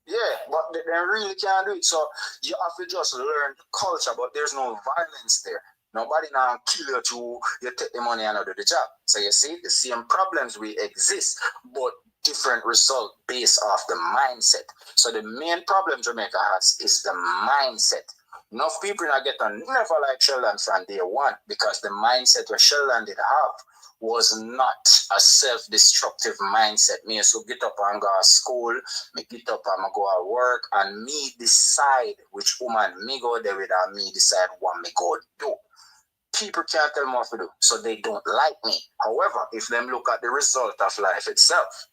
Yeah, but they really can't do it. So you have to just learn the culture, but there's no violence there. Nobody now kill you to you take the money and not do the job. So you see, the same problems will exist, but different result based off the mindset. So the main problem Jamaica has is the mindset. Enough people not get on never like Sheldon from day one because the mindset where Sheldon did have was not a self-destructive mindset. Me so get up and go to school, me get up and go to work, and me decide which woman me go there with and me decide what me go do. People can't tell me what to do, so they don't like me. However, if them look at the result of life itself,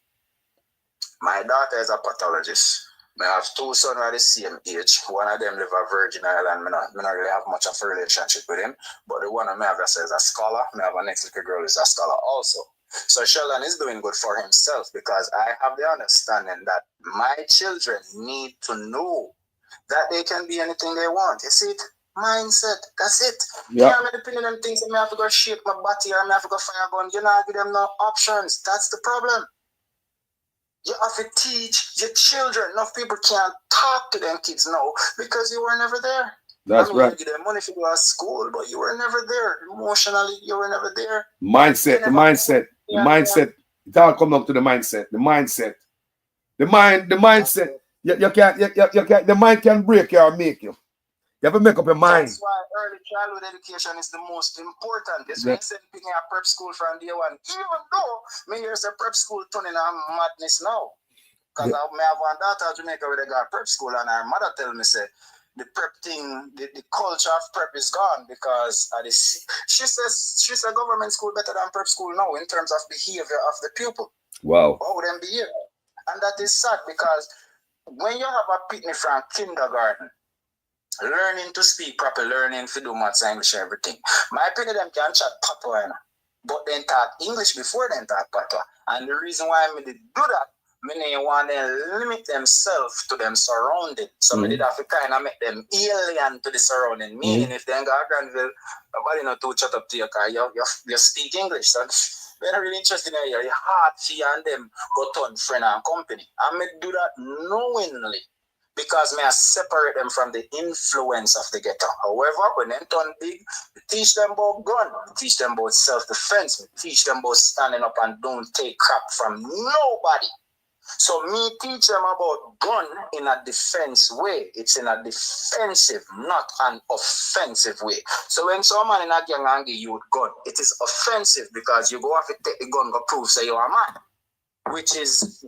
my daughter is a pathologist. I have two sons at the same age. One of them live at Virgin Island. I don't really have much of a relationship with him. But the one I have is a scholar. I have a next little girl is a scholar also. So Sheldon is doing good for himself because I have the understanding that my children need to know that they can be anything they want. You see it? Mindset. That's it. Yeah. I'm depending on them things. I have to go shape my body or I have to go fire a gun. You know, I give them no options. That's the problem. You have to teach your children. Enough people can't talk to them kids now because you were never there. That's right. You give them money to go to school, but you were never there. Emotionally, you were never there. Mindset. It all comes up to the mindset. The mindset. The mindset. You can't. The mind can break you or make you. You have to make up your mind. That's why early childhood education is the most important. That's why I said picking a prep school from day one. Even though me here's a prep school turning on madness now. Because I have one daughter in Jamaica where they got prep school and her mother tell me say the prep thing, the culture of prep is gone because of this. She says government school better than prep school now in terms of behavior of the pupil. Wow. How them behave. And that is sad because when you have a picnic from kindergarten, learning to speak proper, learning to do maths, English, everything. My opinion, them can chat patois, but then talk English before then talk patois. And the reason why I did do that, I want to limit themselves to them surrounding. So I did have to kind of make them alien to the surrounding. Meaning, if they go to Granville, nobody not to chat up to you because you speak English. So they're not really interested in you. Your heart, she and them go turn friend and company. I do that knowingly. Because may I separate them from the influence of the ghetto. However, when they turn big, we teach them about gun, we teach them about self-defense, we teach them about standing up and don't take crap from nobody. So me teach them about gun in a defense way. It's in a defensive, not an offensive way. So when someone in a gang and give you a gun, it is offensive because you go have to take the gun to prove say you are a man, which is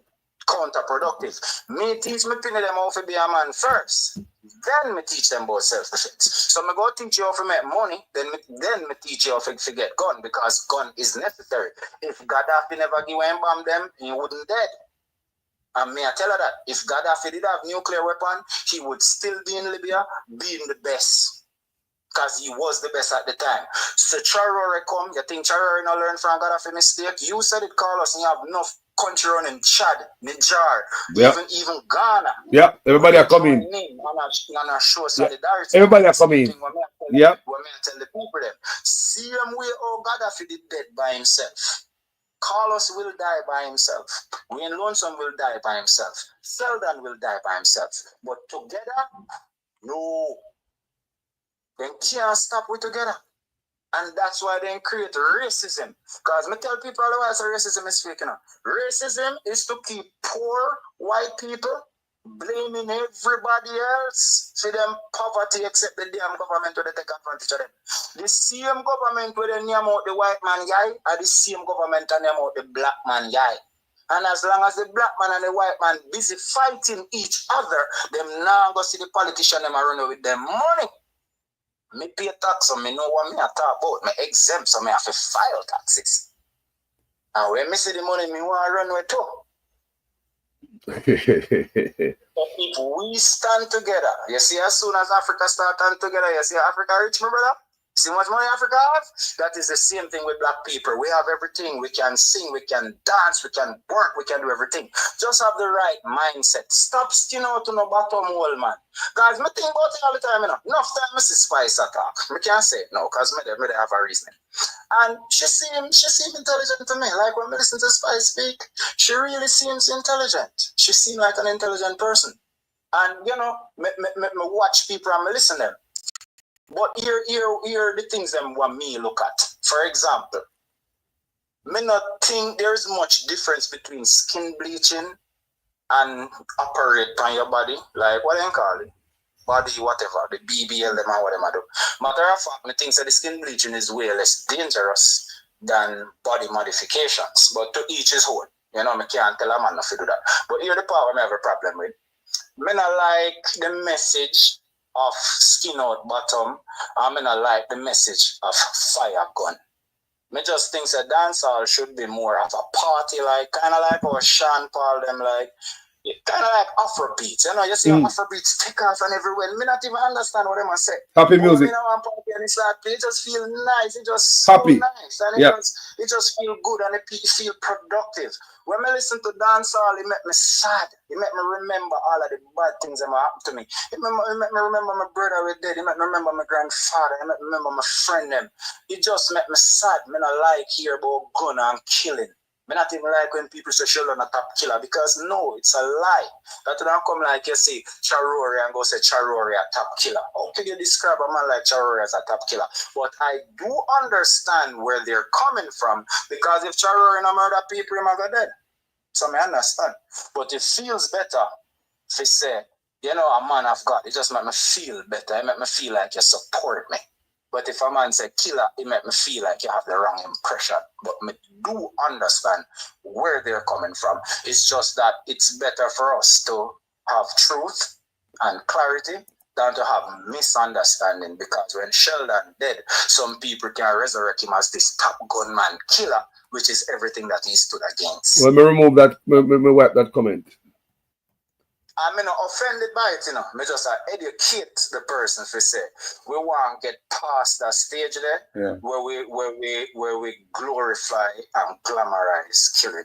counterproductive. Me teach me pin them how to be a man first. Then me teach them about self-defense. So me go teach you how to make money, then me teach you how to get gun, because gun is necessary. If Gaddafi never give and bomb them, he wouldn't dead. And me I tell her that if Gaddafi did have nuclear weapon, he would still be in Libya being the best. Because he was the best at the time. So Traore come, you think Traore not learn from Gaddafi mistake? You said it, Carlos, and you have enough country running Chad, Niger, even Ghana. Yeah, everybody are coming. And show solidarity. Everybody are coming. Yeah. When I tell the people them, see him way how Gaddafi did dead by himself. Carlos will die by himself. Wayne Lonesome will die by himself. Selden will die by himself. But together, no. They can't stop we together. And that's why they create racism. Because me tell people otherwise racism is fake. Racism is to keep poor white people blaming everybody else for them poverty except the damn government where they take advantage of them. The same government where they name out the white man guy are the same government that name out the black man guy. And as long as the black man and the white man busy fighting each other, them now go see the politician them run with them money. Me pay tax, so me know what me I talk about. Me exempt, so me have to file taxes. And when me see the money, me want to run with too. But if we stand together, you see, as soon as Africa start stand together, you see Africa rich, my brother? You see how much money Africa have? That is the same thing with black people. We have everything. We can sing, we can dance, we can work, we can do everything. Just have the right mindset. Stop skin out to no bottom hole, man. Because me think about it all the time, you know. Enough time I see Spice attack. Me can't say it no, because me have a reason. And she seems intelligent to me. Like when I listen to Spice speak, she really seems intelligent. She seems like an intelligent person. And you know, me watch people and me listen to them. But here the things them what me look at. For example, me not think there's much difference between skin bleaching and operate on your body. Like what they call it? Body whatever, the BBL them and whatever do. Matter of fact, me think that the skin bleaching is way less dangerous than body modifications. But to each his own. You know, me can't tell a man not to do that. But here the part I have a problem with. Me not like the message of skin out bottom. I mean, I like the message of fire gun. Me just think that dancehall should be more of a party, like kind of like how Sean Paul them like, kind of like Afrobeats. You know, you see Afrobeats take off and everywhere. Me not even understand what they must say. Happy music. You know, I'm party and it's like it just feel nice. It just happy. So nice, and it just feel good and it feel productive. When I listen to dancehall, it make me sad. It make me remember all of the bad things that happened to me. It make me remember my brother was dead. It make me remember my grandfather. It make me remember my friend them. It just make me sad. Me not like hear about gun and killing. Me not even like when people say Sheldon a top killer, because no, it's a lie. That don't come like you say Traore and go say Traore a top killer. How can you describe a man like Traore as a top killer? But I do understand where they're coming from, because if Traore no murder people, he might go dead. So I understand. But it feels better if you say, you know, a man of God. It just make me feel better. It make me feel like you support me. But if a man say killer, it make me feel like you have the wrong impression. But I do understand where they're coming from. It's just that it's better for us to have truth and clarity than to have misunderstanding. Because when Sheldon dead, some people can resurrect him as this top gunman killer, which is everything that he stood against. Let me remove that, me wipe that comment. I'm not offended by it, you know. I just educate the person to say we want to get past that stage there where we glorify and glamorize killing.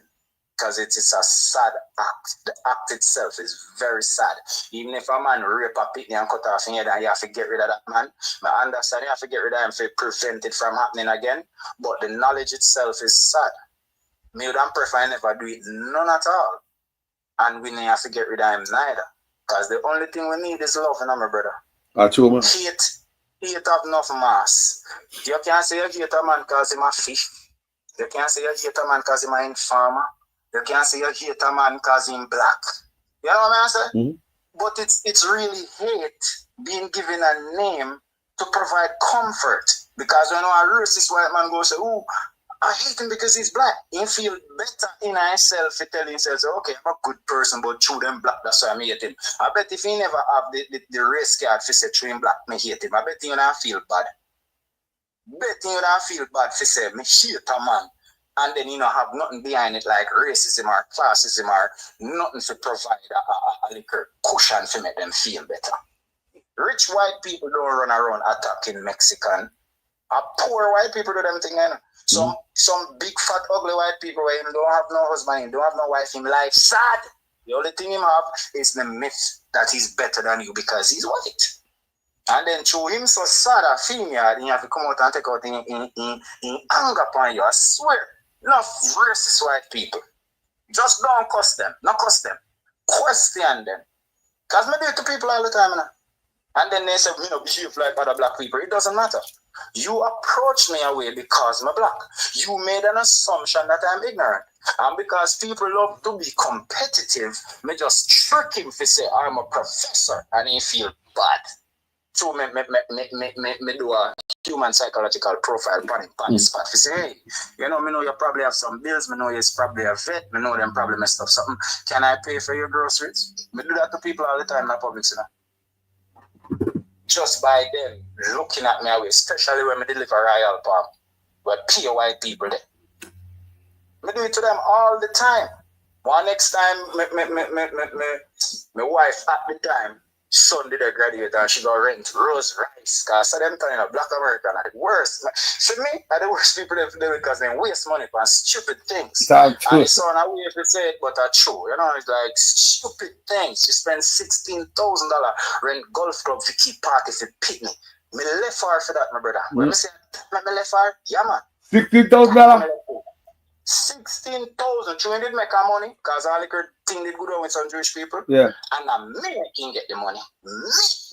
Because it's a sad act. The act itself is very sad. Even if a man rape a pitney and cut off his head and you have to get rid of that man, I understand you have to get rid of him to prevent it from happening again. But the knowledge itself is sad. Me would prefer I never do it, none at all. And we don't have to get rid of him neither. Because the only thing we need is love, you know, my brother. True, man. Hate have enough mass. You can't say you hate a man because he's a fish. You can't say you hate a man because he's an informer. You can't say you hate a man because he's black. You know what I'm saying? But it's really hate being given a name to provide comfort. Because when a racist white man goes say, "Ooh, I hate him because he's black. He feel better in himself. He tell himself, okay, I'm a good person, but through them black, that's why I hate him. I bet if he never have the race card for say through him black, me hate him. I bet you don't feel bad. Bet you don't feel bad for say me hate a man. And then you know have nothing behind it like racism or classism or nothing to provide a little cushion to make them feel better. Rich white people don't run around attacking Mexican. Poor white people do them thing. Some big fat ugly white people where him don't have no husband, him don't have no wife, him life sad. The only thing him have is the myth that he's better than you because he's white. And then through him so sad a female, he have to come out and take out in anger upon you. I swear. Enough racist white people. Just don't cuss them. Not cuss them. Question them. Because me do it to people all the time. You know? And then they say, you know, behave like other black people. It doesn't matter. You approach me away because I'm black. You made an assumption that I'm ignorant. And because people love to be competitive, me just trick him to say I'm a professor and he feel bad. So me do a human psychological profile on the spot. We say, hey, you know, me know you probably have some bills, me know you're probably a vet, me know them probably messed up something. Can I pay for your groceries? Me do that to people all the time in the public, you know. Just by them looking at me away, especially when me deliver Royal Palm, where pure white people there. Me do it to them all the time. One next time, my wife at the time, son did a graduate and she got rent Rose Rice because of them telling a black American are the worst. For me, are the worst people to do it because they waste money on stupid things. And the son I way to say it, but that's true. You know, it's like stupid things. You spend $16,000 rent golf club to keep party for picnic. Me left her for that, my brother. When me say me left her, yeah man. $16,000. 16,000. She did make her money because all the thing did good with some Jewish people. Yeah. And now me can get the money. Me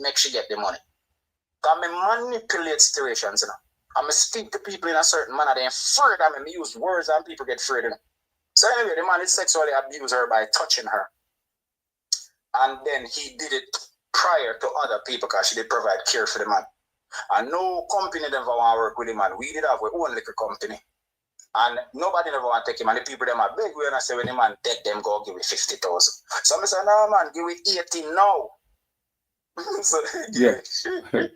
make she get the money. Because me manipulate situations, you know. And me speak to people in a certain manner. They're afraid of me. Me use words and people get afraid of me. So anyway, the man did sexually abuse her by touching her. And then he did it prior to other people because she did provide care for the man. And no company never want to work with the man. We did have our own liquor company. And nobody never want to take him. And the people them are big. We and I say when the man take them, go give me 50,000. So I say, no man, give me 18 now. So yeah. I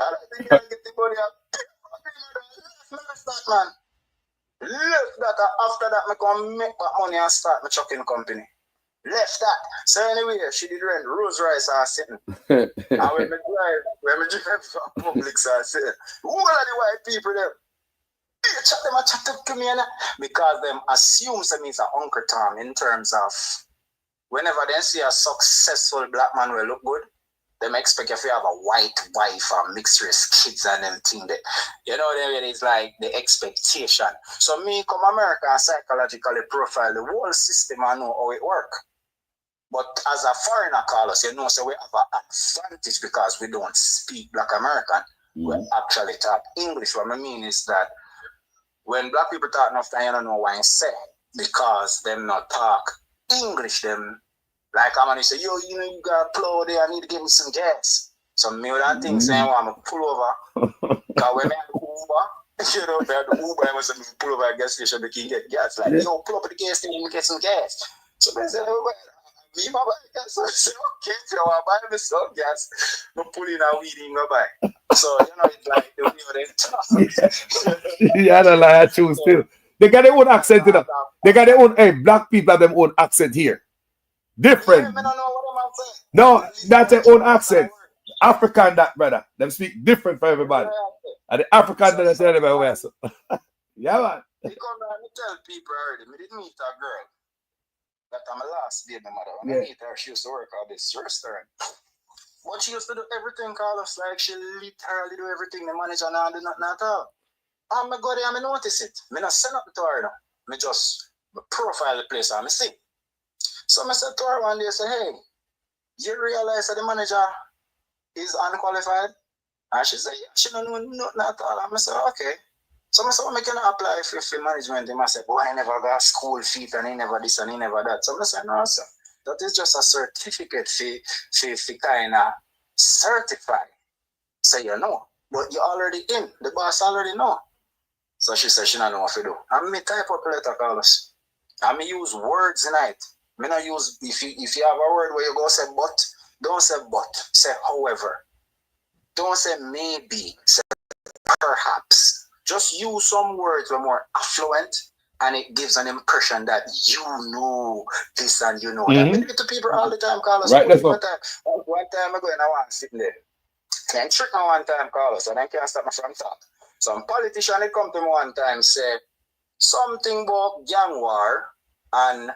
don't think I get the money up. Left that man. Left that. After that, I can make that money and start my trucking company. Left that. So anyway, she did rent Rose Rice and sitting. And when I drive from Publix and sitting, who are the white people there? Chat to me because them assume me is an Uncle Tom in terms of whenever they see a successful black man will look good, they expect if you have a white wife or mixed race kids and them thing that you know it's like the expectation. So me come America and psychologically profile the whole system and know how it works. But as a foreigner call us, you know, so we have an advantage because we don't speak Black American. We actually talk English. What I mean is that when black people talk enough time, you don't know what I say because them not talk English. Them like I'm gonna say, yo, you know, you got to plow there. I need to give me some gas. Some million things saying, well, I'm gonna pull over. Because when I have Uber, you know, the Uber, I must pull over at a gas station to get gas. Like, yo, pull up at the gas station and get some gas. So they say, oh, me my buy gas. So I say, okay, if you want to buy me some gas, I'm pulling a weed in my buy. So, you know, it's like the way they talk. Yeah, I don't lie, I choose still. They got their own accent, you know. They got their own, hey, black people have their own accent here. Different. Yeah, I don't know what I'm saying. No, that's their own accent. African, that brother. Them speak different for everybody. And the African, that's everybody wears. Yeah, man. You come down and tell people already, I didn't meet a girl that I'm a last baby mother. When I meet her, she used to work at this restaurant. But she used to do everything, Carlos. Like, she literally do everything. The manager now do nothing at all. And I go there and I notice it. I not send up to her now. I just profile the place and I see. So I said to her one day, I said, hey, you realize that the manager is unqualified? And she said, yeah, she don't know nothing at all. And I said, okay. So I said, well, I can apply for management. And I said, boy, I never got school fees and he never this and he never that. So I said, no, sir. That is just a certificate for kind of certify. So you know. But you're already in. The boss already know. So she said she don't know what to do. And me type up a letter, Carlos. And me use words in it. Me not use, if you have a word where you go say but, don't say but, say however. Don't say maybe, say perhaps. Just use some words that are more affluent, and it gives an impression that you know this and you know that. I do it to people all the time, Carlos. Right, let's go. One time I go and I want to sit there. Can't trick me one time, Carlos, and I can't stop me from talk. Some politician they come to me one time say something about gang war and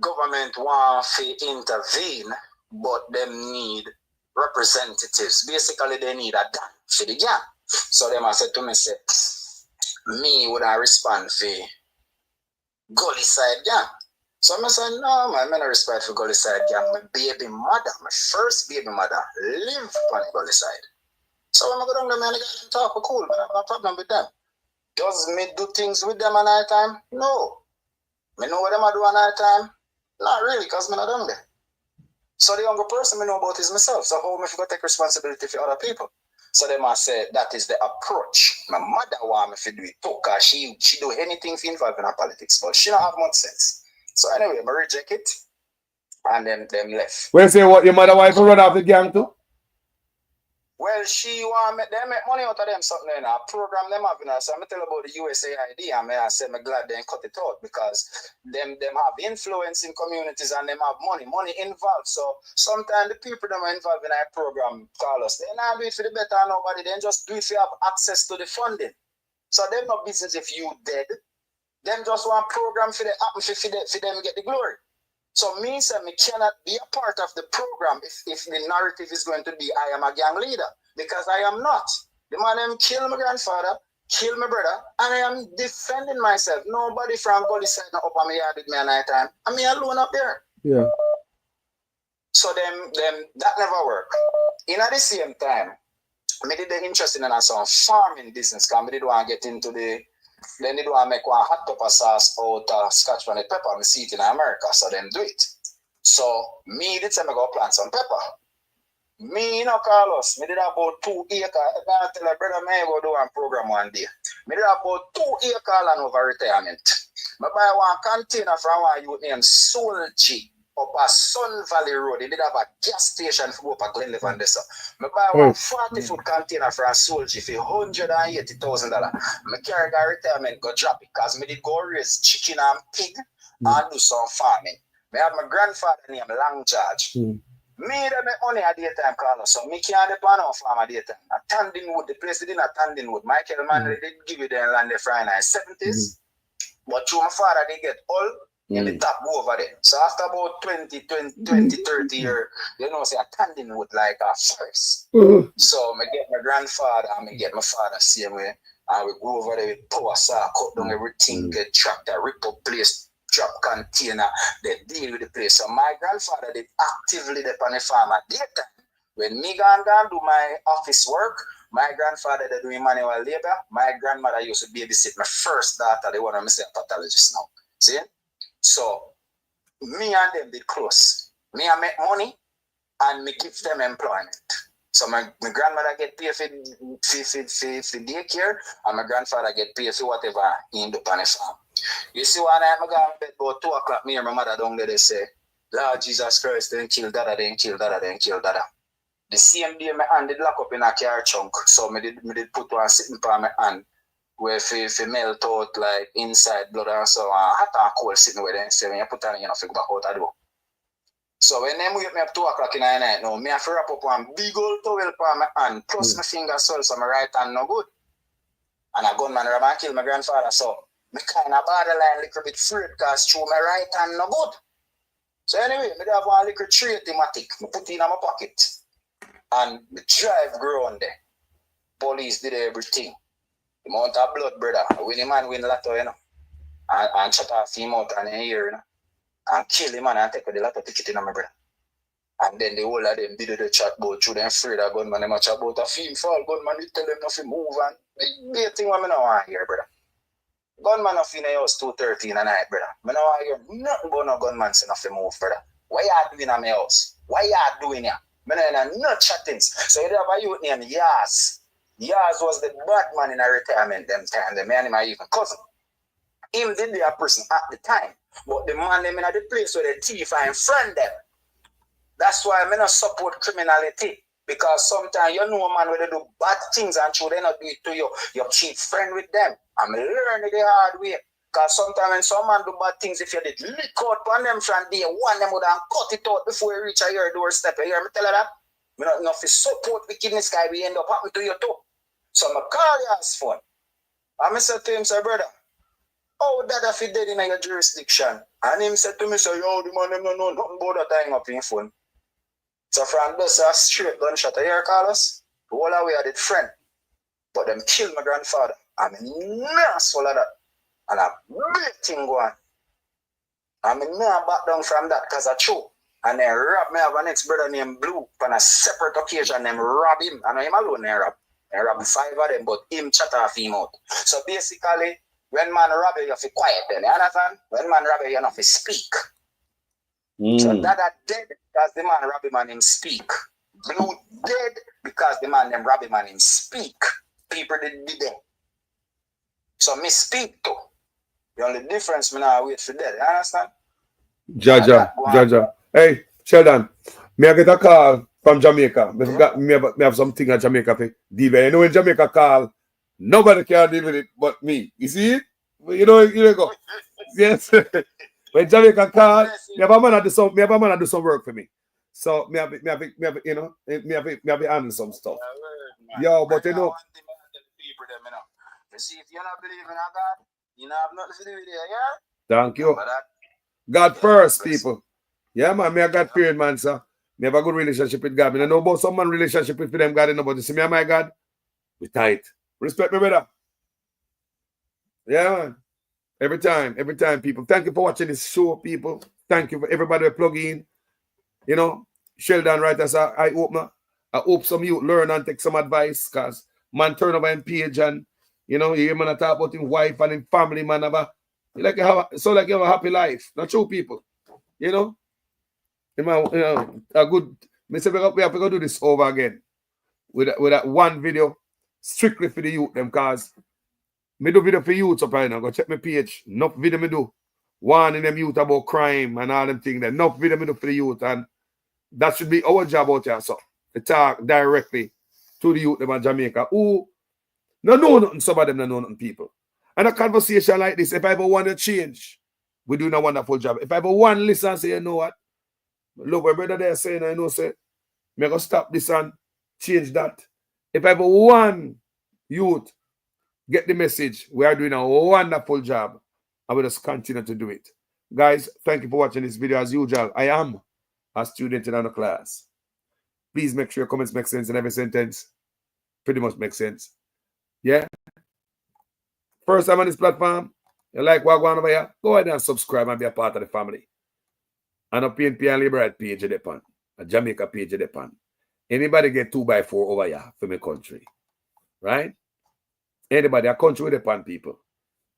government want to intervene, but them need representatives. Basically, they need a gang for the gang. So them I said to me, say, me would I respond for Gully Side gang. So I said, no, man, I don't respect for Gully Side gang. My baby mother, my first baby mother, live on the Gully Side. So when I go down there, man, I got them talk cool, but I have no problem with them. Does me do things with them at night time? No. Me know what them I do at night time? Not really, because I'm not down there. So the younger person I know about is myself. So how am I going to take responsibility for other people? So they must say that is the approach. My mother want me to do it too, because she do anything for involved in her politics, but she don't have much sense. So anyway, I reject it, and then them left. When you say what, your mother wife will run off the gang too? Well, she want me, they make money out of them something in a program them have, you know. So I'm tell about the USAID, and I say I'm glad they cut it out, because them have influence in communities and them have money involved. So sometimes the people that are involved in our program, Carlos, they not do it for the better of nobody, they just do it if you have access to the funding. So them no business if you dead. Them just want program for the for them get the glory. So me say me cannot be a part of the program if the narrative is going to be I am a gang leader, because I am not. The man them kill my grandfather, kill my brother, and I am defending myself. Nobody from Gully Side not up on me yard with me at night time. I'm me alone up there. Yeah. So them that never work. In at the same time, me did the interesting in some farming business, because I did want to get into the. Then they do want to make one hot pepper sauce out of Scotch bonnet pepper. I see it in America, so them do it. So me did say I go plant some pepper. Me, you know, Carlos, me did about 2 acres. I tell a brother, me go do one program one day. Me did about 2 acres land over retirement. I buy one container from one youth named Solji up a Sun Valley Road. They did have a gas station for up a Glenleaf and this. I buy one 40-foot container from Solji for $180,000. I carry the retirement, go drop it, because I did go raise chicken and pig and do some farming. I have my grandfather named Long George. Me that make money at daytime, Carlos. So me can't depend on farm at daytime. At Tandinwood, the place they did at Tandinwood, Michael Manley did give you their land there for in the 70s. But through my father, they get old in the top over there. So after about 20, 30 years, you know, say a Tandinwood like a forest. So I get my grandfather and I get my father same way. And we go over there with power saw, cut down everything, get tractor, rip up place, drop container, they deal with the place. So my grandfather did actively depend on the farm at daytime. When me go and do my office work, my grandfather did doing manual labor. My grandmother used to babysit my first daughter, the one I'm saying pathologist now. See? So me and them did close. Me I make money and me give them employment. So my grandmother get paid for daycare, and my grandfather get paid for whatever he do on the farm. You see, one night I go to bed about 2 o'clock, me and my mother down there, they say, Lord Jesus Christ, then kill dada, then kill dada, then kill dada. The same day my hand did lock up in a car trunk, so me did put one sitting on my hand where if melt out like inside blood and so on, hot and cold sitting with them, say when you put on, you know, go back out the door. So when they wake me up 2 o'clock in the night now, me have to wrap up one big old towel on my hand, plus my finger swell, so my right hand no good. And a gunman rob and kill my grandfather, so me kind of borderline a little bit afraid, because through my right hand no good. So anyway, me have one little tray thematic, me put it in my pocket. And me drive ground there. Police did everything. The amount of blood, brother. When the man win lotto, you know. And shut off him out and here, you know. And kill him and take the lotto ticket in my brother. And then the whole of them did the chat about through them afraid of gunman. Them a chat about a film fall. Gunman, we tell them nothing move and the thing what I don't want to hear, brother. Gunman of in the house 2:30 in the night, brother. I don't want to hear nothing about no gunman saying nothing move, brother. What you doing at my house? What you doing here? I don't know no chattings. So you have a youth named Yas. Yours was the bad man in a retirement them time. The man him are even cousin. Him did be a person at the time. But the man them in the place where the thief and friend them. That's why I not support criminality. Because sometimes you know a man where they do bad things and should they not do it to you. Your cheap friend with them. I'm learning the hard way. Because sometimes when some man do bad things, if you did lick out on them from day one, them would have cut it out before you reach your doorstep. You hear me tell you that? Me not enough to support wickedness guy, we end up happening to you too. So I call you as phone. And I said to him, say, brother, how that if he dead in your jurisdiction? And him said to me, say, yo, the man them don't know nothing about that time up in phone. So from those a straight gunshot, you hear Carlos? The whole away I did friend. But them killed my grandfather. I'm not full of that. And a big thing going. I mean, me I back down from that because I true. And then rob me have an ex-brother named Blue. On a separate occasion, them rob him. I know him alone they rob. They rob 5 of them, but him chat off him out. So basically, when man rob you, you have to quiet then. You understand? When man rob you, you have to speak. So that dead because the man rob him and him speak. Blue dead because the man them rob him and him speak. People did them. So me speak too. The only difference me now wait for that. You understand? Jaja. Hey, Sheldon, may I get a call from Jamaica? Me have something at Jamaica for Diva. You know when Jamaica call, nobody can deal with it but me. You see it? You know go. Yes. When Jamaica call, me have a man do some work for me. So me have you know, me have handle some stuff. Yo, but you know. You see, if you're not believing in God, you don't have nothing to do with it, yeah? Thank you. God first, people. Yeah, man, me a God fearing man, sir. Me have a good relationship with God. Me know about some man relationship with them God, but you see me and my God, we tight. Respect me, brother. Yeah, man. Every time, people. Thank you for watching this show, people. Thank you for everybody who plug in. You know, Sheldon right as an eye opener. I hope some you learn and take some advice, because man turn over in page and you know, you hear man talk about his wife and his family, man. Like you have a happy life. Not true, people. You know? You know, a good. We have to go do this over again. With that one video, strictly for the youth, them, because me do video for youth up right now. Go check my page. Enough video me do. One in them youth about crime and all them things. Enough video me do for the youth. And that should be our job out here, so to talk directly to the youth them in Jamaica. Who no know nothing, some of them don't know nothing, people. And a conversation like this, if I ever want to change, we're doing a wonderful job. If I ever want to listen and say, you know what? Look, my brother there saying, I know, say, I'm going to stop this and change that. If I ever want youth, get the message. We are doing a wonderful job. I will just continue to do it. Guys, thank you for watching this video. As usual, I am a student in another class. Please make sure your comments make sense in every sentence. Pretty much makes sense. Yeah. First time on this platform, you like what going over here, go ahead and subscribe and be a part of the family. And a PNP and Liberate page at the pan, a Jamaica page at the pan. Anybody get 2x4 over here for my country, right? Anybody, a country with the pan, people.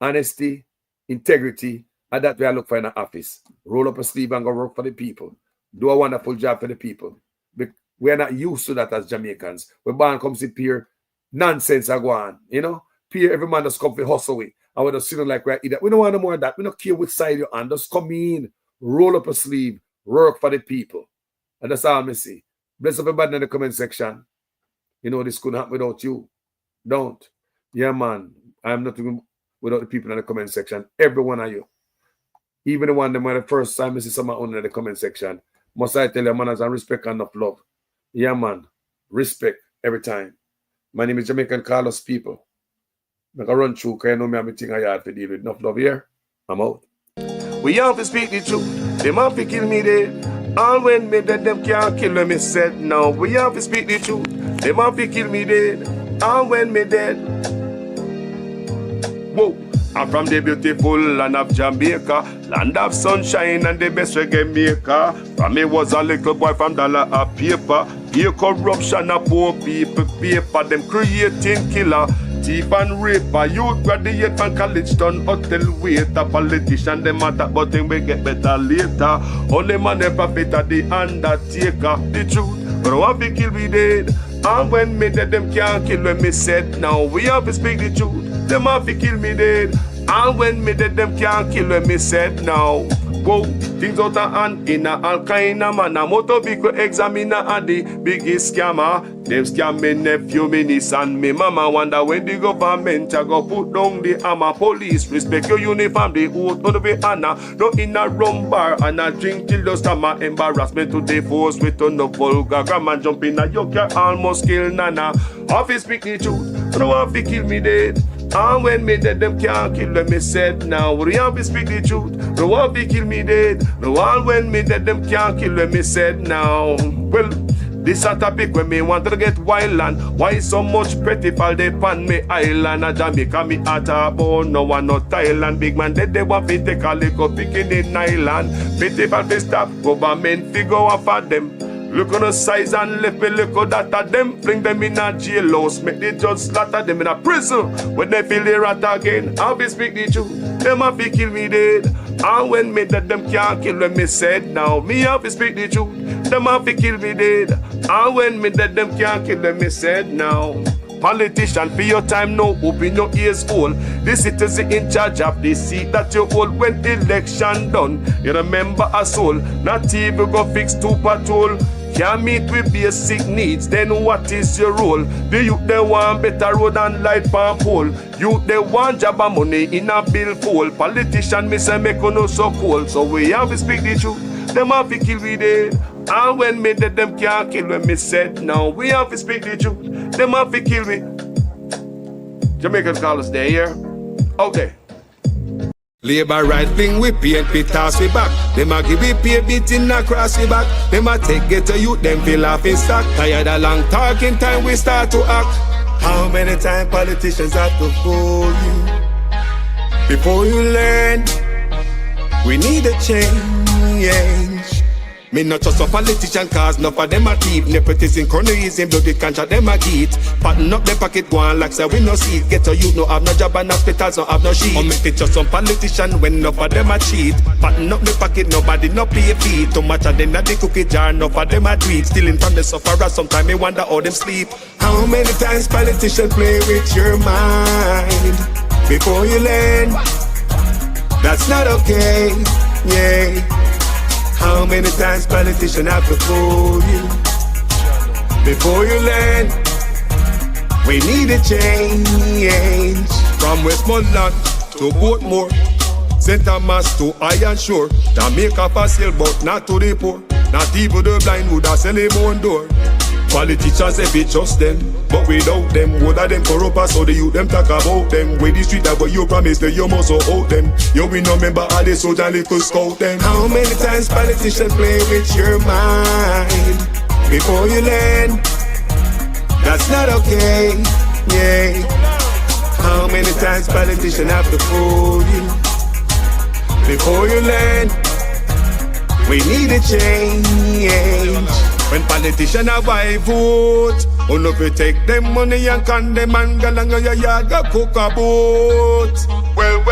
Honesty, integrity, and that we look for in an office. Roll up a sleeve and go work for the people. Do a wonderful job for the people. We are not used to that as Jamaicans. When born comes to peer, nonsense are going, you know? Peer, every man just come for hustle with. And we just sit like we're either. We don't want no more of that. We don't care which side you're on. Just come in, roll up a sleeve, work for the people. And that's all I see. Bless everybody in the comment section. You know this couldn't happen without you. Don't. Yeah, man. I'm not even without the people in the comment section. Every one of you. Even the one that were the first time I see someone in the comment section. Must I tell you, man, and respect and enough love. Yeah, man. Respect every time. My name is Jamaican Carlos, people. I'm going to run through because I know me have a thing I have to deal with. Enough love here. I'm out. We have to speak the truth. They have to kill me there. All when me dead, them can't kill me. Said no. We have to speak the truth. They have to kill me there. All when me dead. Whoa. I'm from the beautiful land of Jamaica, land of sunshine and the best reggae maker. From me was a little boy from dollar a paper. Here corruption of poor people paper. Them creating killer, thief and raper. Youth graduate from college done hotel waiter. Politician them attack but them we get better later. Only man ever better the undertaker. The truth, but I want to kill me dead. And when me dead, them can't kill when me said. Now we have to speak the truth. Them have to kill me dead. And when me dead, them can't kill when me said. Now, whoa, things out of hand in a all kind of manner. Motor vehicle examiner and the biggest scammer. Them scam me nephew, me niece and me mama. Wonder when the government a go put down the hammer. Police respect your uniform, the oath on the way honor. No in a rum bar and a drink till the stomach. Embarrassment to the force with no vulgar grammar. Jump in a yoke, you almost kill nana. Office speak the truth, no have to kill me dead. And when me dead, them can't kill when me said. Now we have to speak the truth, no one fi kill me dead. No one when me dead, them can't kill when me said. Now, well, this a topic when me want to get wild and why so much petty fall they pan me island. A Jamaica me at a bone, no one no Thailand. Big man dead, they want fi take a liquor picking in island. Petty fall fi stop, government fi go off at them. Look on the size and left me look at that of them. Bring them in a jail house, make the judge slaughter them in a prison. When they feel the rat again, I'll be speak the truth. Them have to kill me dead. And when me dead, them can't kill when me said. Now me have to speak the truth. Them have to kill me dead. And when me dead, them can't kill when me said. Now, politician, for your time now, open your ears all. The citizen in charge of the seat that you hold when election done. You remember a soul, not even go fix to patrol. Can't meet with basic needs, then what is your role? The youth they want better road and light pan pole. Youth they want job and money in a bill pool. Politician me say make no so cold. So we have to speak the truth, them have to kill we dead. And when me dead, them can't kill when me said. Now we have to speak the truth, them have to kill me. Jamaican call us there, here. Okay. Labor right wing we PNP toss we back. Them a give we pay beating across we back. Them a take get to youth, them feel off in stock. Tired of long talking time we start to act. How many times politicians have to fool you before you learn? We need a change. Me not just a politician cause enough of them a thief. Nepotism, cronyism, bloody contract them a get. Pattern up the pocket go on like say we no see it. Get to youth no have no job and hospitals no have no sheet. Or make it just some politician when enough of them a cheat. Pattern up the pocket nobody no pay fee. Too much of them at the cookie jar enough of them a tweet. Stealing from the sufferer sometimes me wonder how them sleep. How many times politicians play with your mind before you learn? That's not okay, yeah. How many times politicians have to fool you before you learn? We need a change. From Westmoreland to Portmore, St. Thomas to Iron Shore, Jamaica for sale but not to the poor. Not even the blind would have sell him on door. Politicians if it just them, but without them, what are them corrupt us so the youth them talk about them. With the street that but you promise that you must out them. You we no member all the soldier little scout them. How many times politicians play with your mind before you learn? That's not okay, yeah. How many times politicians have to fool you before you learn? We need a change. When politicians have I vote, on if you take them money and condemn and go along your yard go cook a boat. Well,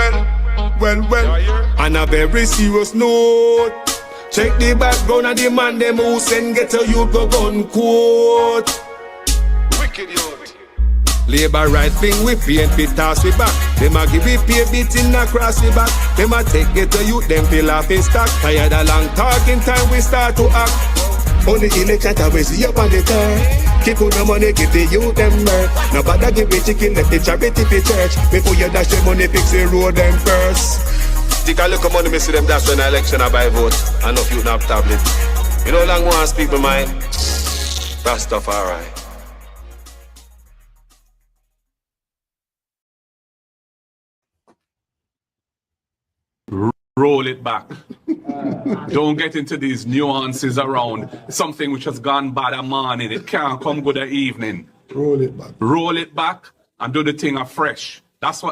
on a very serious note, check the background of the man them who send get a youth go gun quote. Wicked youth. Labor right wing we PNP toss we back. Them a give we pay beating across we back. Them a take get a youth, them feel off in stock. Tired of long talking time we start to act. Only election time we see up on the turn. Keep on the money, give the youth them birth. Nobody give the chicken, let the charity for church. Before you dash the money, fix the road them first. Take a look at money, me see them dash when the election I buy vote. And no youth have tablet. You know long want to speak my mind. Rastafari. Roll it back. Don't get into these nuances around something which has gone bad a morning. It can't come good a evening. Roll it back. Roll it back and do the thing afresh. That's what